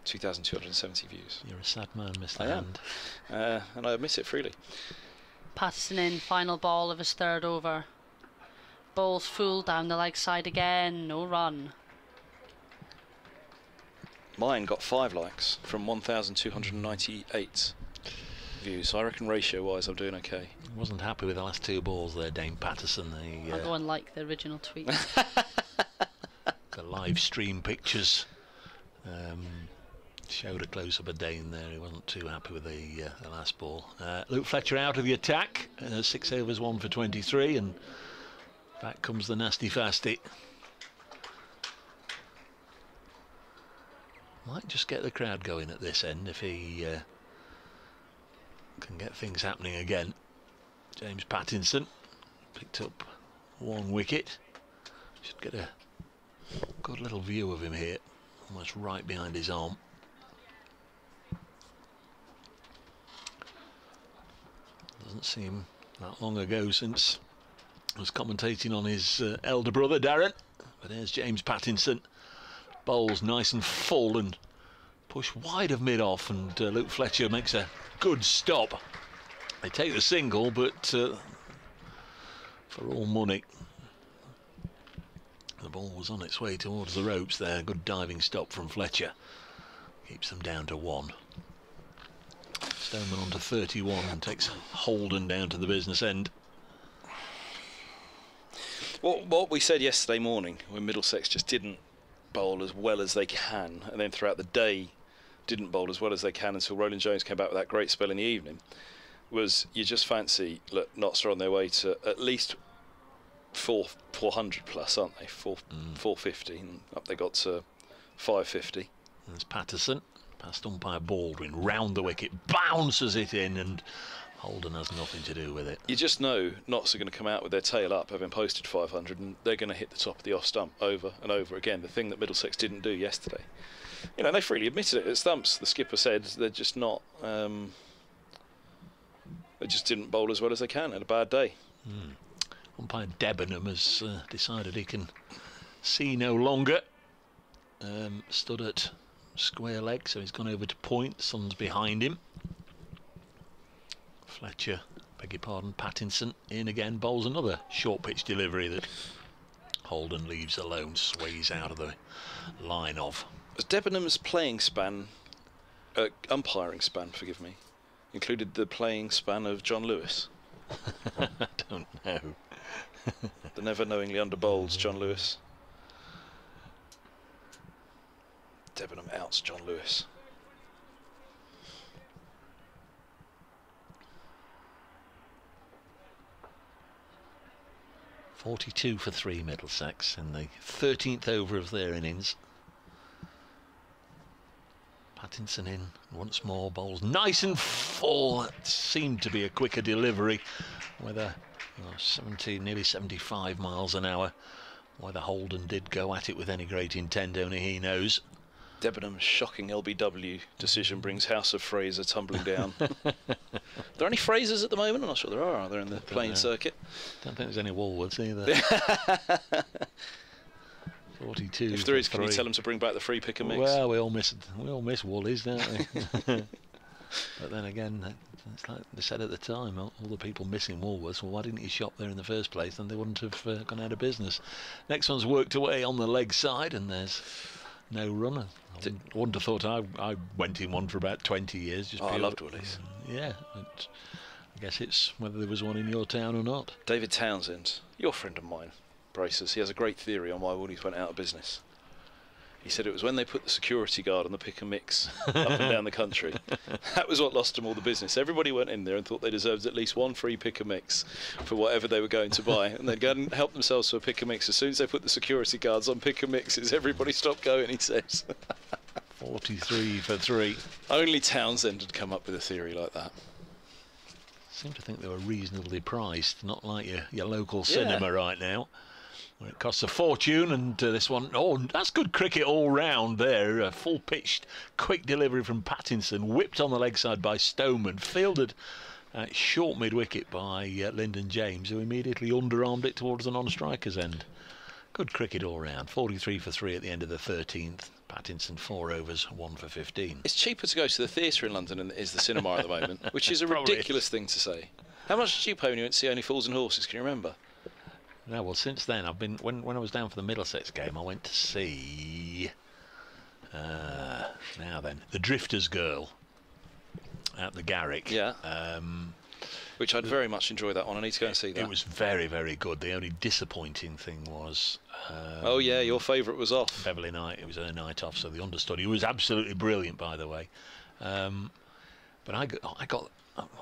S7: 2,270 views.
S5: You're a sad man, Mr.
S7: I
S5: Hand.
S7: am, and I admit it freely.
S6: Patterson in, final ball of his third over. Bowls full down the leg side again, no run.
S7: Mine got 5 likes from 1,298 views, so I reckon ratio-wise I'm doing okay.
S5: Wasn't happy with the last 2 balls there, Dane Patterson.
S6: I'll go and like the original tweet.
S5: The live stream pictures showed a close-up of Dane there. He wasn't too happy with the last ball. Luke Fletcher out of the attack. 6 overs, 1 for 23, and back comes the nasty fasty. Might just get the crowd going at this end if he can get things happening again. James Pattinson picked up 1 wicket. Should get a good little view of him here, almost right behind his arm. Doesn't seem that long ago since I was commentating on his elder brother Darren. But there's James Pattinson. Bowls nice and full and push wide of mid-off, and Luke Fletcher makes a good stop. They take the single, but for all money. The ball was on its way towards the ropes there. Good diving stop from Fletcher. Keeps them down to 1. Stoneman on to 31 and takes Holden down to the business end.
S7: What we said yesterday morning when Middlesex just didn't bowl as well as they can, and then throughout the day didn't bowl as well as they can until Roland Jones came back with that great spell in the evening, was you just fancy, look, Notts are on their way to at least 400 plus, aren't they? 450, and up they got to 550.
S5: There's Peterson, past umpire Baldwin, round the wicket, bounces it in, and Holden has nothing to do with it.
S7: You just know Notts are going to come out with their tail up, having posted 500, and they're going to hit the top of the off stump over and over again, the thing that Middlesex didn't do yesterday. You know, they freely admitted it at stumps. The skipper said they're just not, they just didn't bowl as well as they can, had a bad day.
S5: Umpire Debenham has decided he can see no longer. Stood at square leg, so he's gone over to point. Son's behind him. Fletcher, beg your pardon, Pattinson in again, bowls another short pitch delivery that Holden leaves alone, sways out of the line of.
S7: Was Debenham's playing span, umpiring span, forgive me, included the playing span of John Lewis?
S5: I don't know.
S7: The never knowingly under bowls John Lewis. Debenham outs John Lewis.
S5: .42 for 3 Middlesex in the 13th over of their innings. Pattinson in once more, bowls nice and full. That seemed to be a quicker delivery. Whether 70, nearly 75 miles an hour. Whether Holden did go at it with any great intent, only he knows.
S7: Debenham's shocking LBW decision brings House of Fraser tumbling down. Are there any Frasers at the moment? I'm not sure there are there in the playing circuit?
S5: Don't think there's any Woolworths either. 42.
S7: If there is, can you tell them to bring back the free pick and mix?
S5: Well, we all miss Woolies, don't we? But then again, it's like they said at the time, all the people missing Woolworths, well, why didn't you shop there in the first place? Then they wouldn't have gone out of business. Next one's worked away on the leg side, and there's no runner. I wouldn't have thought I went in one for about 20 years. Just
S7: I loved Woolies.
S5: Yeah, but I guess it's whether there was one in your town or not.
S7: David Townsend, your friend of mine, Bracers, he has a great theory on why Woolies went out of business. He said it was when they put the security guard on the pick and mix up and down the country. That was what lost them all the business. Everybody went in there and thought they deserved at least one free pick and mix for whatever they were going to buy, and they'd go and help themselves to a pick and mix. As soon as they put the security guards on pick and mixes, everybody stopped going, he says.
S5: 43 for 3.
S7: Only Townsend had come up with a theory like that.
S5: Seem to think they were reasonably priced, not like your local cinema right now, where it costs a fortune. And this one, that's good cricket all round there. A full pitched quick delivery from Pattinson, whipped on the leg side by Stoneman, fielded short mid wicket by Lyndon James, who immediately underarmed it towards the non-striker's end. Good cricket all round. 43 for 3 at the end of the 13th. Pattinson 4 overs, 1 for 15.
S7: It's cheaper to go to the theatre in London than it is the cinema at the moment, which is a ridiculous thing to say. How much did you pay when you went to see Only Fools and Horses? Can you remember?
S5: No, well, since then I've been when I was down for the Middlesex game, I went to see The Drifter's Girl at the Garrick.
S7: Yeah. Which I'd very much enjoy that one. I need to go and see that.
S5: It was very, very good. The only disappointing thing was...
S7: oh, yeah, your favourite was off.
S5: Beverly Knight. It was her night off, so the understudy was absolutely brilliant, by the way. But I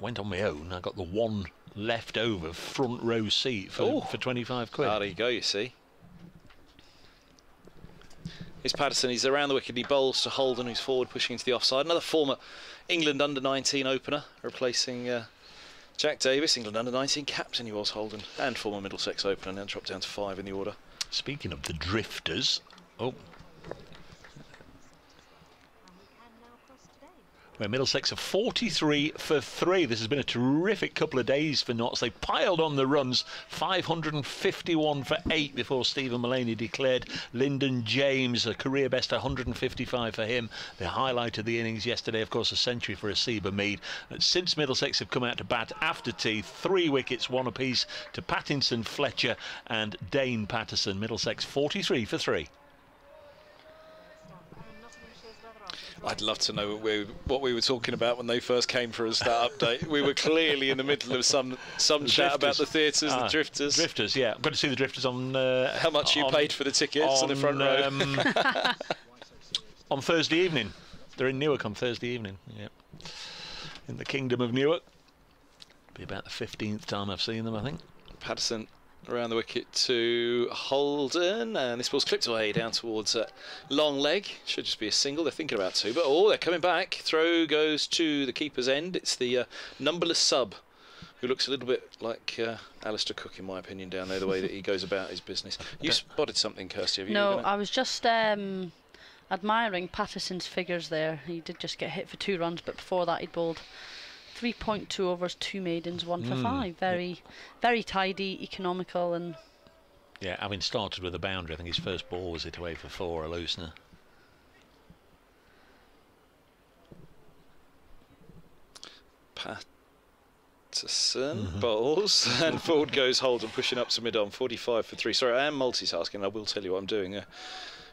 S5: went on my own. I got the one left over front row seat for 25 quid.
S7: Ah, there you go, you see. Here's Patterson. He's around the wicket. He bowls to Holden, who's forward, pushing into the offside. Another former England under-19 opener, replacing... Jack Davis, England under-19 captain, he was, Holden, and former Middlesex opener, now dropped down to 5 in the order.
S5: Speaking of the drifters, where Middlesex are 43 for 3. This has been a terrific couple of days for Notts. They piled on the runs, 551 for 8 before Stephen Mullaney declared Lyndon James a career best 155 for him. The highlight of the innings yesterday, of course, a century for Asiba Mead. Since Middlesex have come out to bat after tea, 3 wickets, 1 apiece to Pattinson, Fletcher and Dane Patterson. Middlesex 43 for 3.
S7: I'd love to know what we were talking about when they first came for us, that update. We were clearly in the middle of some chat about the theatres, the Drifters.
S5: Drifters, yeah. I'm going to see the Drifters on...
S7: how much you paid for the tickets on the front row?
S5: On Thursday evening. They're in Newark on Thursday evening, yeah. In the Kingdom of Newark. Be about the 15th time I've seen them, I think.
S7: Peterson around the wicket to Holden, and this ball's clipped away down towards long leg. Should just be a single. They're thinking about two, but they're coming back. Throw goes to the keeper's end. It's the numberless sub, who looks a little bit like Alistair Cook, in my opinion, down there, the way that he goes about his business. You spotted something, Kirsty, have you?
S6: No, I was just admiring Patterson's figures there. He did just get hit for 2 runs, but before that he'd bowled 3.2 overs, 2 maidens, 1 for 5. Very, very tidy, economical, and...
S5: Yeah, having started with a boundary, I think his first ball was hit away for 4, a loosener.
S7: Patterson bowls, and forward goes Holden, pushing up to mid-on, 45 for 3. Sorry, I am multitasking, I will tell you what I'm doing.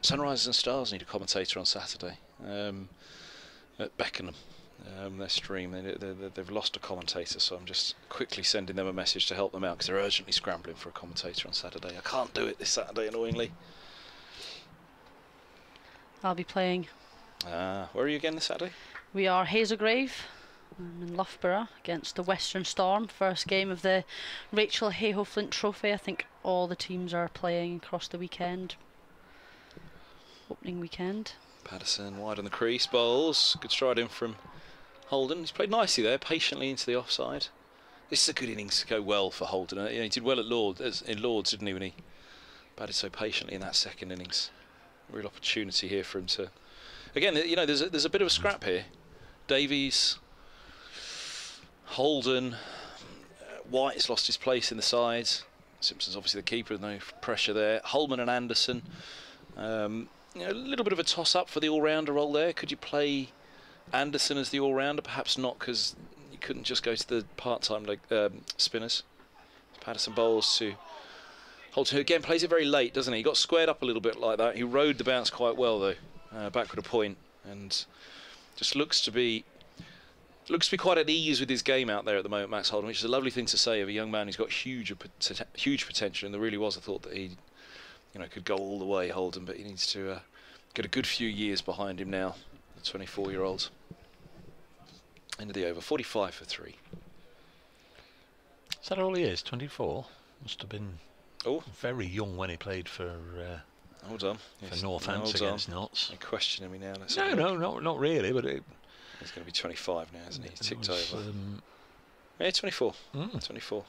S7: Sunrise and Stars need a commentator on Saturday at Beckenham. Their stream, they've lost a commentator, so I'm just quickly sending them a message to help them out, because they're urgently scrambling for a commentator on Saturday. I can't do it this Saturday, annoyingly.
S6: I'll be playing.
S7: Where are you again this Saturday?
S6: We are Hazelgrave in Loughborough against the Western Storm. First game of the Rachel Hayhoe Flint Trophy. I think all the teams are playing across the weekend. Opening weekend.
S7: Patterson wide on the crease, bowls. Good stride in from Holden. He's played nicely there, patiently into the offside. This is a good innings to go well for Holden. He did well at Lords, didn't he, when he batted so patiently in that second innings. Real opportunity here for him to... Again, there's a bit of a scrap here. Davies, Holden, White's lost his place in the side. Simpson's obviously the keeper, no pressure there. Holman and Anderson. A little bit of a toss-up for the all-rounder role there. Could you play Anderson as the all-rounder? Perhaps not, because you couldn't just go to the part-time spinners. Patterson bowls to Holton, who again plays it very late, doesn't he? He got squared up a little bit like that. He rode the bounce quite well, though, backward a point, and just looks to be quite at ease with his game out there at the moment, Max Holden, which is a lovely thing to say of a young man who's got huge potential, and there really was a thought that he could go all the way, Holden, but he needs to get a good few years behind him now, the 24-year-old. End of the over, 45 for 3.
S5: Is that all he is, 24? Must have been very young when he played for
S7: hold on.
S5: For Northants against Notts.
S7: You're questioning me now.
S5: No, not really, but...
S7: He's going to be 25 now, isn't he? He's ticked over. Yeah, 24. 24.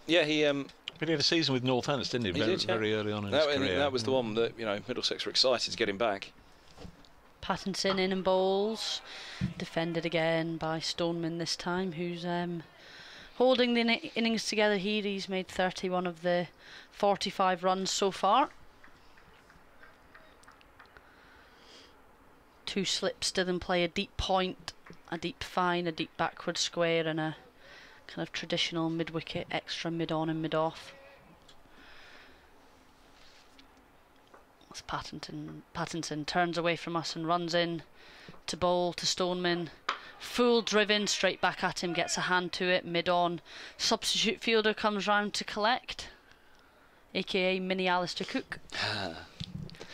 S7: He...
S5: But he had a season with Northants, didn't he? Very early on in his career.
S7: That was the one that Middlesex were excited to get him back.
S6: Pattinson in and bowls, defended again by Stoneman this time, who's holding the innings together here. He's made 31 of the 45 runs so far. 2 slips still in play: a deep point, a deep fine, a deep backward square, and a kind of traditional mid-wicket extra mid-on and mid-off. As Pattinson turns away from us and runs in to bowl to Stoneman. Full driven, straight back at him, gets a hand to it, mid-on. Substitute fielder comes round to collect, aka mini Alistair Cook.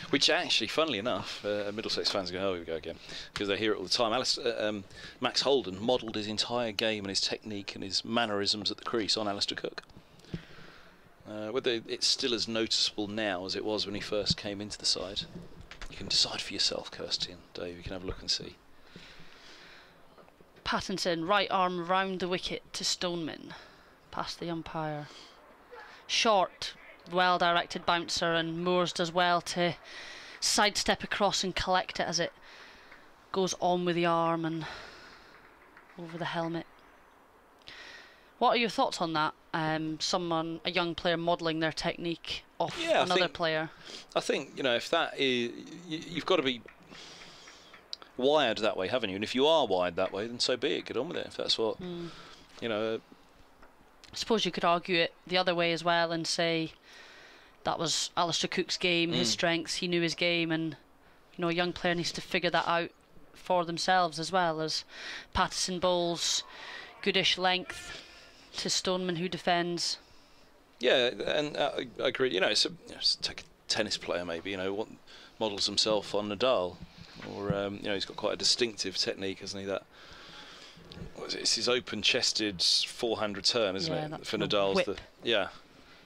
S7: Which actually, funnily enough, Middlesex fans are going, oh, here we go again, because they hear it all the time. Max Holden modelled his entire game and his technique and his mannerisms at the crease on Alistair Cook. Whether it's still as noticeable now as it was when he first came into the side, you can decide for yourself, Kirsty and Dave. You can have a look and see.
S6: Pattinson, right arm round the wicket to Stoneman, past the umpire. Short, well-directed bouncer, and Moores does well to sidestep across and collect it as it goes on with the arm and over the helmet. What are your thoughts on that? A young player modelling their technique off another player.
S7: I think, if that is... You've got to be wired that way, haven't you? And if you are wired that way, then so be it. Get on with it, if that's what... I
S6: suppose you could argue it the other way as well and say that was Alistair Cook's game, his strengths, he knew his game, and you know, a young player needs to figure that out for themselves, as well as Peterson bowls goodish length to Stoneman, who defends.
S7: Yeah, and I agree. You know, take a tennis player maybe. You know, what models himself on Nadal, or you know, he's got quite a distinctive technique, hasn't he? That it's his open-chested forehand return, isn't it? For Nadal's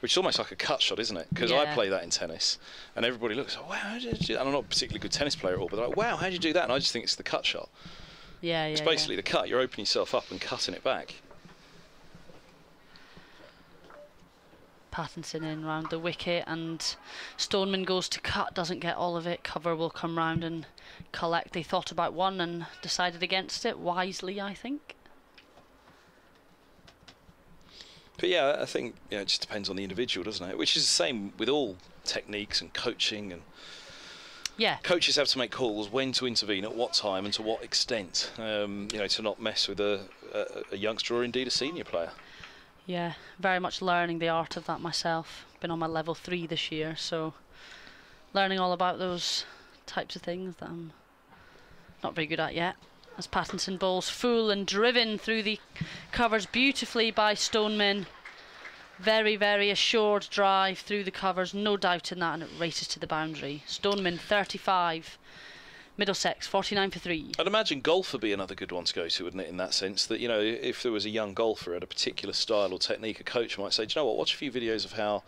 S7: which is almost like a cut shot, isn't it? Because I play that in tennis, and everybody looks, oh, wow, how did you do that? And I'm not a particularly good tennis player at all, but they're like, wow, how did you do that? And I just think it's the cut shot.
S6: Yeah,
S7: it's basically the cut. You're opening yourself up and cutting it back.
S6: Pattinson in round the wicket, and Stoneman goes to cut, doesn't get all of it. Cover will come round and collect. They thought about one and decided against it wisely, I think.
S7: But yeah, I think, you know, it just depends on the individual, doesn't it? Which is the same with all techniques and coaching, and coaches have to make calls when to intervene, at what time, and to what extent. You know, to not mess with a youngster or indeed a senior player.
S6: Yeah, very much learning the art of that myself. Been on my level 3 this year, so learning all about those types of things that I'm not very good at yet. As Pattinson bowls full and driven through the covers beautifully by Stoneman. Very, very assured drive through the covers, no doubt in that, and it races to the boundary. Stoneman 35, Middlesex 49 for 3.
S7: I'd imagine golf would be another good one to go to, wouldn't it, in that sense, that, you know, if there was a young golfer at a particular style or technique, a coach might say, do you know what, watch a few videos of how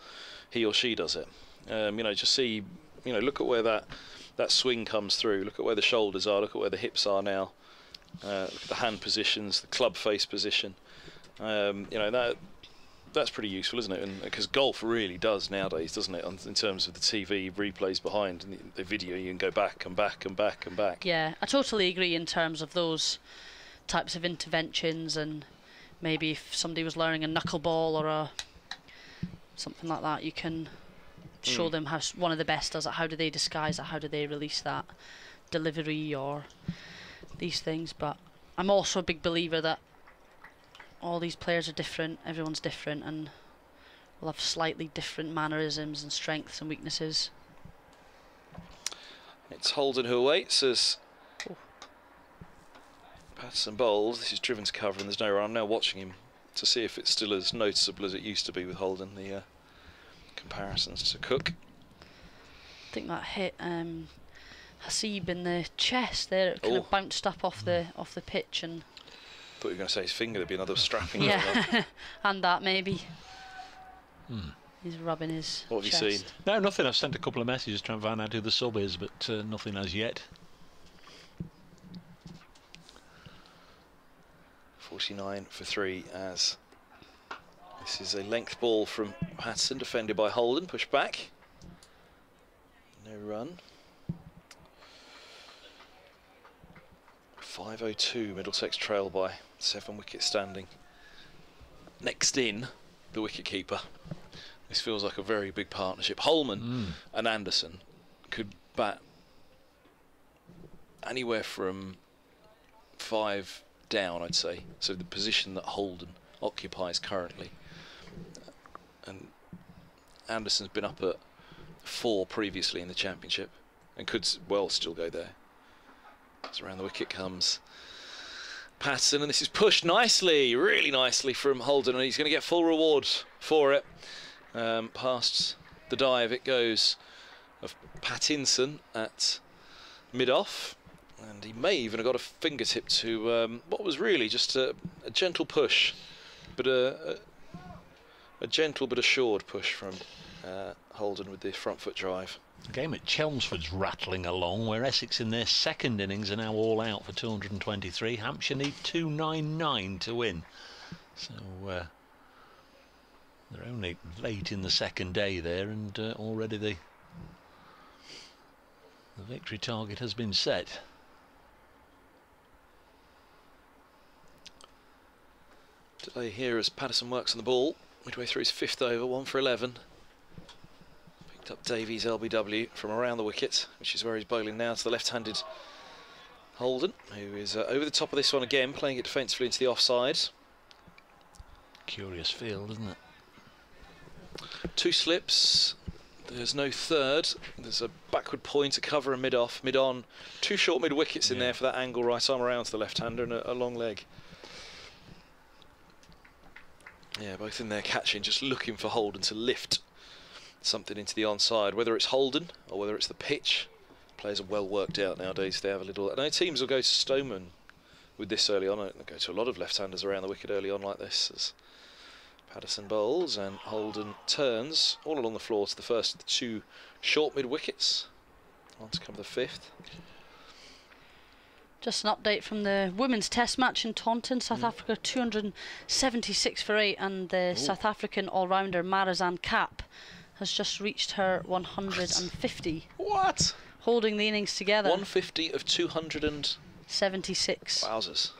S7: he or she does it. You know, just see, you know, look at where that swing comes through, look at where the shoulders are, look at where the hips are now. Look at the hand positions, the club face position. You know, that's pretty useful, isn't it? Because golf really does nowadays, doesn't it? In terms of the TV replays behind and the video, you can go back and back and back and back.
S6: Yeah, I totally agree in terms of those types of interventions, and maybe if somebody was learning a knuckleball or something like that, you can show them how one of the best does it. How do they disguise it? How do they release that delivery or these things? But I'm also a big believer that all these players are different, everyone's different, and will have slightly different mannerisms and strengths and weaknesses.
S7: It's Holden who awaits as Peterson bowls. This is driven to cover and there's no run. I'm now watching him to see if it's still as noticeable as it used to be with Holden, the comparisons to Cook.
S6: I think that hit Hasib in the chest there. It kind of bounced up off the pitch, and
S7: thought you were going to say his finger. There'd be another strapping.
S6: And that maybe. He's rubbing his
S5: What have
S6: chest.
S5: you seen? No, nothing. I've sent a couple of messages trying to find out who the sub is, but nothing as yet.
S7: 49 for 3 as this is a length ball from Patterson, defended by Holden, pushed back. No run. 5:02, Middlesex trail by 7 wickets standing. Next in, the wicketkeeper. This feels like a very big partnership. Holman and Anderson could bat anywhere from 5 down, I'd say. So the position that Holden occupies currently. And Anderson's been up at 4 previously in the championship and could well still go there. So around the wicket comes Peterson, and this is pushed nicely, really nicely from Holden, and he's going to get full reward for it. Past the dive it goes of Pattinson at mid-off, and he may even have got a fingertip to what was really just a gentle push, but a gentle but assured push from Holden with the front foot drive.
S5: The game at Chelmsford's rattling along, where Essex in their second innings are now all out for 223. Hampshire need 299 to win. So they're only late in the second day there, and already the victory target has been set.
S7: Today here as Patterson works on the ball, midway through his 5th over, 1 for 11. Picked up Davies LBW from around the wicket, which is where he's bowling now to the left-handed Holden, who is over the top of this one again, playing it defensively into the offside.
S5: Curious field, isn't it?
S7: 2 slips, There's no third. There's a backward point, a cover, and mid-off, mid-on. 2 short mid-wickets in there for that angle right arm around to the left-hander and a long leg. Yeah, both in there catching, just looking for Holden to lift something into the onside. Whether it's Holden or whether it's the pitch, players are well worked out nowadays. They have a little... I know teams will go to Stoneman with this early on. They'll go to a lot of left-handers around the wicket early on like this. As Peterson bowls and Holden turns all along the floor to the first of the 2 short mid-wickets. On to come the 5th.
S6: Just an update from the women's test match in Taunton. South Africa 276 for 8, and the South African all-rounder Marizanne Kapp has just reached her 150.
S7: What?
S6: Holding the innings together.
S7: 150 of 276. Wowzers.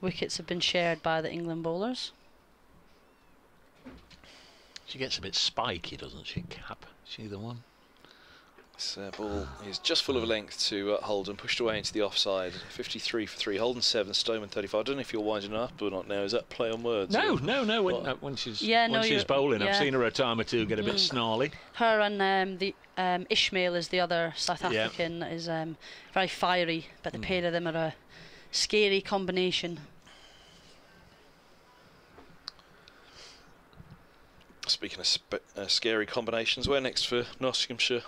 S6: Wickets have been shared by the England bowlers.
S5: She gets a bit spiky, doesn't she, Cap? She the one?
S7: This ball is just full of length to Holden, pushed away into the offside. 53 for 3. Holden 7, Stoneman 35. I don't know if you're winding up or not now. Is that play on words?
S5: No. When she's bowling, I've seen her a time or two get a bit snarly.
S6: Her and Ishmael is the other South African, is very fiery, but the pair of them are a scary combination.
S7: Speaking of scary combinations, where next for Nottinghamshire?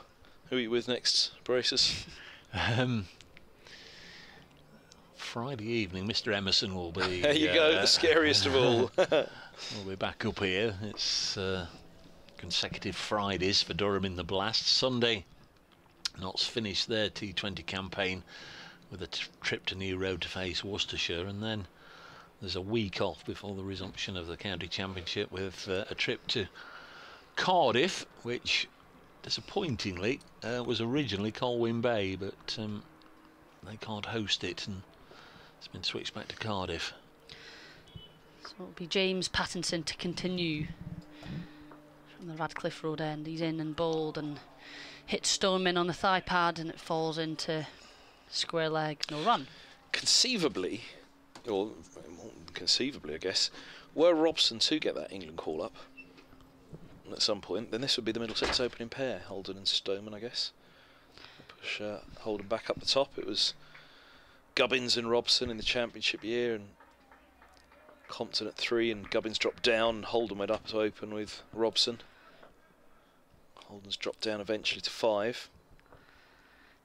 S7: Who are you with next, Braces?
S5: Friday evening, Mr. Emerson will be...
S7: There you go, the scariest of all.
S5: We'll be back up here. It's consecutive Fridays for Durham in the Blast. Sunday, Notts finished their T20 campaign with a trip to New Road to face Worcestershire, and then there's a week off before the resumption of the County Championship with a trip to Cardiff, which disappointingly was originally Colwyn Bay, but they can't host it and it's been switched back to Cardiff.
S6: So it'll be James Pattinson to continue from the Radcliffe Road end. He's in and bowled and hit Stoneman on the thigh pad, and it falls into square leg, no run.
S7: Conceivably, or more than conceivably I guess, were Robson to get that England call up at some point, then this would be the Middlesex opening pair, Holden and Stoneman, I guess. Push Holden back up the top. It was Gubbins and Robson in the championship year, and Compton at 3, and Gubbins dropped down, and Holden went up to open with Robson. Holden's dropped down eventually to 5.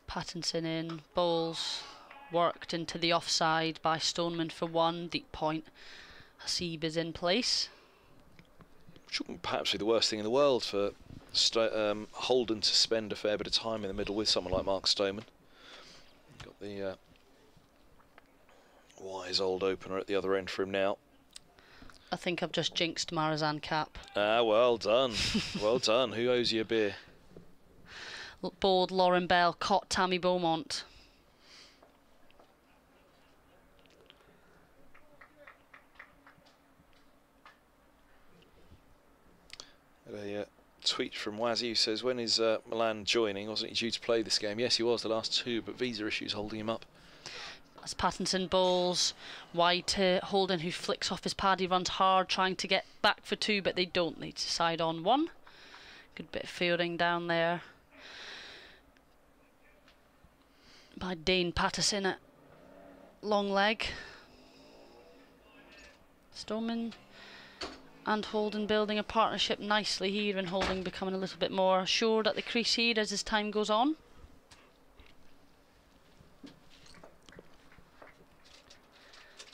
S6: Pattinson in, bowls worked into the offside by Stoneman for 1, deep point. Hasib is in place.
S7: Which wouldn't perhaps be the worst thing in the world for Holden to spend a fair bit of time in the middle with someone like Mark Stoneman. Got the wise old opener at the other end for him now.
S6: I think I've just jinxed Marizanne Kapp.
S7: Ah, well done. Well done. Who owes you a beer?
S6: Bowled Lauren Bell, caught Tammy Beaumont.
S7: A tweet from Wazzy who says, when is Milan joining? Wasn't he due to play this game? Yes, he was the last 2, but visa issues holding him up.
S6: As Pattinson bowls wide to Holden, who flicks off his pad. He runs hard trying to get back for 2, but they don't. They decide on 1. Good bit of fielding down there by Dane Patterson at long leg. Stoneman and Holden building a partnership nicely here, and Holden becoming a little bit more assured at the crease here as his time goes on.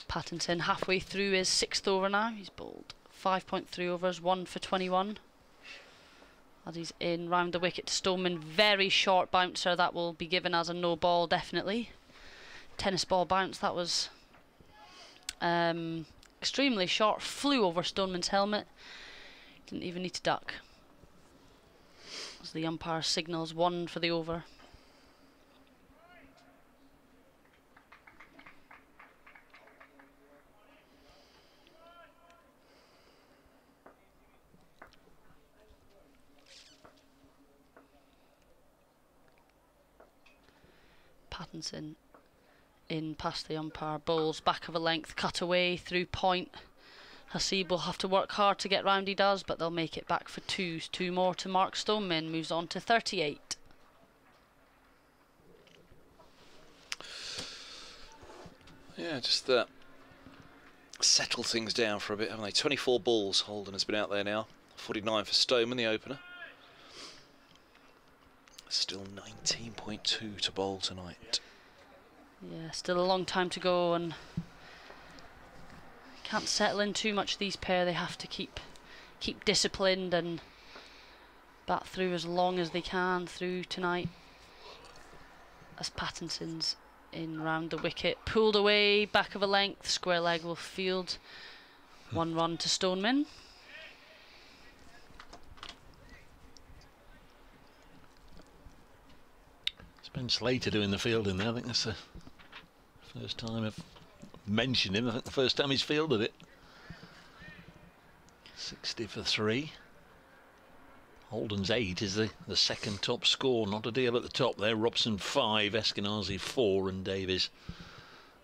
S6: Pattinson halfway through his 6th over now. He's bowled 5.3 overs, 1 for 21. As he's in round the wicket to Stoneman, very short bouncer. That will be given as a no ball, definitely. Tennis ball bounce, that was extremely short, flew over Stoneman's helmet. Didn't even need to duck. As the umpire signals 1 for the over. Pattinson in past the umpire, bowls back of a length, cut away through point. Hasib will have to work hard to get round, he does, but they'll make it back for twos. 2 more to Mark Stoneman, moves on to 38.
S7: Yeah, just settle things down for a bit, haven't they? 24 balls, Holden has been out there now. 49 for Stoneman, the opener. Still 19.2 to bowl tonight.
S6: Yeah, still a long time to go, and can't settle in too much, these pair. They have to keep disciplined and bat through as long as they can through tonight. As Pattinson's in round the wicket, pulled away, back of a length, square leg will field. 1 run to Stoneman.
S5: It's Ben Slater doing the fielding there. I think that's the first time I've mentioned him. I think the first time he's fielded it. 60 for 3. Holden's 8 is the second top score. Not a deal at the top there. Robson 5, Eskenazi 4, and Davies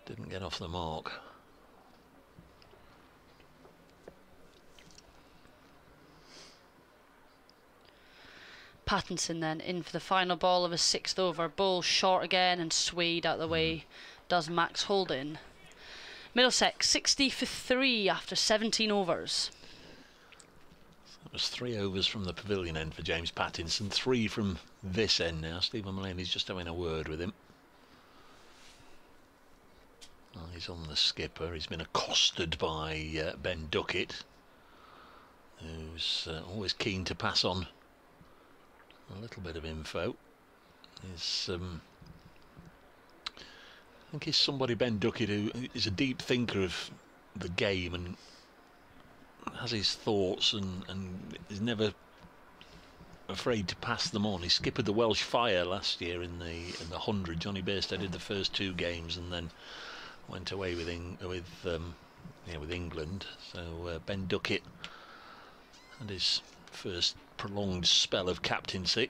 S5: didn't get off the mark.
S6: Pattinson then in for the final ball of a 6th over. Ball short again and swayed out the way does Max Holden. Middlesex 60 for 3 after 17 overs.
S5: That was 3 overs from the pavilion end for James Pattinson, 3 from this end now. Stephen Mullaney's just having a word with him. Well, he's on the skipper. He's been accosted by Ben Duckett, who's always keen to pass on a little bit of info. He's, I think he's somebody, Ben Duckett, who is a deep thinker of the game and has his thoughts and is never afraid to pass them on. He skippered the Welsh Fire last year in the 100. Johnny Bairstow did the first 2 games and then went away with England. So Ben Duckett had his first prolonged spell of captaincy.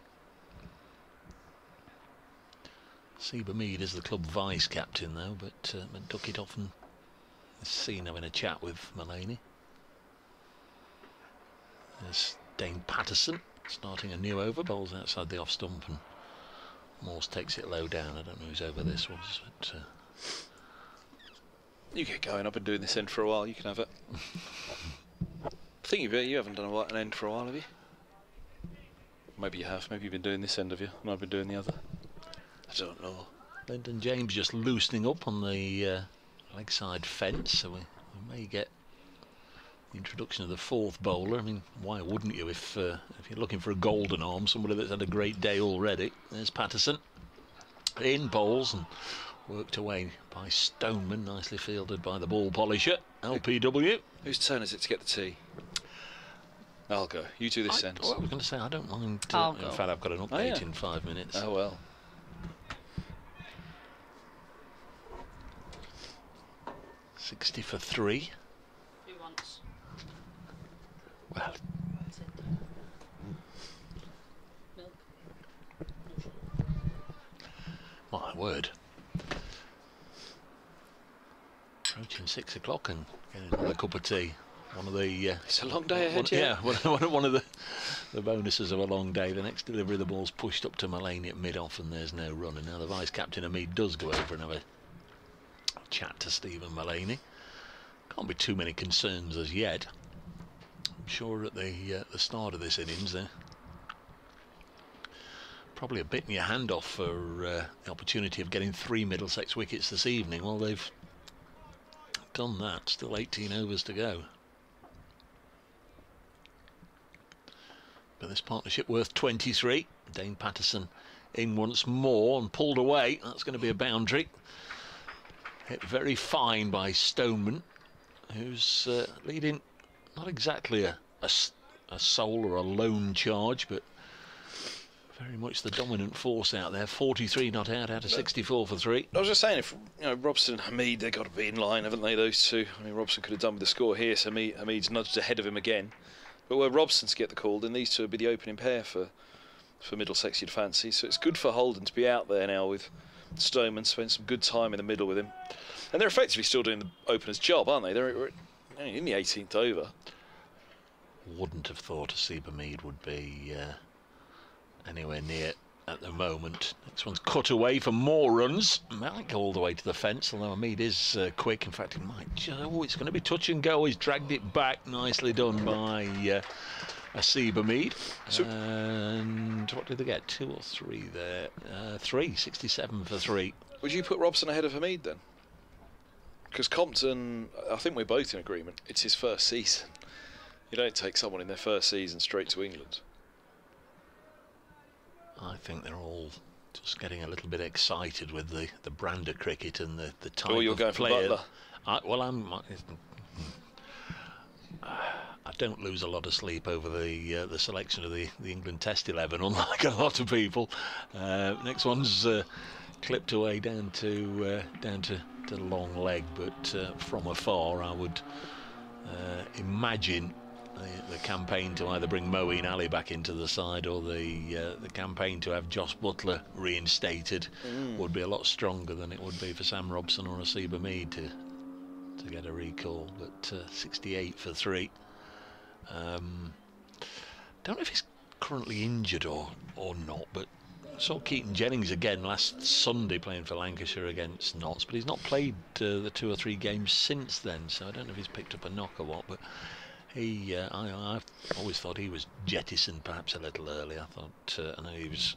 S5: Seba Mead is the club vice captain though, but Duckett often is seen having a chat with Mullaney. There's Dane Patterson starting a new over, bowls outside the off stump, and Morse takes it low down. I don't know whose over this was, but
S7: you get going. I've been doing this end for a while. You can have it. I think you haven't done an end for a while, have you? Maybe you have. Maybe you've been doing this end of you, and I've been doing the other. I don't know.
S5: Lyndon James just loosening up on the leg side fence, so we may get the introduction of the 4th bowler. I mean, why wouldn't you if you're looking for a golden arm, somebody that's had a great day already? There's Patterson in bowls and worked away by Stoneman, nicely fielded by the ball polisher. LPW.
S7: Whose turn is it to get the tee? I'll go. You do this end.
S5: I was going to say I don't mind. In fact, I've got an update in 5 minutes.
S7: Oh well.
S5: $60 for 3.
S6: Who wants?
S5: Well,
S6: Milk.
S5: my word. Approaching 6 o'clock and getting another cup of tea. One of the
S7: it's a long day ahead.
S5: One of the bonuses of a long day. The next delivery of the ball's pushed up to Mullaney at mid-off and there's no run. And now the vice captain Hamid does go over and have a chat to Stephen Mullaney. Can't be too many concerns as yet. I'm sure at the start of this innings they're probably a bit in your hand off for the opportunity of getting 3 Middlesex wickets this evening. Well, they've done that. Still 18 overs to go. But this partnership worth 23. Dane Patterson in once more and pulled away. That's going to be a boundary. Hit very fine by Stoneman, who's leading not exactly a sole or a lone charge, but very much the dominant force out there. 43 not out of 64 for 3.
S7: I was just saying, if Robson and Hamid, they've got to be in line, haven't they? Those two. I mean, Robson could have done with the score here, so Hamid's nudged ahead of him again. But were Robson to get the call, then these two would be the opening pair for Middlesex, you'd fancy. So it's good for Holden to be out there now with Stoneman, spend some good time in the middle with him. And they're effectively still doing the opener's job, aren't they? They're in the 18th over.
S5: Wouldn't have thought a Seabermead would be anywhere near at the moment. Next one's cut away for more runs. Might go all the way to the fence, although Mead is quick. In fact, it might. Oh, it's going to be touch and go. He's dragged it back. Nicely done by a Seabermead. And what did they get? 2 or 3 there? 3, 67 for 3.
S7: Would you put Robson ahead of Hamid then? Because Compton, I think we're both in agreement. It's his first season. You don't take someone in their first season straight to England.
S5: I think they're all just getting a little bit excited with the brand of cricket and the type
S7: you're
S5: of
S7: going
S5: player.
S7: for
S5: Butler. I don't lose a lot of sleep over the selection of the England Test 11, unlike a lot of people. Next one's clipped away down to the long leg, but from afar, I would imagine the campaign to either bring Moeen Ali back into the side or the campaign to have Josh Butler reinstated would be a lot stronger than it would be for Sam Robson or a Seabermead to get a recall. But 68 for 3. Don't know if he's currently injured or not, but I saw Keaton Jennings again last Sunday playing for Lancashire against Notts, but he's not played the 2 or 3 games since then, so I don't know if he's picked up a knock or what. But I've always thought he was jettisoned perhaps a little early. I thought I know he was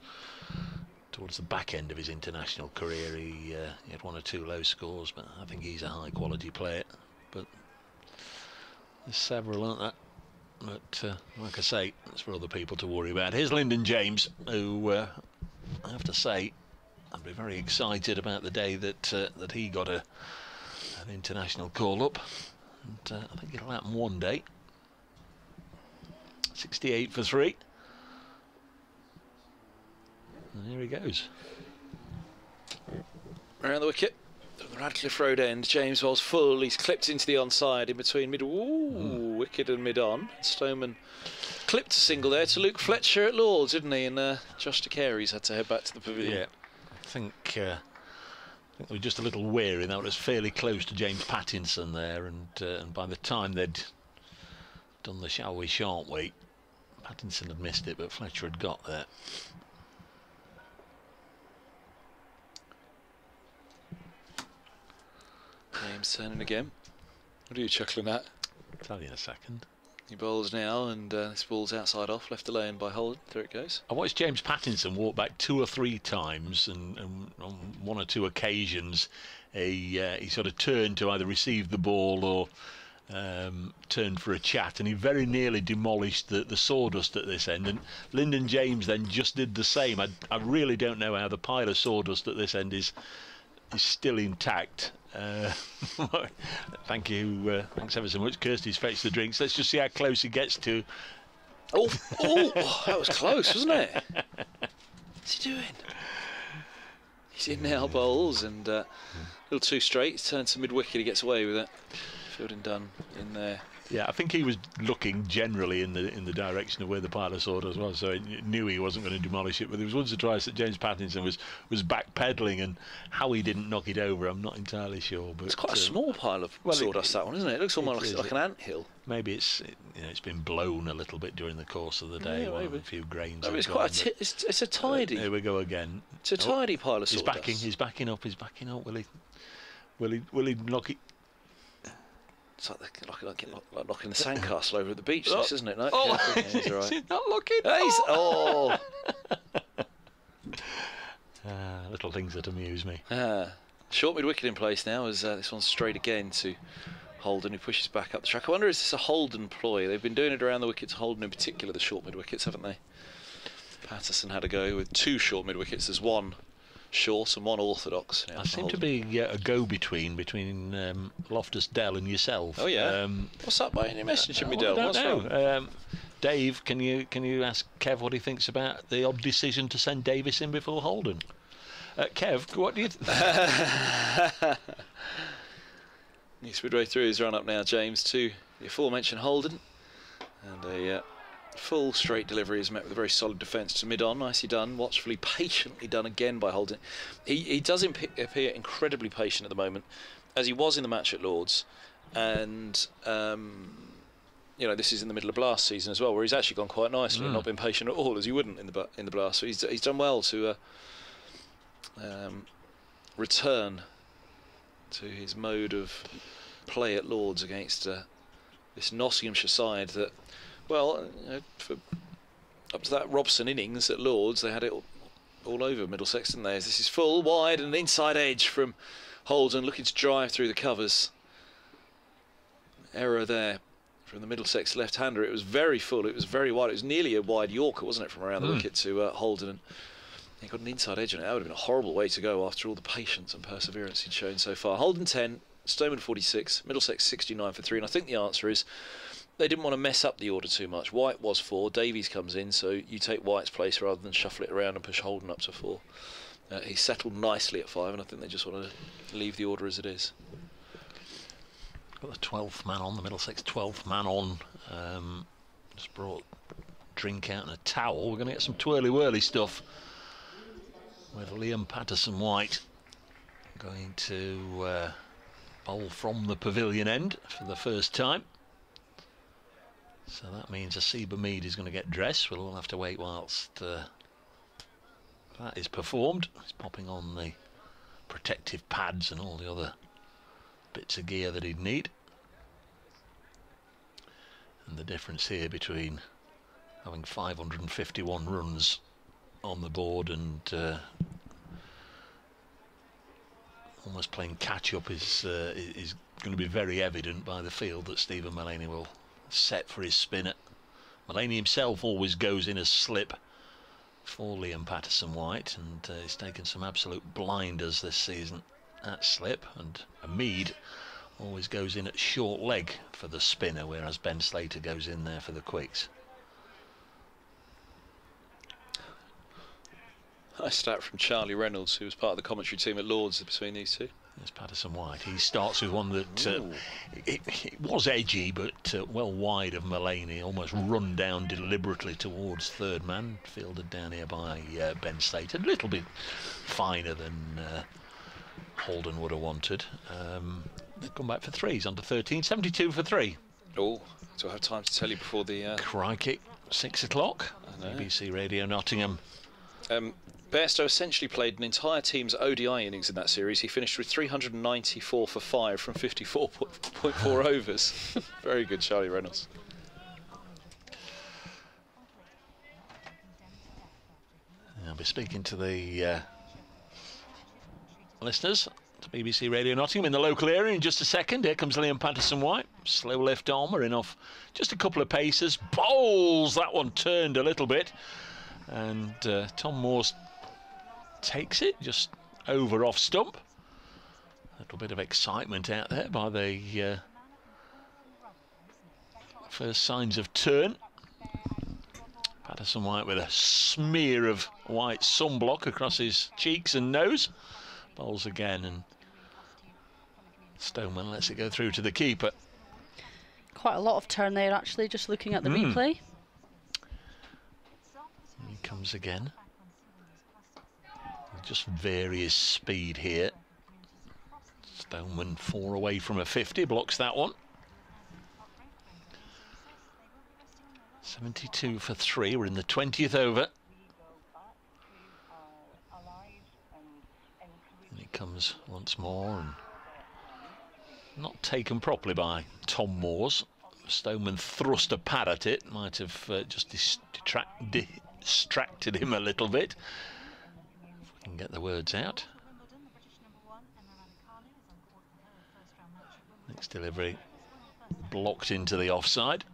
S5: towards the back end of his international career. He had 1 or 2 low scores, but I think he's a high quality player. But there's several, aren't there? But like I say, it's for other people to worry about. Here's Lyndon James, who I have to say, I'd be very excited about the day that he got an international call up, and I think it'll happen one day. 68 for 3, and here he goes.
S7: Around the wicket, at the Radcliffe Road end, James was full. He's clipped into the onside in between wicket and mid-on. Stoneman clipped a single there to Luke Fletcher at Lord's, didn't he? And Josh DeCary's had to head back to the pavilion.
S5: Yeah, I think they were just a little wary. That was fairly close to James Pattinson there, and by the time they'd done the shall we, shan't we, Pattinson had missed it, but Fletcher had got there.
S7: James turning again. What are you chuckling at?
S5: I'll tell you in a second.
S7: He bowls now, and this ball's outside off, left alone by Holden. There it goes.
S5: I watched James Pattinson walk back 2 or 3 times, and on 1 or 2 occasions he sort of turned to either receive the ball or turned for a chat, and he very nearly demolished the sawdust at this end. And Lyndon James then just did the same. I really don't know how the pile of sawdust at this end is still intact. Thank you, thanks ever so much. Kirsty's fetched the drinks. Let's just see how close he gets to.
S7: Oh, that was close, wasn't it? What's he doing? He's in now, bowls, and a little too straight. He's turned to mid-wicket. He gets away with it. Fielding done in there.
S5: Yeah, I think he was looking generally in the direction of where the pile of sawdust was, so he knew he wasn't going to demolish it. But there was once or twice that James Pattinson was backpedaling, and how he didn't knock it over, I'm not entirely sure. But
S7: it's quite a small pile of sawdust, that one, isn't it? It looks almost like an anthill.
S5: Maybe it's been blown a little bit during the course of the day. Yeah, a few grains.
S7: It's quite it's a tidy.
S5: Here we go again.
S7: It's a tidy pile of sawdust.
S5: He's backing up. Will he knock it?
S7: It's like knocking the sandcastle over at the beach, isn't it? No?
S5: He's all right. He's not looking. Little things that amuse me.
S7: Short mid-wicket in place now as this one's straight again to Holden, who pushes back up the track. I wonder, is this a Holden ploy? They've been doing it around the wickets, Holden in particular, the short mid-wickets, haven't they? Patterson had a go with 2 short mid-wickets. There's 1 short and 1 orthodox.
S5: I seem to be a go-between Loftus Dell and yourself.
S7: Oh yeah. What's up, mate? You messaging me, Dell?
S5: What's wrong? Dave, can you ask Kev what he thinks about the odd decision to send Davis in before Holden? Kev, what do you think?
S7: He's midway through his run up now, James, to the aforementioned Holden, and a full straight delivery is met with a very solid defence to mid-on. Nicely done, watchfully, patiently done again by Holden. He does appear incredibly patient at the moment, as he was in the match at Lord's, and you know, this is in the middle of blast season as well, where he's actually gone quite nicely and not been patient at all, as you wouldn't in the blast. So he's done well to return to his mode of play at Lords against this Nottinghamshire side that, well, you know, for up to that Robson innings at Lords, they had it all over Middlesex, didn't they? This is full, wide, and an inside edge from Holden, looking to drive through the covers. Error there from the Middlesex left-hander. It was very full, it was very wide. It was nearly a wide Yorker, wasn't it, from around the wicket to Holden. And he got an inside edge on it. That would have been a horrible way to go after all the patience and perseverance he'd shown so far. Holden 10, Stoneman 46, Middlesex 69 for 3. And I think the answer is they didn't want to mess up the order too much. White was 4, Davies comes in, so you take White's place rather than shuffle it around and push Holden up to 4. He settled nicely at 5, and I think they just want to leave the order as it is.
S5: Got the 12th man on, the Middlesex 12th man on. Just brought drink out and a towel. We're going to get some twirly-whirly stuff with Liam Patterson-White going to bowl from the pavilion end for the first time. So that means Asiba Mead is going to get dressed. We'll all have to wait whilst that is performed. He's popping on the protective pads and all the other bits of gear that he'd need. And the difference here between having 551 runs on the board and almost playing catch-up is going to be very evident by the field that Stephen Mullaney will set for his spinner. Mullaney himself always goes in as slip for Liam Patterson-White, and he's taken some absolute blinders this season at slip, and Mead always goes in at short leg for the spinner, whereas Ben Slater goes in there for the quicks.
S7: Nice stat from Charlie Reynolds, who was part of the commentary team at Lords between these two.
S5: There's Patterson-White. He starts with one that it was edgy, but well wide of Mullaney, almost run down deliberately towards third man, fielded down here by Ben Slater. A little bit finer than Holden would have wanted. They've come back for 3s, under 13, 72 for 3.
S7: Oh, do I have time to tell you before the...
S5: Crikey, 6 o'clock, BBC Radio Nottingham.
S7: Bairstow essentially played an entire team's ODI innings in that series. He finished with 394 for 5 from 54.4 overs. Very good, Charlie Reynolds.
S5: I'll be speaking to the listeners to BBC Radio Nottingham in the local area in just a second. Here comes Liam Patterson-White. Slow left armour in off just a couple of paces. Bowls! That one turned a little bit. And Tom Moores takes it just over off stump. A little bit of excitement out there by the first signs of turn. Patterson-White with a smear of white sunblock across his cheeks and nose. Bowls again, and Stoneman lets it go through to the keeper.
S6: Quite a lot of turn there, actually, just looking at the replay.
S5: He comes again. Just vary his speed here. Stoneman 4 away from a 50, blocks that one. 72 for 3, we're in the 20th over. And he comes once more, and not taken properly by Tom Moores. Stoneman thrust a pad at it, might have just distracted him a little bit. If we can get the words out. Next delivery blocked into the offside.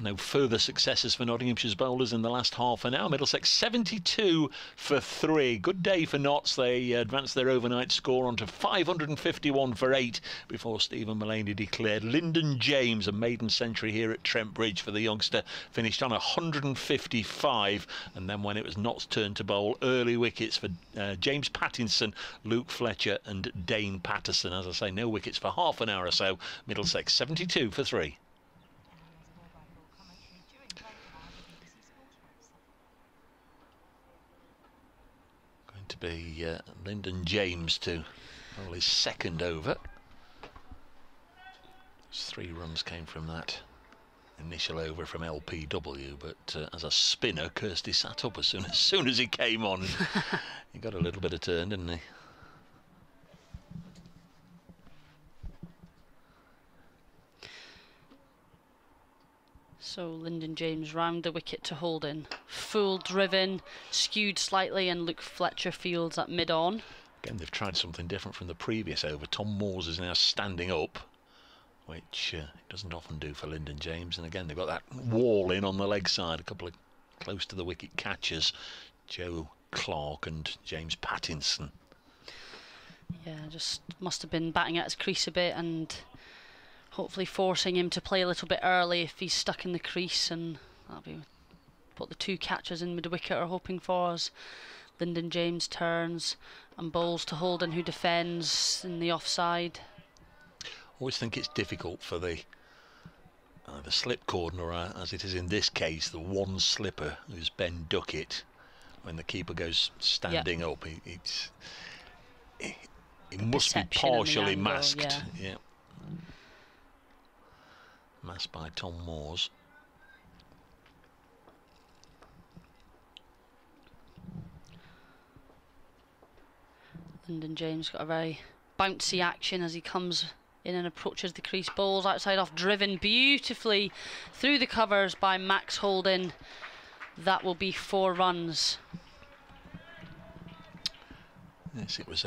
S5: No further successes for Nottinghamshire's bowlers in the last half an hour. Middlesex 72 for 3. Good day for Notts. They advanced their overnight score onto 551 for 8 before Stephen Mullaney declared. Lyndon James, a maiden century here at Trent Bridge for the youngster, finished on 155. And then when it was Notts' turn to bowl, early wickets for James Pattinson, Luke Fletcher and Dane Patterson. As I say, no wickets for half an hour or so. Middlesex 72 for 3. to be Lyndon James to bowl his second over. 3 runs came from that initial over from LPW, but as a spinner, Kirsty sat up as soon as he came on. He got a little bit of turn, didn't he?
S6: So Lyndon James round the wicket to Holden. Full driven, skewed slightly, and Luke Fletcher fields at mid-on.
S5: Again, they've tried something different from the previous over. Tom Moores is now standing up, which doesn't often do for Lyndon James. And again, they've got that wall in on the leg side, a couple of close to the wicket catchers, Joe Clark and James Pattinson.
S6: Yeah, just must have been batting at his crease a bit and hopefully forcing him to play a little bit early if he's stuck in the crease, and that'll be what the 2 catchers in mid-wicket are hoping for as Lyndon James turns and bowls to Holden, who defends in the offside.
S5: Always think it's difficult for the slip corner, or as it is in this case, the one slipper who's Ben Duckett. When the keeper goes standing up, he must be partially masked. Yeah. Masked by Tom Moores.
S6: Lyndon James got a very bouncy action as he comes in and approaches the crease. Bowls outside off, driven beautifully through the covers by Max Holden. That will be 4 runs.
S5: Yes, it was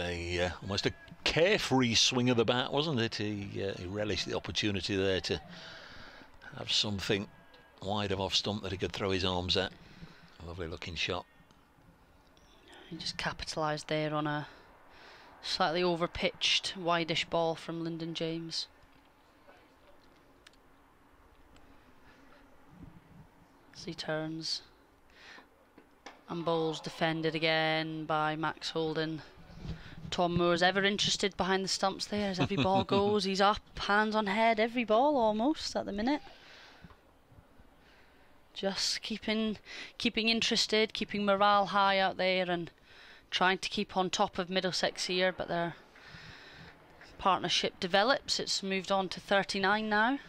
S5: almost a carefree swing of the bat, wasn't it? He relished the opportunity there to have something wide of off stump that he could throw his arms at. A lovely looking shot.
S6: He just capitalised there on a slightly over-pitched, wide-ish ball from Lyndon James. As he turns and bowls, defended again by Max Holden. Tom Moore's ever interested behind the stumps there as every ball goes. He's up, hands on head, every ball almost at the minute. Just keeping interested, keeping morale high out there and trying to keep on top of Middlesex here, but their partnership develops. It's moved on to 39 now.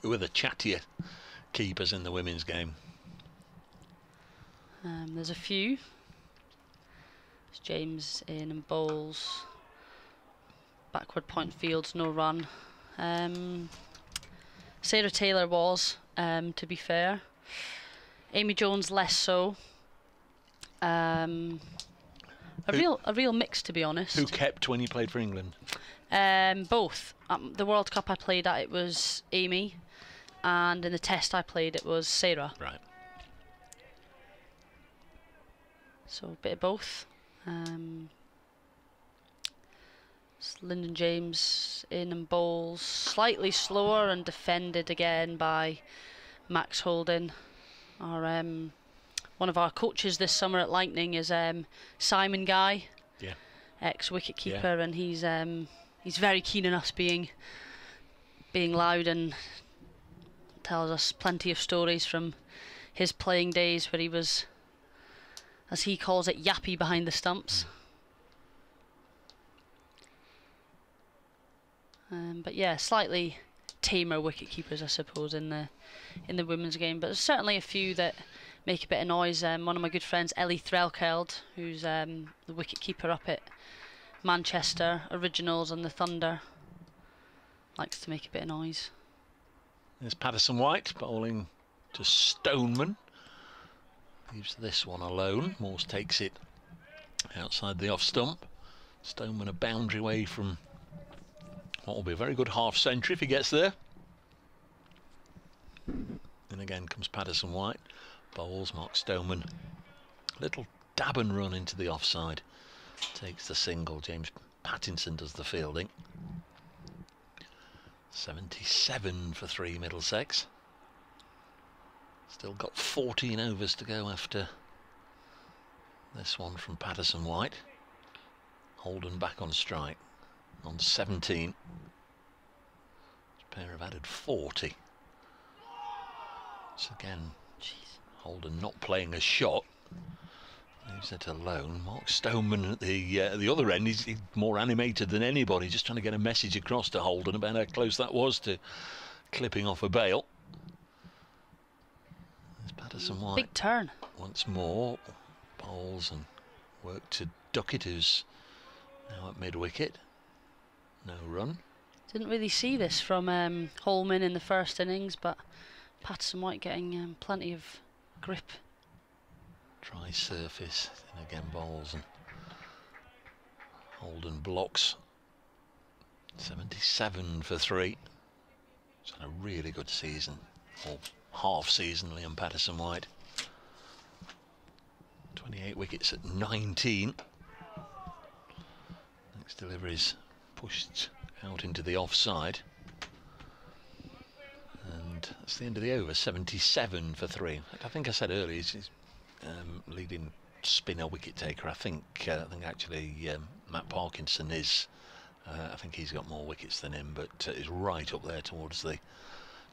S5: Who are the chattier keepers in the women's game?
S6: There's a few. There's James in and bowls. Backward point fields, no run. Sarah Taylor was, to be fair. Amy Jones less so. A real mix, to be honest.
S5: Who kept when you played for England?
S6: Both. The World Cup I played at, it was Amy, and in the Test I played, it was Sarah.
S5: Right.
S6: So a bit of both. Lyndon James in and bowls slightly slower and defended again by Max Holden. One of our coaches this summer at Lightning is Simon Guy, ex-wicket keeper, and he's very keen on us being loud, and tells us plenty of stories from his playing days where he was, as he calls it, yappy behind the stumps. But yeah, slightly tamer wicket keepers, I suppose, in the women's game. But there's certainly a few that make a bit of noise. One of my good friends, Ellie Threlkeld, who's the wicket keeper up at Manchester Originals and the Thunder, likes to make a bit of noise.
S5: There's Patterson White bowling to Stoneman. Leaves this one alone. Morse takes it outside the off stump. Stoneman a boundary away from what will be a very good half century if he gets there. And again comes Patterson White. Bowls Mark Stoneman. Little dab and run into the offside. Takes the single. James Pattinson does the fielding. 77 for 3 Middlesex. Still got 14 overs to go after this one from Patterson White. Holden back on strike on 17. This pair have added 40. So again, Holden not playing a shot. Leaves it alone. Mark Stoneman at the other end, he's more animated than anybody, just trying to get a message across to Holden about how close that was to clipping off a bail. There's Peterson White.
S6: Big turn.
S5: Once more. Bowls and work to Duckett, who's now at mid-wicket. No run.
S6: Didn't really see this from Holman in the first innings, but Peterson White getting plenty of grip.
S5: Dry surface, and again bowls, and Holden blocks. 77 for 3. It's had a really good season, or half season, Liam Peterson White. 28 wickets at 19. Next delivery's pushed out into the offside. And that's the end of the over, 77 for 3. I think I said earlier, he's leading spinner wicket taker. I think actually Matt Parkinson is. I think he's got more wickets than him, but is right up there towards the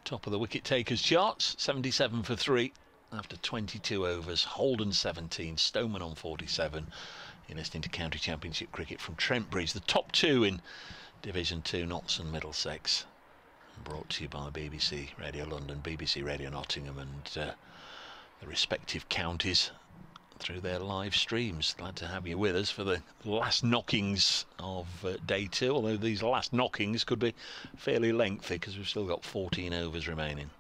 S5: top of the wicket takers charts. 77 for 3 after 22 overs. Holden 17, Stoneman on 47. You're listening to County Championship cricket from Trent Bridge, the top 2 in Division 2, Notts and Middlesex. Brought to you by BBC Radio London, BBC Radio Nottingham, and the respective counties through their live streams. Glad to have you with us for the last knockings of day 2, although these last knockings could be fairly lengthy because we've still got 14 overs remaining.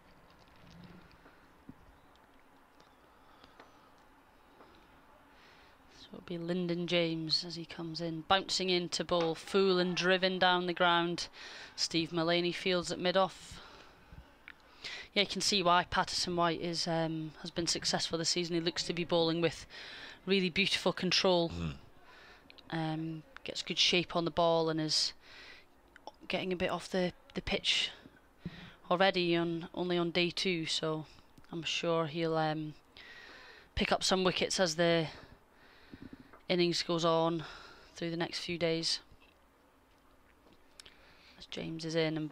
S6: So it'll be Lyndon James as he comes in, bouncing into ball, full and driven down the ground. Steve Mullaney fields at mid-off. Yeah, you can see why Peterson White is has been successful this season. He looks to be bowling with really beautiful control. Gets good shape on the ball and is getting a bit off the pitch already only on day 2. So I'm sure he'll pick up some wickets as the innings goes on through the next few days. As James is in and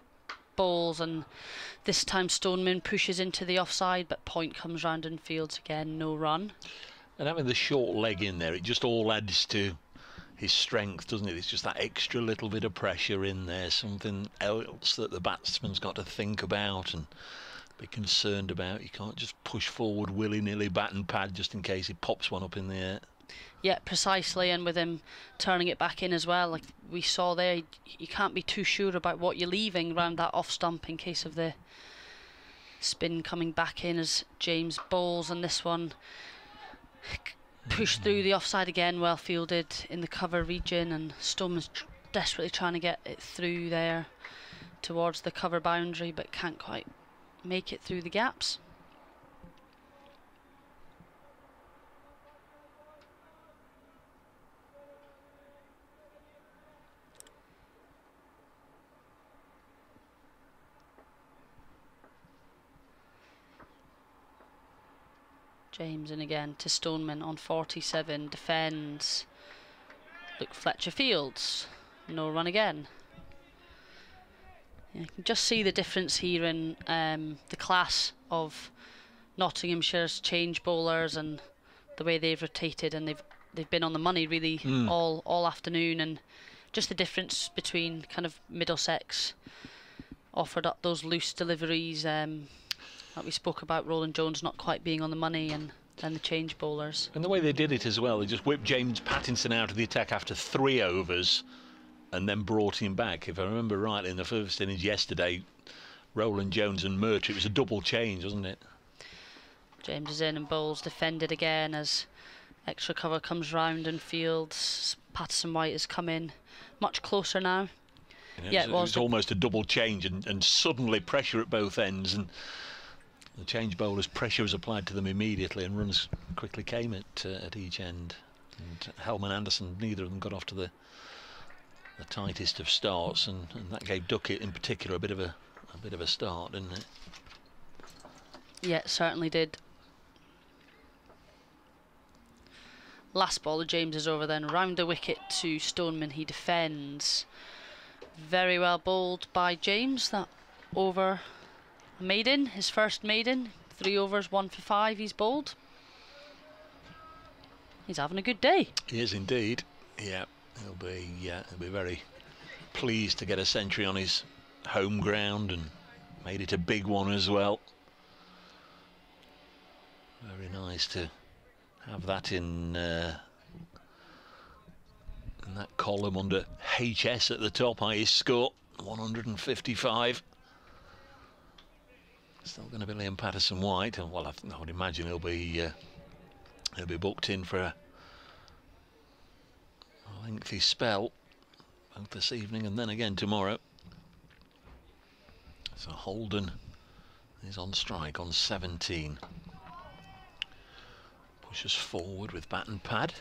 S6: bowls, and this time Stoneman pushes into the offside, but Point comes round and fields again, no run.
S5: And having the short leg in there, it just all adds to his strength, doesn't it? It's just that extra little bit of pressure in there, something else that the batsman's got to think about and be concerned about. You can't just push forward willy-nilly, bat and pad, just in case he pops one up in the air.
S6: Yeah, precisely, and with him turning it back in as well, like we saw there, you can't be too sure about what you're leaving around that off stump in case of the spin coming back in as James bowls, and this one pushed through the offside again, well fielded in the cover region, and Stoneman's desperately trying to get it through there towards the cover boundary, but can't quite make it through the gaps. James in again to Stoneman on 47, defends. Luke Fletcher fields, no run again. You can just see the difference here in the class of Nottinghamshire's change bowlers and the way they've rotated, and they've been on the money really all afternoon, and just the difference between kind of Middlesex offered up those loose deliveries. Like we spoke about Roland Jones not quite being on the money, and then the change bowlers.
S5: And the way they did it as well, they just whipped James Pattinson out of the attack after 3 overs and then brought him back. If I remember rightly, in the first innings yesterday, Roland Jones and Murtry, it was a double change, wasn't it?
S6: James is in and bowls, defended again as extra cover comes round and fields. Peterson White has come in much closer now.
S5: You know, it was almost a double change, and suddenly pressure at both ends, and the change bowlers' pressure was applied to them immediately, and runs quickly came at each end. And Hellman Anderson, neither of them got off to the tightest of starts, and that gave Duckett in particular a bit of a start, didn't it?
S6: Yeah, it certainly did. Last ball of James is over then, round the wicket to Stoneman. He defends. Very well bowled by James. That over maiden, his first maiden. 3 overs, 1 for 5 he's bowled. He's having a good day.
S5: He is indeed. Yeah, he'll be very pleased to get a century on his home ground, and made it a big one as well. Very nice to have that in that column under HS at the top. Highest score, 155. Still going to be Liam Patterson-White, and well, I would imagine he'll be booked in for a lengthy spell, both this evening and then again tomorrow. So Holden is on strike on 17. Pushes forward with bat and pad.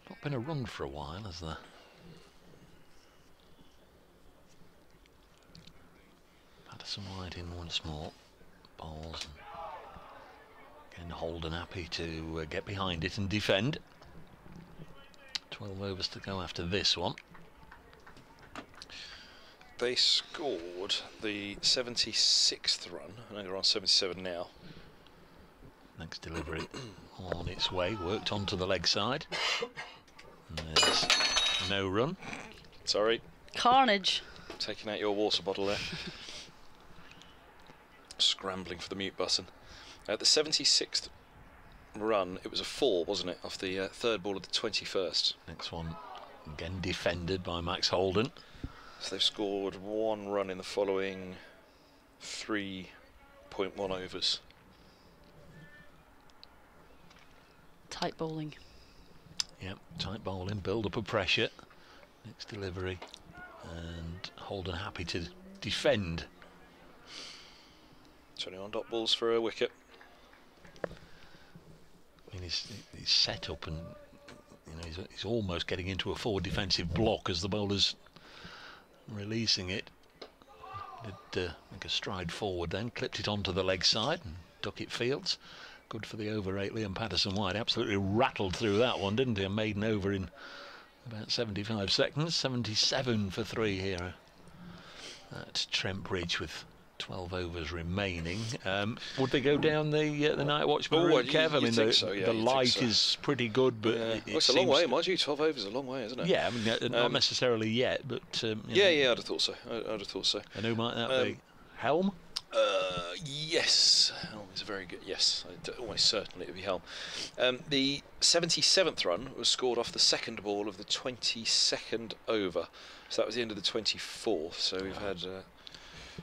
S5: Not been a run for a while, has there? Patterson-White in once more. Balls. Again, Holden happy to get behind it and defend. 12 overs to go after this one.
S7: They scored the 76th run. I know they're on 77 now.
S5: Next delivery on its way, worked onto the leg side. And there's no run.
S7: Sorry.
S6: Carnage.
S7: Taking out your water bottle there. Scrambling for the mute button. At the 76th run, it was a 4, wasn't it, off the third ball of the 21st.
S5: Next one, again defended by Max Holden.
S7: So they've scored 1 run in the following 3.1 overs.
S6: Tight bowling.
S5: Yep, tight bowling, build up of pressure. Next delivery, and Holden happy to defend.
S7: 21 dot balls for a wicket.
S5: I mean, he's set up, and he's almost getting into a forward defensive block as the bowler's releasing it. Did make a stride forward, then clipped it onto the leg side and duck it fields. Good for the over 8. Liam Patterson-White absolutely rattled through that one, didn't he? A maiden over in about 75 seconds. 77 for 3 here at Trent Bridge with 12 overs remaining. Would they go down the night watchman route, Kev? I mean, the light is pretty good, but
S7: it's a long way, mind you. 12 overs is a long way, isn't it?
S5: Yeah, I mean, not necessarily yet, but
S7: yeah, I'd have thought so. I'd have thought so.
S5: And who might that be? Helm?
S7: Yes, Helm is a very good. Yes, almost certainly it would be Helm. The 77th run was scored off the second ball of the 22nd over, so that was the end of the 24th. So we've had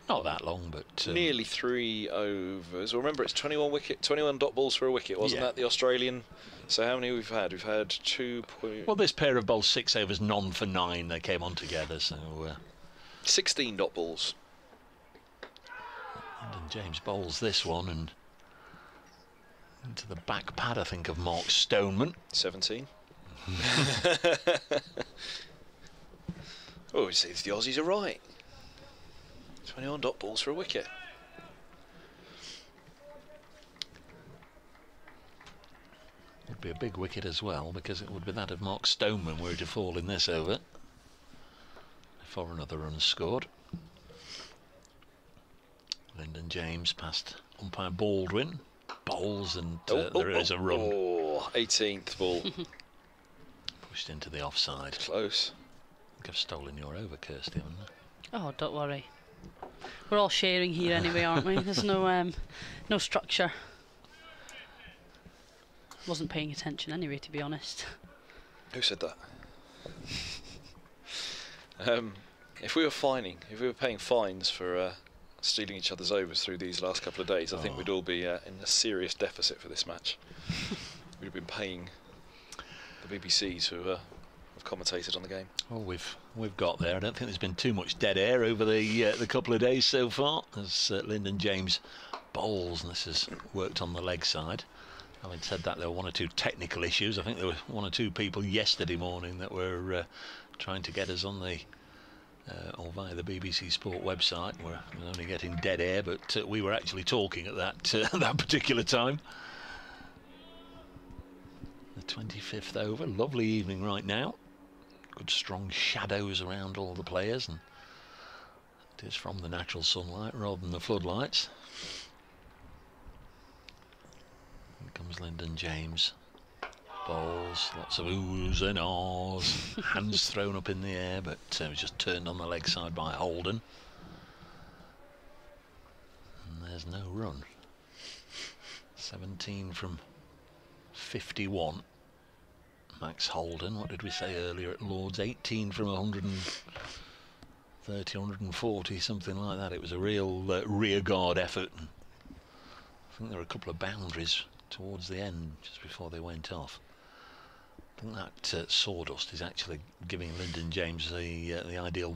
S5: not that long, but
S7: nearly 3 overs. Well, remember, it's 21 dot balls for a wicket, wasn't that the Australian? So how many we've had? We've had 2.
S5: Well, this pair of bowls 6 overs, none for 9. They came on together, so
S7: 16 dot balls.
S5: And James bowls this one, and into the back pad, I think, of Mark Stoneman.
S7: 17. Oh, you see, the Aussies are right. 21 dot balls for a wicket.
S5: Would be a big wicket as well, because it would be that of Mark Stoneman were to fall in this over before another run scored. Lyndon James past umpire Baldwin, bowls, and there is a run.
S7: 18th ball.
S5: Pushed into the offside.
S7: Close.
S5: I think I've stolen your over, Kirsty, haven't I?
S6: Oh, don't worry. We're all sharing here anyway, aren't we? There's no no structure. Wasn't paying attention anyway, to be honest.
S7: Who said that? If we were paying fines for stealing each other's overs through these last couple of days, I think we'd all be in a serious deficit for this match. We'd have been paying the BBC to have commentated on the game.
S5: Well, we've got there. I don't think there's been too much dead air over the couple of days so far, as Lyndon James bowls, and this has worked on the leg side. Having said that, there were 1 or 2 technical issues. I think there were 1 or 2 people yesterday morning that were trying to get us on the or via the BBC Sport website. We're only getting dead air, but we were actually talking at that that particular time. The 25th over, lovely evening right now. Good strong shadows around all the players, and it is from the natural sunlight rather than the floodlights. comes Lyndon James. Balls, lots of oohs and ahs. Hands thrown up in the air, but it was just turned on the leg side by Holden. And there's no run. 17 from 51. Max Holden, what did we say earlier at Lord's? 18 from 130, 140, something like that. It was a real rear guard effort. I think there were a couple of boundaries towards the end, just before they went off. I think that sawdust is actually giving Lyndon James the ideal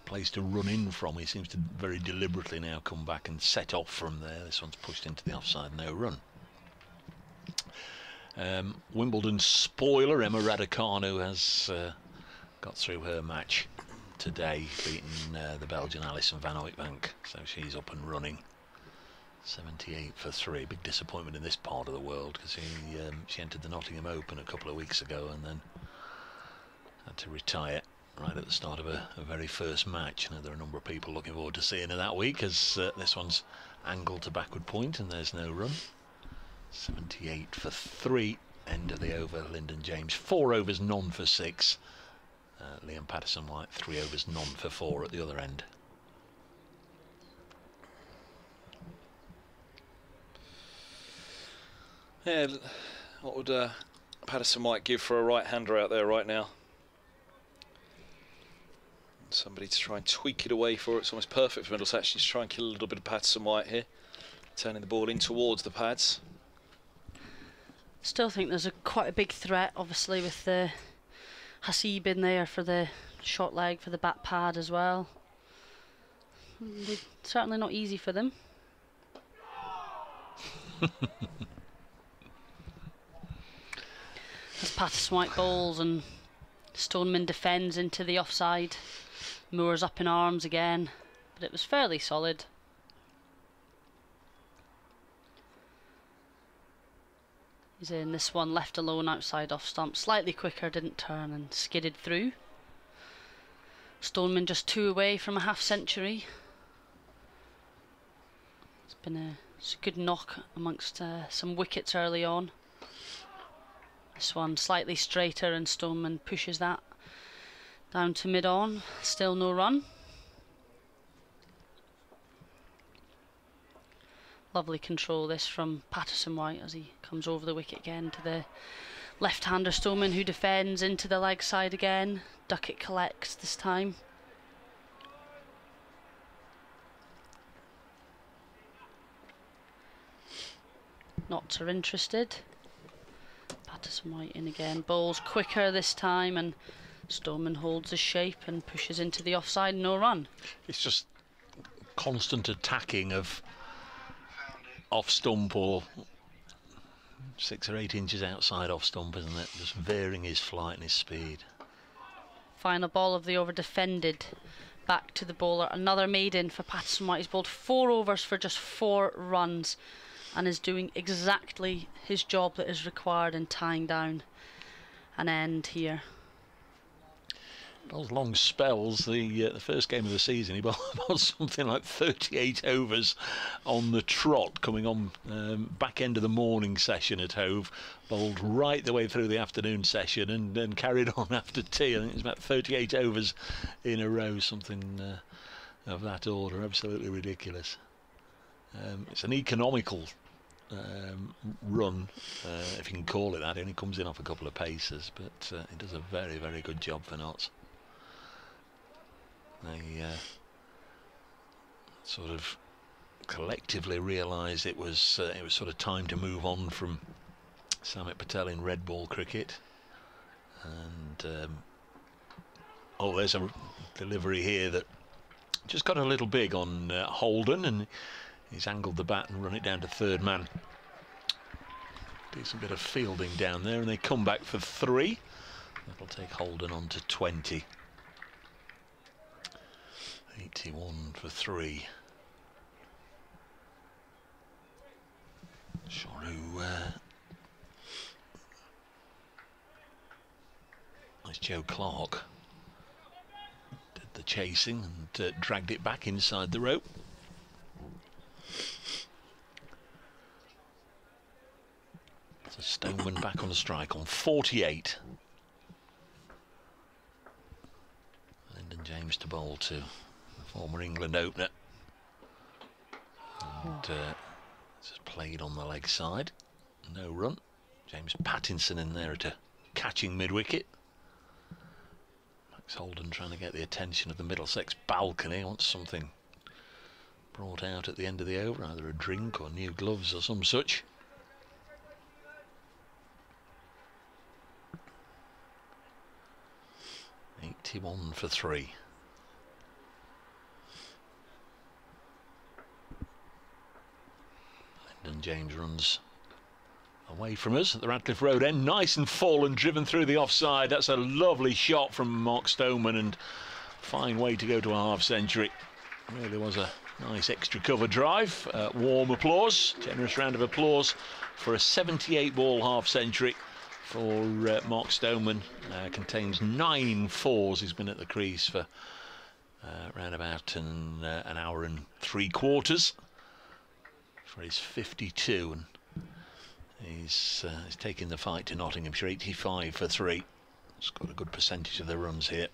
S5: place to run in from. He seems to very deliberately now come back and set off from there. This one's pushed into the offside, no run. Wimbledon spoiler Emma Raducanu has got through her match today, beating the Belgian Alison van Ooitvank, so she's up and running. 78 for 3. Big disappointment in this part of the world, because she entered the Nottingham Open a couple of weeks ago and then had to retire right at the start of her very first match. Now, there are a number of people looking forward to seeing her that week, as this one's angled to backward point and there's no run. 78 for 3, end of the over. Lyndon James 4 overs, none for 6. Liam Patterson-White 3 overs, none for 4 at the other end.
S7: Yeah, what would Patterson-White give for a right-hander out there right now? Somebody to try and tweak it away for it. It's almost perfect for Middlesex. She's trying to kill a little bit of Patterson-White here, turning the ball in towards the pads.
S6: Still think there's quite a big threat, obviously, with the Hasib in there for the short leg, for the back pad as well. Certainly not easy for them. As Patterson-White bowls and Stoneman defends into the offside. Moore's up in arms again, but it was fairly solid. He's in this one, left alone outside off stump, slightly quicker, didn't turn and skidded through. Stoneman just 2 away from a half century. It's been a good knock amongst some wickets early on. This one slightly straighter and Stoneman pushes that down to mid-on. Still no run. Lovely control this from Patterson-White as he comes over the wicket again to the left-hander Stoneman, who defends into the leg side again. Duckett collects this time. Knots are interested. Patterson-White in again. Bowls quicker this time and Stoneman holds his shape and pushes into the offside. No run.
S5: It's just constant attacking of off stump or 6 or 8 inches outside off stump, isn't it? Just varying his flight and his speed.
S6: Final ball of the over defended. Back to the bowler. Another maiden for Patterson-White. He's bowled 4 overs for just 4 runs and is doing exactly his job that is required in tying down an end here.
S5: Bowls long spells. The first game of the season, he bowled something like 38 overs on the trot, coming on back end of the morning session at Hove. Bowled right the way through the afternoon session and then carried on after tea. I think it was about 38 overs in a row, something of that order. Absolutely ridiculous. It's an economical run, if you can call it that. He only comes in off a couple of paces, but he does a very, very good job for Notts. They sort of collectively realised it was sort of time to move on from Samit Patel in red ball cricket, and oh, there's a delivery here that just got a little big on Holden, and he's angled the bat and run it down to third man. Decent bit of fielding down there, and they come back for 3. That'll take Holden on to 20. 81 for 3. Shoru, nice Joe Clark. Did the chasing and dragged it back inside the rope. So Stoneman back on the strike on 48. Lyndon James to bowl to former England opener. And this is played on the leg side. No run. James Pattinson in there at a catching mid-wicket. Max Holden trying to get the attention of the Middlesex balcony. Wants something brought out at the end of the over, either a drink or new gloves or some such. .81 for 3. Lyndon James runs away from us at the Radcliffe Road end, nice and full and driven through the offside. That's a lovely shot from Mark Stoneman, and fine way to go to a half century. Really was a nice extra cover drive. Warm applause, generous round of applause for a 78 ball half century for Mark Stoneman. Contains 9 fours. He's been at the crease for around about an hour and 3/4 for his 52, and he's taking the fight to Nottinghamshire. 85 for 3. It's got a good percentage of the runs here.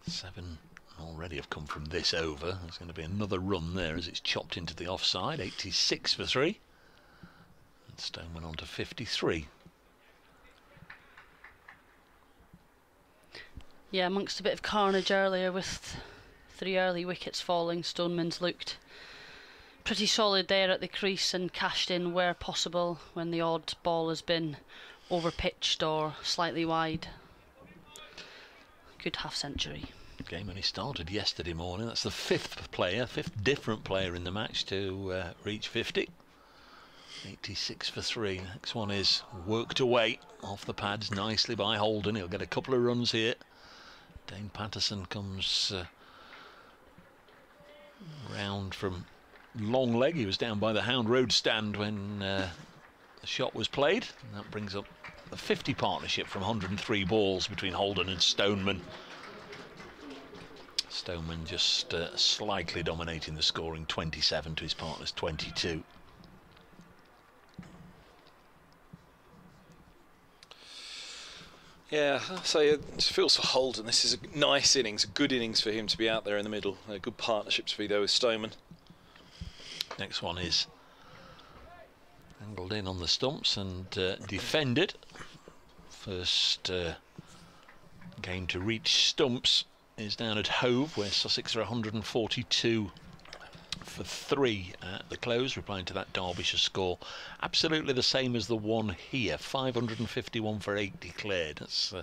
S5: 7 already have come from this over. There's going to be another run there as it's chopped into the offside. 86 for 3. And Stoneman on to 53.
S6: Yeah, amongst a bit of carnage earlier with 3 early wickets falling, Stoneman's looked pretty solid there at the crease and cashed in where possible when the odd ball has been over-pitched or slightly wide. Good half century.
S5: Game only started yesterday morning. That's the 5th different player in the match to reach 50. 86 for 3. Next one is worked away off the pads nicely by Holden. He'll get a couple of runs here. Dane Patterson comes round from long leg. He was down by the Hound Road stand when the shot was played, and that brings up the 50 partnership from 103 balls between Holden and Stoneman. Stoneman just slightly dominating the scoring, 27 to his partner's 22.
S7: Yeah, so it feels for Holden. This is a nice innings, a good innings for him to be out there in the middle. A good partnership to be there with Stoneman.
S5: Next one is angled in on the stumps and defended. First game to reach stumps is down at Hove, where Sussex are 142 for 3 at the close, replying to that Derbyshire score. Absolutely the same as the one here, 551 for 8 declared. That's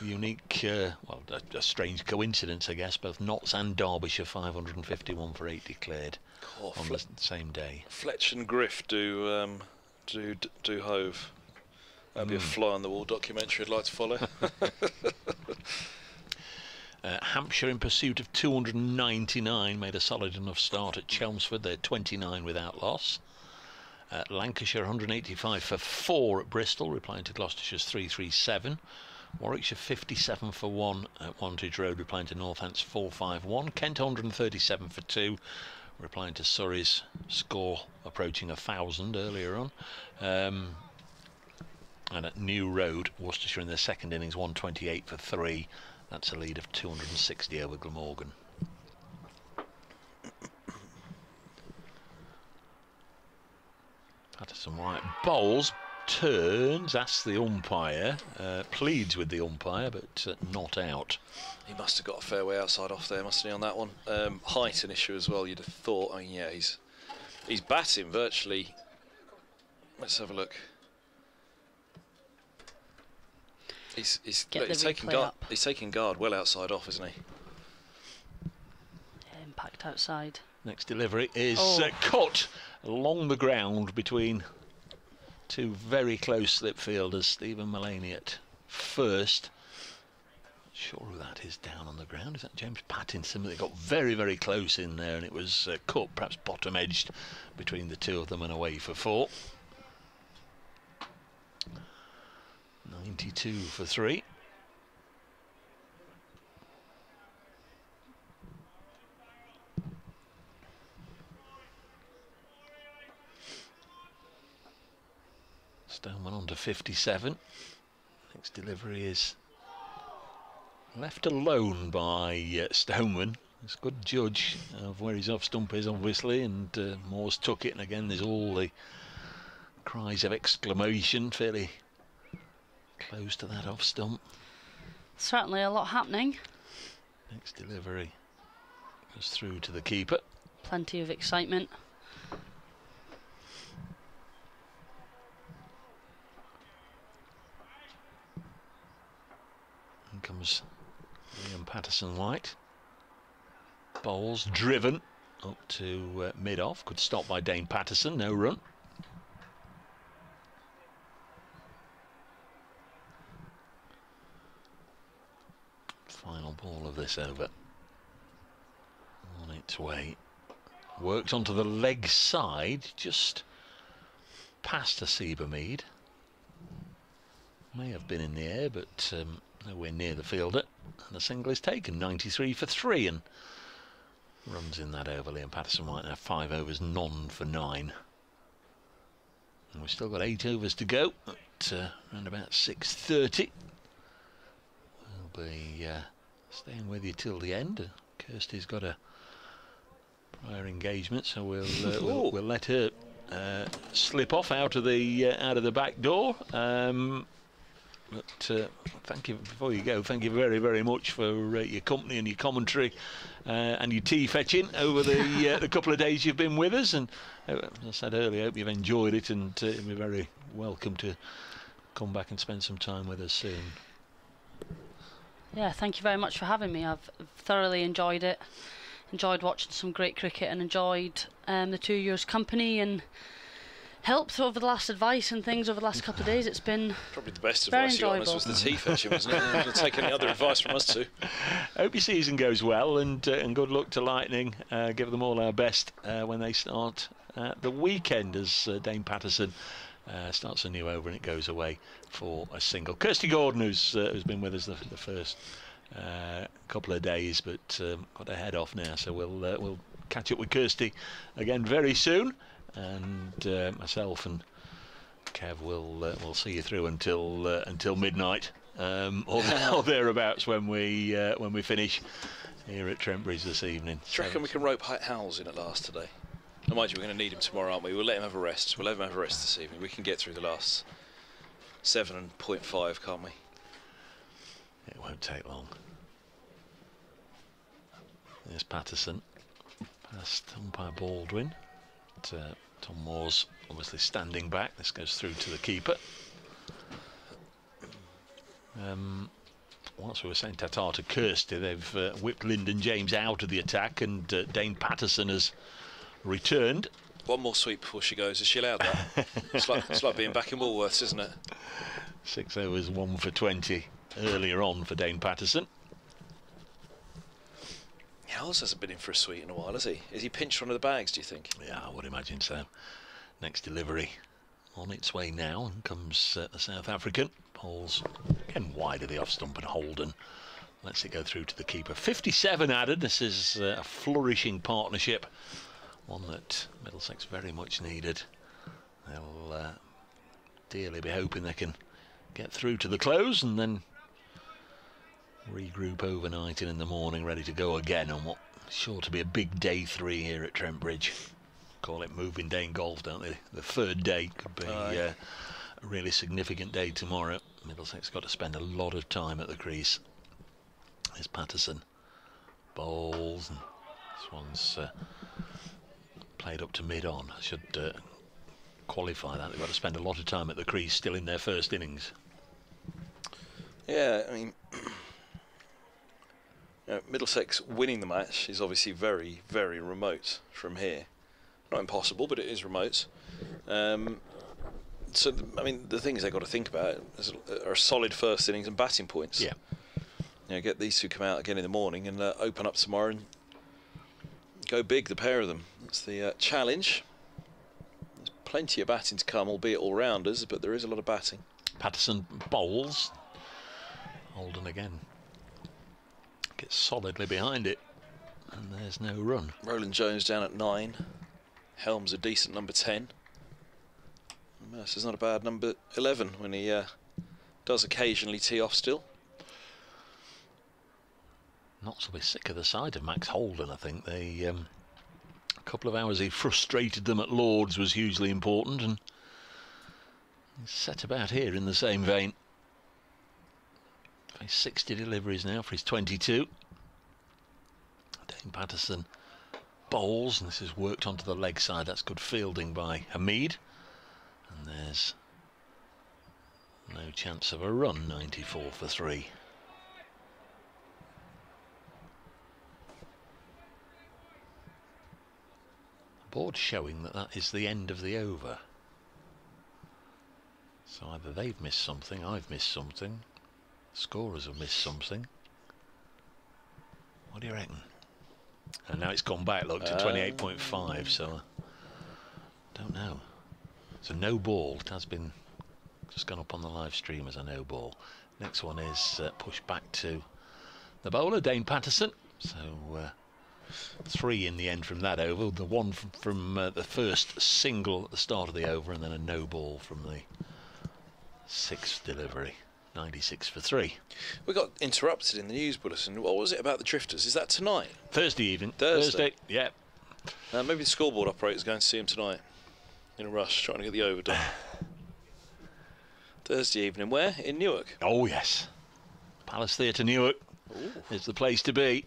S5: unique, well, a strange coincidence, I guess. Both Notts and Derbyshire 551 for 8 declared on the same day.
S7: Fletch and Griff do Hove. That'd be a fly on the wall documentary I'd like to follow.
S5: Hampshire in pursuit of 299 made a solid enough start at Chelmsford. They're 29 without loss. Lancashire 185 for 4 at Bristol, replying to Gloucestershire's 337. Warwickshire 57 for 1 at Wantage Road, replying to Northants 451. Kent 137 for 2, replying to Surrey's score approaching 1,000 earlier on. And at New Road, Worcestershire in their second innings 128 for 3. That's a lead of 260 over Glamorgan. Patterson White bowls, turns, asks the umpire, pleads with the umpire, but not out.
S7: He must have got a fair way outside off there, mustn't he, on that one? Height an issue as well, you'd have thought. I mean, yeah, he's batting virtually. Let's have a look. He's taking guard. He's taking guard well outside off, isn't he?
S6: Yeah, impact outside.
S5: Next delivery is cut along the ground between 2 very close slip fielders. Stephen Mullaney at first. Not sure who that is down on the ground. Is that James Pattinson? They got very, very close in there, and it was cut, perhaps bottom edged between the 2 of them, and away for 4. 92 for 3. Stoneman on to 57. Next delivery is left alone by Stoneman. He's a good judge of where his off stump is, obviously, and Moore's took it, and again there's all the cries of exclamation, fairly close to that off stump.
S6: Certainly a lot happening.
S5: Next delivery goes through to the keeper.
S6: Plenty of excitement.
S5: In comes Liam Patterson-White. Bowles driven up to mid-off. Good stop by Dane Patterson, no run. Final ball of this over. On its way. Worked onto the leg side, just past a Seabermead. May have been in the air, but nowhere near the fielder. And the single is taken, 93 for 3, and runs in that over. Liam Patterson-White now 5 overs, none for 9. And we've still got 8 overs to go at around about 6:30. We'll be staying with you till the end. Kirsty's got a prior engagement, so we'll let her slip off out of the back door. But thank you, before you go, thank you very, very much for your company and your commentary and your tea fetching over the couple of days you've been with us. And as I said earlier, I hope you've enjoyed it, and you're very welcome to come back and spend some time with us soon.
S6: Yeah, thank you very much for having me. I've thoroughly enjoyed it. Enjoyed watching some great cricket, and enjoyed the 2 years' company and helped over the last advice and things over the last couple of days. It's been
S7: probably the best
S6: very
S7: advice you got
S6: enjoyable.
S7: us was the tea fetching, wasn't it? Don't take any other advice from us too.
S5: Hope your season goes well, and good luck to Lightning. Give them all our best when they start the weekend, as Dane Patterson starts a new over and it goes away for a single. Kirsty Gordon, who's been with us the first couple of days, but got her head off now, so we'll catch up with Kirsty again very soon. And myself and Kev will see you through until midnight or thereabouts when we finish here at Trent Bridge this evening.
S7: Do you reckon we can rope Howells in at last today? I mind you, we're going to need him tomorrow, aren't we? We'll let him have a rest. We'll let him have a rest this evening. We can get through the last 7.5, can't we?
S5: It won't take long. There's Patterson, past umpire Baldwin. Tom Moore's obviously standing back. This goes through to the keeper. Whilst we were saying ta-ta to Kirsty, they've whipped Lyndon James out of the attack, and Dane Patterson has returned.
S7: One more sweep before she goes. Is she allowed that? it's like being back in Woolworths, isn't it?
S5: 6 overs, 1 for 20 earlier on for Dane Patterson.
S7: Howells hasn't been in for a sweep in a while, has he? Is he pinched one of the bags, do you think?
S5: Yeah, I would imagine so. Next delivery on its way now, and comes the South African. Pulls again wide of the off stump, and Holden lets it go through to the keeper. 57 added. This is a flourishing partnership, one that Middlesex very much needed. They'll dearly be hoping they can get through to the close and then regroup overnight and in the morning, ready to go again on what is sure to be a big day 3 here at Trent Bridge. Call it moving day in golf, don't they? The third day could be a really significant day tomorrow. Middlesex got to spend a lot of time at the crease. There's Patterson, bowls, and this one's played up to mid-on. I should qualify that. They've got to spend a lot of time at the crease, still in their first innings.
S7: Yeah, I mean, Middlesex winning the match is obviously very, very remote from here. Not impossible, but it is remote. So, I mean, the things they've got to think about are a solid first innings and batting points.
S5: Yeah.
S7: Get these two come out again in the morning and open up tomorrow and go big, the pair of them. That's the challenge. There's plenty of batting to come, albeit all-rounders, but there is a lot of batting.
S5: Patterson bowls. Holden again gets solidly behind it, and there's no run.
S7: Roland Jones down at 9. Helms a decent number 10. Mercer's not a bad number 11 when he does occasionally tee off still.
S5: Not so sick of the side of Max Holden, I think. They a couple of hours he frustrated them at Lord's was hugely important, and he's set about here in the same vein. 60 deliveries now for his 22. Dane Peterson bowls, and this is worked onto the leg side. That's good fielding by Hamid, and there's no chance of a run. 94 for 3. The board showing that is the end of the over, so either they've missed something, I've missed something, scorers have missed something. What do you reckon? And now it's gone back, look, to 28.5, so don't know. It's a no ball. It has been just gone up on the live stream as a no ball. Next one is pushed back to the bowler, Dane Peterson. So 3 in the end from that over. The one from the first single at the start of the over, and then a no ball from the 6th delivery. 96 for 3.
S7: We got interrupted in the news bulletin. What was it about the Drifters? Is that tonight?
S5: Thursday evening.
S7: Thursday,
S5: yeah.
S7: Maybe the scoreboard operator's going to see him tonight. In a rush, trying to get the over done. Thursday evening, where? In Newark?
S5: Oh, yes. Palace Theatre, Newark.
S7: Ooh.
S5: Is the place to be.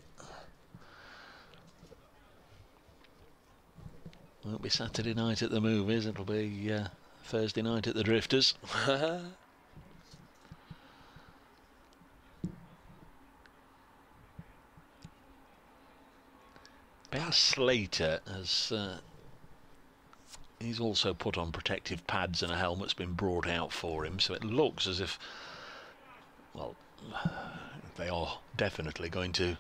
S5: Won't be Saturday night at the movies. It'll be Thursday night at the Drifters. Ben Slater has he's also put on protective pads, and a helmet's been brought out for him, so it looks as if, well, they are definitely going to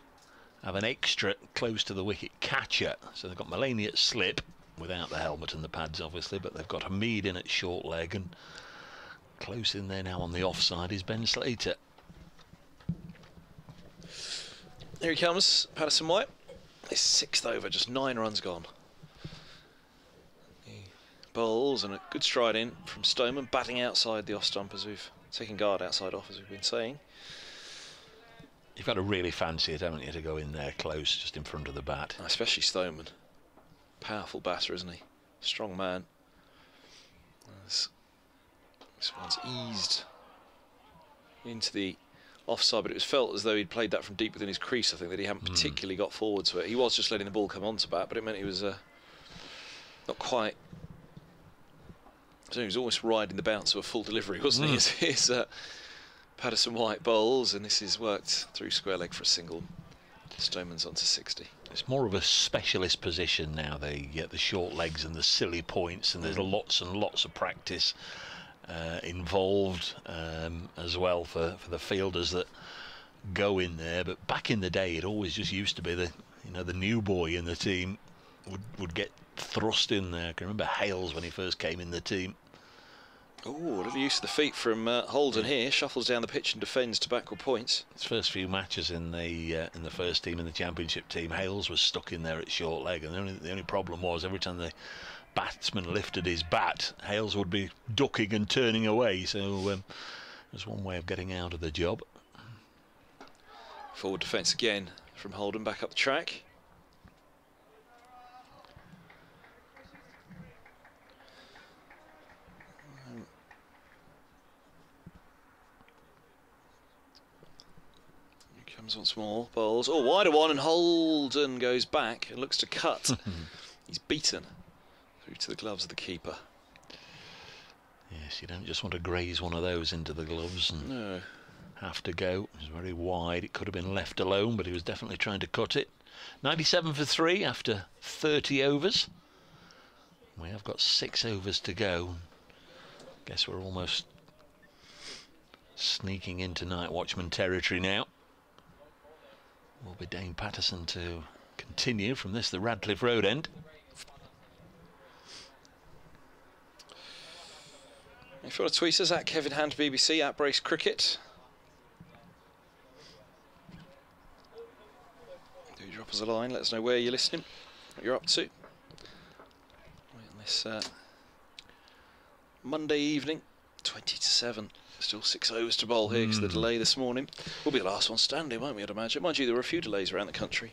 S5: have an extra close to the wicket catcher. So they've got Mulaney at slip without the helmet and the pads obviously, but they've got Hamid in at short leg, and close in there now on the offside is Ben Slater.
S7: Here he comes, Patterson White. His 6th over, just 9 runs gone. He bowls, and a good stride in from Stoneman, batting outside the off stump, as we've taken guard outside off, as we've been saying.
S5: You've got to really fancy it, haven't you, to go in there close, just in front of the bat.
S7: Especially Stoneman. Powerful batter, isn't he? Strong man. This one's eased into the offside, but it was felt as though he'd played that from deep within his crease. I think that he hadn't particularly got forward to it. He was just letting the ball come onto bat, but it meant he was not quite. So he was almost riding the bounce of a full delivery, wasn't he? His Patterson White bowls, and this is worked through square leg for a single. Stoneman's onto 60.
S5: It's more of a specialist position now. They get the short legs and the silly points, and there's lots and lots of practice involved as well for the fielders that go in there. But back in the day, it always just used to be the new boy in the team would get thrust in there. I can remember Hales when he first came in the team.
S7: Oh, a little use of the feet from Holden here. Shuffles down the pitch and defends to backward points.
S5: His first few matches in the first team, in the championship team, Hales was stuck in there at short leg, and the only problem was every time the batsman lifted his bat, Hales would be ducking and turning away. So there's one way of getting out of the job.
S7: Forward defence again from Holden, back up the track. Comes once more, bowls. Oh, wider one, and Holden goes back and looks to cut. He's beaten through to the gloves of the keeper.
S5: Yes, you don't just want to graze one of those into the gloves and have to go. It was very wide. It could have been left alone, but he was definitely trying to cut it. 97 for 3 after 30 overs. We have got 6 overs to go. Guess we're almost sneaking into night watchman territory now. Will be Dane Peterson to continue from this, the Radcliffe Road end.
S7: If you want to tweet us, at Kevin Hand BBC, at Brace Cricket. Do drop us a line, let us know where you're listening, what you're up to. This Monday evening, 20-7. Still 6 overs to bowl here because the delay this morning. We'll be the last one standing, won't we, I'd imagine. Mind you, there were a few delays around the country,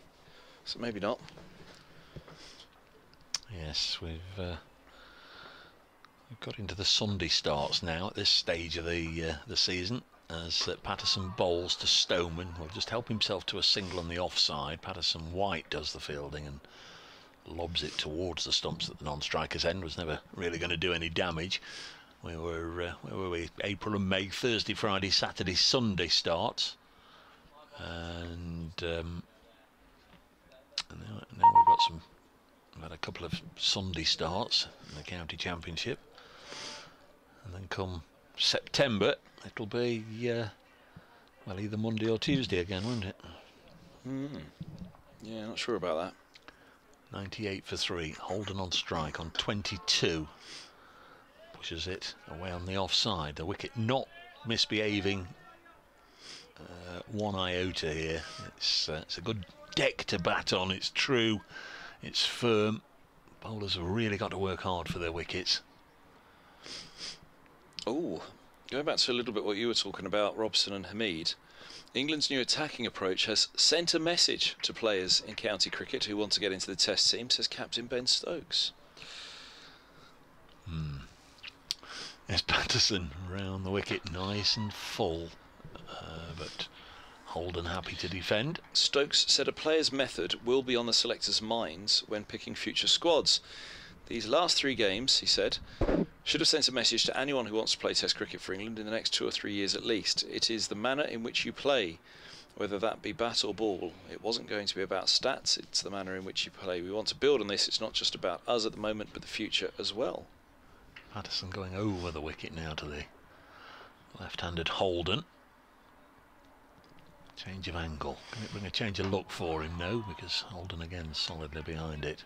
S7: so maybe not.
S5: Yes, we've got into the Sunday starts now at this stage of the season, as Patterson bowls to Stoneman. Will just help himself to a single on the offside. Patterson White does the fielding and lobs it towards the stumps at the non-striker's end. Was never really going to do any damage. We were, where were we? April and May, Thursday, Friday, Saturday, Sunday starts. And now we've had a couple of Sunday starts in the county championship. And then come September, it'll be, well, either Monday or Tuesday again, won't it?
S7: Yeah, not sure about that.
S5: 98 for 3, Holden on strike on 22. Pushes it away on the offside. The wicket not misbehaving one iota here. It's a good deck to bat on. It's true. It's firm. Bowlers have really got to work hard for their wickets.
S7: Oh, going back to a little bit what you were talking about, Robson and Hamid. England's new attacking approach has sent a message to players in county cricket who want to get into the Test team, says Captain Ben Stokes.
S5: There's Patterson round the wicket, nice and full, but Holden happy to defend.
S7: Stokes said a player's method will be on the selectors' minds when picking future squads. These last 3 games, he said, should have sent a message to anyone who wants to play Test cricket for England in the next 2 or 3 years at least. It is the manner in which you play, whether that be bat or ball. It wasn't going to be about stats, it's the manner in which you play. We want to build on this. It's not just about us at the moment, but the future as well.
S5: Patterson going over the wicket now to the left-handed Holden. Change of angle. Can it bring a change of look for him? No, because Holden again solidly behind it.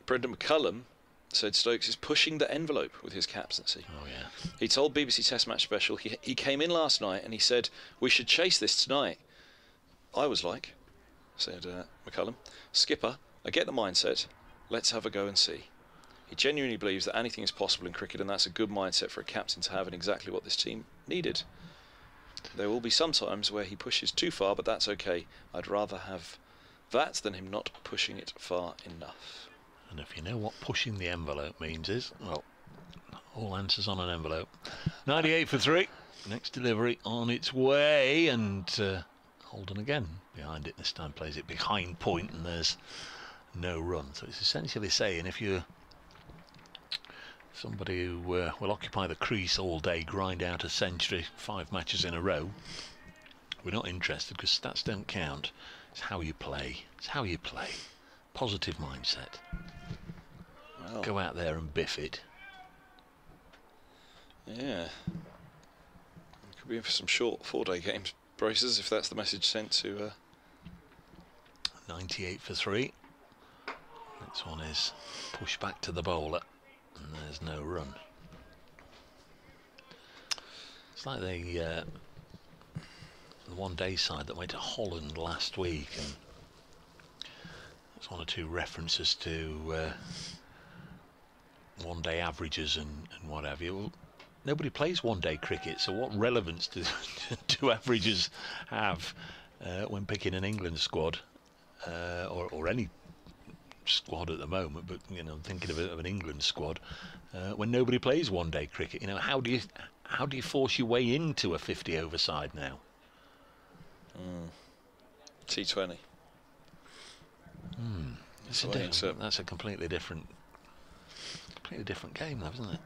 S7: Brendan McCullum said Stokes is pushing the envelope with his captaincy.
S5: Oh yeah.
S7: He told BBC Test Match Special he came in last night and he said, we should chase this tonight. I was like, said McCullum, skipper, I get the mindset, let's have a go and see. He genuinely believes that anything is possible in cricket, and that's a good mindset for a captain to have, and exactly what this team needed. There will be some times where he pushes too far, but that's okay. I'd rather have that than him not pushing it far enough.
S5: And if you know what pushing the envelope means is, well, all answers on an envelope. 98 for 3. Next delivery on its way, and Holden again behind it. This time plays it behind point, and there's no run. So it's essentially saying if you're somebody who will occupy the crease all day, grind out a century, 5 matches in a row, we're not interested because stats don't count. It's how you play. It's how you play. Positive mindset.
S7: Well,
S5: go out there and biff it.
S7: Yeah. Could be in for some short 4-day games, braces, if that's the message sent to
S5: 98 for 3. Next one is push back to the bowler, and there's no run. It's like the one-day side that went to Holland last week, and there's 1 or 2 references to one-day averages and what have you. Well, nobody plays one-day cricket, so what relevance do averages have when picking an England squad or any squad at the moment? But you know, I'm thinking of an England squad when nobody plays one-day cricket. You know, how do you force your way into a 50-over side now?
S7: T20.
S5: That's a completely different game, though, isn't it?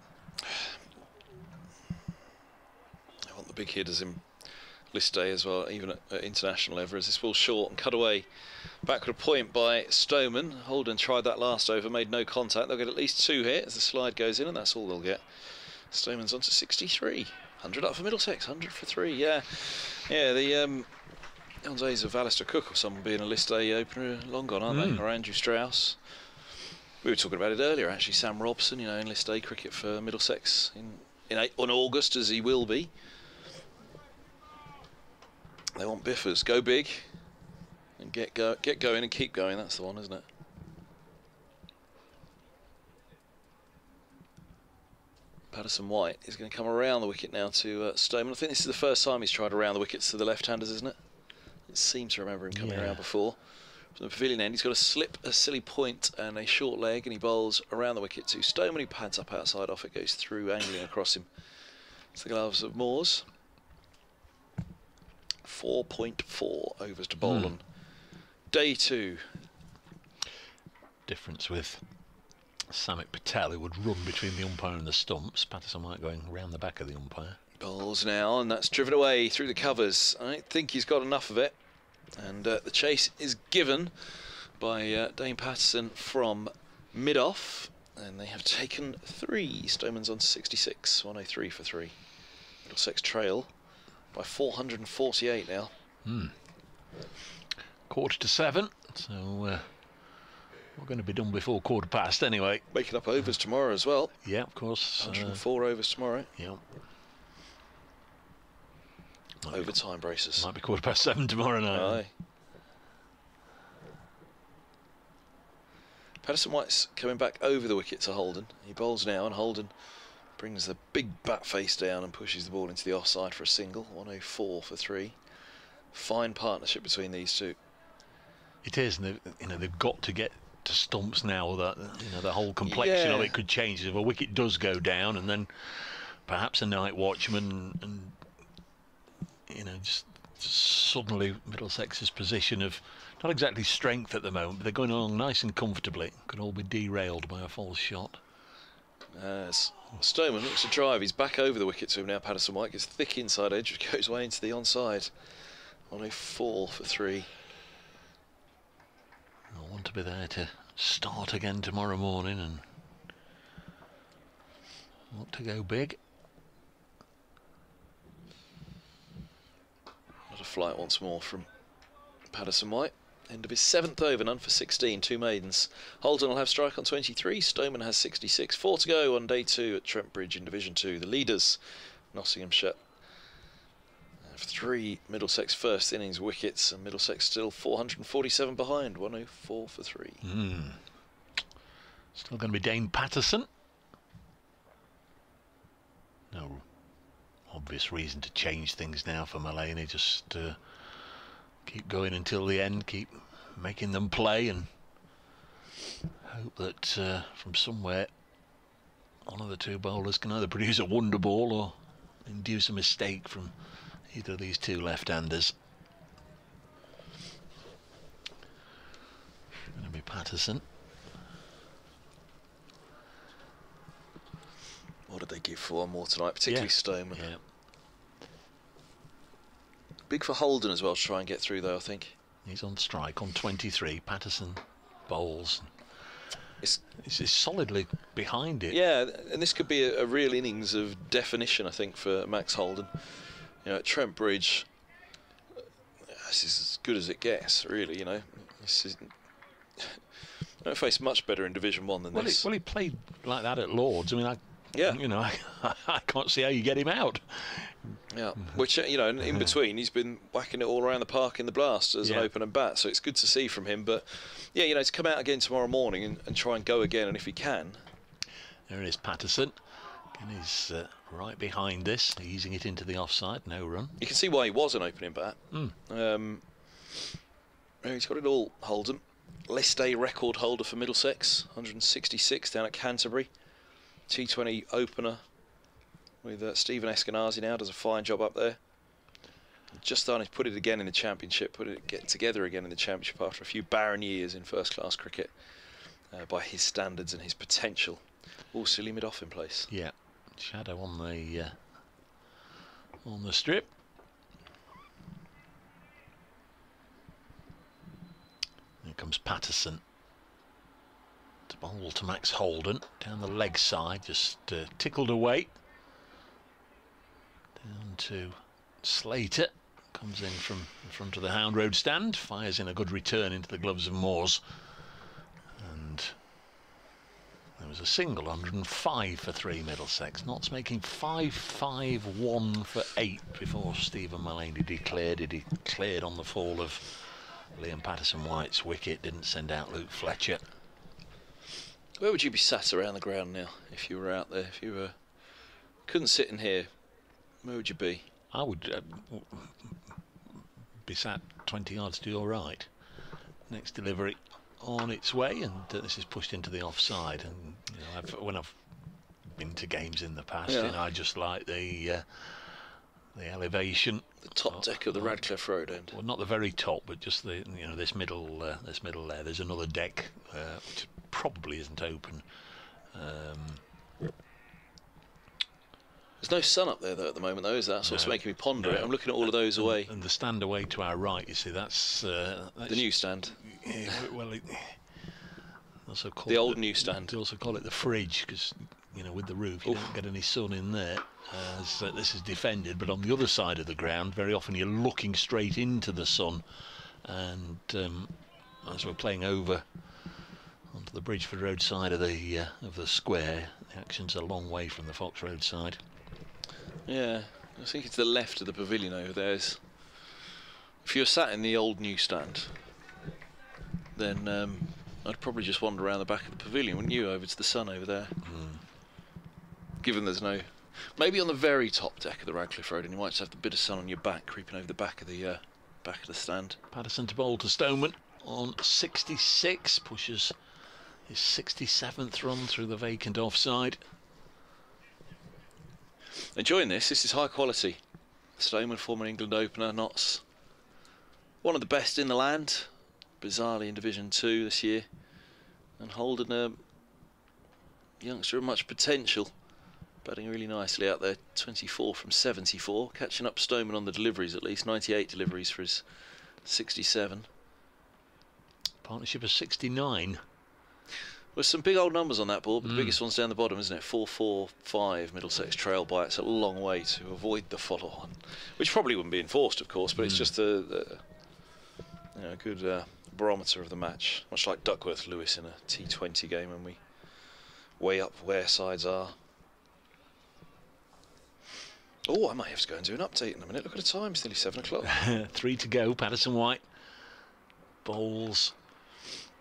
S7: I want the big hitters in list day as well, even at international level, as this ball short and cut away. Backward point by Stoneman. Holden tried that last over, made no contact. They'll get at least 2 here as the slide goes in, and that's all they'll get. Stoneman's on to 63. 100 up for Middlesex, 100 for 3. Yeah, the on days of Alistair Cook or someone being a list day opener long gone, aren't they? Or Andrew Strauss. We were talking about it earlier, actually. Sam Robson, you know, in list day cricket for Middlesex on August, as he will be. They want biffers. Go big and get going and keep going. That's the one, isn't it? Peterson White is going to come around the wicket now to Stoneman. I think this is the first time he's tried around the wickets to the left-handers, isn't it? It seems to remember him coming around before. From the pavilion end, he's got to slip a silly point and a short leg, and he bowls around the wicket to Stoneman, who pads up outside off. It goes through, angling across him. It's the gloves of Moores. 4.4 overs to bowl on day 2.
S5: Difference with Samit Patel, who would run between the umpire and the stumps. Peterson White going round the back of the umpire.
S7: Bowls now, and that's driven away through the covers. I don't think he's got enough of it. And the chase is given by Dane Patterson from mid-off. And they have taken 3. Stoneman's on 66, 103 for 3. Middlesex trail by 448 now.
S5: 7:15, so we're going to be done before 15:15 anyway.
S7: Making up overs tomorrow as well.
S5: Yeah, of course.
S7: 104 overs tomorrow.
S5: Yeah.
S7: Overtime braces.
S5: Might be 7:15 tomorrow night.
S7: Aye. Peterson White's coming back over the wicket to Holden. He bowls now, and Holden brings the big bat face down and pushes the ball into the offside for a single. 104 for 3. Fine partnership between these two.
S5: It is, and they've got to get to stumps now. That the whole complexion of it could change if a wicket does go down, and then perhaps a night watchman, and just suddenly Middlesex's position of not exactly strength at the moment, but they're going along nice and comfortably. Could all be derailed by a false shot.
S7: As Stoneman looks to drive, he's back over the wicket to him now. Peterson White gets thick inside edge, which goes away into the onside. 104 for 3.
S5: I want to be there to start again tomorrow morning and want to go big.
S7: Not a flight once more from Peterson White. End of his 7th over, none for 16, 2 maidens. Holden will have strike on 23, Stoneman has 66. 4 to go on day 2 at Trent Bridge in Division 2. The leaders, Nottinghamshire, have 3 Middlesex first innings wickets, and Middlesex still 447 behind, 104 for 3.
S5: Still going to be Dane Patterson. No obvious reason to change things now for Mullany. Just keep going until the end, keep making them play, and hope that from somewhere one of the 2 bowlers can either produce a wonder ball or induce a mistake from either of these 2 left-handers. Going to be Patterson.
S7: What did they give for 1 more tonight, particularly Stoneman?
S5: Yeah.
S7: Big for Holden as well to try and get through, though, I think.
S5: He's on strike on 23. Patterson bowls. It's solidly behind it.
S7: Yeah, and this could be a real innings of definition, I think, for Max Holden. At Trent Bridge, this is as good as it gets, really. This is. I don't face much better in Division 1 than this.
S5: Well, he played like that at Lords. I mean, I can't see how you get him out.
S7: Yeah, which, in between, he's been whacking it all around the park in the blast as an opener bat, so it's good to see from him. But, yeah, to come out again tomorrow morning and try and go again, and if he can.
S5: There is Patterson. And he's right behind this, easing it into the offside, no run.
S7: You can see why he was an opening bat. He's got it all, Holden. List A record holder for Middlesex, 166 down at Canterbury. T20 opener with Stephen Eskenazi now, does a fine job up there. Just starting to put it again in the Championship, get together again in the Championship after a few barren years in first-class cricket by his standards and his potential. All silly mid-off in place.
S5: Yeah, shadow on the strip. Here comes Patterson to bowl to Max Holden down the leg side, just tickled away. Down to Slater, comes in from in front of the Hound Road stand, fires in a good return into the gloves of Moores, and there was a single, 105 for 3 Middlesex. Notts making 5-5-1 for 8 before Stephen Mullany declared. He declared on the fall of Liam Patterson-White's wicket, didn't send out Luke Fletcher.
S7: Where would you be sat around the ground now if you were out there, if you were couldn't sit in here, where would you be?
S5: I would be sat 20 yards to your right. Next delivery on its way, and this is pushed into the offside. And you know, when I've been to games in the past, you know, I just like the elevation,
S7: the top deck of the Radcliffe Road end.
S5: Well, not the very top, but just the this middle layer. There's another deck which probably isn't open.
S7: There's no sun up there though at the moment, though, is that? That's what's making me ponder it. I'm looking at all of those away.
S5: And the stand away to our right, you see, that's the
S7: new stand.
S5: Yeah, well, also call
S7: the old new stand.
S5: They also call it the fridge because, you know, with the roof, you don't get any sun in there. As this is defended, but on the other side of the ground, very often you're looking straight into the sun. And as we're playing over onto the Bridgeford Road side of the square, the action's a long way from the Fox Road side.
S7: Yeah, I think it's the left of the pavilion over there. If you were sat in the old newsstand, then I'd probably just wander around the back of the pavilion, wouldn't you, over to the sun over there? Given there's no... Maybe on the very top deck of the Radcliffe Road, and you might just have the bit of sun on your back creeping over the back of the stand.
S5: Patterson to bowl to Stoneman on 66, pushes his 67th run through the vacant offside.
S7: Enjoying this. This is high quality. Stoneman, former England opener, Notts, one of the best in the land, bizarrely in Division 2 this year, and Holden, a youngster of much potential, batting really nicely out there. 24 from 74, catching up Stoneman on the deliveries at least. 98 deliveries for his 67.
S5: Partnership of 69.
S7: There's some big old numbers on that board, but the biggest one's down the bottom, isn't it? 4-4-5 Middlesex trail by. It's a long way to avoid the follow-on, which probably wouldn't be enforced, of course, but it's just a good barometer of the match, much like Duckworth Lewis in a T20 game when we weigh up where sides are. Oh, I might have to go and do an update in a minute. Look at the time, it's nearly 7 o'clock.
S5: 3 to go. Patterson White bowls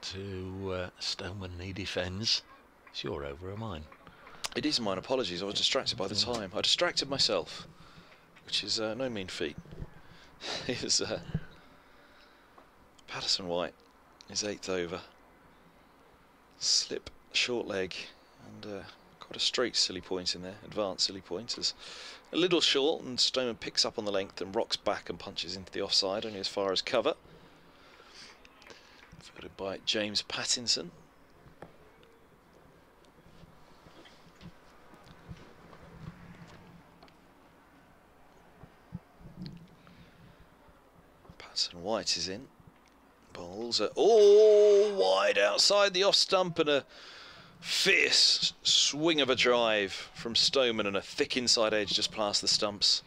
S5: to Stoneman, and he defends. It's your over or mine?
S7: It is mine. Apologies, I was distracted by the time. I distracted myself, which is no mean feat. Here's Patterson White, his 8th over. Slip, short leg, and quite a straight silly point in there. Advanced silly point is a little short, and Stoneman picks up on the length and rocks back and punches into the offside, only as far as cover. Fielded by James Pattinson. Patterson White is in. Bowls are all wide outside the off stump, and a fierce swing of a drive from Stoneman and a thick inside edge just past the stumps.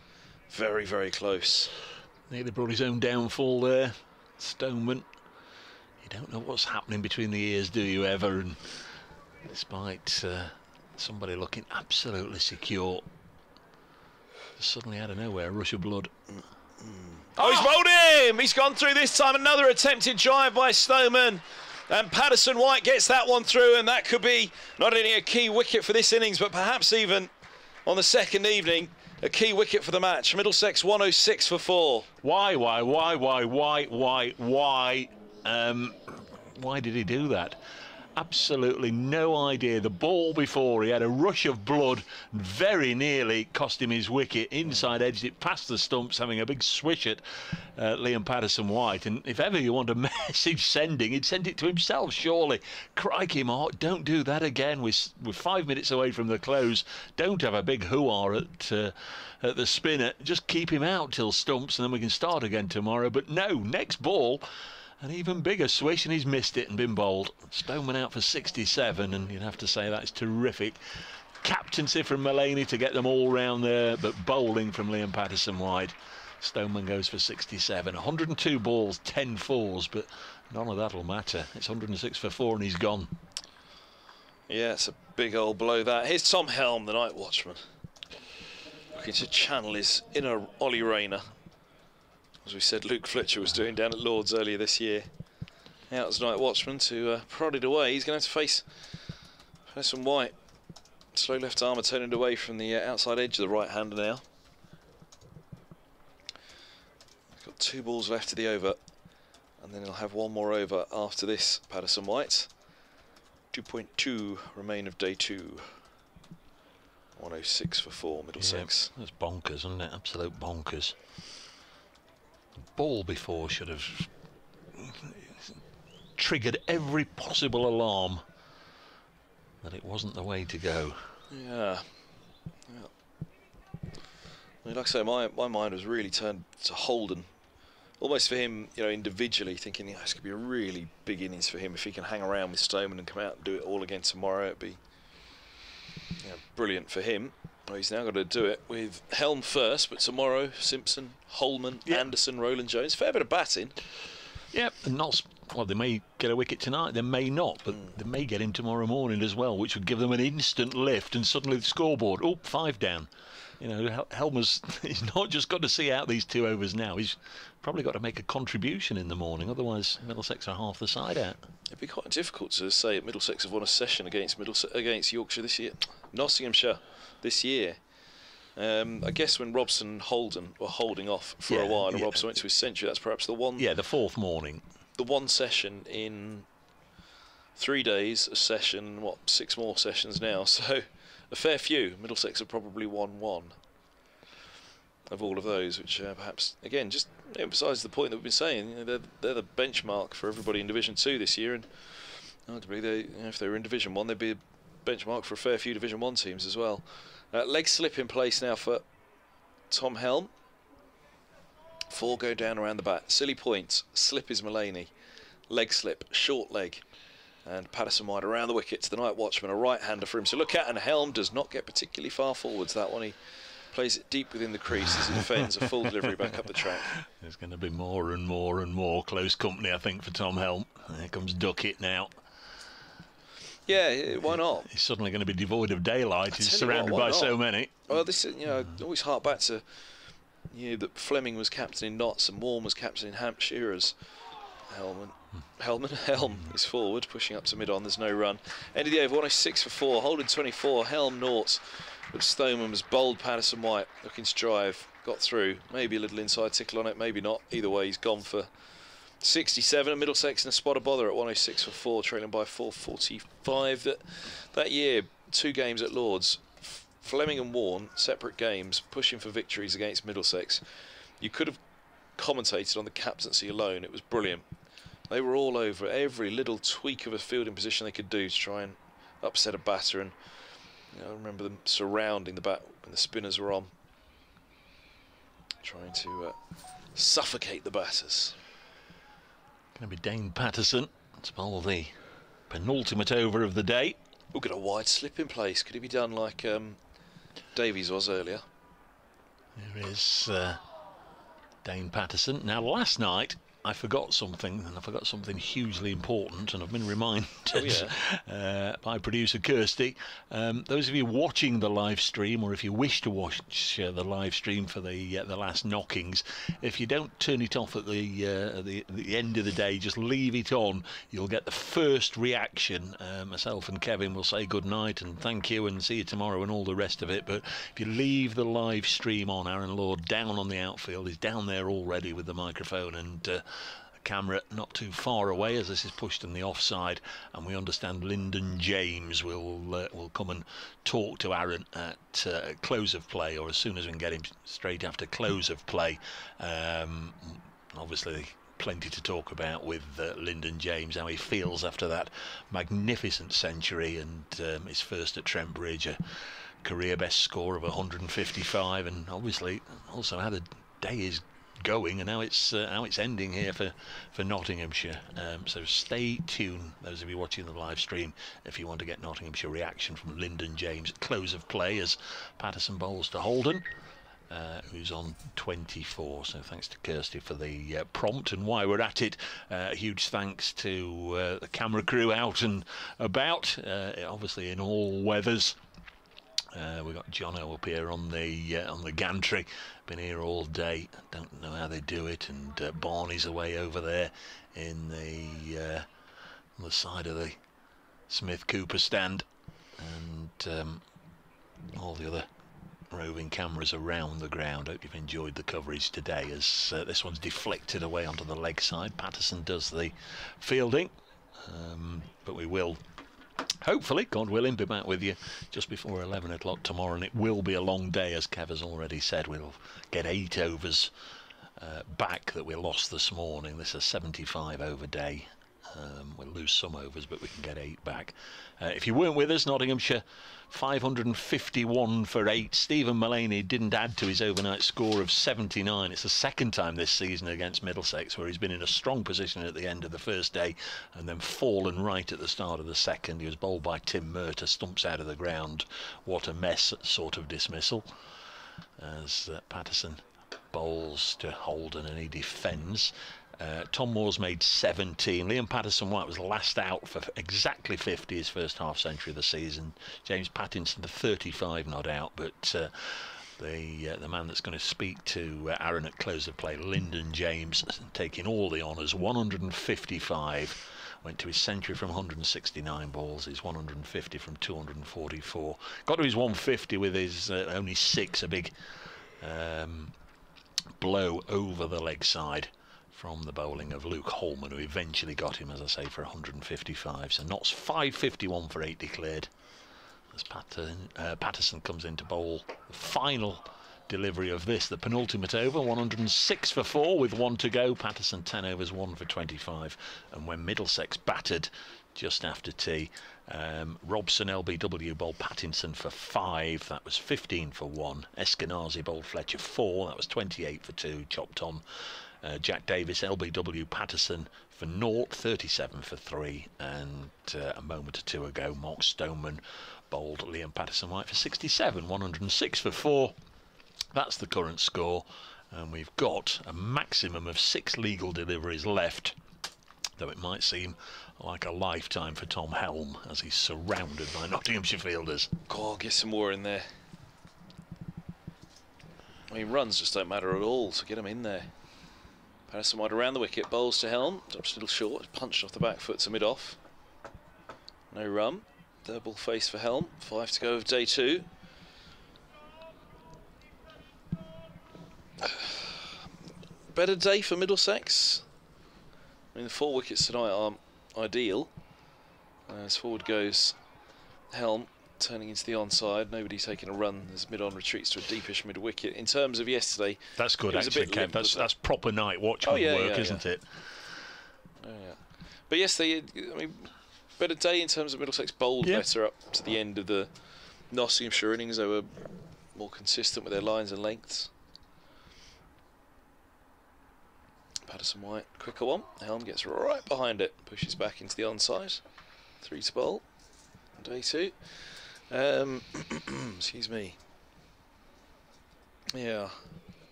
S7: Very, very close.
S5: Nearly brought his own downfall there, Stoneman. You don't know what's happening between the ears, do you ever? And despite somebody looking absolutely secure, suddenly out of nowhere, a rush of blood.
S7: Oh, he's bowled him! He's gone through this time. Another attempted drive by Stoneman. And Patterson White gets that one through, and that could be not only a key wicket for this innings, but perhaps even on the second evening, a key wicket for the match. Middlesex 106 for 4.
S5: Why did he do that? Absolutely no idea. The ball before, he had a rush of blood, very nearly cost him his wicket. Inside edged it past the stumps, having a big swish at Liam Patterson White. And if ever you want a message sending, he'd send it to himself, surely. Crikey, Mark, don't do that again. We're 5 minutes away from the close. Don't have a big hoo-ah at the spinner. Just keep him out till stumps, and then we can start again tomorrow. But no, next ball, an even bigger swish, and he's missed it and been bowled. Stoneman out for 67, and you'd have to say that's terrific. Captaincy from Mullaney to get them all round there, but bowling from Liam Patterson White. Stoneman goes for 67. 102 balls, 10 fours, but none of that'll matter. It's 106 for 4, and he's gone.
S7: Yeah, it's a big old blow, that. Here's Tom Helm, the night watchman, looking to channel his inner Ollie Rayner, as we said Luke Fletcher was doing down at Lord's earlier this year. Out as night watchman to prod it away. He's going to have to face Patterson White. Slow left armour turning away from the outside edge of the right hander now. Got 2 balls left to the over, and then he'll have 1 more over after this. Peterson White. 2.2 remain of day 2. 106 for 4, Middlesex.
S5: Yeah, that's bonkers, isn't it? Absolute bonkers. The ball before should have triggered every possible alarm that it wasn't the way to go.
S7: Yeah. I mean, like I say, my mind was really turned to Holden. Almost for him, you know, individually, thinking, you know, this could be a really big innings for him if he can hang around with Stoneman and come out and do it all again tomorrow. It'd be, you know, brilliant for him. Well, he's now got to do it with Helm first, but tomorrow Simpson, Holman, Anderson, Roland Jones. Fair bit of batting.
S5: Yep, and not. Well, they may get a wicket tonight, they may not, but they may get him tomorrow morning as well, which would give them an instant lift, and suddenly the scoreboard, 5 down. You know, Helmer's he's not just got to see out these 2 overs now, he's probably got to make a contribution in the morning, otherwise Middlesex are half the side out.
S7: It'd be quite difficult to say that Middlesex have won a session against Yorkshire this year, Nottinghamshire this year. I guess when Robson and Holden were holding off for a while, and Robson went to his century, that's perhaps the one.
S5: Yeah, the 4th morning.
S7: The one session in 3 days, a session, 6 more sessions now, so a fair few. Middlesex have probably won 1 of all of those, which perhaps, again, just emphasises the point that we've been saying. You know, they're the benchmark for everybody in Division 2 this year, and arguably, if they were in Division 1, they'd be a benchmark for a fair few Division 1 teams as well. Leg slip in place now for Tom Helm. 4 go down around the bat. Silly point. Slip is Mullaney. Leg slip. Short leg. And Peterson wide around the wickets. The night watchman, a right-hander for him to look at. And Helm does not get particularly far forwards. That one, he plays it deep within the crease as he defends a full delivery back up the track.
S5: There's going to be more and more and more close company, I think, for Tom Helm. There comes Duckett now.
S7: Yeah, why not?
S5: He's suddenly going to be devoid of daylight. He's surrounded by so many.
S7: Well, this is, you know, always hark back to, you know, that Fleming was captain in Notts and Warren was captain in Hampshire as Helm is forward, pushing up to mid-on. There's no run. End of the over, 106 for 4. Holden 24, Helm naught. But Stoneman was bowled. Peterson White looking to drive, got through. Maybe a little inside tickle on it, maybe not. Either way, he's gone for 67. And Middlesex in a spot of bother at 106 for 4, trailing by 445. That year, 2 games at Lords. Fleming and Warren, separate games, pushing for victories against Middlesex. You could have commentated on the captaincy alone. It was brilliant. They were all over every little tweak of a fielding position they could do to try and upset a batter. And you know, I remember them surrounding the bat when the spinners were on, trying to suffocate the batters.
S5: Going to be Dane Peterson to bowl the penultimate over of the day.
S7: We'll get a wide slip in place. Could it be done like Davies was earlier?
S5: There is Dane Peterson. Now, last night I forgot something, and I forgot something hugely important, and I've been reminded by producer Kirsty. Those of you watching the live stream, or if you wish to watch the live stream for the last knockings, if you don't turn it off at the end of the day, just leave it on, you'll get the first reaction. Myself and Kevin will say good night and thank you and see you tomorrow and all the rest of it. But if you leave the live stream on, Aaron Lord down on the outfield is down there already with the microphone and camera not too far away as this is pushed in the offside, and we understand Lyndon James will come and talk to Aaron at close of play, or as soon as we can get him straight after close of play. Obviously plenty to talk about with Lyndon James, how he feels after that magnificent century and his first at Trent Bridge, a career best score of 155, and obviously also how the day is going and how it's ending here for Nottinghamshire. So stay tuned, those of you watching the live stream, if you want to get Nottinghamshire reaction from Lyndon James at close of play as Peterson bowls to Holden, who's on 24. So thanks to Kirsty for the prompt. And while we're at it, huge thanks to the camera crew out and about, obviously in all weathers. We've got Jono up here on the gantry, been here all day, don't know how they do it, and Barney's away over there in on the side of the Smith Cooper stand, and all the other roving cameras around the ground. Hope you've enjoyed the coverage today, as this one's deflected away onto the leg side. Peterson does the fielding, but we will hopefully, God willing, be back with you just before 11 o'clock tomorrow, and it will be a long day, as Kev has already said. We'll get 8 overs back that we lost this morning. This is a 75 over day. We'll lose some overs, but we can get 8 back. If you weren't with us, Nottinghamshire 551 for 8. Stephen Mullaney didn't add to his overnight score of 79. It's the second time this season against Middlesex where he's been in a strong position at the end of the first day and then fallen right at the start of the second. He was bowled by Tim Murtagh, stumps out of the ground. What a mess sort of dismissal, as Peterson bowls to Holden and he defends. Tom Moore's made 17. Liam Patterson-White was last out for exactly 50, his first half century of the season. James Pattinson, the 35, not out, but the man that's going to speak to Aaron at close of play, Lyndon James, taking all the honours, 155. Went to his century from 169 balls, his 150 from 244. Got to his 150 with his only 6, a big blow over the leg side from the bowling of Luke Holman, who eventually got him, as I say, for 155. So Notts 551 for 8 declared, as Peterson comes in to bowl the final delivery of this, the penultimate over. 106 for 4 with 1 to go. Peterson 10 overs, 1 for 25. And when Middlesex battered just after tea, Robson LBW bowled Pattinson for 5, that was 15 for 1. Eskenazi bowled Fletcher 4, that was 28 for 2. Chopped on Jack Davis, LBW Peterson for 0, 37 for 3, and a moment or 2 ago Mark Stoneman bowled Liam Patterson-White for 67, 106 for 4. That's the current score, and we've got a maximum of 6 legal deliveries left, though it might seem like a lifetime for Tom Helm as he's surrounded by Nottinghamshire fielders.
S7: God, get some more in there. I mean, runs just don't matter at all, so get them in there. Patterson-White around the wicket, bowls to Helm, drops a little short, punched off the back foot to mid-off. No run, double face for Helm, 5 to go of day 2. Better day for Middlesex. I mean, the 4 wickets tonight aren't ideal. As forward goes Helm, turning into the onside, nobody taking a run as mid-on retreats to a deepish mid-wicket. In terms of yesterday,
S5: that's good actually, Kev. That's proper night watchman work, isn't it?
S7: Oh, yeah. But yesterday, I mean, better day in terms of Middlesex bowled better up to the end of the Nottinghamshire innings. They were more consistent with their lines and lengths. Patterson-White, quicker one. Helm gets right behind it, pushes back into the onside. 3 to bowl. Day 2. Excuse me. Yeah.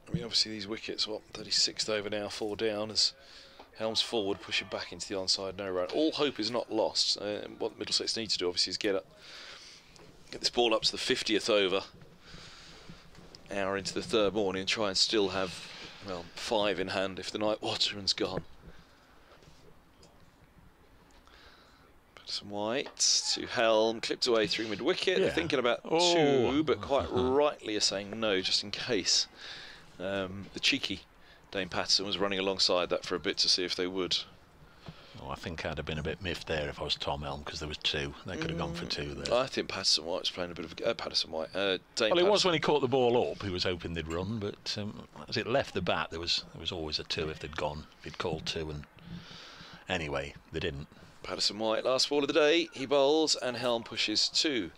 S7: I mean, obviously these wickets, 36th over now, 4 down as Helm's forward, pushing back into the onside, no run. All hope is not lost. What Middlesex need to do, obviously, is get this ball up to the 50th over, hour into the 3rd morning, and try and still have, well, 5 in hand if the night waterman's gone. Some White to Helm, clipped away through mid-wicket. They're thinking about 2, but quite rightly are saying no, just in case. The cheeky Dane Patterson was running alongside that for a bit to see if they would.
S5: Oh, I think I'd have been a bit miffed there if I was Tom Helm, because there was 2. They could have gone for 2 there.
S7: I think Patterson-White was playing a bit of Dane
S5: well,
S7: Patterson.
S5: it was when he caught the ball up. He was hoping they'd run, but as it left the bat, there was always a 2 if they'd gone. If he'd called 2, and anyway, they didn't.
S7: Patterson-White, last ball of the day, he bowls, and Helm pushes to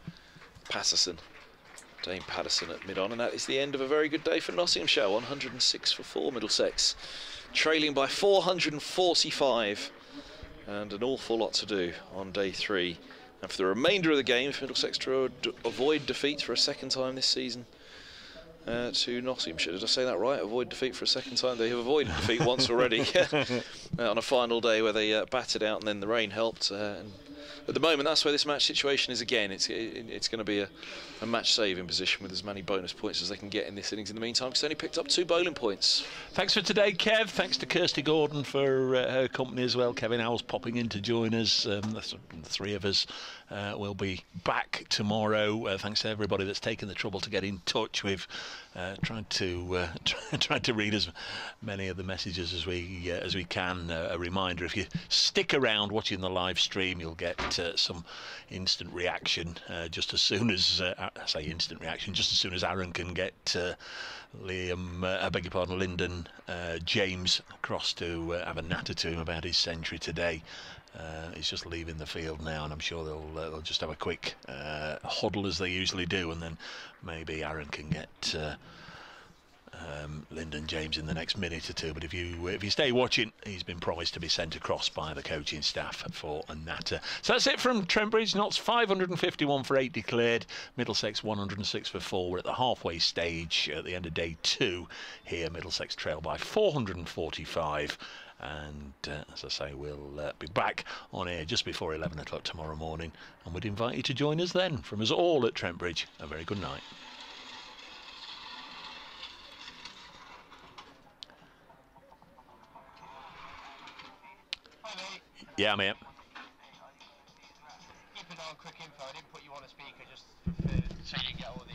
S7: Patterson. Dane Patterson at mid-on, and that is the end of a very good day for Nottinghamshire. 106 for 4, Middlesex, trailing by 445, and an awful lot to do on day 3. And for the remainder of the game, if Middlesex to avoid defeat for a 2nd time this season to Nottinghamshire. Did I say that right? Avoid defeat for a 2nd time. They have avoided defeat once already on a final day where they batted out and then the rain helped. And at the moment, that's where this match situation is again. It's going to be a match saving position with as many bonus points as they can get in this innings in the meantime, because they only picked up 2 bowling points.
S5: Thanks for today, Kev. Thanks to Kirsty Gordon for her company as well. Kevin Howells popping in to join us. The 3 of us will be back tomorrow. Thanks to everybody that's taken the trouble to get in touch. We've tried to read as many of the messages as we can. A reminder: if you stick around watching the live stream, you'll get some instant reaction just as soon as just as soon as Aaron can get Lyndon James across to have a natter to him about his century today. He's just leaving the field now, and I'm sure they'll just have a quick huddle as they usually do, and then maybe Aaron can get Lyndon James in the next minute or two. But if you stay watching, he's been promised to be sent across by the coaching staff for a natter. So that's it from Trent Bridge. Notts 551 for 8 declared, Middlesex 106 for 4. We're at the halfway stage at the end of day 2 here. Middlesex trail by 445. And as I say, we'll be back on air just before 11 o'clock tomorrow morning, and we'd invite you to join us then. From us all at Trent Bridge, a very good night. Yeah, mate.
S9: Keep an eye on quick info. I didn't put you on a speaker just so you get all the...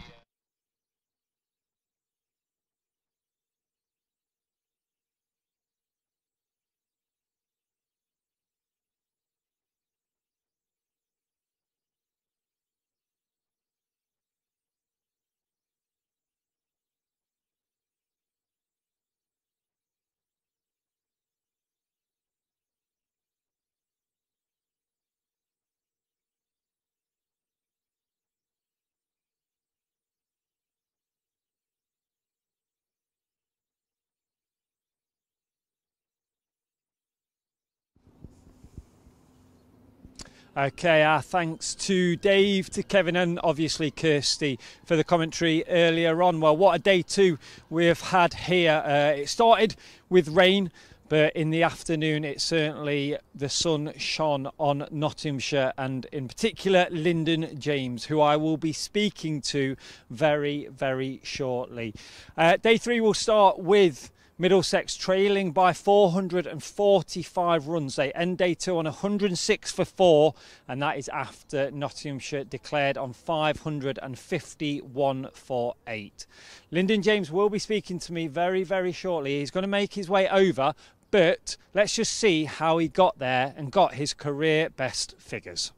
S1: Okay, our thanks to Dave, to Kevin and obviously Kirsty for the commentary earlier on. Well, what a day 2 we've had here. It started with rain, but in the afternoon the sun shone on Nottinghamshire, and in particular Lyndon James, who I will be speaking to very, very shortly. Day 3 will start with Middlesex trailing by 445 runs. They end day 2 on 106 for 4, and that is after Nottinghamshire declared on 551 for 8. Lyndon James will be speaking to me very, very shortly. He's going to make his way over, but let's just see how he got there and got his career best figures.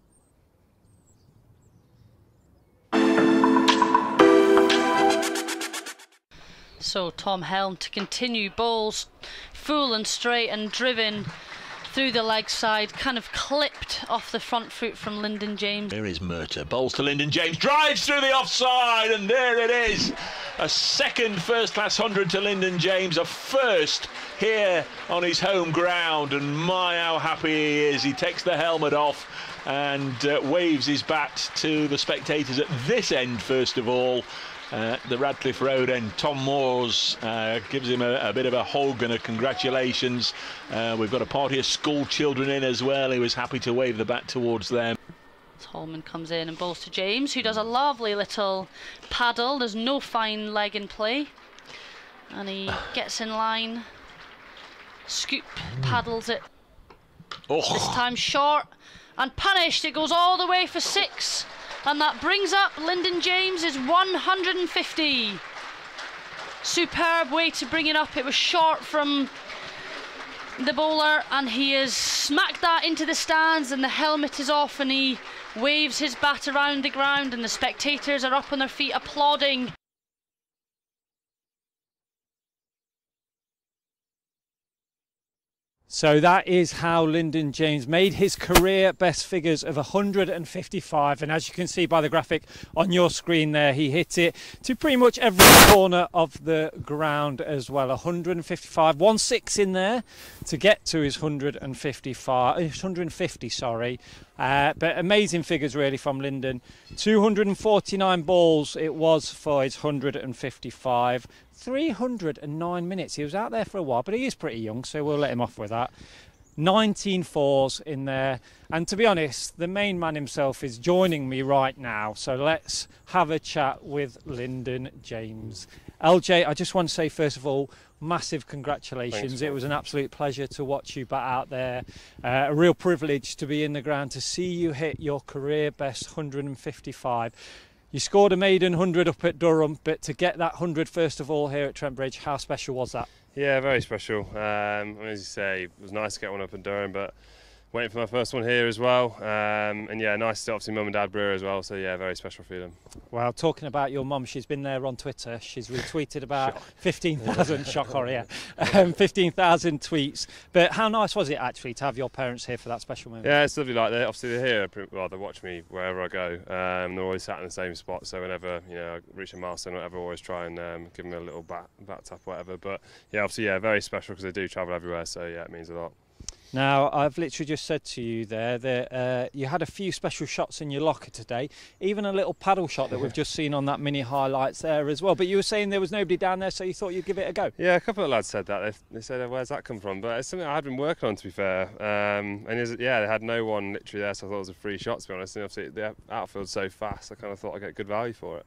S6: So Tom Helm to continue, balls full and straight and driven through the leg side, kind of clipped off the front foot from Lyndon James.
S5: Here is Murtagh, bowls to Lyndon James, drives through the offside, and there it is. A second first-class 100 to Lyndon James, a first here on his home ground, and my how happy he is. He takes the helmet off and waves his bat to the spectators at this end first of all. The Radcliffe Road end. Tom Moores gives him a bit of a hug and a congratulations. We've got a party of school children in as well. He was happy to wave the bat towards them.
S6: Tolman comes in and bowls to James, who does a lovely little paddle. There's no fine leg in play, and he gets in line, scoop, paddles it. This time short and punished. It goes all the way for 6. And that brings up Lyndon James's 150. Superb way to bring it up. It was short from the bowler, and he has smacked that into the stands, and the helmet is off, and he waves his bat around the ground, and the spectators are up on their feet applauding.
S1: So that is how Lyndon James made his career best figures of 155, and as you can see by the graphic on your screen there, he hit it to pretty much every corner of the ground as well. 155, 1-6 in there to get to his 150, sorry. But amazing figures really from Lyndon. 249 balls it was for his 155. 309 minutes. He was out there for a while, but he is pretty young, so we'll let him off with that. 19 fours in there, and to be honest, the main man himself is joining me right now, so let's have a chat with Lyndon James. LJ, I just want to say first of all, massive congratulations.
S10: Thanks,
S1: it was an absolute pleasure to watch you bat out there, a real privilege to be in the ground to see you hit your career best 155. You scored a maiden 100 up at Durham, but to get that 100 first of all here at Trent Bridge, how special was that?
S10: Yeah, very special. As you say, it was nice to get one up in Durham, but waiting for my first one here as well. And yeah, nice to obviously mum and dad brewer as well. So yeah, very special feeling.
S1: Well, talking about your mum, she's been there on Twitter. She's retweeted about 15,000 shock horror, yeah, 15,000 tweets. But how nice was it actually to have your parents here for that special moment?
S10: Yeah, it's lovely. Like they're here. Well, they watch me wherever I go. They're always sat in the same spot. So whenever I reach a milestone, or whatever, I always try and give them a little bat tap, or whatever. But yeah, obviously, yeah, very special because they do travel everywhere. So yeah, it means a lot.
S1: Now, I've literally just said to you there that you had a few special shots in your locker today, even a little paddle shot that we've just seen on that mini highlights there as well. But you were saying there was nobody down there, so you thought you'd give it a go.
S10: Yeah, a couple of lads said that. They said, where's that come from? But it's something I had been working on, to be fair. They had no one literally there, so I thought it was a free shot, to be honest. And obviously, the outfield's so fast, I kind of thought I'd get good value for it.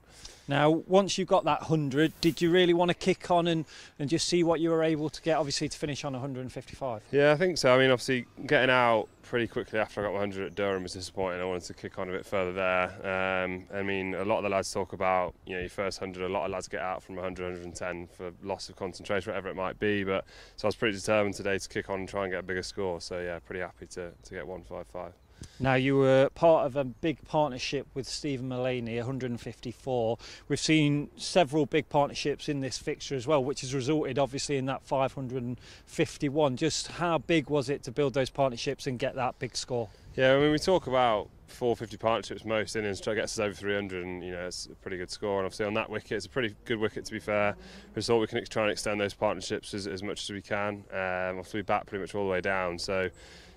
S1: Now, once you got that 100, did you really want to kick on and just see what you were able to get, obviously, to finish on 155?
S10: Yeah, I think so. I mean, obviously, getting out pretty quickly after I got 100 at Durham was disappointing. I wanted to kick on a bit further there. I mean, a lot of the lads talk about, your first 100. A lot of lads get out from 100, 110 for loss of concentration, whatever it might be. But so I was pretty determined today to kick on and try and get a bigger score. So yeah, pretty happy to get 155.
S1: Now, you were part of a big partnership with Stephen Mullaney, 154. We've seen several big partnerships in this fixture as well, which has resulted obviously in that 551. Just how big was it to build those partnerships and get that big score?
S10: Yeah, I mean, we talk about 450 partnerships most innings, try to get us over 300, and it's a pretty good score. And obviously on that wicket, it's a pretty good wicket, to be fair. We thought we can try and extend those partnerships as much as we can. Obviously we bat pretty much all the way down, so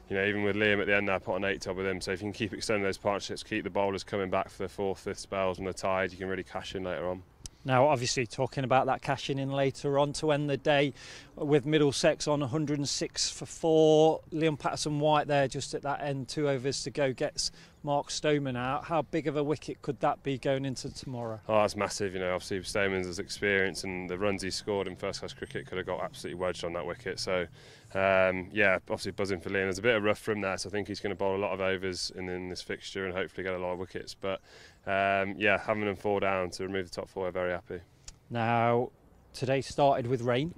S10: even with Liam at the end, I put an 8-top with him. So if you can keep extending those partnerships, keep the bowlers coming back for the 4th, 5th spells when they're tired, you can really cash in later on.
S1: Now, obviously, talking about that cashing in later on to end the day with Middlesex on 106 for 4. Liam Patterson-White there just at that end, 2 overs to go, gets Mark Stoneman out. How big of a wicket could that be going into tomorrow?
S10: Oh, that's massive. Obviously Stoneman's experience and the runs he scored in first-class cricket could have got absolutely wedged on that wicket. So, yeah, obviously buzzing for Liam. There's a bit of rough from there, so I think he's going to bowl a lot of overs in this fixture and hopefully get a lot of wickets. But yeah, having them 4 down to remove the top 4, we're very happy.
S1: Now, today started with rain.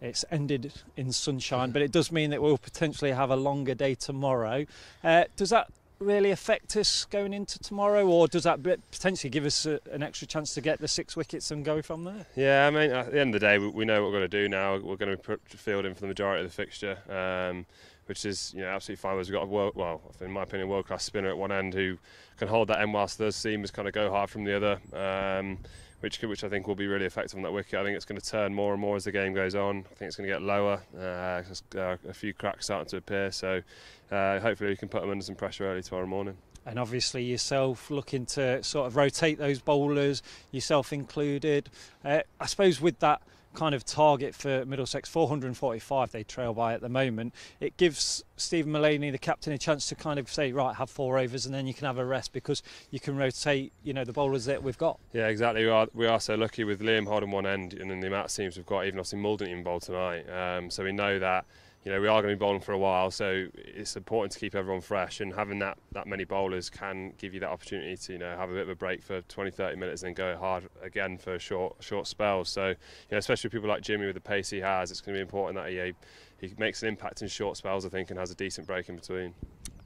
S1: It's ended in sunshine, but it does mean that we'll potentially have a longer day tomorrow. Does that really affect us going into tomorrow, or does that potentially give us an extra chance to get the 6 wickets and go from there?
S10: Yeah, I mean, at the end of the day, we know what we're going to do now. We're going to be fielding for the majority of the fixture, which is absolutely fine. We've got in my opinion, world-class spinner at one end who can hold that end whilst the seamers kind of go hard from the other, which I think will be really effective on that wicket. I think it's going to turn more and more as the game goes on. I think it's going to get lower. A few cracks starting to appear, so hopefully we can put them under some pressure early tomorrow morning.
S1: And obviously yourself looking to sort of rotate those bowlers, yourself included. I suppose with that kind of target for Middlesex, 445 they trail by at the moment, it gives Stephen Mullaney, the captain, a chance to kind of say, right, have 4 overs and then you can have a rest because you can rotate the bowlers that we've got. Yeah,
S10: exactly. We are so lucky with Liam holding one end and then the amount of seams we've got. Even obviously Mull didn't even bowl tonight, so we know that we are going to be bowling for a while, so it's important to keep everyone fresh, and having that many bowlers can give you that opportunity to have a bit of a break for 20-30 minutes and then go hard again for short spells. So especially people like Jimmy with the pace he has, it's going to be important that he makes an impact in short spells, I think, and has a decent break in between.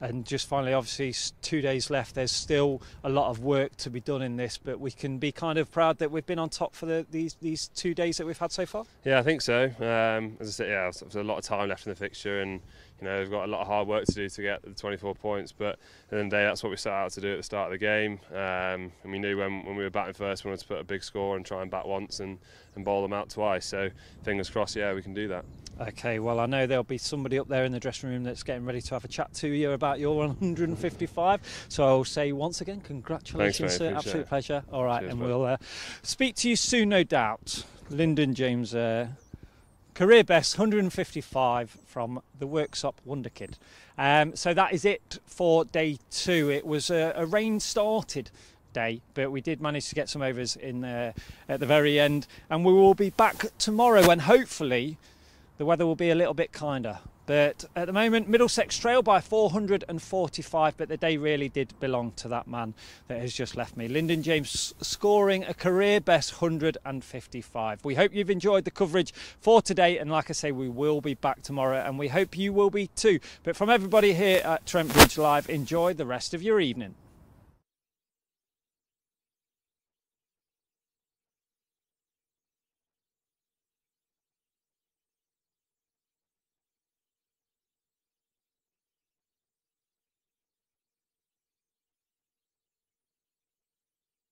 S1: And just finally, obviously 2 days left, there's still a lot of work to be done in this, but we can be kind of proud that we've been on top for these 2 days that we've had so far.
S10: Yeah, I think so. As I said, there's a lot of time left in the fixture, and we've got a lot of hard work to do to get the 24 points, but at the end of the day, that's what we set out to do at the start of the game. And we knew when we were batting first, we wanted to put a big score and try and bat once and bowl them out twice. So fingers crossed, we can do that.
S1: Okay, well, I know there'll be somebody up there in the dressing room that's getting ready to have a chat to you about your 155. So I'll say once again, congratulations,
S10: sir.
S1: Absolute pleasure. All right,
S10: cheers,
S1: and we'll speak to you soon, no doubt. Lyndon James, career best 155 from the Worksop Wonder Kid. So that is it for day 2. It was a rain-started day, but we did manage to get some overs in there at the very end, and we will be back tomorrow when hopefully the weather will be a little bit kinder. But at the moment, Middlesex trail by 445, but the day really did belong to that man that has just left me. Lyndon James scoring a career best 155. We hope you've enjoyed the coverage for today, and like I say, we will be back tomorrow, and we hope you will be too. But from everybody here at Trent Bridge Live, enjoy the rest of your evening.